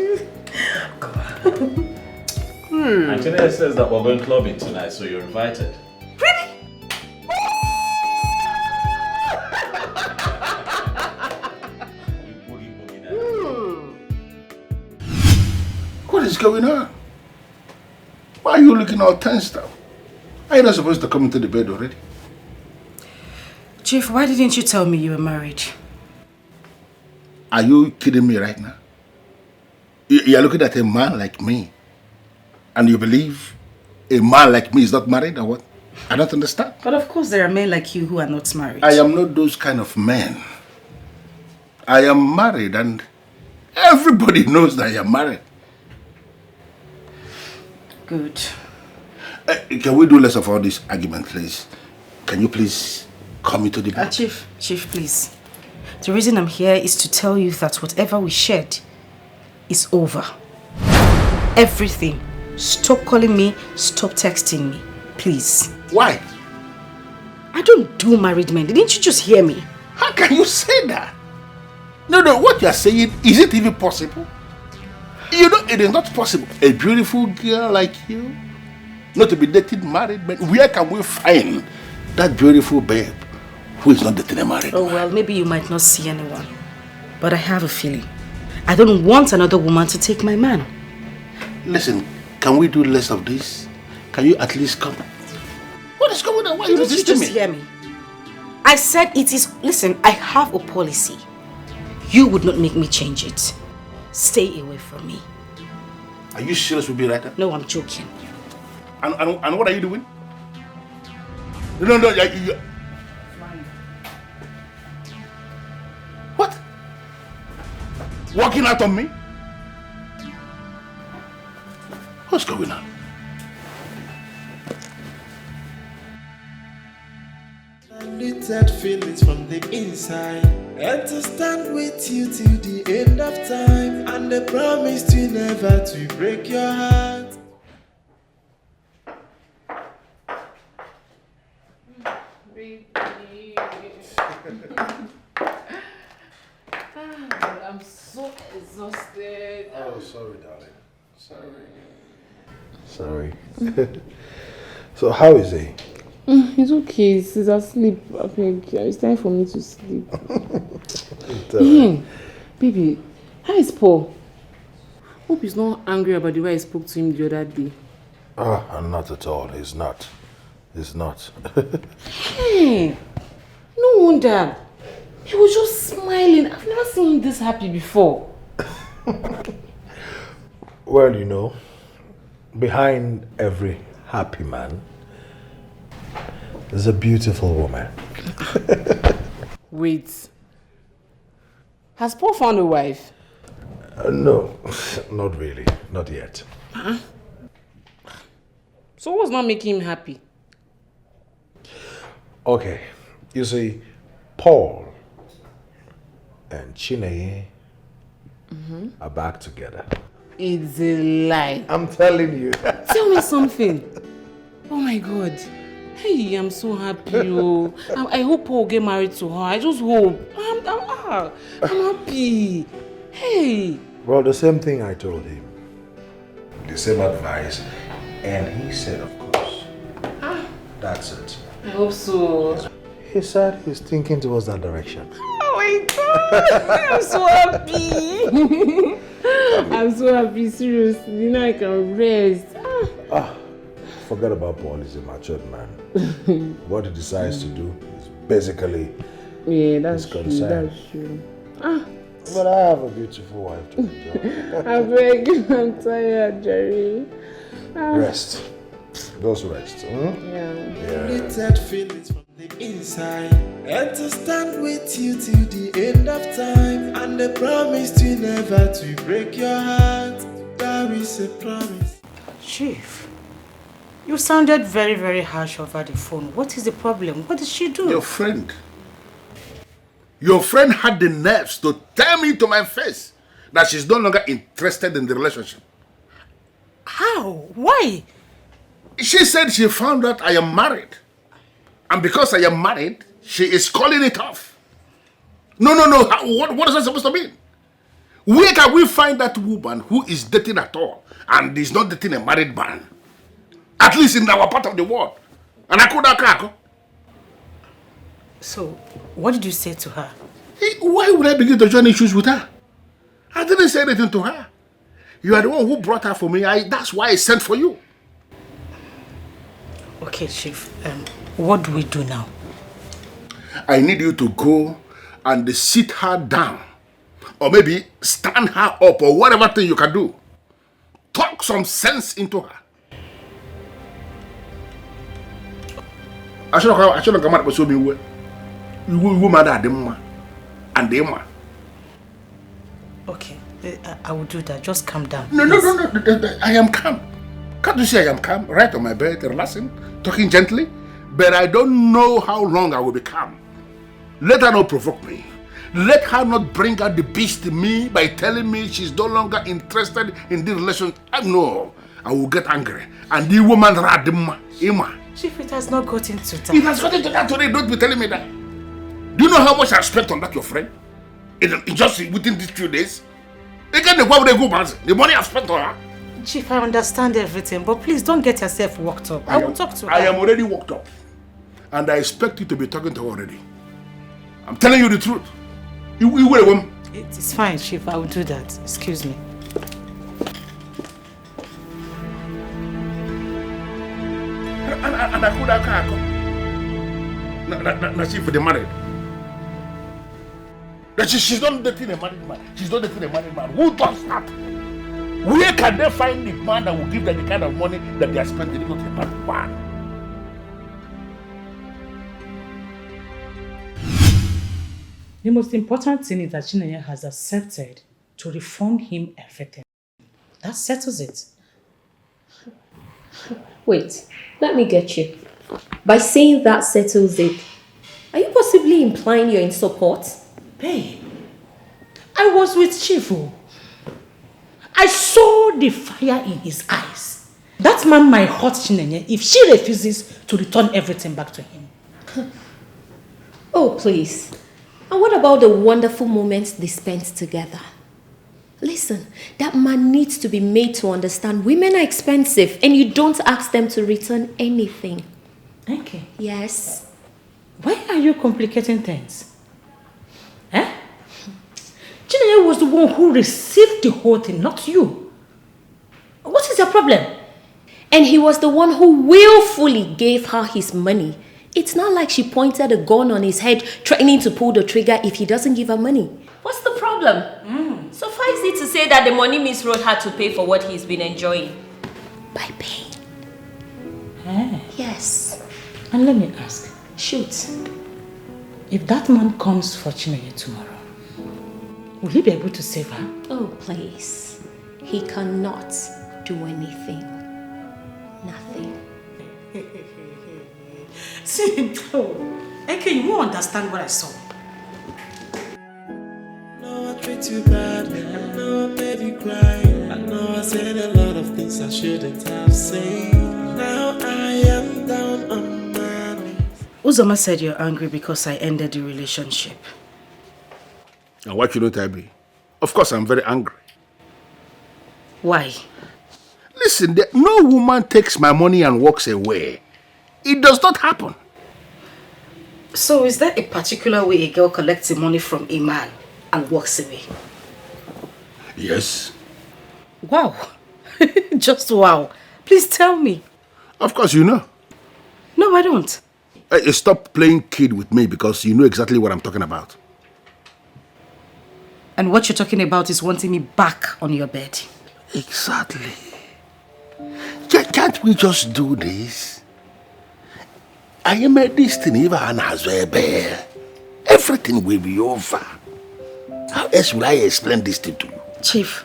Speaker 3: And Chinenye says that we're going clubbing tonight, so you're invited.
Speaker 16: What is going on? Why are you looking all tensed up? Are you not supposed to come into the bed already?
Speaker 1: Chief, why didn't you tell me you were married?
Speaker 16: Are you kidding me right now? You're looking at a man like me and you believe a man like me is not married or what? I don't understand.
Speaker 1: But of course there are men like you who are not married.
Speaker 16: I am not those kind of men. I am married and everybody knows that I am married.
Speaker 1: Good.
Speaker 16: Can we do less of all this argument, please? Can you please come into the bed?
Speaker 1: Chief, please. The reason I'm here is to tell you that whatever we shared is over. Everything. Stop calling me, stop texting me. Please.
Speaker 16: Why?
Speaker 1: I don't do married men. Didn't you just hear me?
Speaker 16: How can you say that? No, what you are saying, is it even possible? You know, it is not possible. A beautiful girl like you, not to be dating married men. Where can we find that beautiful babe who is not dating a married man?
Speaker 1: Well, maybe you might not see anyone. But I have a feeling. I don't want another woman to take my man.
Speaker 16: Listen, can we do less of this? Can you at least come? What is going on? Why are you resisting me?
Speaker 1: Just hear me. I said it is... Listen, I have a policy. You would not make me change it. Stay away from me.
Speaker 16: Are you serious with me right now?
Speaker 1: No, I'm joking.
Speaker 16: And what are you doing? No, you... Walking out on me? What's going on?
Speaker 5: Diluted feelings from the inside, and to stand with you till the end of time, and the promise to never to break your heart.
Speaker 11: I'm so exhausted.
Speaker 10: Oh, sorry, darling. Sorry. So how is he?
Speaker 11: He's okay. He's asleep. I think it's time for me to sleep. Baby, how is Paul? Hope he's not angry about the way I spoke to him the other day.
Speaker 10: Not at all. He's not.
Speaker 11: Hey, no wonder. He was just smiling. I've never seen him this happy before.
Speaker 10: Well, you know, behind every happy man, there's a beautiful woman.
Speaker 11: Wait. Has Paul found a wife?
Speaker 10: No, not really. Not yet.
Speaker 11: So what's not making him happy?
Speaker 10: Okay, you see, Paul and Chineye are back together.
Speaker 11: It's a lie.
Speaker 10: I'm telling you.
Speaker 11: Tell me something. Oh my God. Hey, I'm so happy. Oh. I hope Paul will get married to her. I just hope. I'm happy. Hey.
Speaker 10: Well, the same thing I told him. The same advice. And he said, of course. That's it.
Speaker 11: I hope so.
Speaker 10: He said he's thinking towards that direction.
Speaker 11: Oh my God. I'm so happy. I'm so happy, seriously. Now I can rest.
Speaker 10: Forget about Paul, he's a matured man. What he decides to do is basically
Speaker 11: that's
Speaker 10: his concern.
Speaker 11: That's true.
Speaker 10: But I have a beautiful wife to enjoy.
Speaker 11: I beg, I'm tired, Jerry.
Speaker 10: Rest. Just rest.
Speaker 5: Diluted feelings from the inside, and to stand with you till the end of time, and the promise to never to break your heart. There is a promise.
Speaker 2: Chief, you sounded very, very harsh over the phone. What is the problem? What did she do?
Speaker 16: Your friend had the nerves to tell me to my face that she's no longer interested in the relationship.
Speaker 2: How? Why?
Speaker 16: She said she found out I am married. And because I am married, she is calling it off. No. What is that supposed to mean? Where can we find that woman who is dating at all and is not dating a married man? At least in our part of the world. And I could have.
Speaker 2: So, what did you say to her?
Speaker 16: Why would I begin to join issues with her? I didn't say anything to her. You are the one who brought her for me. That's why I sent for you.
Speaker 2: Okay, Chief. What do we do now?
Speaker 16: I need you to go and sit her down. Or maybe stand her up or whatever thing you can do. Talk some sense into her. I shouldn't come out and show me where. You woman are the man and the man.
Speaker 2: Okay, I will do that. Just calm down.
Speaker 16: No. I am calm. Can't you see I am calm? Right on my bed, relaxing, talking gently. But I don't know how long I will be calm. Let her not provoke me. Let her not bring out the beast in me by telling me she's no longer interested in the relation. No, I will get angry. And the woman Radima, Ima.
Speaker 2: Chief, it has not gotten to that.
Speaker 16: It has gotten to that today. Don't be telling me that. Do you know how much I spent on that, your friend? In just within these few days? Again, the money I've spent on her.
Speaker 2: Chief, I understand everything, but please don't get yourself worked up. I will talk to her.
Speaker 16: I am already worked up. And I expect you to be talking to her already. I'm telling you the truth. You will woman.
Speaker 2: It is fine, Chief. I will do that. Excuse me.
Speaker 16: And I could have now she for the married. That she's not dating a married man. She's not dating a married man. Who does that? Where can they find the man that will give them the kind of money that they are spending to go to the married man?
Speaker 2: The most important thing is that Chineye has accepted to refund him everything. That settles it.
Speaker 6: Wait, let me get you. By saying that settles it, are you possibly implying you're in support?
Speaker 2: Babe, I was with Chifu. I saw the fire in his eyes. That man might hurt Chinenye if she refuses to return everything back to him.
Speaker 6: Oh, please. And what about the wonderful moments they spent together? Listen, that man needs to be made to understand women are expensive and you don't ask them to return anything.
Speaker 2: Okay.
Speaker 6: Yes.
Speaker 2: Why are you complicating things? Eh? Chinenye was the one who received the whole thing, not you. What is your problem?
Speaker 6: And he was the one who willfully gave her his money. It's not like she pointed a gun on his head, threatening to pull the trigger if he doesn't give her money. What's the problem? Suffice it to say that the money Miss Road had to pay for what he's been enjoying. By paying. Yes.
Speaker 2: And let me ask.
Speaker 6: Shoot.
Speaker 2: If that man comes for Chinenye tomorrow, will he be able to save her?
Speaker 6: Oh, please. He cannot do anything. Nothing.
Speaker 2: See, okay, you won't understand what I saw.
Speaker 5: I treat you bad, I know I made you cry. I know I said a lot of things I shouldn't have said. Now I am down on my knees.
Speaker 1: Uzoma said you're angry because I ended the relationship.
Speaker 16: And why shouldn't I be? Of course I'm very angry.
Speaker 1: Why?
Speaker 16: Listen, no woman takes my money and walks away. It does not happen.
Speaker 1: So is there a particular way a girl collects the money from a man and walks away?
Speaker 16: Yes.
Speaker 1: Wow. Just wow. Please tell me.
Speaker 16: Of course you know.
Speaker 1: No, I don't.
Speaker 16: Stop playing kid with me because you know exactly what I'm talking about.
Speaker 1: And what you're talking about is wanting me back on your bed.
Speaker 16: Exactly. Can't we just do this? I am a destiny, everything will be over. How else will I explain this to you?
Speaker 1: Chief,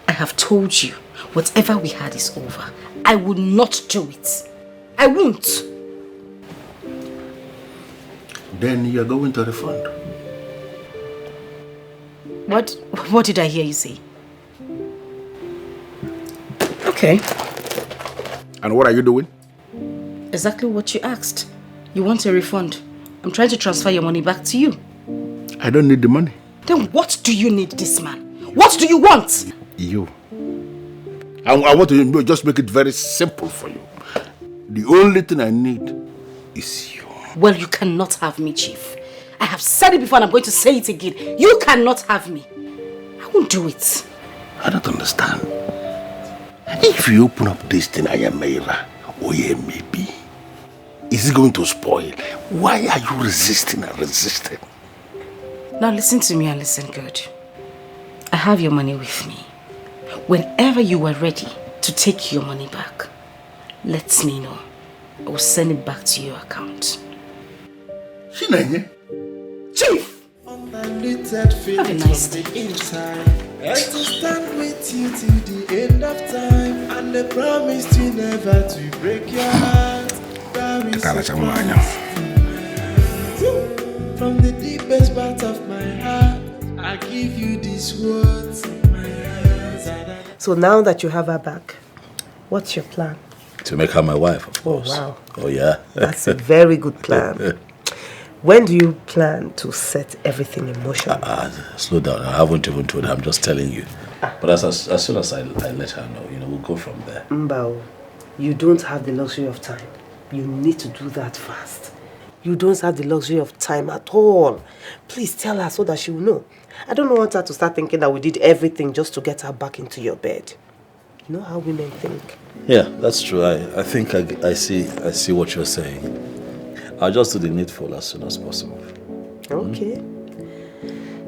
Speaker 1: I have told you, whatever we had is over. I will not do it. I won't.
Speaker 16: Then you're going to refund.
Speaker 1: What did I hear you say? Okay.
Speaker 16: And what are you doing?
Speaker 1: Exactly what you asked. You want a refund. I'm trying to transfer your money back to you.
Speaker 16: I don't need the money.
Speaker 1: Then what do you need this man? What do you want?
Speaker 16: You. I want to just make it very simple for you. The only thing I need is you.
Speaker 1: Well, you cannot have me, Chief. I have said it before and I'm going to say it again. You cannot have me. I won't do it.
Speaker 16: I don't understand. If you open up this thing, I am Mayra, or maybe, is it going to spoil? Why are you resisting and resisting?
Speaker 1: Now listen to me and listen good. I have your money with me. Whenever you are ready to take your money back, let me know. I will send it back to your account.
Speaker 16: Chinenye?
Speaker 1: Chief!
Speaker 5: Undiluted feelings from the inside. And to stand with you till the end of time. And they promised you never to break your heart. From the deepest part of my heart, I give you these words.
Speaker 7: So now that you have her back, what's your plan?
Speaker 3: To make her my wife, of course.
Speaker 7: Oh, wow.
Speaker 3: Oh, yeah.
Speaker 7: That's a very good plan. When do you plan to set everything in motion?
Speaker 3: Slow down. I haven't even told her. I'm just telling you. But as soon as I let her know, we'll go from there.
Speaker 7: Mbao, you don't have the luxury of time. You need to do that fast. You don't have the luxury of time at all. Please tell her so that she will know. I don't want her to start thinking that we did everything just to get her back into your bed. You know how women think.
Speaker 3: Yeah, that's true. I think I see what you're saying. I'll just do the needful as soon as possible.
Speaker 7: Okay.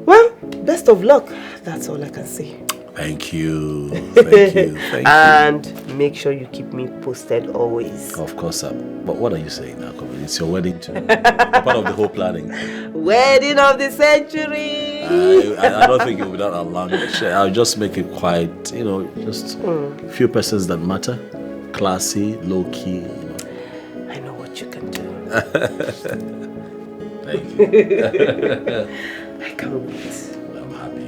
Speaker 7: Well, best of luck. That's all I can say.
Speaker 3: Thank you. Thank you. Thank you.
Speaker 7: And make sure you keep me posted always.
Speaker 3: Of course, sir. But what are you saying now? It's your wedding too. Part of the whole planning.
Speaker 7: Wedding of the century.
Speaker 3: I don't think it will be that long. I'll just make it quite, just a few persons that matter. Classy, low-key,
Speaker 2: I know what you can do.
Speaker 3: Thank you.
Speaker 2: I can't wait.
Speaker 3: I'm happy.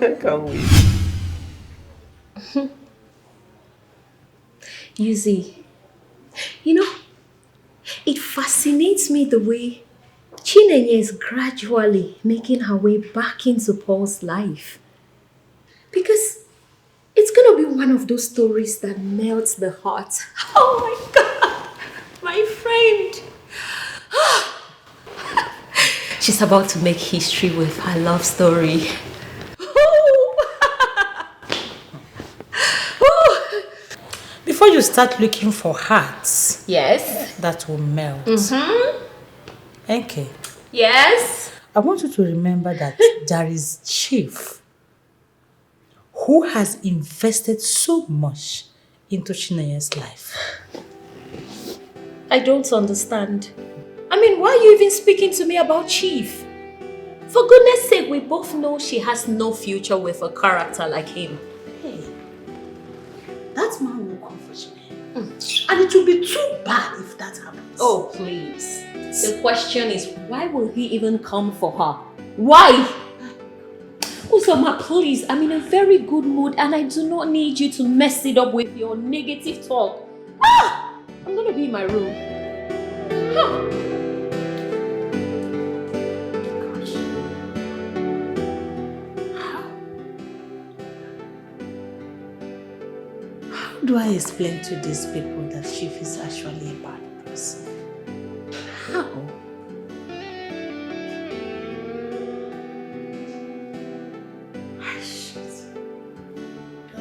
Speaker 2: I can't wait.
Speaker 6: Yuzi, it fascinates me the way Chinenye is gradually making her way back into Paul's life. Because it's going to be one of those stories that melts the heart. Oh my God, my friend. She's about to make history with her love story.
Speaker 2: Before you start looking for hearts,
Speaker 6: yes,
Speaker 2: that will melt. Okay.
Speaker 6: Yes.
Speaker 2: I want you to remember that there is Chief who has invested so much into Chinenye's life.
Speaker 6: I don't understand. I mean, why are you even speaking to me about Chief? For goodness sake, we both know she has no future with a character like him.
Speaker 2: Hey, that man will come for Chinenye. And it will be too bad if that happens.
Speaker 6: Oh, please. The question is, why will he even come for her? Why? Usoma, please, I'm in a very good mood and I do not need you to mess it up with your negative talk. I'm gonna be in my room.
Speaker 2: How do I explain to these people that Chief is actually a bad person? How?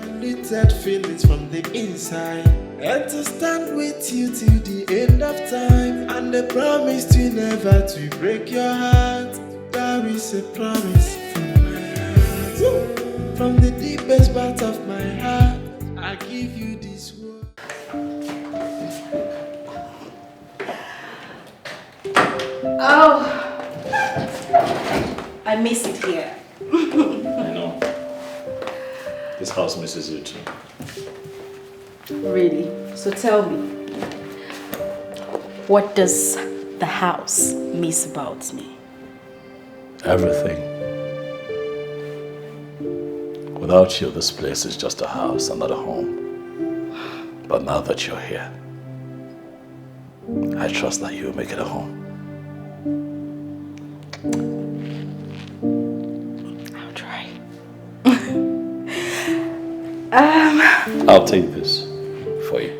Speaker 5: Deleted feelings from the inside, and to stand with you till the end of time, and the promise to never to break your heart. There is a promise from my heart, from the deepest part of my heart. I give you this word.
Speaker 1: Oh, I miss it here.
Speaker 3: I know. This house misses you too.
Speaker 1: Really? So tell me, what does the house miss about me?
Speaker 3: Everything. Without you, this place is just a house and not a home. But now that you're here, I trust that you'll make it a home.
Speaker 1: I'll try.
Speaker 3: I'll take this for you.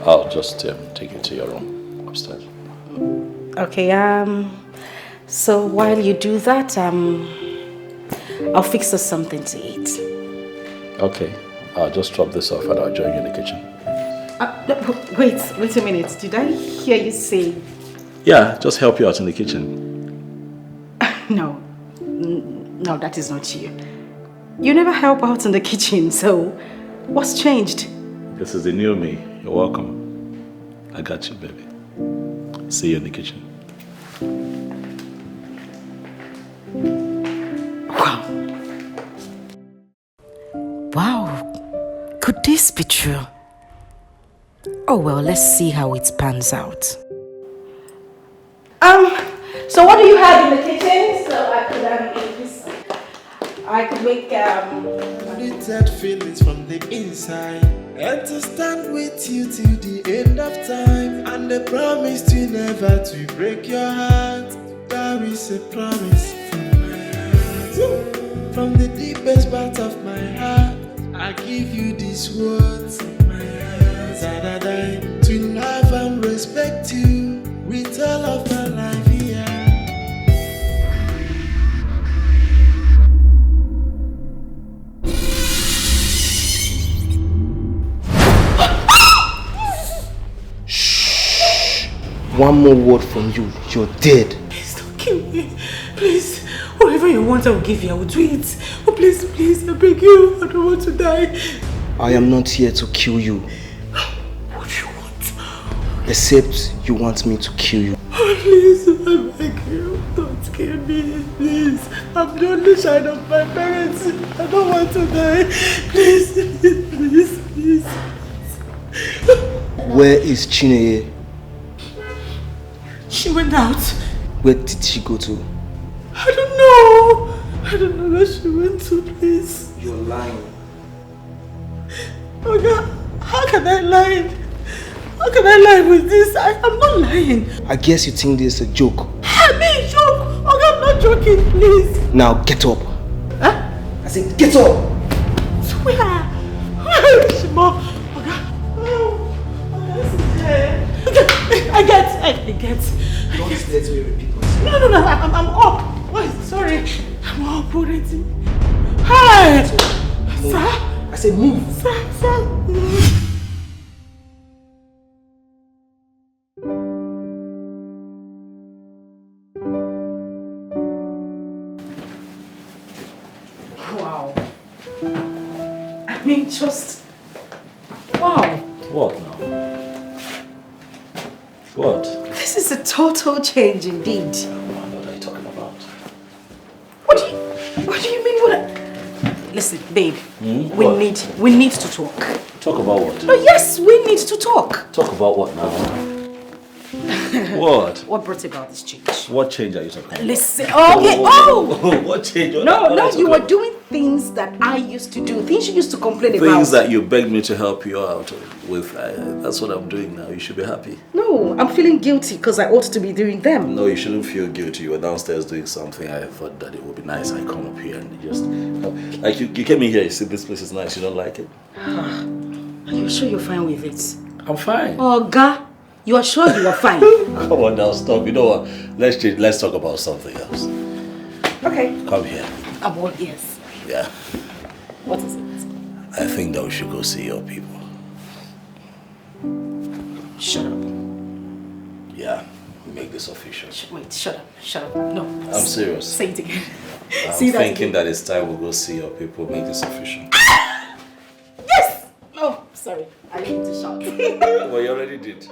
Speaker 3: I'll just take it to your room upstairs.
Speaker 1: Okay, so while you do that, I'll fix us something to eat.
Speaker 3: Okay, I'll just drop this off and I'll join you in the kitchen.
Speaker 1: Wait a minute. Did I hear you say?
Speaker 3: Yeah, just help you out in the kitchen.
Speaker 1: No, that is not you. You never help out in the kitchen, so what's changed?
Speaker 3: This is the new me. You're welcome. I got you, baby. See you in the kitchen.
Speaker 1: Wow, could this be true? Oh well, let's see how it pans out. So what do you have in the kitchen? So I could make
Speaker 5: Deleted feelings from the inside, and to stand with you till the end of time, and the promise to never to break your heart. There is a promise from my heart, from the deepest part of my heart. I give you these words from my heart, that I die to love and respect you with all of my life here.
Speaker 15: One more word from you, you're dead.
Speaker 2: Please don't kill me. Please, whatever you want, I will give you. I will do it. Oh, please, please, I beg you. I don't want to die.
Speaker 15: I am not here to kill you.
Speaker 2: What do you want?
Speaker 15: Except you want me to kill you.
Speaker 2: Oh, please, I beg you. Don't kill me, please. I
Speaker 7: I'm the only child of my parents. I don't want to die. Please, please, please.
Speaker 15: Where is Chineye?
Speaker 7: She went out.
Speaker 15: Where did she go to?
Speaker 7: I don't know. I don't know where she went to, please.
Speaker 15: You're lying.
Speaker 7: Oh God, how can I lie? How can I lie with this? I'm not lying.
Speaker 15: I guess you think this is a joke.
Speaker 7: I mean, joke. Oh God, I'm not joking, please.
Speaker 15: Now get up.
Speaker 7: Huh?
Speaker 15: I said get up.
Speaker 7: Where? Where is she, Mom? Oh God. This is here. I get.
Speaker 15: Don't let me repeat myself.
Speaker 7: No, I'm up. Wait, sorry. I'm up already. Hi!
Speaker 15: Move.
Speaker 7: Sir?
Speaker 15: I said move.
Speaker 7: Sir.
Speaker 1: Wow. I mean, just... Wow.
Speaker 3: What now? What?
Speaker 1: This is a total change indeed.
Speaker 3: What are you talking about?
Speaker 1: What do you mean? Listen, babe. We need to talk.
Speaker 3: Talk about what?
Speaker 1: Oh yes, we need to talk.
Speaker 3: Talk about what now? What?
Speaker 1: What brought about this change?
Speaker 3: What change are you talking about?
Speaker 1: Listen. Okay. Oh.
Speaker 3: What change?
Speaker 1: No. You were doing things that I used to do. Things you used to complain about.
Speaker 3: Things that you begged me to help you out with. That's what I'm doing now. You should be happy.
Speaker 1: No, I'm feeling guilty because I ought to be doing them.
Speaker 3: No, you shouldn't feel guilty. You were downstairs doing something. I thought that it would be nice. I come up here and just... Like, you came in here, you see this place is nice. You don't like it?
Speaker 1: Are you sure you're fine with it?
Speaker 3: I'm fine.
Speaker 1: Oh, God. You are sure you are fine?
Speaker 3: Come on now, stop. You know what? Let's talk about something else.
Speaker 1: Okay.
Speaker 3: Come here.
Speaker 1: I'm all ears.
Speaker 3: Yeah.
Speaker 1: What is it?
Speaker 3: I think that we should go see your people.
Speaker 1: Shut up.
Speaker 3: Yeah. Make this official.
Speaker 1: Wait, shut up. No.
Speaker 3: I'm serious.
Speaker 1: Say it again.
Speaker 3: I'm
Speaker 1: Say that
Speaker 3: thinking
Speaker 1: again.
Speaker 3: that it's time we go see your people. Make this official.
Speaker 1: Yes! Oh, sorry. I need to shout.
Speaker 3: Well, you already did.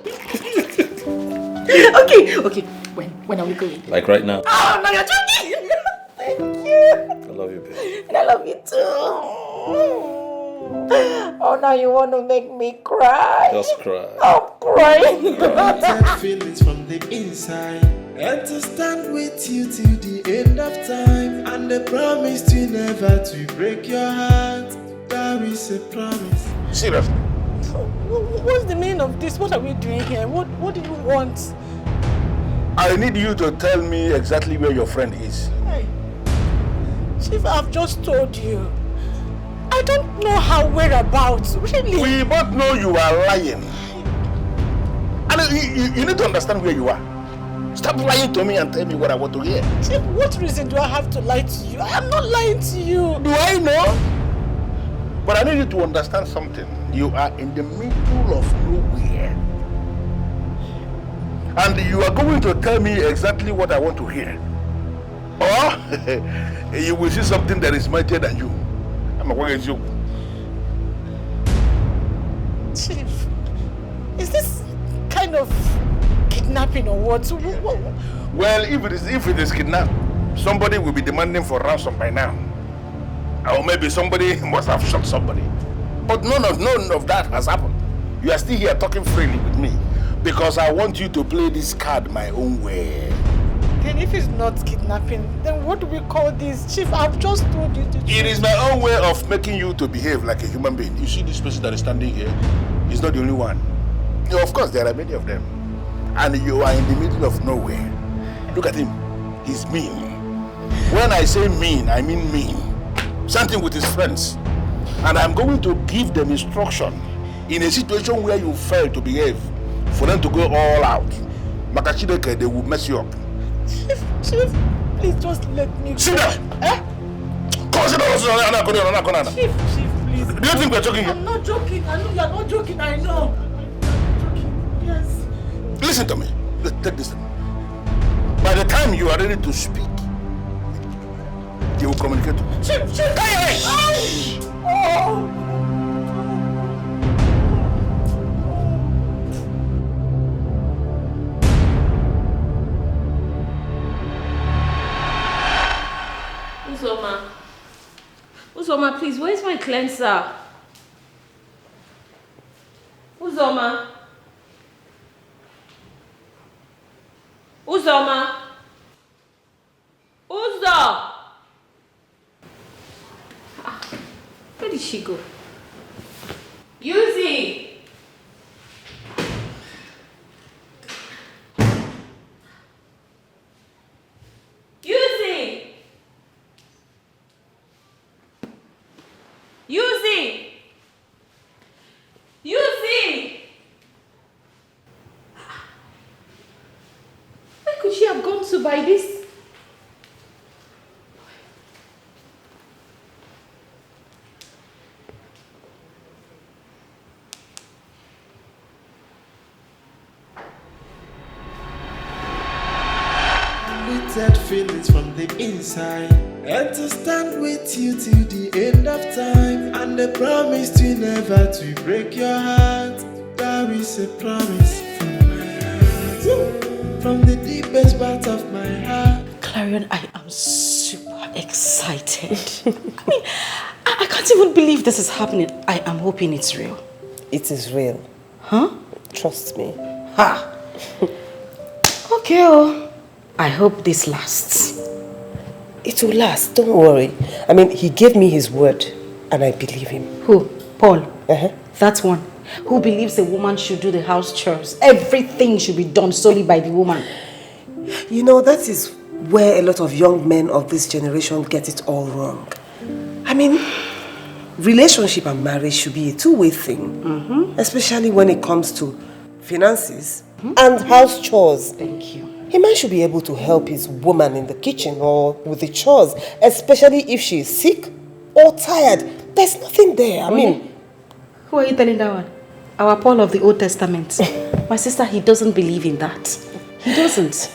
Speaker 1: Okay. When are we going?
Speaker 3: Like right now.
Speaker 1: Oh, no, you're joking! Thank you.
Speaker 3: I love you, babe.
Speaker 1: And I love you too. Oh, now you want to make me cry?
Speaker 3: Just cry.
Speaker 1: I'm crying.
Speaker 5: Wanted feelings from the inside, and to stand with you till the end of time, and the promise to never to break your heart. That is a promise.
Speaker 7: Seriously? What's the meaning of this? What are we doing here? What do you want?
Speaker 16: I need you to tell me exactly where your friend is.
Speaker 7: Hey, Chief, I've just told you. I don't know her whereabouts, really.
Speaker 16: We both know you are lying. And you need to understand where you are. Stop lying to me and tell me what I want to hear.
Speaker 7: Chief, what reason do I have to lie to you? I'm not lying to you.
Speaker 16: Do I know? But I need you to understand something. You are in the middle of nowhere. And you are going to tell me exactly what I want to hear. Or you will see something that is mightier than you. I'm against you.
Speaker 7: Chief, is this kind of kidnapping or what?
Speaker 16: Well, if it is kidnapped, somebody will be demanding for ransom by now. Or maybe somebody must have shot somebody. But none of that has happened. You are still here talking freely with me because I want you to play this card my own way.
Speaker 7: Then if it's not kidnapping, then what do we call this? Chief, I've just told you to...
Speaker 16: It is my own way of making you to behave like a human being. You see this person that is standing here? He's not the only one. Of course, there are many of them. And you are in the middle of nowhere. Look at him. He's mean. When I say mean, I mean mean. Something with his friends. And I'm going to give them instruction in a situation where you fail to behave for them to go all out. Makachideke, they will mess you up.
Speaker 7: Chief, please just let me go.
Speaker 16: Sit down!
Speaker 7: Eh? Chief, please.
Speaker 16: Do you think we're joking here?
Speaker 7: I'm not joking. I know you're not joking. I know. I'm not joking. Yes.
Speaker 16: Listen to me. Take this. By the time you are ready to speak, they will communicate to me.
Speaker 7: Chief!
Speaker 16: Hey!
Speaker 7: Oh!
Speaker 6: Uzoma, please, where's my cleanser? Uzoma? Uzoma? Uzo! Where did she go? Yuzi! Yuzi! Yuzi! Yuzi! Where could she have gone to by this?
Speaker 5: Unlimited feelings from the inside, and to stand with you till the end of time, and the promise to never to break your heart. There is a promise from my heart, from the deepest part of my heart.
Speaker 1: Clarion, I am super excited. I mean, I can't even believe this is happening. I am hoping it's real.
Speaker 7: It is real.
Speaker 1: Huh?
Speaker 7: Trust me.
Speaker 1: Ha! Okay, oh. I hope this lasts.
Speaker 7: It will last, don't worry. I mean, he gave me his word, and I believe him.
Speaker 1: Who? Paul? That one. Who believes a woman should do the house chores. Everything should be done solely by the woman.
Speaker 7: You know, that is where a lot of young men of this generation get it all wrong. I mean, relationship and marriage should be a two-way thing. Especially when it comes to finances and house chores.
Speaker 1: Thank you.
Speaker 7: A man should be able to help his woman in the kitchen or with the chores, especially if she is sick or tired. There's nothing there. I mean...
Speaker 1: Who are you telling that one? Our Paul of the Old Testament. My sister, he doesn't believe in that. He doesn't.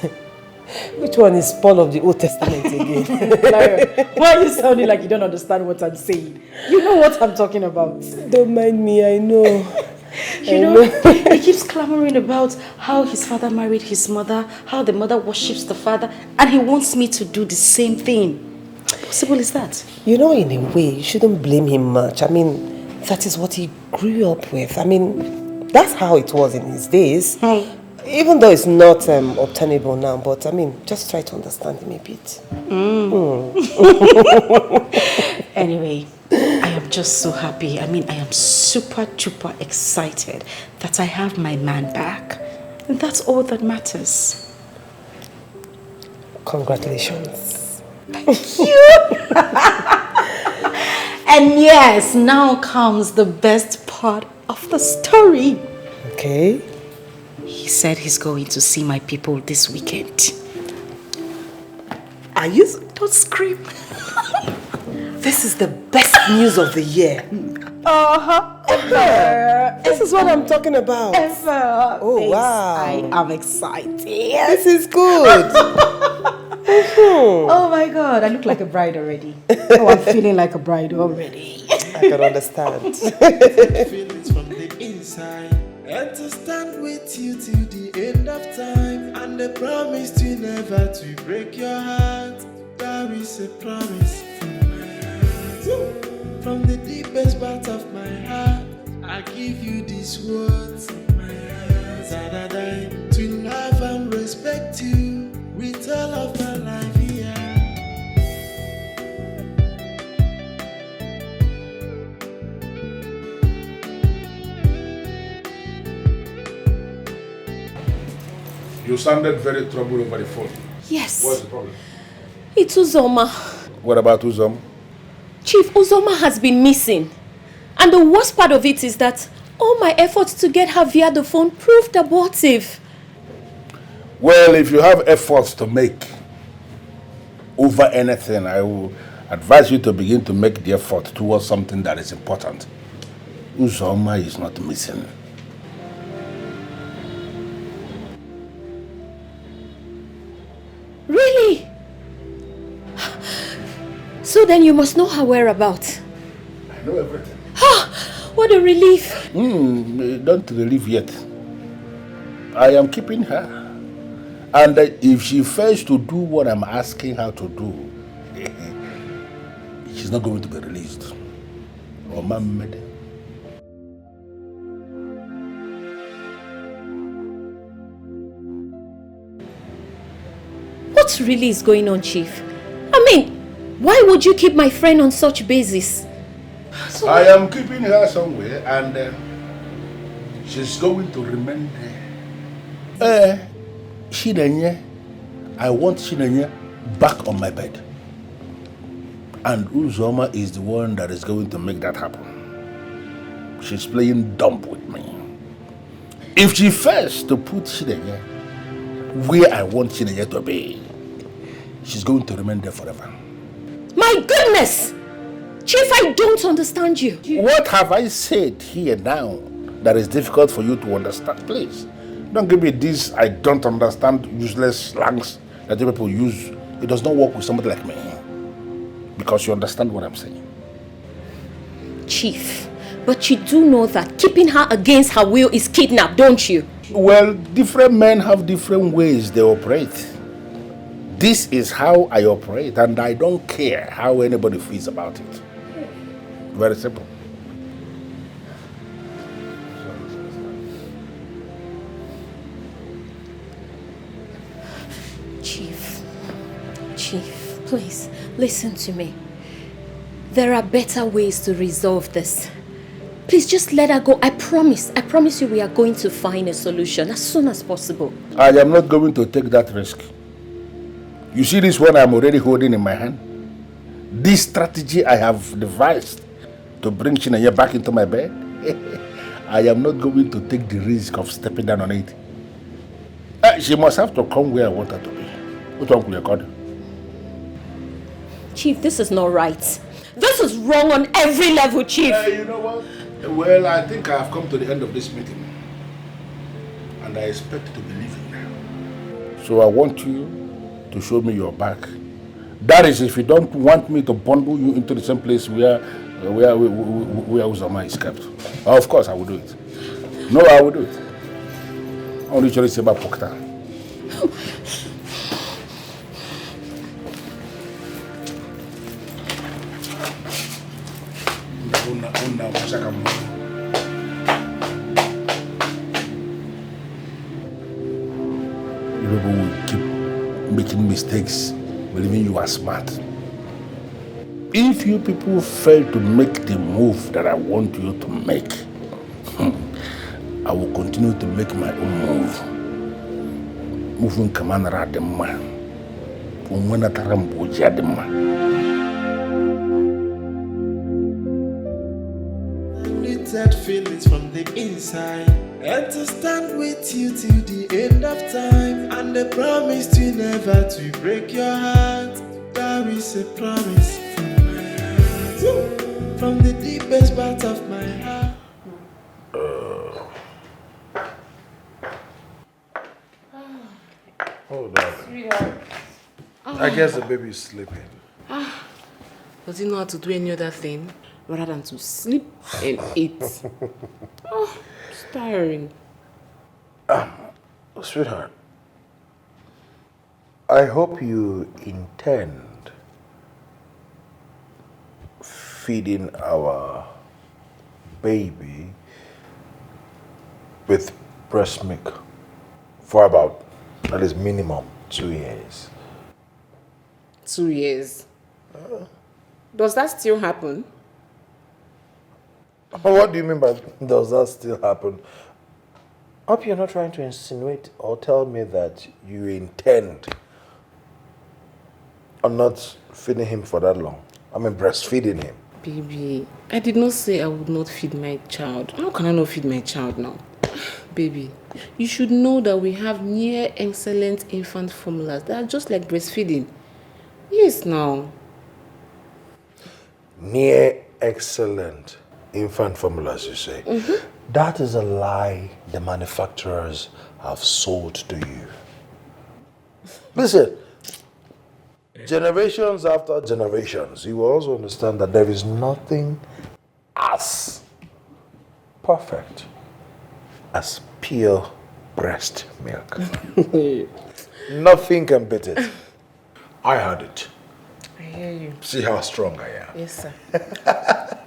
Speaker 7: Which one is Paul of the Old Testament again?
Speaker 1: Clara, why are you sounding like you don't understand what I'm saying? You know what I'm talking about.
Speaker 7: Don't mind me, I know.
Speaker 1: You know, he keeps clamoring about how his father married his mother, how the mother worships the father, and he wants me to do the same thing. How possible is that?
Speaker 7: You know, in a way, you shouldn't blame him much. I mean, that is what he grew up with. I mean, that's how it was in his days. Even though it's not obtainable now, but I mean, just try to understand him a bit.
Speaker 1: Anyway, I am just so happy. I mean, I am super duper excited that I have my man back. And that's all that matters.
Speaker 7: Congratulations.
Speaker 1: Thank you. And yes, now comes the best part of the story.
Speaker 7: Okay.
Speaker 1: He said he's going to see my people this weekend.
Speaker 7: Are you?
Speaker 1: Don't scream.
Speaker 7: This is the best news of the year.
Speaker 1: Ever.
Speaker 7: This is what I'm talking about.
Speaker 1: Ever.
Speaker 7: Oh,
Speaker 1: Thanks.
Speaker 7: wow.
Speaker 1: I am excited.
Speaker 7: This is good.
Speaker 1: Oh my God, I look like a bride already. Oh, I'm feeling like a bride already.
Speaker 7: I can understand.
Speaker 5: Feelings from the inside, and to stand with you till the end of time, and the promise to never to break your heart. There is a promise from my heart, from the deepest part of my heart. I give you these words of my heart, that I to love and respect you with all of my life here.
Speaker 16: You sounded very troubled over the phone.
Speaker 6: Yes.
Speaker 16: What's the problem?
Speaker 6: It's Uzoma.
Speaker 16: What about Uzom?
Speaker 6: Chief, Uzoma has been missing. And the worst part of it is that all my efforts to get her via the phone proved abortive.
Speaker 16: Well, if you have efforts to make over anything, I will advise you to begin to make the effort towards something that is important. Uzoma is not missing.
Speaker 6: Really? So then you must know her whereabouts.
Speaker 16: I know everything.
Speaker 6: What a relief.
Speaker 16: Don't relieve yet. I am keeping her. And if she fails to do what I'm asking her to do, she's not going to be released. Or Mama.
Speaker 6: What really is going on, Chief? I mean, why would you keep my friend on such basis?
Speaker 16: I am keeping her somewhere and she's going to remain there. Chinenye, I want Chinenye back on my bed. And Uzoma is the one that is going to make that happen. She's playing dumb with me. If she fails to put Chinenye where I want Chinenye to be, she's going to remain there forever.
Speaker 6: My goodness! Chief, I don't understand you.
Speaker 16: What have I said here now that is difficult for you to understand? Please, don't give me this I don't understand useless slangs that you people use. It does not work with somebody like me. Because you understand what I'm saying.
Speaker 6: Chief, but you do know that keeping her against her will is kidnap, don't you?
Speaker 16: Well, different men have different ways they operate. This is how I operate, and I don't care how anybody feels about it. Very simple.
Speaker 6: Chief, please, listen to me. There are better ways to resolve this. Please just let her go. I promise you we are going to find a solution as soon as possible.
Speaker 16: I am not going to take that risk. You see this one I'm already holding in my hand? This strategy I have devised to bring Chinenye back into my bed, I am not going to take the risk of stepping down on it. She must have to come where I want her to be. What uncle you called?
Speaker 6: Chief, this is not right. This is wrong on every level, Chief.
Speaker 16: You know what? Well, I think I have come to the end of this meeting. And I expect to be leaving now. So I want you to show me your back. That is if you don't want me to bundle you into the same place where Uzama is kept. Of course I will do it. No, I will do it. Only literally say about Pokta. You people will keep making mistakes, believing you are smart. If you people fail to make the move that I want you to make, I will continue to make my own move. Moving commander at the man.
Speaker 5: Unlimited feelings from the inside, and to stand with you till the end of time, and the promise to never to break your heart. That is a promise from my heart, from the deepest part of my heart.
Speaker 10: Hold on.
Speaker 11: Sweetheart.
Speaker 10: I guess the baby is sleeping.
Speaker 11: Does he know how to do any other thing rather than to sleep and eat? It's tiring.
Speaker 10: Sweetheart, I hope you intend feeding our baby with breast milk for about at least minimum 2 years.
Speaker 11: 2 years? Does that still happen?
Speaker 10: What do you mean by does that still happen? Hope you're not trying to insinuate or tell me that you intend on not feeding him for that long. I mean breastfeeding him.
Speaker 11: Baby, I did not say I would not feed my child. How can I not feed my child now? Baby, you should know that we have near excellent infant formulas that are just like breastfeeding. Yes, now.
Speaker 10: Near excellent infant formulas, you say?
Speaker 11: Mm-hmm.
Speaker 10: That is a lie the manufacturers have sold to you. Listen, generations after generations, you will also understand that there is nothing as perfect as pure breast milk. Nothing can beat it. I had it.
Speaker 11: I hear you.
Speaker 10: See how strong I am.
Speaker 11: Yes, sir.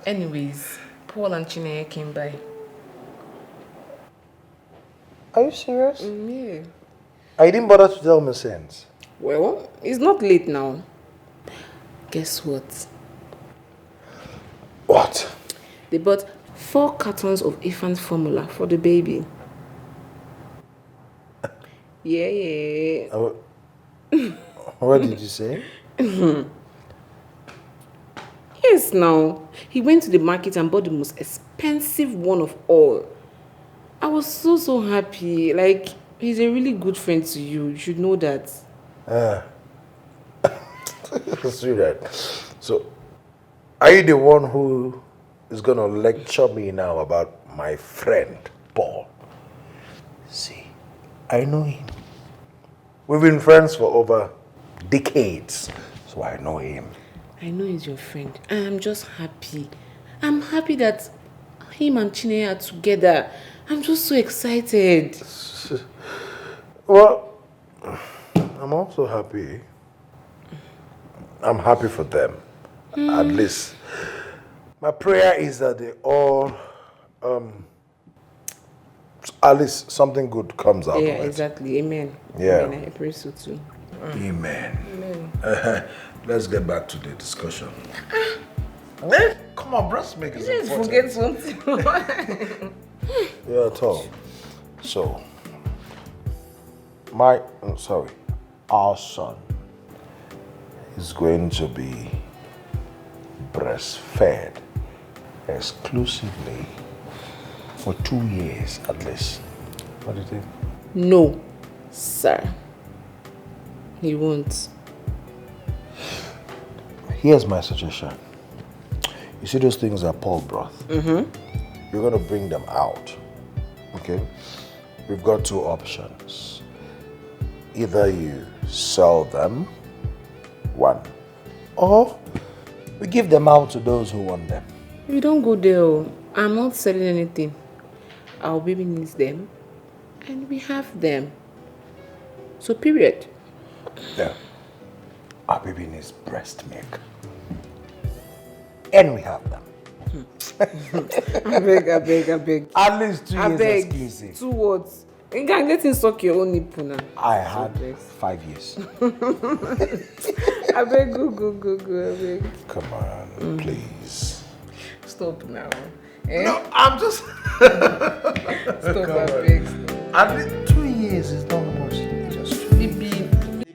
Speaker 11: Anyways, Paul and Chineye came by.
Speaker 10: Are you serious?
Speaker 11: Yeah.
Speaker 10: I didn't bother to tell me since.
Speaker 11: Well, it's not late now. Guess what?
Speaker 10: What?
Speaker 11: They bought 4 cartons of infant formula for the baby. Yeah.
Speaker 10: What did you say?
Speaker 11: Yes, now. He went to the market and bought the most expensive one of all. I was so happy. Like, he's a really good friend to you. You should know that.
Speaker 10: Sweetheart. So, are you the one who is going to lecture me now about my friend, Paul? See, I know him. We've been friends for over decades, so I know him.
Speaker 11: I know he's your friend. And I'm just happy. I'm happy that him and Chineye are together. I'm just so excited.
Speaker 10: Well, I'm also happy. I'm happy for them. At least. My prayer is that they all, at least something good comes out of it.
Speaker 11: Exactly. Amen.
Speaker 10: Yeah.
Speaker 11: Amen. I pray so too.
Speaker 10: Amen.
Speaker 11: Amen.
Speaker 10: Let's get back to the discussion. Come on, breastmaking is
Speaker 11: Let's
Speaker 10: important.
Speaker 11: forget something.
Speaker 10: Yeah, at all. So, our son is going to be breastfed exclusively for 2 years at least. What do you think?
Speaker 11: No, sir. He won't.
Speaker 10: Here's my suggestion. You see those things that Paul brought? You're going to bring them out. Okay? We've got 2 options. Either you sell them, 1, or we give them out to those who want them.
Speaker 11: You don't go there. I'm not selling anything. Our baby needs them, and we have them. So, period.
Speaker 10: Yeah. Our baby needs breast milk. And we have them.
Speaker 11: I beg.
Speaker 10: At least 2 years exclusive.
Speaker 11: 2 words. You can get in suck your own nipple now.
Speaker 10: I had 5 years.
Speaker 11: I beg, go, I beg.
Speaker 10: Come on, please.
Speaker 11: Stop now.
Speaker 10: No, I'm just...
Speaker 11: Stop, I beg.
Speaker 10: At least 2 years is not much. Just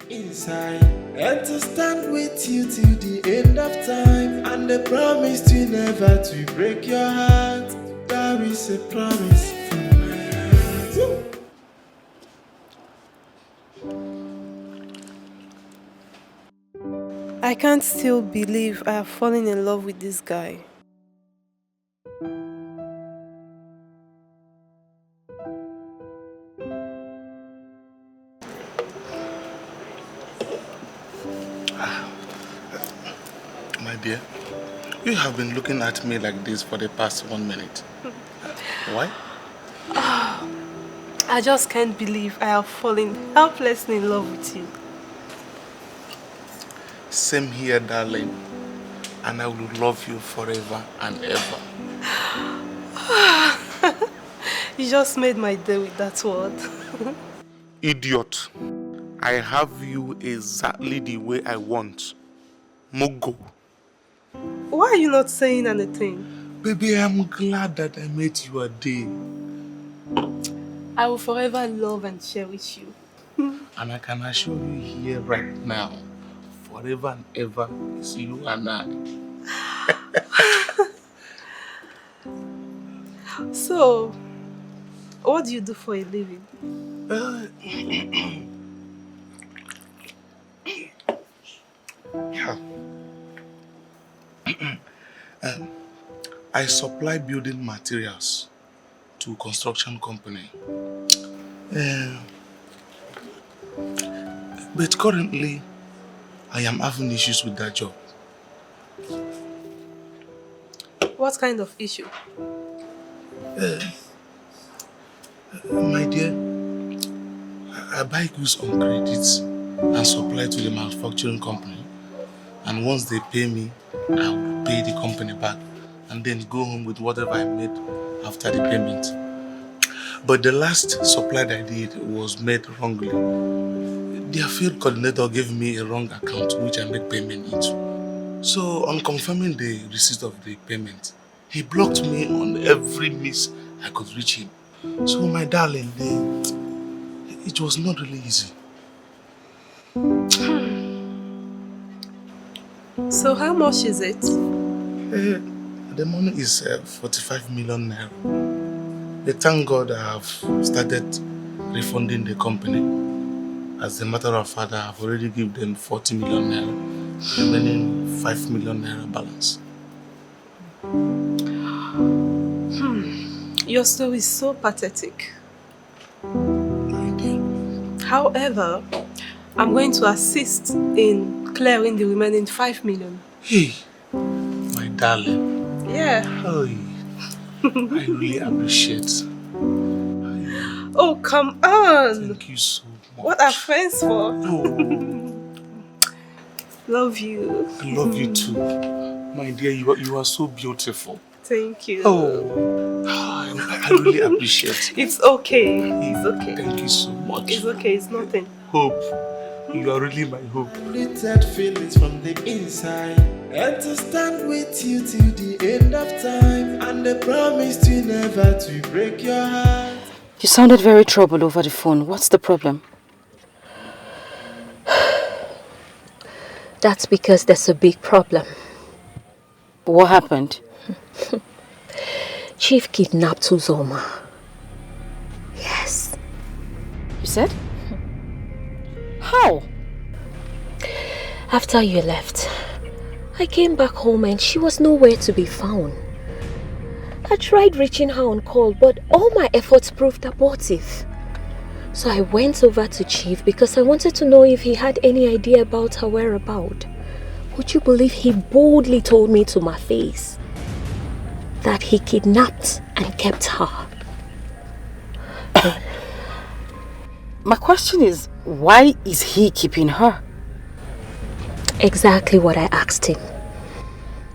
Speaker 5: inside and to stand with you till the end of time, and the promise to never to break your heart. That is a promise from my heart.
Speaker 4: I can't still believe I have fallen in love with this guy.
Speaker 14: My dear, you have been looking at me like this for the past 1 minute. Why?
Speaker 4: I just can't believe I have fallen helplessly in love with you.
Speaker 14: Same here, darling. And I will love you forever and ever.
Speaker 4: You just made my day with that word.
Speaker 14: Idiot. I have you exactly the way I want. Mogo.
Speaker 4: Why are you not saying anything?
Speaker 14: Baby, I'm glad that I met you a day.
Speaker 4: I will forever love and cherish you.
Speaker 14: And I can assure you here right now, forever and ever is you and I.
Speaker 4: So, what do you do for a living?
Speaker 14: I supply building materials to a construction company. But currently, I am having issues with that job.
Speaker 4: What kind of issue?
Speaker 14: My dear, I buy goods on credits and supply to the manufacturing company. And once they pay me, I will pay the company back and then go home with whatever I made after the payment. But the last supply that I did was made wrongly. Their field coordinator gave me a wrong account which I made payment into. So on confirming the receipt of the payment, he blocked me on every means I could reach him. So my darling, it was not really easy.
Speaker 4: So how much is it?
Speaker 14: The money is 45 million naira. But thank God I have started refunding the company. As a matter of fact, I have already given them 40 million naira, remaining 5 million naira balance.
Speaker 4: Your story is so pathetic. However, I'm going to assist in clearing the remaining 5 million.
Speaker 14: Hey, my darling.
Speaker 4: Yeah.
Speaker 14: Hey, I really appreciate.
Speaker 4: Oh, come on.
Speaker 14: Thank you so much.
Speaker 4: What are friends for?
Speaker 14: Oh.
Speaker 4: Love you.
Speaker 14: I love you too. My dear, you are so beautiful.
Speaker 4: Thank you.
Speaker 14: Oh, I really appreciate it.
Speaker 4: It's okay. It's okay.
Speaker 14: Thank you so much.
Speaker 4: It's okay. It's nothing.
Speaker 14: Hope. You are really my hope.
Speaker 5: Littered feelings from the inside, and to stand with you till the end of time, and the promise to never to break your heart.
Speaker 1: You sounded very troubled over the phone. What's the problem?
Speaker 6: That's because there's a big problem.
Speaker 1: What happened?
Speaker 6: Chief kidnapped Uzoma. Yes.
Speaker 1: You said? How?
Speaker 6: After you left, I came back home and she was nowhere to be found. I tried reaching her on call, but all my efforts proved abortive. So I went over to Chief because I wanted to know if he had any idea about her whereabouts. Would you believe he boldly told me to my face that he kidnapped and kept her?
Speaker 1: My question is, why is he keeping her?
Speaker 6: Exactly what I asked him.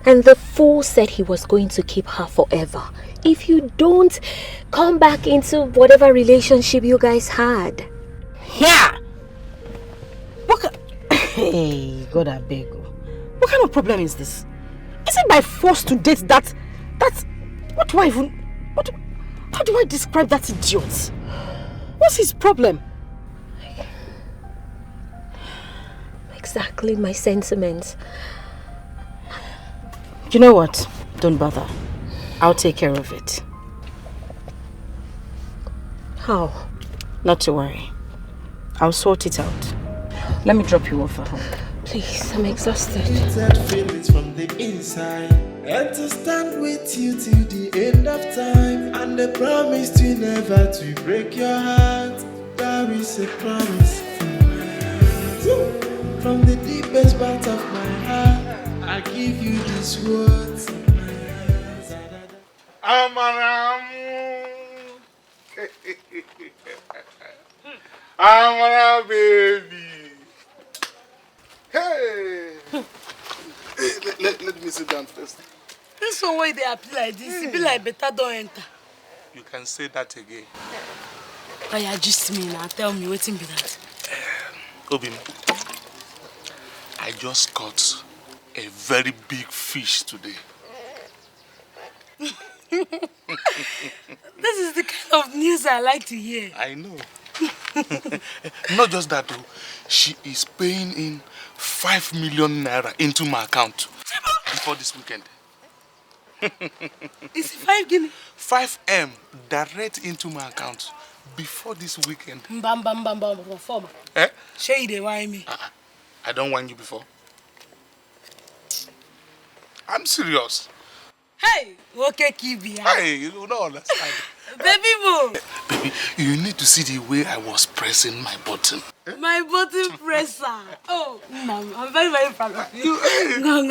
Speaker 6: And the fool said he was going to keep her forever if you don't come back into whatever relationship you guys had.
Speaker 1: Yeah! Hey, God I beg you. What kind of problem is this? Is it by force to date that... What do I even... How do I describe that idiot? What's his problem?
Speaker 6: Exactly my sentiments.
Speaker 1: You know what? Don't bother. I'll take care of it.
Speaker 6: How?
Speaker 1: Not to worry. I'll sort it out. Let me drop you off at home.
Speaker 6: Please, I'm exhausted.
Speaker 5: Littered feelings from the inside, and to stand with you till the end of time, and the promise to never to break your heart. There is a promise from the deepest part of my heart. I give you these words.
Speaker 14: Amaramu. Amara baby. Hey. Let me sit down first.
Speaker 19: This one way they appear like this, it be like better don't enter.
Speaker 14: You can say that again.
Speaker 19: Oh yeah, just me now. Tell me waiting be that.
Speaker 14: Obim, I just caught a very big fish today.
Speaker 19: This is the kind of news I like to hear.
Speaker 14: I know. Not just that though, she is paying in 5 million naira into my account before this weekend.
Speaker 19: It's 5 guinea?
Speaker 14: 5M direct into my account before this weekend.
Speaker 19: Bam bam bam bam form.
Speaker 14: Eh?
Speaker 19: Shay they whine me.
Speaker 14: I don't want you before. I'm serious.
Speaker 19: Hey, okay, Kibi.
Speaker 14: Hey, you don't understand.
Speaker 19: Baby boo.
Speaker 14: Baby, you need to see the way I was pressing my button.
Speaker 19: My button presser. Oh, no, I'm very, very proud of you. No.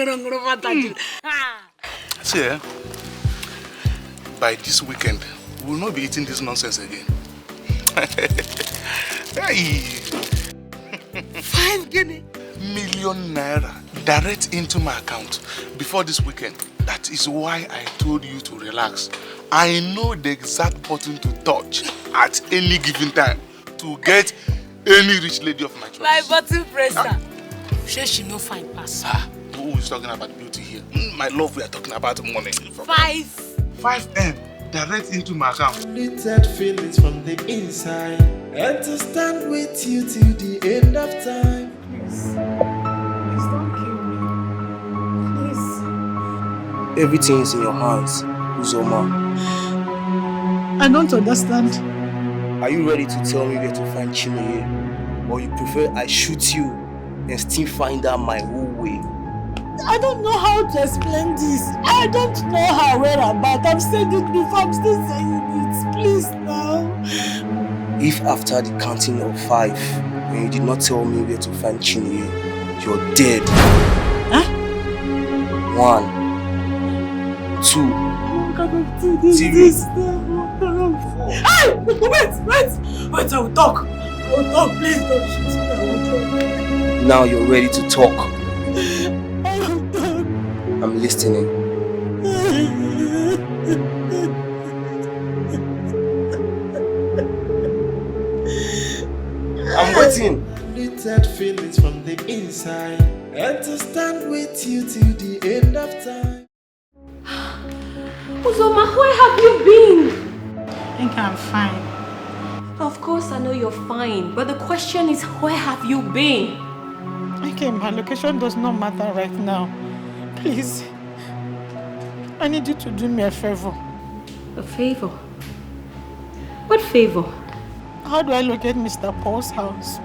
Speaker 14: See, by this weekend, we will not be eating this nonsense again. Hey.
Speaker 19: 5 guinea.
Speaker 14: Million naira direct into my account before this weekend. That is why I told you to relax. I know the exact button to touch at any given time to get any rich lady of my choice.
Speaker 19: My button presser. She no fine pass.
Speaker 14: Who is talking about beauty here? My love, we are talking about money. 5M direct into my account.
Speaker 5: Deleted feelings from the inside, and to stand with you till the end of time.
Speaker 12: Please don't kill me. Please.
Speaker 15: Everything is in your hands, Uzoma.
Speaker 12: I don't understand.
Speaker 15: Are you ready to tell me where to find Chinonye? Or you prefer I shoot you and still find out my whole way?
Speaker 12: I don't know how to explain this. I don't know how whereabout. I've said it before. I'm still saying it. Please now.
Speaker 15: If after the counting of 5 and you did not tell me where to find Chinonye, you're dead.
Speaker 12: Huh?
Speaker 15: 1, 2, 3.
Speaker 12: Hey! Wait! I will talk. Please don't shoot me. I will talk.
Speaker 15: Now you're ready to talk. I'm listening. I'm waiting.
Speaker 5: Deleted feelings from the inside, and to stand with you till the end of time.
Speaker 6: Uzoma, where have you been?
Speaker 19: I think I'm fine.
Speaker 6: Of course I know you're fine, but the question is, where have you been?
Speaker 19: Okay, my location does not matter right now. Please, I need you to do me a favor.
Speaker 6: A favor? What favor?
Speaker 19: How do I locate Mr. Paul's house?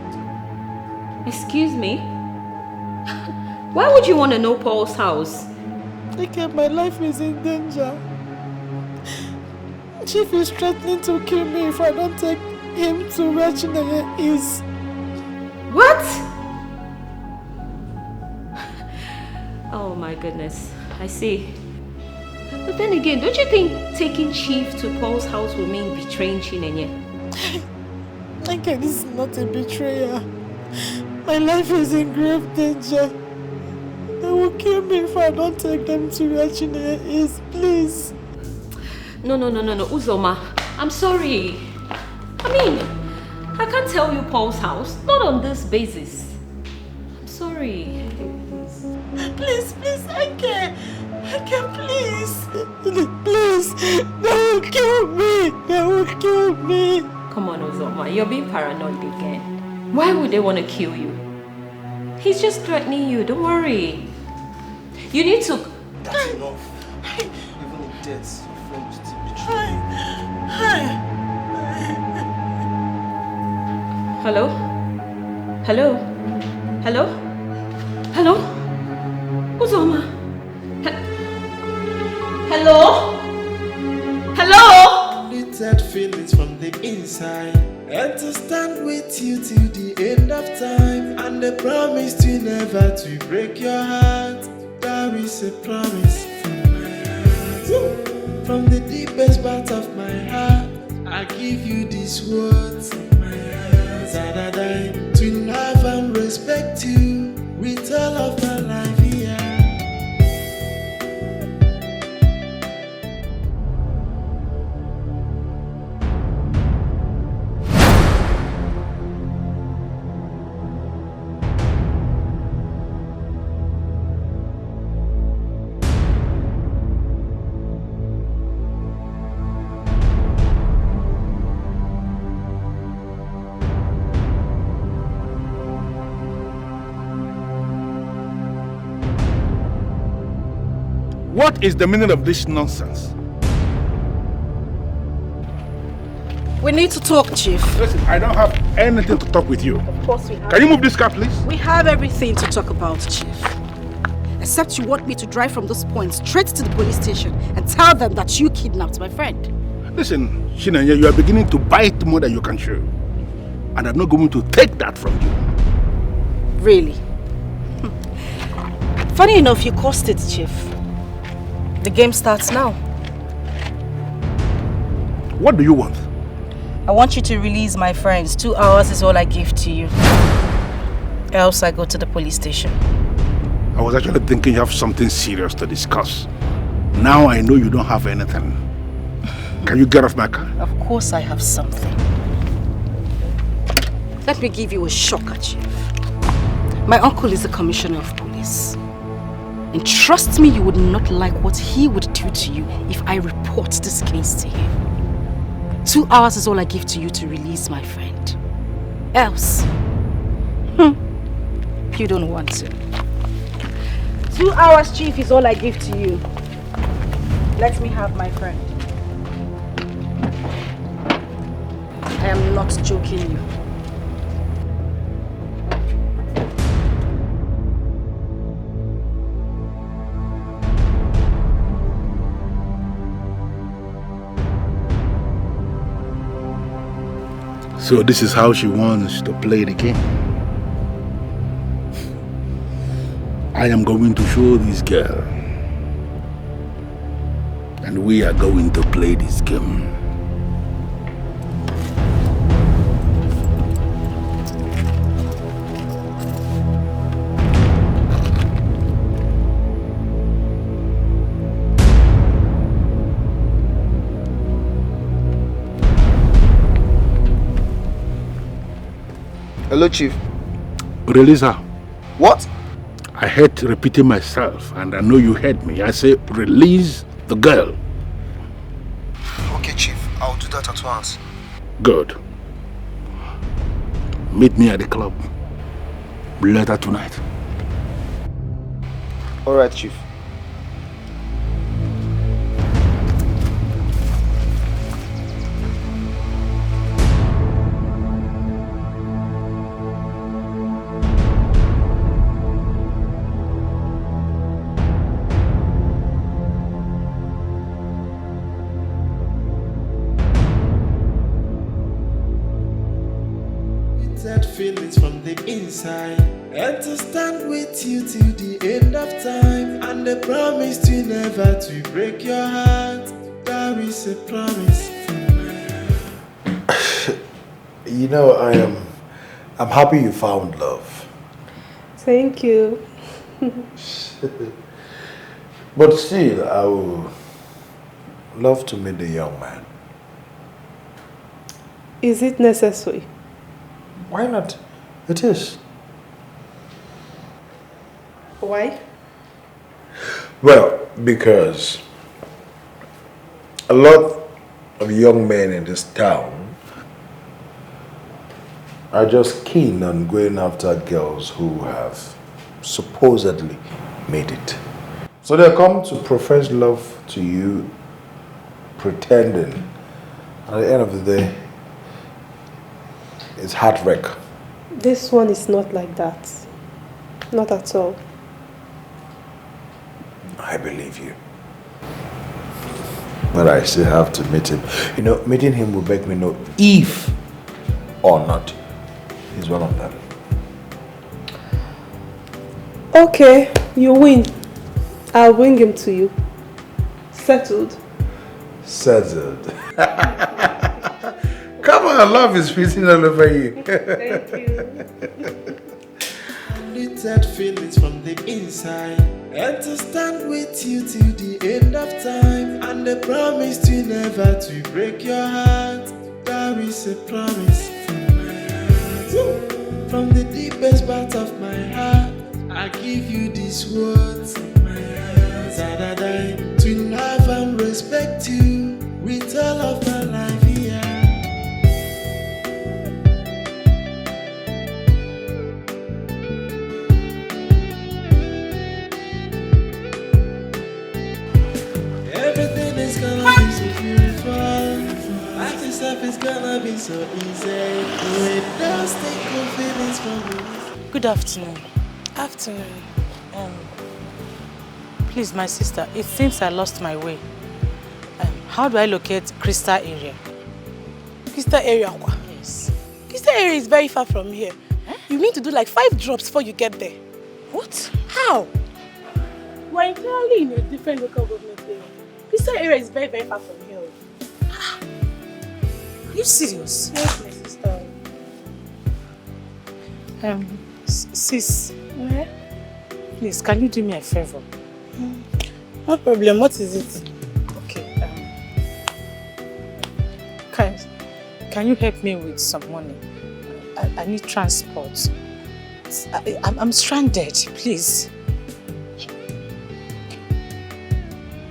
Speaker 6: Excuse me? Why would you want to know Paul's house?
Speaker 19: Okay, my life is in danger. Chief is threatening to kill me if I don't take him to where Chinonye is.
Speaker 6: What? Oh my goodness, I see. But then again, don't you think taking Chief to Paul's house will mean betraying Chinonye?
Speaker 19: Okay, this is not a betrayal. My life is in grave danger. They will kill me if I don't take them to where Chinonye is, please.
Speaker 6: No, Uzoma, I'm sorry. I mean, I can't tell you Paul's house, not on this basis. I'm sorry.
Speaker 19: Please, I can't, please. Please, they will kill me.
Speaker 6: Come on, Uzoma, you're being paranoid again. Why would they want to kill you? He's just threatening you, don't worry. You need to...
Speaker 15: That's enough. Even in death, your friend will still betray you.
Speaker 6: Hello? Uzoma? Hello?
Speaker 5: Deleted feelings from the inside, and to stand with you till the end of time, and the promise to never to break your heart. There is a promise from my heart. From the deepest part of my heart, I give you these words from my heart. That I die to love and respect you with all of my life here.
Speaker 16: What is the meaning of this nonsense?
Speaker 2: We need to talk, Chief.
Speaker 16: Listen, I don't have anything to talk with you.
Speaker 2: Of course we have.
Speaker 16: Can you move this car, please?
Speaker 2: We have everything to talk about, Chief. Except you want me to drive from this point straight to the police station and tell them that you kidnapped my friend.
Speaker 16: Listen, Chinonye, you are beginning to bite more than you can chew. And I'm not going to take that from you.
Speaker 2: Really? Funny enough, you caused it, Chief. The game starts now.
Speaker 16: What do you want?
Speaker 2: I want you to release my friends. 2 hours is all I give to you. Else I go to the police station.
Speaker 16: I was actually thinking you have something serious to discuss. Now I know you don't have anything. Can you get off my car?
Speaker 1: Of course I have something. Let me give you a shocker, Chief. My uncle is the commissioner of police. And trust me, you would not like what he would do to you if I report this case to him. 2 hours is all I give to you to release my friend. Else, you don't want to. 2 hours, Chief, is all I give to you. Let me have my friend. I am not joking you.
Speaker 16: So this is how she wants to play the game. I am going to show this girl. And we are going to play this game.
Speaker 15: Hello, Chief.
Speaker 16: Release her.
Speaker 15: What?
Speaker 16: I hate repeating myself, and I know you heard me. I say, release the girl.
Speaker 15: Okay, Chief. I'll do that at once.
Speaker 16: Good. Meet me at the club later tonight.
Speaker 15: All right, Chief.
Speaker 5: Feelings from the inside, and to stand with you till the end of time, and the promise to never to break your heart. That is a promise from my heart.
Speaker 10: You know, I'm happy you found love.
Speaker 4: Thank you.
Speaker 10: But still, I would love to meet the young man.
Speaker 4: Is it necessary?
Speaker 10: Why not? It is.
Speaker 4: Why?
Speaker 10: Well, because a lot of young men in this town are just keen on going after girls who have supposedly made it. So they come to profess love to you, pretending. And at the end of the day, it's heartbreak.
Speaker 4: This one is not like that. Not at all.
Speaker 10: I believe you. But I still have to meet him. You know, meeting him will make me know if or not he's one of them.
Speaker 4: Okay, you win. I'll bring him to you. Settled?
Speaker 10: Settled. Come on, love is fitting all over you.
Speaker 4: Thank you.
Speaker 5: Unlimited feelings from the inside, and to stand with you till the end of time, and the promise to never to break your heart. That is a promise from my heart. From the deepest part of my heart, I give you these words in my heart. That I to love and respect you with all of my life here. Everything is gonna be so beautiful. Life itself is gonna be so easy. With those take feelings from me.
Speaker 2: Good afternoon. Afternoon. Please, my sister, it seems I lost my way. How do I locate Crystal area?
Speaker 19: Crystal area?
Speaker 2: Yes.
Speaker 19: Crystal area is very far from here. You need to do like 5 drops before you get there.
Speaker 2: What?
Speaker 19: How? We're entirely in a different local government area. Crystal area is very, very far from here.
Speaker 2: Are you serious?
Speaker 19: Yes, my sister.
Speaker 2: Sis.
Speaker 19: Where?
Speaker 2: Please, can you do me a favor?
Speaker 19: No problem. What is it?
Speaker 2: Okay. Can you help me with some money? I need transport. I'm stranded, please.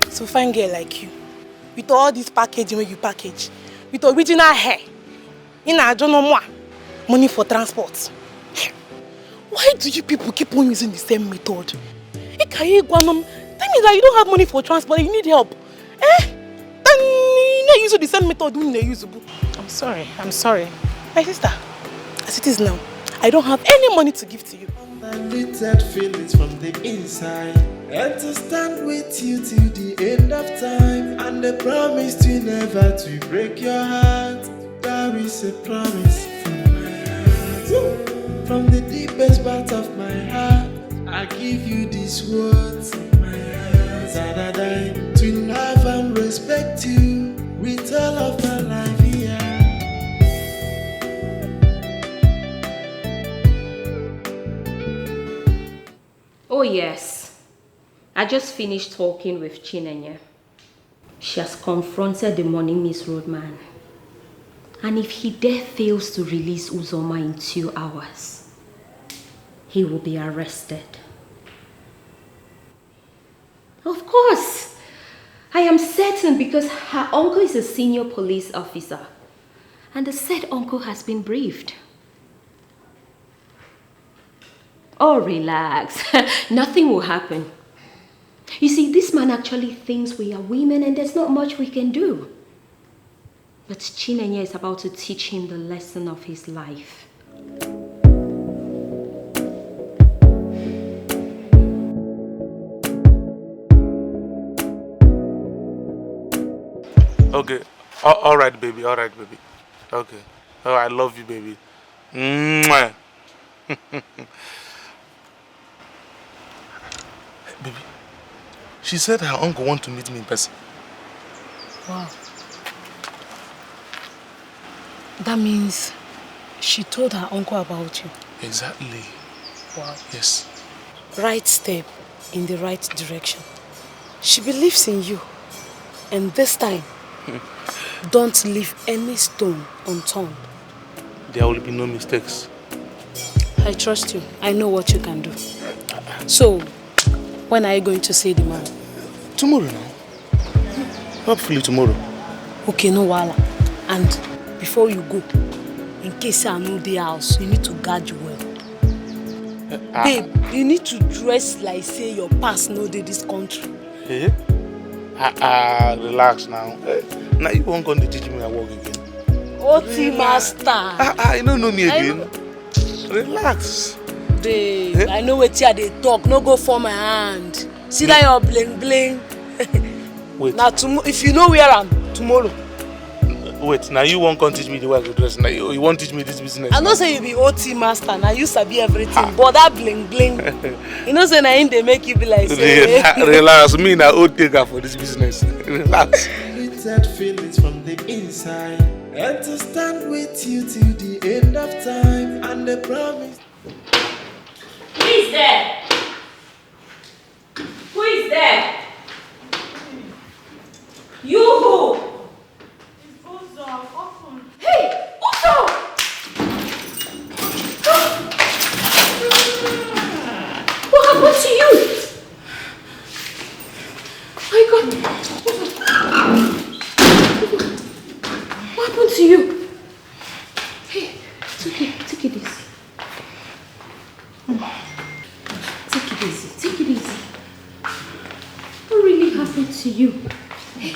Speaker 19: So fine girl like you, with all this packaging when you package, with original hair, I don't know more money for transport. Why do you people keep on using the same method? Tell me that you don't have money for transport, you need help. Then you use the same method when they use.
Speaker 2: I'm sorry.
Speaker 19: My sister, as it is now, I don't have any money to give to you.
Speaker 5: Unlimited feelings from the inside, and to stand with you till the end of time, and the promise to never to break your heart. There is a promise from my heart. From the deepest part of my heart, I give you these words of my heart. That I die to love and respect you with all of my life here.
Speaker 6: Oh yes, I just finished talking with Chinenye. She has confronted the money Miss Roadman. And if he dare fails to release Uzoma in 2 hours, he will be arrested. Of course, I am certain because her uncle is a senior police officer and the said uncle has been briefed. Oh, relax. Nothing will happen. You see, this man actually thinks we are women and there's not much we can do. But Chinenye is about to teach him the lesson of his life.
Speaker 14: Okay. All right, baby. Okay. Oh, I love you, baby. Mwah. Baby, she said her uncle wants to meet me in person.
Speaker 19: Wow. That means she told her uncle about you.
Speaker 14: Exactly.
Speaker 19: Wow.
Speaker 14: Yes.
Speaker 19: Right step in the right direction. She believes in you. And this time, don't leave any stone unturned.
Speaker 14: There will be no mistakes.
Speaker 19: I trust you. I know what you can do. So, when are you going to see the man?
Speaker 14: Tomorrow now. Hopefully tomorrow.
Speaker 19: Okay, no wala. And before you go, in case I know the house, you need to guard you well. Babe, you need to dress like say your past no dey this country.
Speaker 14: Eh? Relax now. Now you won't come to teach me how to walk again.
Speaker 19: OT master.
Speaker 14: You don't know me again. Relax.
Speaker 19: Babe, I know what they talk. No go for my hand. See that your bling bling.
Speaker 14: Wait.
Speaker 19: Now if you know where I'm tomorrow.
Speaker 14: Wait, now you won't come teach me the way I go dress. Now you won't teach me this business.
Speaker 19: I know say you be OT master. Now you sabi everything. But that bling bling. You know say now they make you be like say.
Speaker 14: Relax, me now old taker for this business. Relax.
Speaker 5: Limited feelings from the inside, and to stand with you till the end of time, and the promise.
Speaker 6: Who is there? Who is there? You who? Hey, Uzo! What happened to you? My God! What happened to you? Hey, it's okay. Take it easy. Take it easy. Take it easy. What really happened to you? Hey.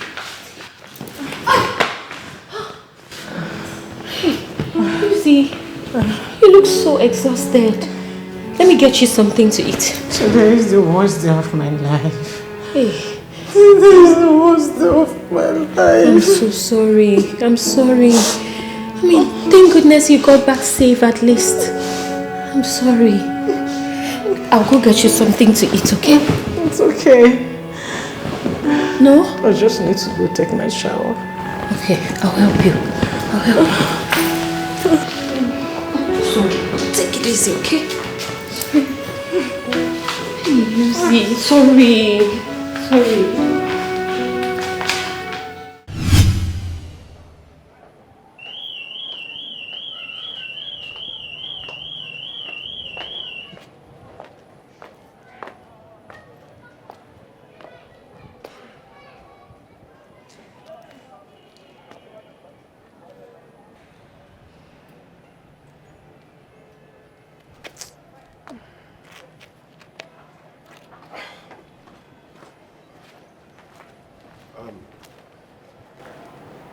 Speaker 6: Lucy, you look so exhausted. Let me get you something to eat.
Speaker 2: Today is the worst day of my life.
Speaker 6: Hey.
Speaker 2: Today is the worst day of my life.
Speaker 6: I'm so sorry. I'm sorry. I mean, thank goodness you got back safe at least. I'm sorry. I'll go get you something to eat, okay?
Speaker 2: It's okay.
Speaker 6: No?
Speaker 2: I just need to go take my shower.
Speaker 6: Okay, I'll help you. I'll help you. So, take it easy, okay? Lucy, sorry. Sorry.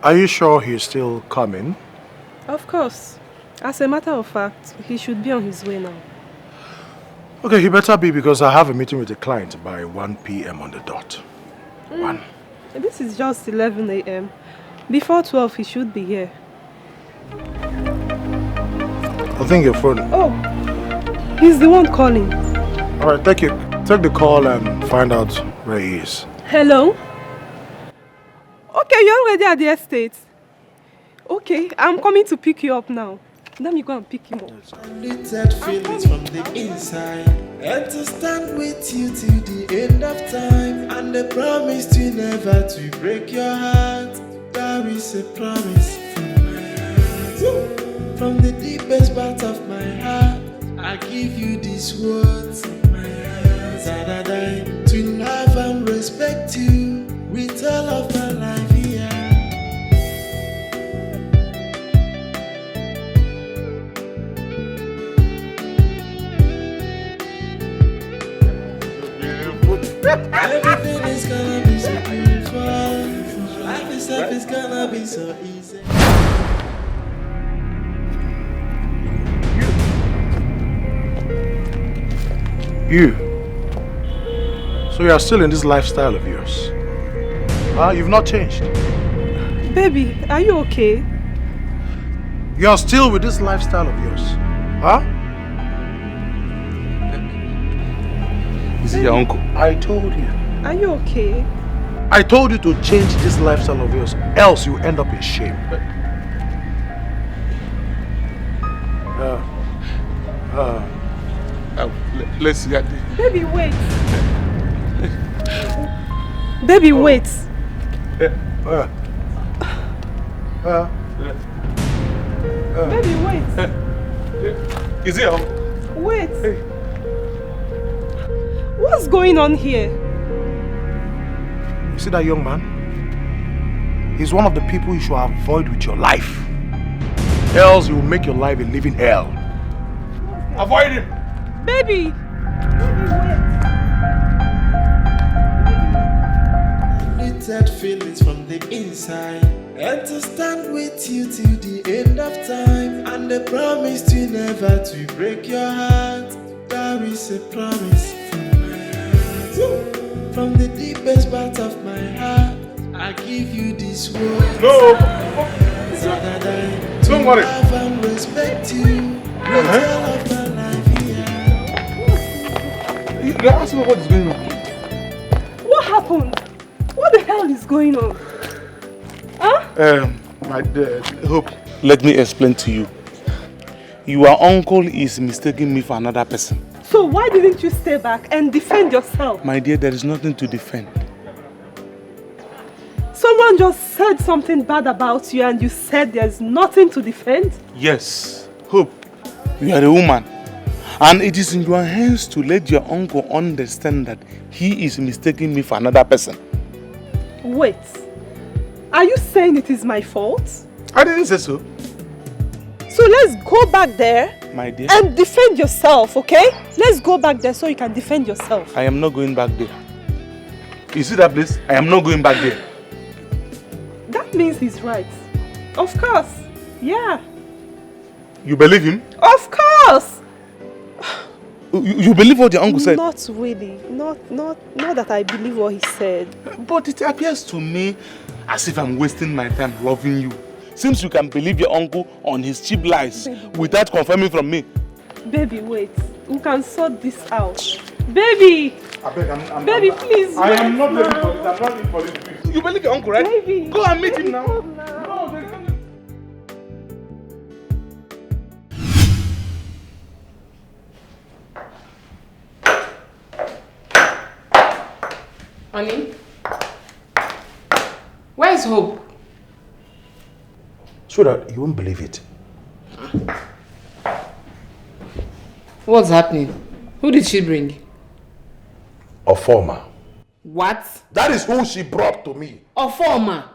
Speaker 10: Are you sure he's still coming?
Speaker 4: Of course. As a matter of fact, he should be on his way now.
Speaker 10: Okay, he better be because I have a meeting with a client by 1 p.m. on the dot. 1.
Speaker 4: This is just 11 a.m. Before 12, he should be here.
Speaker 10: I think your phone.
Speaker 4: Oh, he's the one calling.
Speaker 10: Alright, take the call and find out where he is.
Speaker 4: Hello? Okay, you're already at the estate. Okay, I'm coming to pick you up now. Let me go and pick him up.
Speaker 5: Littered feelings from the inside, and to stand with you till the end of time, and the promise to never to break your heart. There is a promise from my heart, from the deepest part of my heart. I give you these words of my heart, that I die to love and respect you with all of my life here. Everything is gonna be so beautiful. Life itself is gonna be so easy.
Speaker 10: You. So you are still in this lifestyle of yours? You've not changed.
Speaker 4: Baby, are you okay?
Speaker 10: You are still with this lifestyle of yours? Huh?
Speaker 14: Is it your uncle?
Speaker 10: I told you.
Speaker 4: Are you okay?
Speaker 10: I told you to change this lifestyle of yours, else you end up in shame.
Speaker 14: Let's see that.
Speaker 4: Baby, wait. Baby, wait. Baby, wait.
Speaker 14: Is it your uncle?
Speaker 4: Wait. What's going on here?
Speaker 10: You see that young man? He's one of the people you should avoid with your life. Else you will make your life a living hell. Avoid him!
Speaker 4: Baby!
Speaker 5: Littered feelings from the inside, and to stand with you till the end of time, and the promise to never to break your heart. There is a promise from my heart, from the deepest part of my heart. I give you this word.
Speaker 10: No!
Speaker 5: That I
Speaker 10: Don't worry.
Speaker 5: love and respect you with all of my life here.
Speaker 14: You ask me what is going on.
Speaker 4: What happened? What the hell is going on? Huh?
Speaker 14: My Hope, let me explain to you. Your uncle is mistaking me for another person.
Speaker 4: So why didn't you stay back and defend yourself?
Speaker 14: My dear, there is nothing to defend.
Speaker 4: Someone just said something bad about you and you said there's nothing to defend?
Speaker 14: Yes. Hope, you are a woman. And it is in your hands to let your uncle understand that he is mistaking me for another person.
Speaker 4: Wait. Are you saying it is my fault?
Speaker 14: I didn't say so.
Speaker 4: So let's go back there,
Speaker 14: my dear,
Speaker 4: and defend yourself, okay? Let's go back there so you can defend yourself.
Speaker 14: I am not going back there. You see that place? I am not going back there.
Speaker 4: That means he's right. Of course. Yeah.
Speaker 14: You believe him?
Speaker 4: Of course.
Speaker 14: You believe what your uncle said?
Speaker 4: Not really. Not that I believe what he said.
Speaker 14: But it appears to me as if I'm wasting my time loving you. Since you can believe your uncle on his cheap lies without confirming from me.
Speaker 4: Baby, wait. We can sort this out. Baby! Baby, please.
Speaker 14: I am not ready for this. I'm not ready for this. You believe your uncle, right?
Speaker 4: Baby.
Speaker 14: Go and meet him now.
Speaker 4: No,
Speaker 11: Honey? Where is Hope?
Speaker 10: Sweetheart, you won't believe it.
Speaker 11: What's happening? Who did she bring?
Speaker 10: A former.
Speaker 11: What?
Speaker 10: That is who she brought to me.
Speaker 11: A former?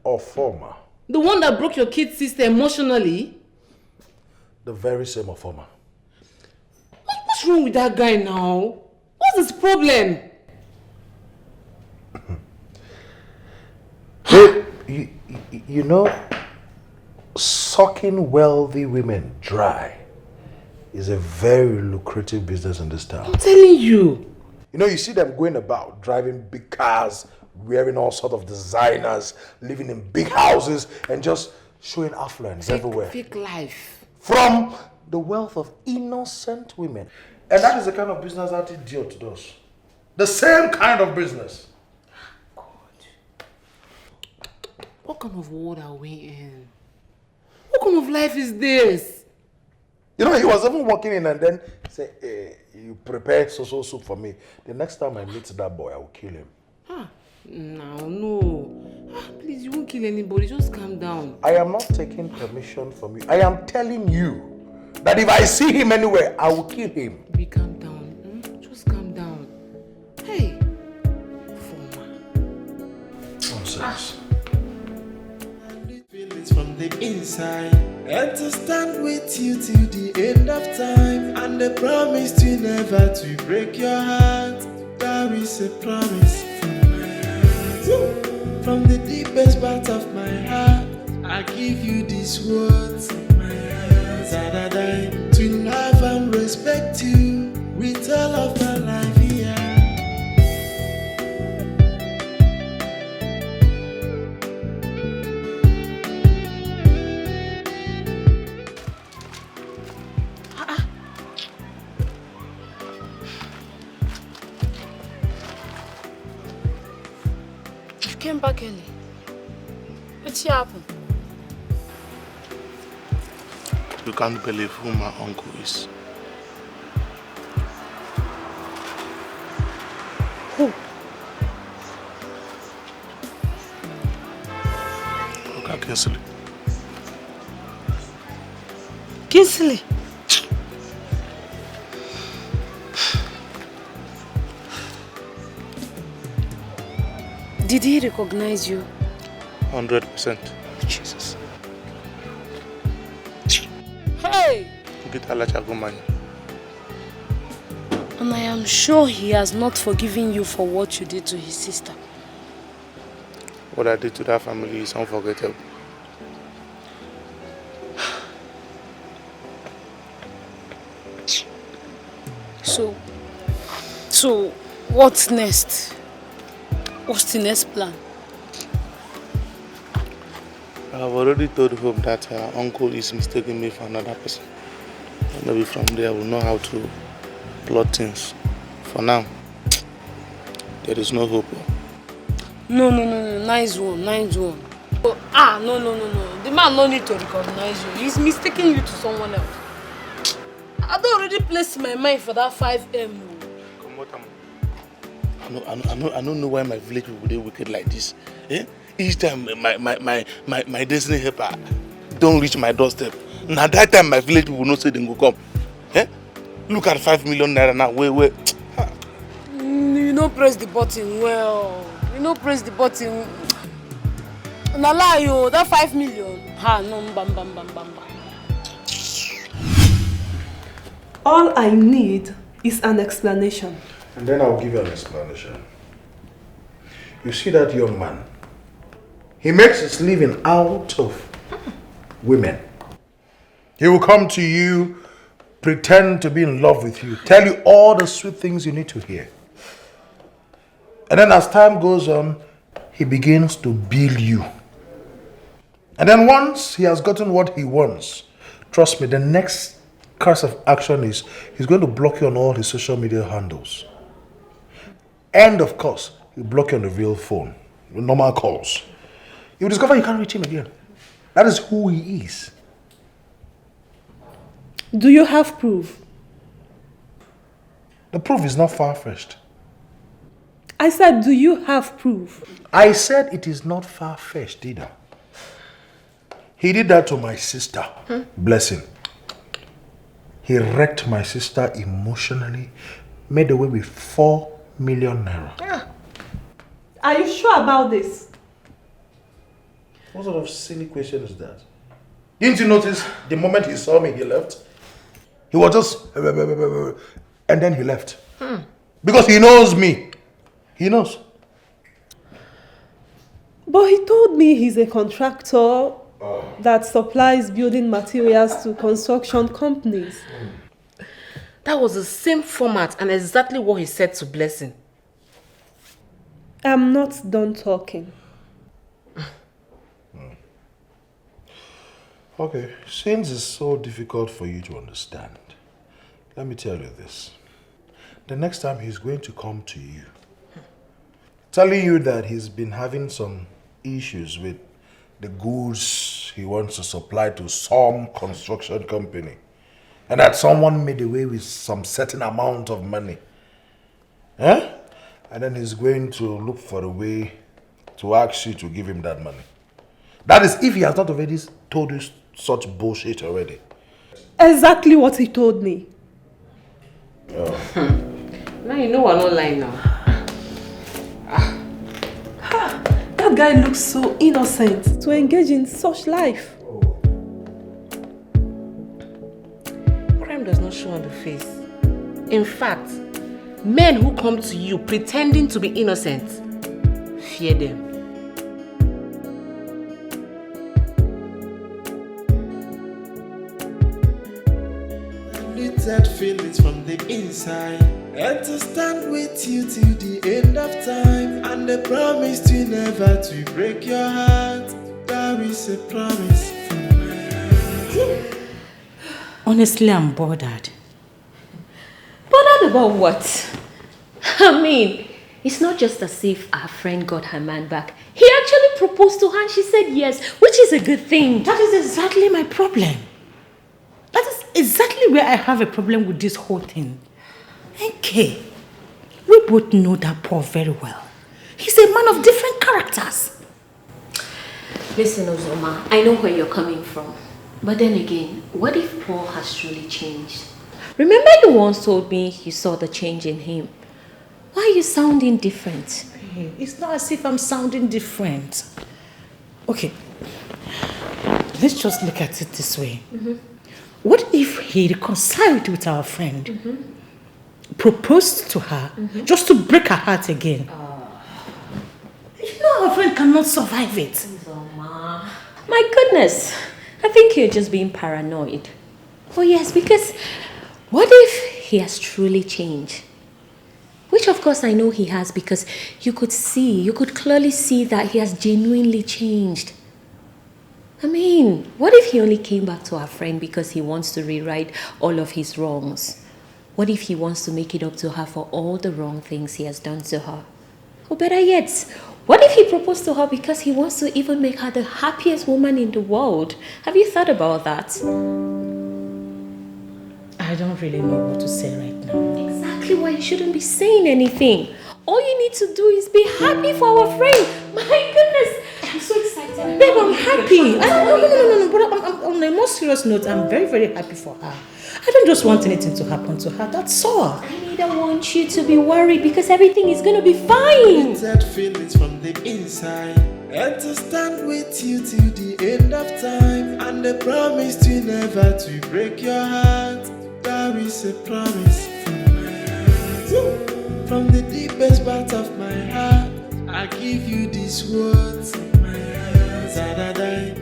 Speaker 10: A former.
Speaker 11: The one that broke your kid's sister emotionally?
Speaker 10: The very same former.
Speaker 11: What's wrong with that guy now? What's his problem?
Speaker 10: You know, sucking wealthy women dry is a very lucrative business in this town.
Speaker 11: I'm telling you.
Speaker 10: You know, you see them going about, driving big cars, wearing all sorts of designers, living in big houses, and just showing affluence everywhere.
Speaker 11: Fake life.
Speaker 10: From the wealth of innocent women. And that is the kind of business that idiot does. The same kind of business.
Speaker 11: What kind of world are we in? What kind of life is this?
Speaker 10: You know, he was even walking in and then say, hey, you prepare so soup for me. The next time I meet that boy, I will kill him.
Speaker 11: No. Please, you won't kill anybody. Just calm down.
Speaker 10: I am not taking permission from you. I am telling you that if I see him anywhere, I will kill him.
Speaker 11: Baby, calm down. Just calm down. Hey.
Speaker 10: Nonsense.
Speaker 5: Feelings from the inside, and to stand with you till the end of time, and the promise to never to break your heart. That is a promise from my heart. From the deepest part of my heart, I give you these words of my heart. To love and respect you with all of my life here.
Speaker 12: Came back early. What's happened?
Speaker 14: You can't believe who my uncle is.
Speaker 12: Who?
Speaker 14: Look at Kinsley.
Speaker 12: Kinsley? Did he recognize you?
Speaker 14: 100%.
Speaker 12: Jesus. Hey! And I am sure he has not forgiven you for what you did to his sister.
Speaker 14: What I did to that family is unforgettable.
Speaker 12: So, what's next? What's the next plan?
Speaker 14: I have already told Hope that her uncle is mistaking me for another person. And maybe from there we'll know how to plot things. For now, there is no hope.
Speaker 12: No. Nice one. Oh, no. The man no need to recognize you. He's mistaking you to someone else. I don't already placed my mind for that 5M.
Speaker 14: I don't know why my village people are wicked like this. Eh? Each time my destiny helper don't reach my doorstep. Now that time my village people not say they go come. Eh? Look at 5 million naira now. Wait.
Speaker 12: You don't press the button well. You don't press the button. Na lie yo, that 5 million. No, bam.
Speaker 20: All I need is an explanation.
Speaker 10: And then I'll give you an explanation. You see that young man? He makes his living out of women. He will come to you, pretend to be in love with you, tell you all the sweet things you need to hear. And then as time goes on, he begins to bill you. And then once he has gotten what he wants, trust me, the next course of action is he's going to block you on all his social media handles. And of course, he'll block you on the real phone, with normal calls. You'll discover you can't reach him again. That is who he is.
Speaker 20: Do you have proof?
Speaker 10: The proof is not far-fetched.
Speaker 20: I I said, do you have proof?
Speaker 10: I said it is not far-fetched either. He did that to my sister. Bless him. He wrecked my sister emotionally, made away with 4 million naira.
Speaker 20: Are you sure about this?
Speaker 10: What sort of silly question is that? Didn't you notice the moment he saw me, he left? He was just... and then he left. Because he knows me. He knows.
Speaker 20: But he told me he's a contractor that supplies building materials to construction companies.
Speaker 11: That was the same format and exactly what he said to Blessing.
Speaker 20: I'm not done talking.
Speaker 10: Okay, since it's so difficult for you to understand, let me tell you this. The next time he's going to come to you, telling you that he's been having some issues with the goods he wants to supply to some construction company, and that someone made away with some certain amount of money. And then he's going to look for a way to ask you to give him that money. That is if he has not already told you such bullshit already.
Speaker 20: Exactly what he told me.
Speaker 11: Now you know we're not lying now.
Speaker 20: That guy looks so innocent to engage in such life.
Speaker 11: Crime does not show on the face. In fact, men who come to you pretending to be innocent, fear them.
Speaker 5: Unlimited feelings from the inside, and to stand with you till the end of time, and the promise to never to break your heart. There is a promise from my heart.
Speaker 2: Honestly, I'm bothered.
Speaker 6: Bothered about what? I mean, it's not just as if our friend got her man back. He actually proposed to her and she said yes, which is a good thing.
Speaker 2: That is exactly my problem. That is exactly where I have a problem with this whole thing. Okay, we both know that Paul very well. He's a man of different characters.
Speaker 6: Listen, Ozoma, I know where you're coming from. But then again, what if Paul has truly changed? Remember you once told me you saw the change in him. Why are you sounding different?
Speaker 2: It's not as if I'm sounding different. Okay, let's just look at it this way. What if he reconciled with our friend, proposed to her, just to break her heart again? You know our friend cannot survive it.
Speaker 6: Ozoma. My goodness, I think you're just being paranoid. Oh yes, because what if he has truly changed? Which of course I know he has, because you could clearly see that he has genuinely changed. I mean, what if he only came back to our friend because he wants to rewrite all of his wrongs? What if he wants to make it up to her for all the wrong things he has done to her? Or better yet, what if he proposed to her because he wants to even make her the happiest woman in the world? Have you thought about that?
Speaker 2: I don't really know what to say right now.
Speaker 6: Exactly why you shouldn't be saying anything. All you need to do is be happy for our friend. My goodness, I'm so excited.
Speaker 2: Babe, I'm happy. No. But on a more serious note, I'm very, very happy for her. I don't just want anything to happen to her, that's all.
Speaker 6: I don't want you to be worried because everything is going to be fine.
Speaker 5: Unlimited feelings from the inside, and to stand with you till the end of time, and the promise to never to break your heart. There is a promise from my heart. From the deepest part of my heart, I give you these words of my heart. Da-da-da.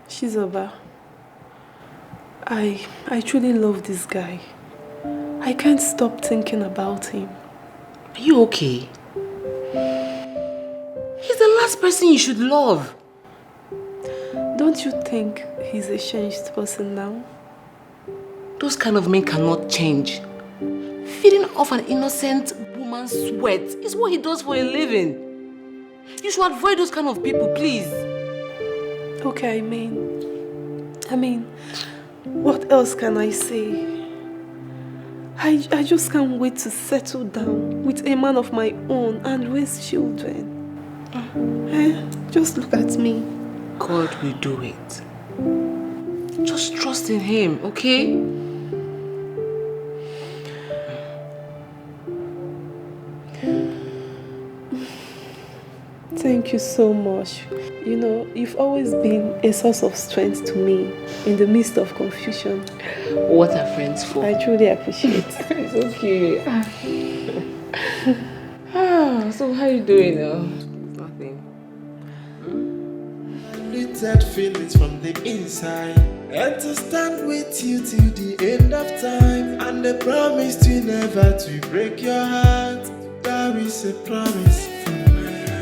Speaker 20: Shizoba, I truly love this guy. I can't stop thinking about him.
Speaker 11: Are you okay? He's the last person you should love.
Speaker 20: Don't you think he's a changed person now?
Speaker 11: Those kind of men cannot change. Feeding off an innocent woman's sweat is what he does for a living. You should avoid those kind of people, please.
Speaker 20: Okay, I mean, What else can I say? I just can't wait to settle down with a man of my own and raise children. Just look at me.
Speaker 11: God will do it. Just trust in Him, okay?
Speaker 20: Thank you so much. You know, you've always been a source of strength to me in the midst of confusion.
Speaker 11: What are friends for?
Speaker 20: I truly appreciate it.
Speaker 11: It's okay. So how are you doing now? Nothing.
Speaker 5: Littered feelings from the inside, and to stand with you till the end of time, and the promise to never to break your heart. There is a promise from my heart.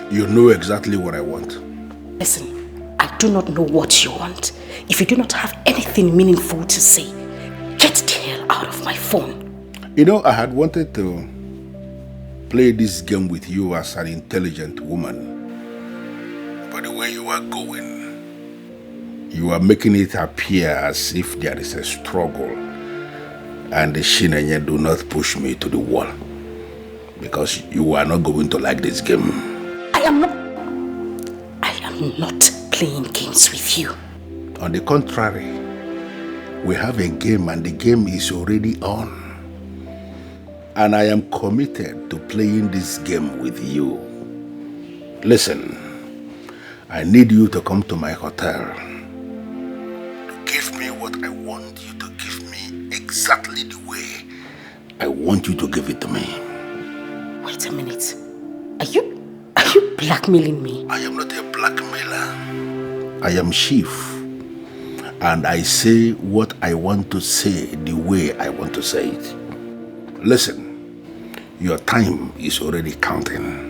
Speaker 16: You know exactly what I want.
Speaker 1: Listen, I do not know what you want. If you do not have anything meaningful to say, get the hell out of my phone.
Speaker 16: You know, I had wanted to play this game with you as an intelligent woman. But the way you are going, you are making it appear as if there is a struggle. And the Shinenye do not push me to the wall. Because you are not going to like this game.
Speaker 1: I am not playing games with you.
Speaker 16: On the contrary, we have a game and the game is already on. And I am committed to playing this game with you. Listen, I need you to come to my hotel. To give me what I want you to give me exactly the way I want you to give it to me.
Speaker 1: Wait a minute. Are you blackmailing me?
Speaker 16: I am not a blackmailer. I am chief. And I say what I want to say the way I want to say it. Listen, your time is already counting.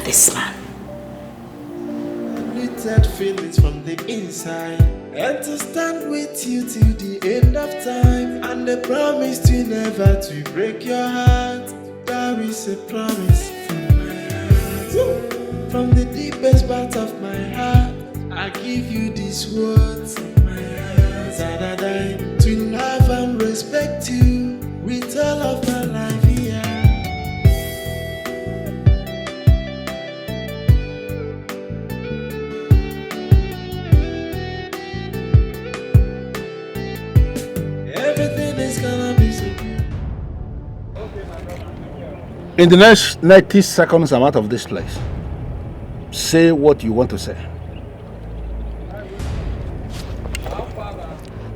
Speaker 1: This man.
Speaker 5: Littered feelings from the inside, and to stand with you till the end of time, and the promise to never to break your heart. There is a promise from my heart. From the deepest part of my heart, I give you these words from my heart. That I die to love and respect you with all of my life here.
Speaker 16: In the next 90 seconds, I'm out of this place. Say what you want to say.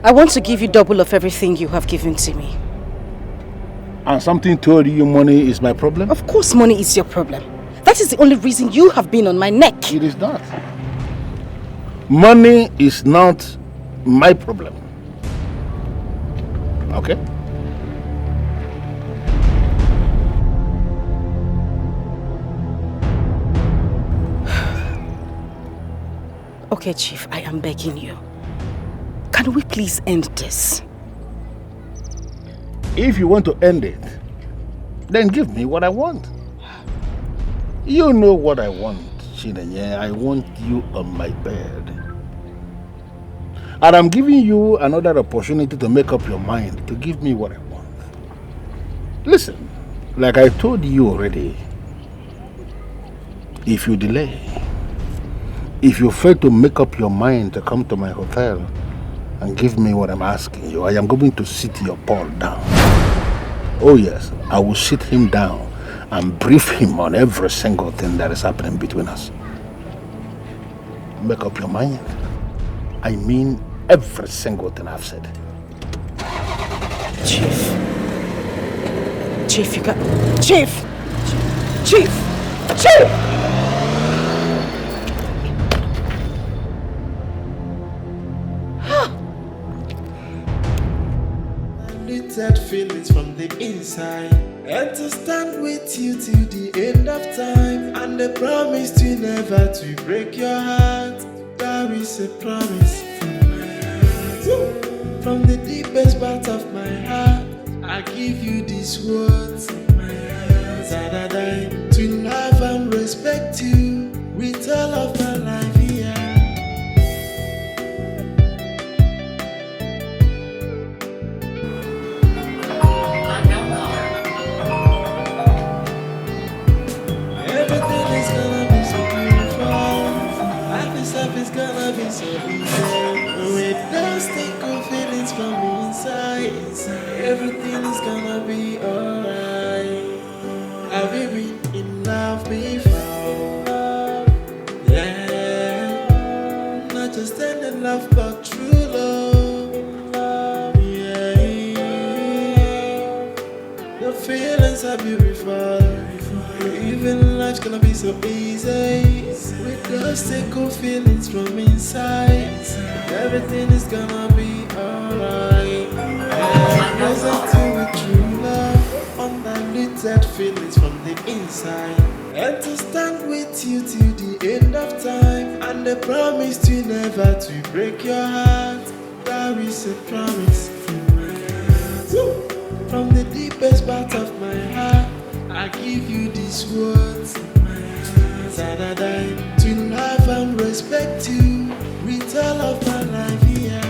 Speaker 1: I want to give you double of everything you have given to me.
Speaker 16: And something told you money is my problem?
Speaker 1: Of course money is your problem. That is the only reason you have been on my neck.
Speaker 16: It is not. Money is not my problem. Okay?
Speaker 1: Okay, Chief, I am begging you. Can we please end this?
Speaker 16: If you want to end it, then give me what I want. You know what I want, Chinenye. I want you on my bed. And I'm giving you another opportunity to make up your mind, to give me what I want. Listen, like I told you already, if you delay, if you fail to make up your mind to come to my hotel and give me what I'm asking you, I am going to sit your Paul down. Oh yes, I will sit him down and brief him on every single thing that is happening between us. Make up your mind. I mean every single thing I've said.
Speaker 1: Chief, you got... Chief!
Speaker 5: Unlimited feelings from the inside, and to stand with you till the end of time, and the promise to never to break your heart. There is a promise from my heart. From the deepest part of my heart, I give you these words from my heart. To love and respect you with all of my life here. Everything is gonna be so beautiful. Life itself is gonna be so easy. With those sticky feelings from inside, everything is gonna be alright. Have you been in love before? Yeah, not just any love but true love. Yeah, the feelings are beautiful. Even life's gonna be so easy. With those sticky feelings from inside, everything is gonna be alright. Present to with true love, undiluted feelings from the inside, and to stand with you till the end of time, and the promise to never to break your heart. There is a promise from my heart. From the deepest part of my heart, I give you these words from my heart. To love and respect you with all of my life here.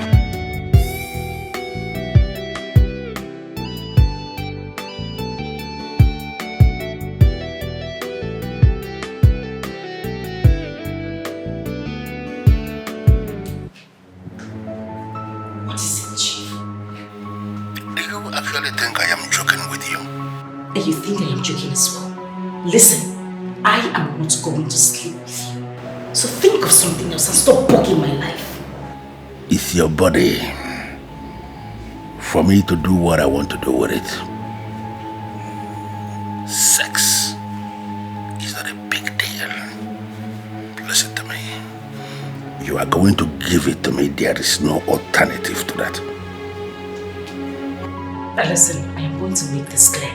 Speaker 1: What is it, Chief?
Speaker 16: Do you actually think I am joking with you?
Speaker 1: And you think I am joking as well? Listen, I am not going to sleep with you. So think of something else and stop bugging my life.
Speaker 16: It's your body. For me to do what I want to do with it. Sex is not a big deal. Listen to me. You are going to give it to me. There is no alternative to that.
Speaker 1: Now listen, I am going to make this clear.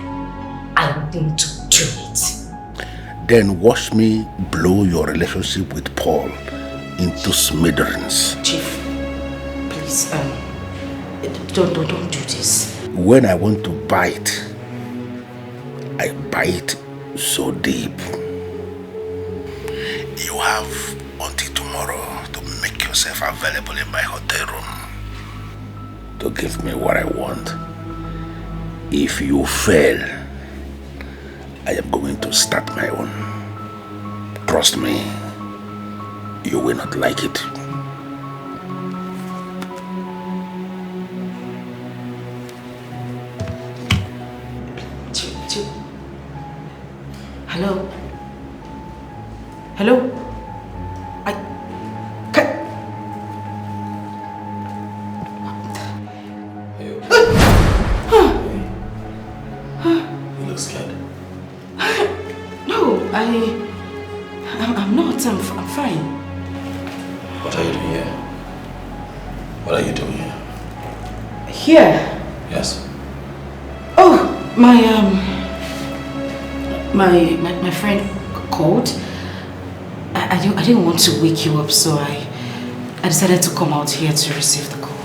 Speaker 1: I want to do it.
Speaker 16: Then watch me blow your relationship with Paul into smithereens.
Speaker 1: Chief, please, don't do this.
Speaker 16: When I want to bite, I bite so deep. You have until tomorrow to make yourself available in my hotel room to give me what I want. If you fail, I am going to start my own. Trust me, you will not like it.
Speaker 1: Hello? Hello?
Speaker 3: You look scared.
Speaker 1: No, I'm not. I'm fine.
Speaker 3: What are you doing here? What are you doing here?
Speaker 1: Here?
Speaker 3: Yes.
Speaker 1: Oh, my friend called. I didn't want to wake you up, so I decided to come out here to receive the call.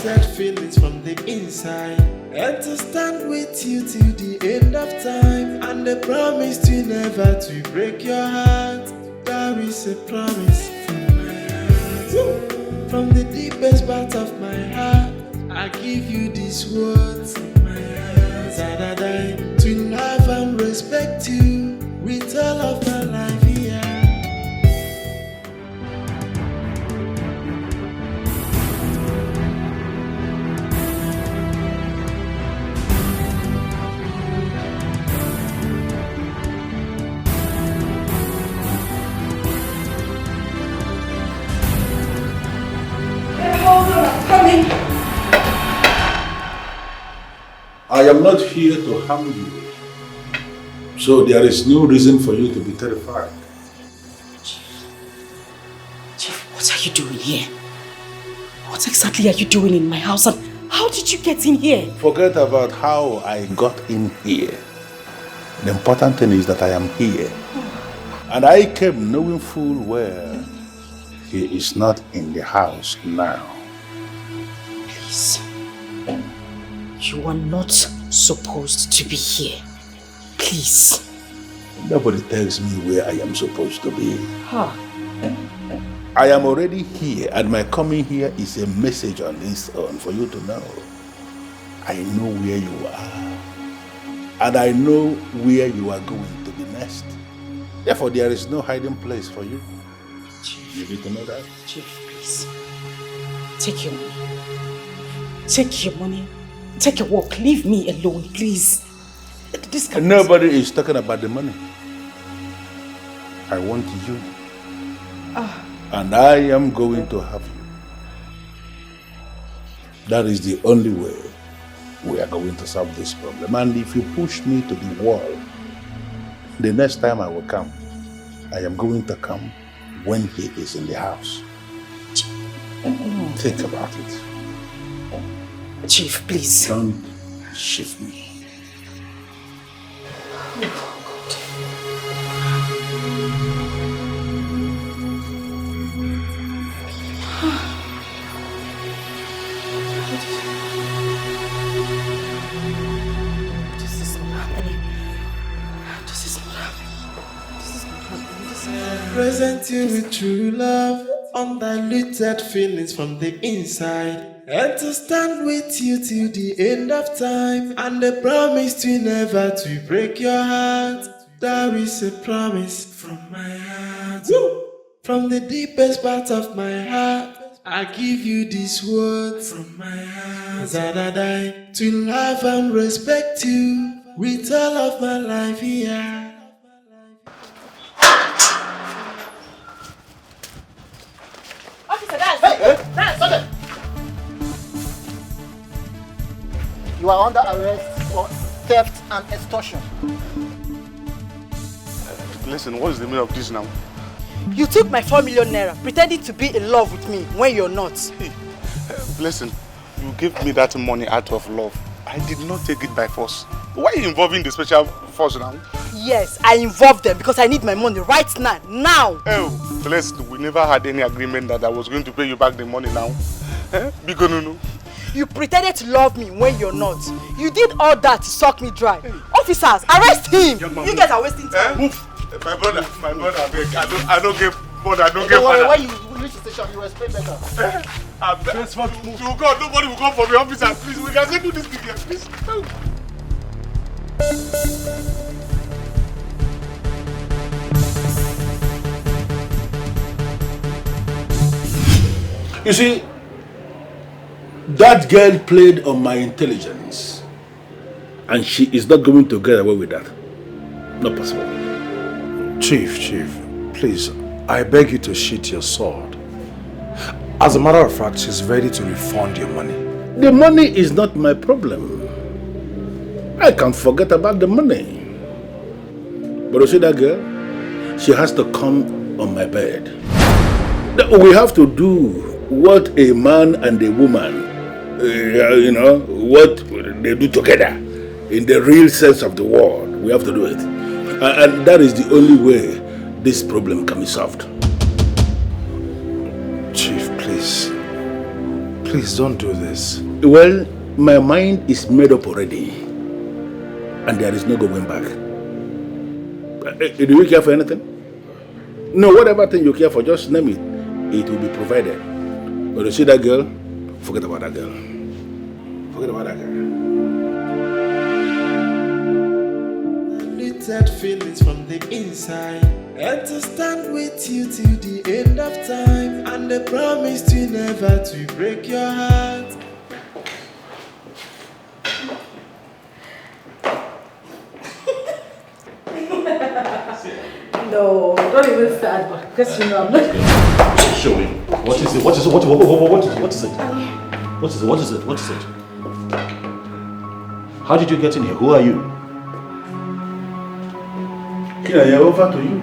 Speaker 5: Unlimited feelings from the inside, and to stand with you till the end of time, and the a promise to never to break your heart. There is a promise from my heart. From the deepest part of my heart, I give you these words from my heart. To love and respect you with all of my life here.
Speaker 2: Coming.
Speaker 16: I am not here to harm you. So there is no reason for you to be terrified.
Speaker 1: Chief, what are you doing here? What exactly are you doing in my house and how did you get in here?
Speaker 16: Forget about how I got in here. The important thing is that I am here. And I came knowing full well he is not in the house now.
Speaker 1: Please. You are not supposed to be here. Please.
Speaker 16: Nobody tells me where I am supposed to be.
Speaker 1: Huh.
Speaker 16: I am already here, and my coming here is a message on its own for you to know. I know where you are, and I know where you are going to be next. Therefore, there is no hiding place for you.
Speaker 1: Chief.
Speaker 16: You need to know that.
Speaker 1: Chief, please. Take your money. Take your money. Take your walk. Leave me alone, please.
Speaker 16: Nobody is talking about the money. I want you. And I am going to have you. That is the only way we are going to solve this problem. And if you push me to the wall, the next time I will come, I am going to come when he is in the house. Think about it.
Speaker 1: Chief, please.
Speaker 16: Don't shift me.
Speaker 5: Present you with true love, undiluted feelings from the inside, and to stand with you till the end of time, and a promise to never to break your heart. There is a promise from my heart. From the deepest part of my heart, I give you these words from my heart. To love and respect you with all of my life here.
Speaker 21: You are under arrest for theft and extortion.
Speaker 14: Listen, what is the meaning of this now?
Speaker 22: You took my 4 million naira, pretending to be in love with me when you're not.
Speaker 14: Listen, you gave me that money out of love. I did not take it by force. Why are you involving the special force now?
Speaker 22: Yes, I involved them because I need my money right now. Now!
Speaker 14: Oh, listen, we never had any agreement that I was going to pay you back the money now. Because no.
Speaker 22: You pretended to love me when you're not. You did all that to suck me dry. Officers, arrest him! You guys are wasting time.
Speaker 14: Move! My brother, I don't get money, I don't get
Speaker 21: Don't worry,
Speaker 14: money.
Speaker 21: when you reach the station, you will explain better.
Speaker 14: To God, nobody will come for me, officer. Please, we can settle this thing here, please.
Speaker 16: You see, that girl played on my intelligence, and she is not going to get away with that. Not possible.
Speaker 10: Chief, please, I beg you to sheath your sword. As a matter of fact, she's ready to refund your money.
Speaker 16: The money is not my problem. I can't forget about the money. But you see that girl? She has to come on my bed. We have to do what a man and a woman, what they do together in the real sense of the word. We have to do it. And that is the only way this problem can be solved.
Speaker 10: Chief, please don't do this.
Speaker 16: Well, my mind is made up already, and there is no going back. Do you care for anything? No, whatever thing you care for, just name it. It will be provided. But you see that girl? Forget about that girl. Forget about that girl.
Speaker 5: Unlimited feelings from the inside, and to stand with you till the end of time, and the promise to never to break your heart.
Speaker 2: No, don't even start, because you know I'm not.
Speaker 3: Show me. What is it? What is it? What is it? What is it? What is it? What is it? How did you get in here? Who are you?
Speaker 16: Kira, you're over to you.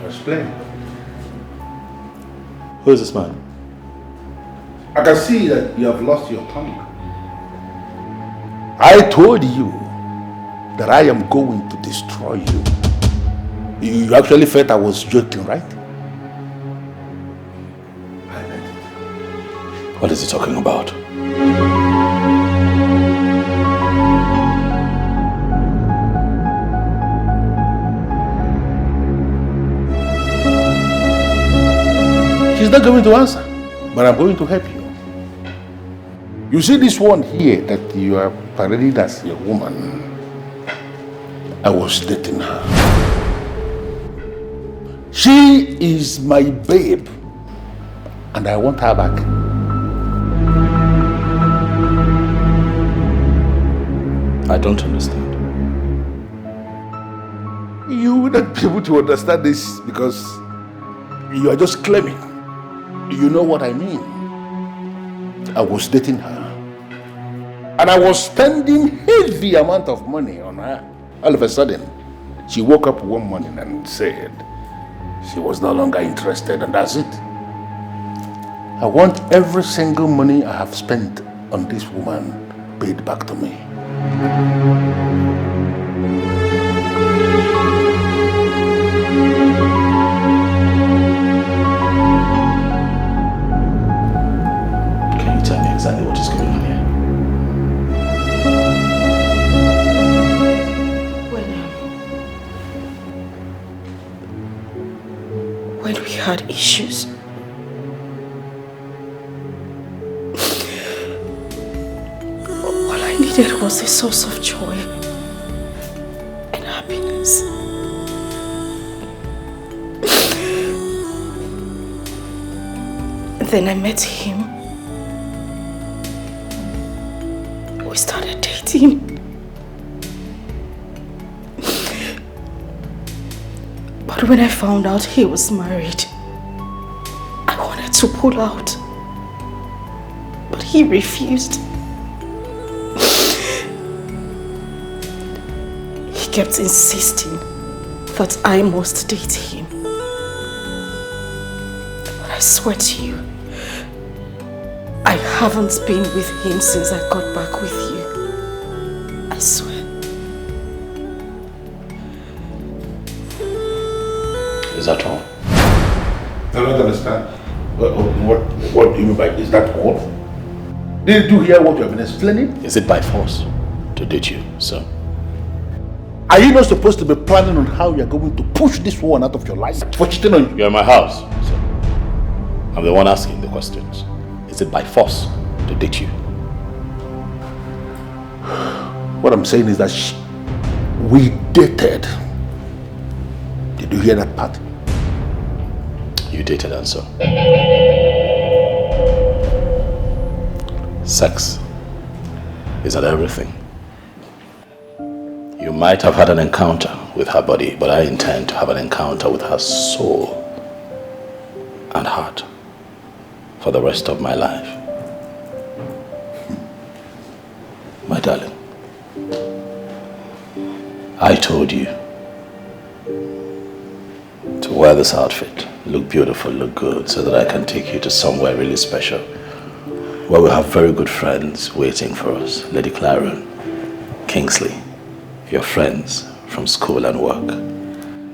Speaker 16: Explain.
Speaker 3: Who is this man?
Speaker 16: I can see that you have lost your tongue. I told you that I am going to destroy you. You actually felt I was joking, right?
Speaker 3: What is he talking about?
Speaker 16: She's not going to answer, but I'm going to help you. You see this one here that you are parading as your woman. I was dating her. She is my babe, and I want her back.
Speaker 3: I don't understand.
Speaker 16: You will not be able to understand this because you are just claiming. You know what I mean? I was dating her, and I was spending heavy amount of money on her. All of a sudden, she woke up one morning and said she was no longer interested, and that's it. I want every single money I have spent on this woman paid back to me.
Speaker 3: Can you tell me exactly what is going on here?
Speaker 1: When we had issues, all I needed was a source of joy and happiness. Then I met him. We started dating. But when I found out he was married, I wanted to pull out. But he refused. He kept insisting that I must date him. But I swear to you, I haven't been with him since I got back with you. I swear.
Speaker 3: Is that all?
Speaker 16: I don't understand. What do you mean by is that all? Did you hear what you have been explaining?
Speaker 3: Is it by force to date you, sir?
Speaker 16: Are you not supposed to be planning on how you're going to push this one out of your life for cheating on you?
Speaker 3: You're in my house, sir. I'm the one asking the questions. Is it by force to date you?
Speaker 16: What I'm saying is that we dated. Did you hear that part?
Speaker 3: You dated and so. Sex. Is that everything? You might have had an encounter with her body, but I intend to have an encounter with her soul and heart for the rest of my life. My darling, I told you to wear this outfit, look beautiful, look good, so that I can take you to somewhere really special, where we have very good friends waiting for us. Lady Claren, Kingsley, your friends from school and work.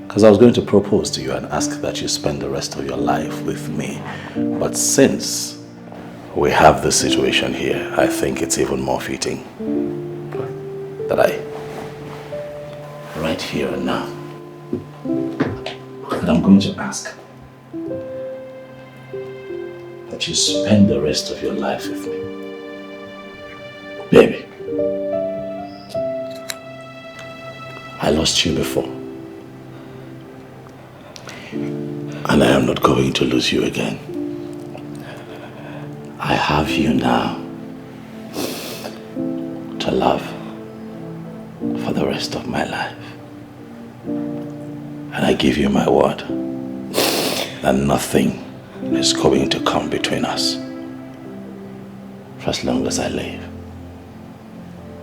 Speaker 3: Because I was going to propose to you and ask that you spend the rest of your life with me. But since we have this situation here, I think it's even more fitting that I right here and now. And I'm going to ask that you spend the rest of your life with me. Baby, I lost you before. And I am not going to lose you again. I have you now to love for the rest of my life. And I give you my word that nothing is going to come between us for as long as I live.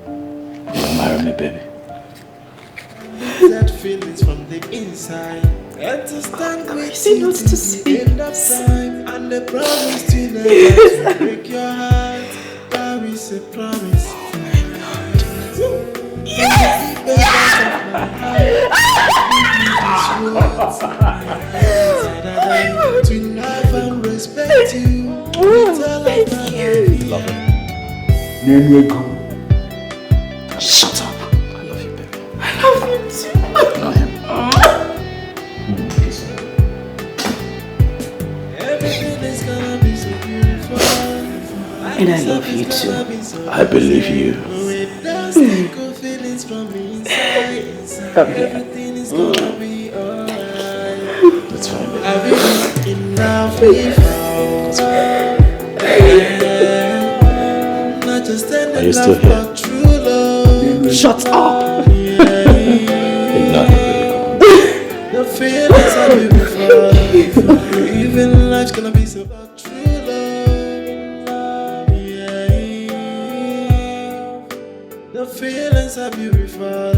Speaker 3: Will you marry me, baby?
Speaker 5: That feelings from the inside. And to stand with you to the end of time. And the promise to never to break your heart. That is a promise. Yes! To love and respect you. Thank you.
Speaker 3: Love it. Shut up. I love you, baby.
Speaker 20: I love you too.
Speaker 3: Know him.
Speaker 5: Everything is gonna be so beautiful.
Speaker 2: And I love you too.
Speaker 3: I believe you.
Speaker 5: Feelings from inside. Everything is gonna be alright.
Speaker 3: That's fine, baby.
Speaker 5: I've been enough without. Not just
Speaker 3: Are you still here?
Speaker 5: true love.
Speaker 2: Shut up.
Speaker 3: Ignore him, baby.
Speaker 5: The feelings are beautiful. Even life's gonna be so true love. The feelings are beautiful.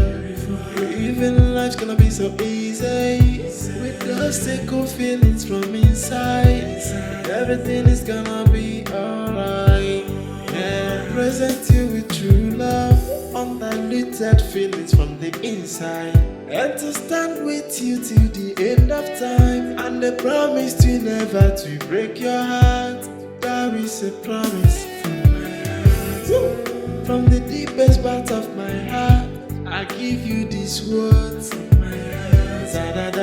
Speaker 5: Even life's gonna be so easy. With those cool feelings from inside. Everything is gonna be alright. Yeah. Present you with true love. Undiluted feelings from the inside. And to stand with you till the end of time. And the promise to never to break your heart. That is a promise from my heart. From the deepest part of my heart, I give you these words. My heart.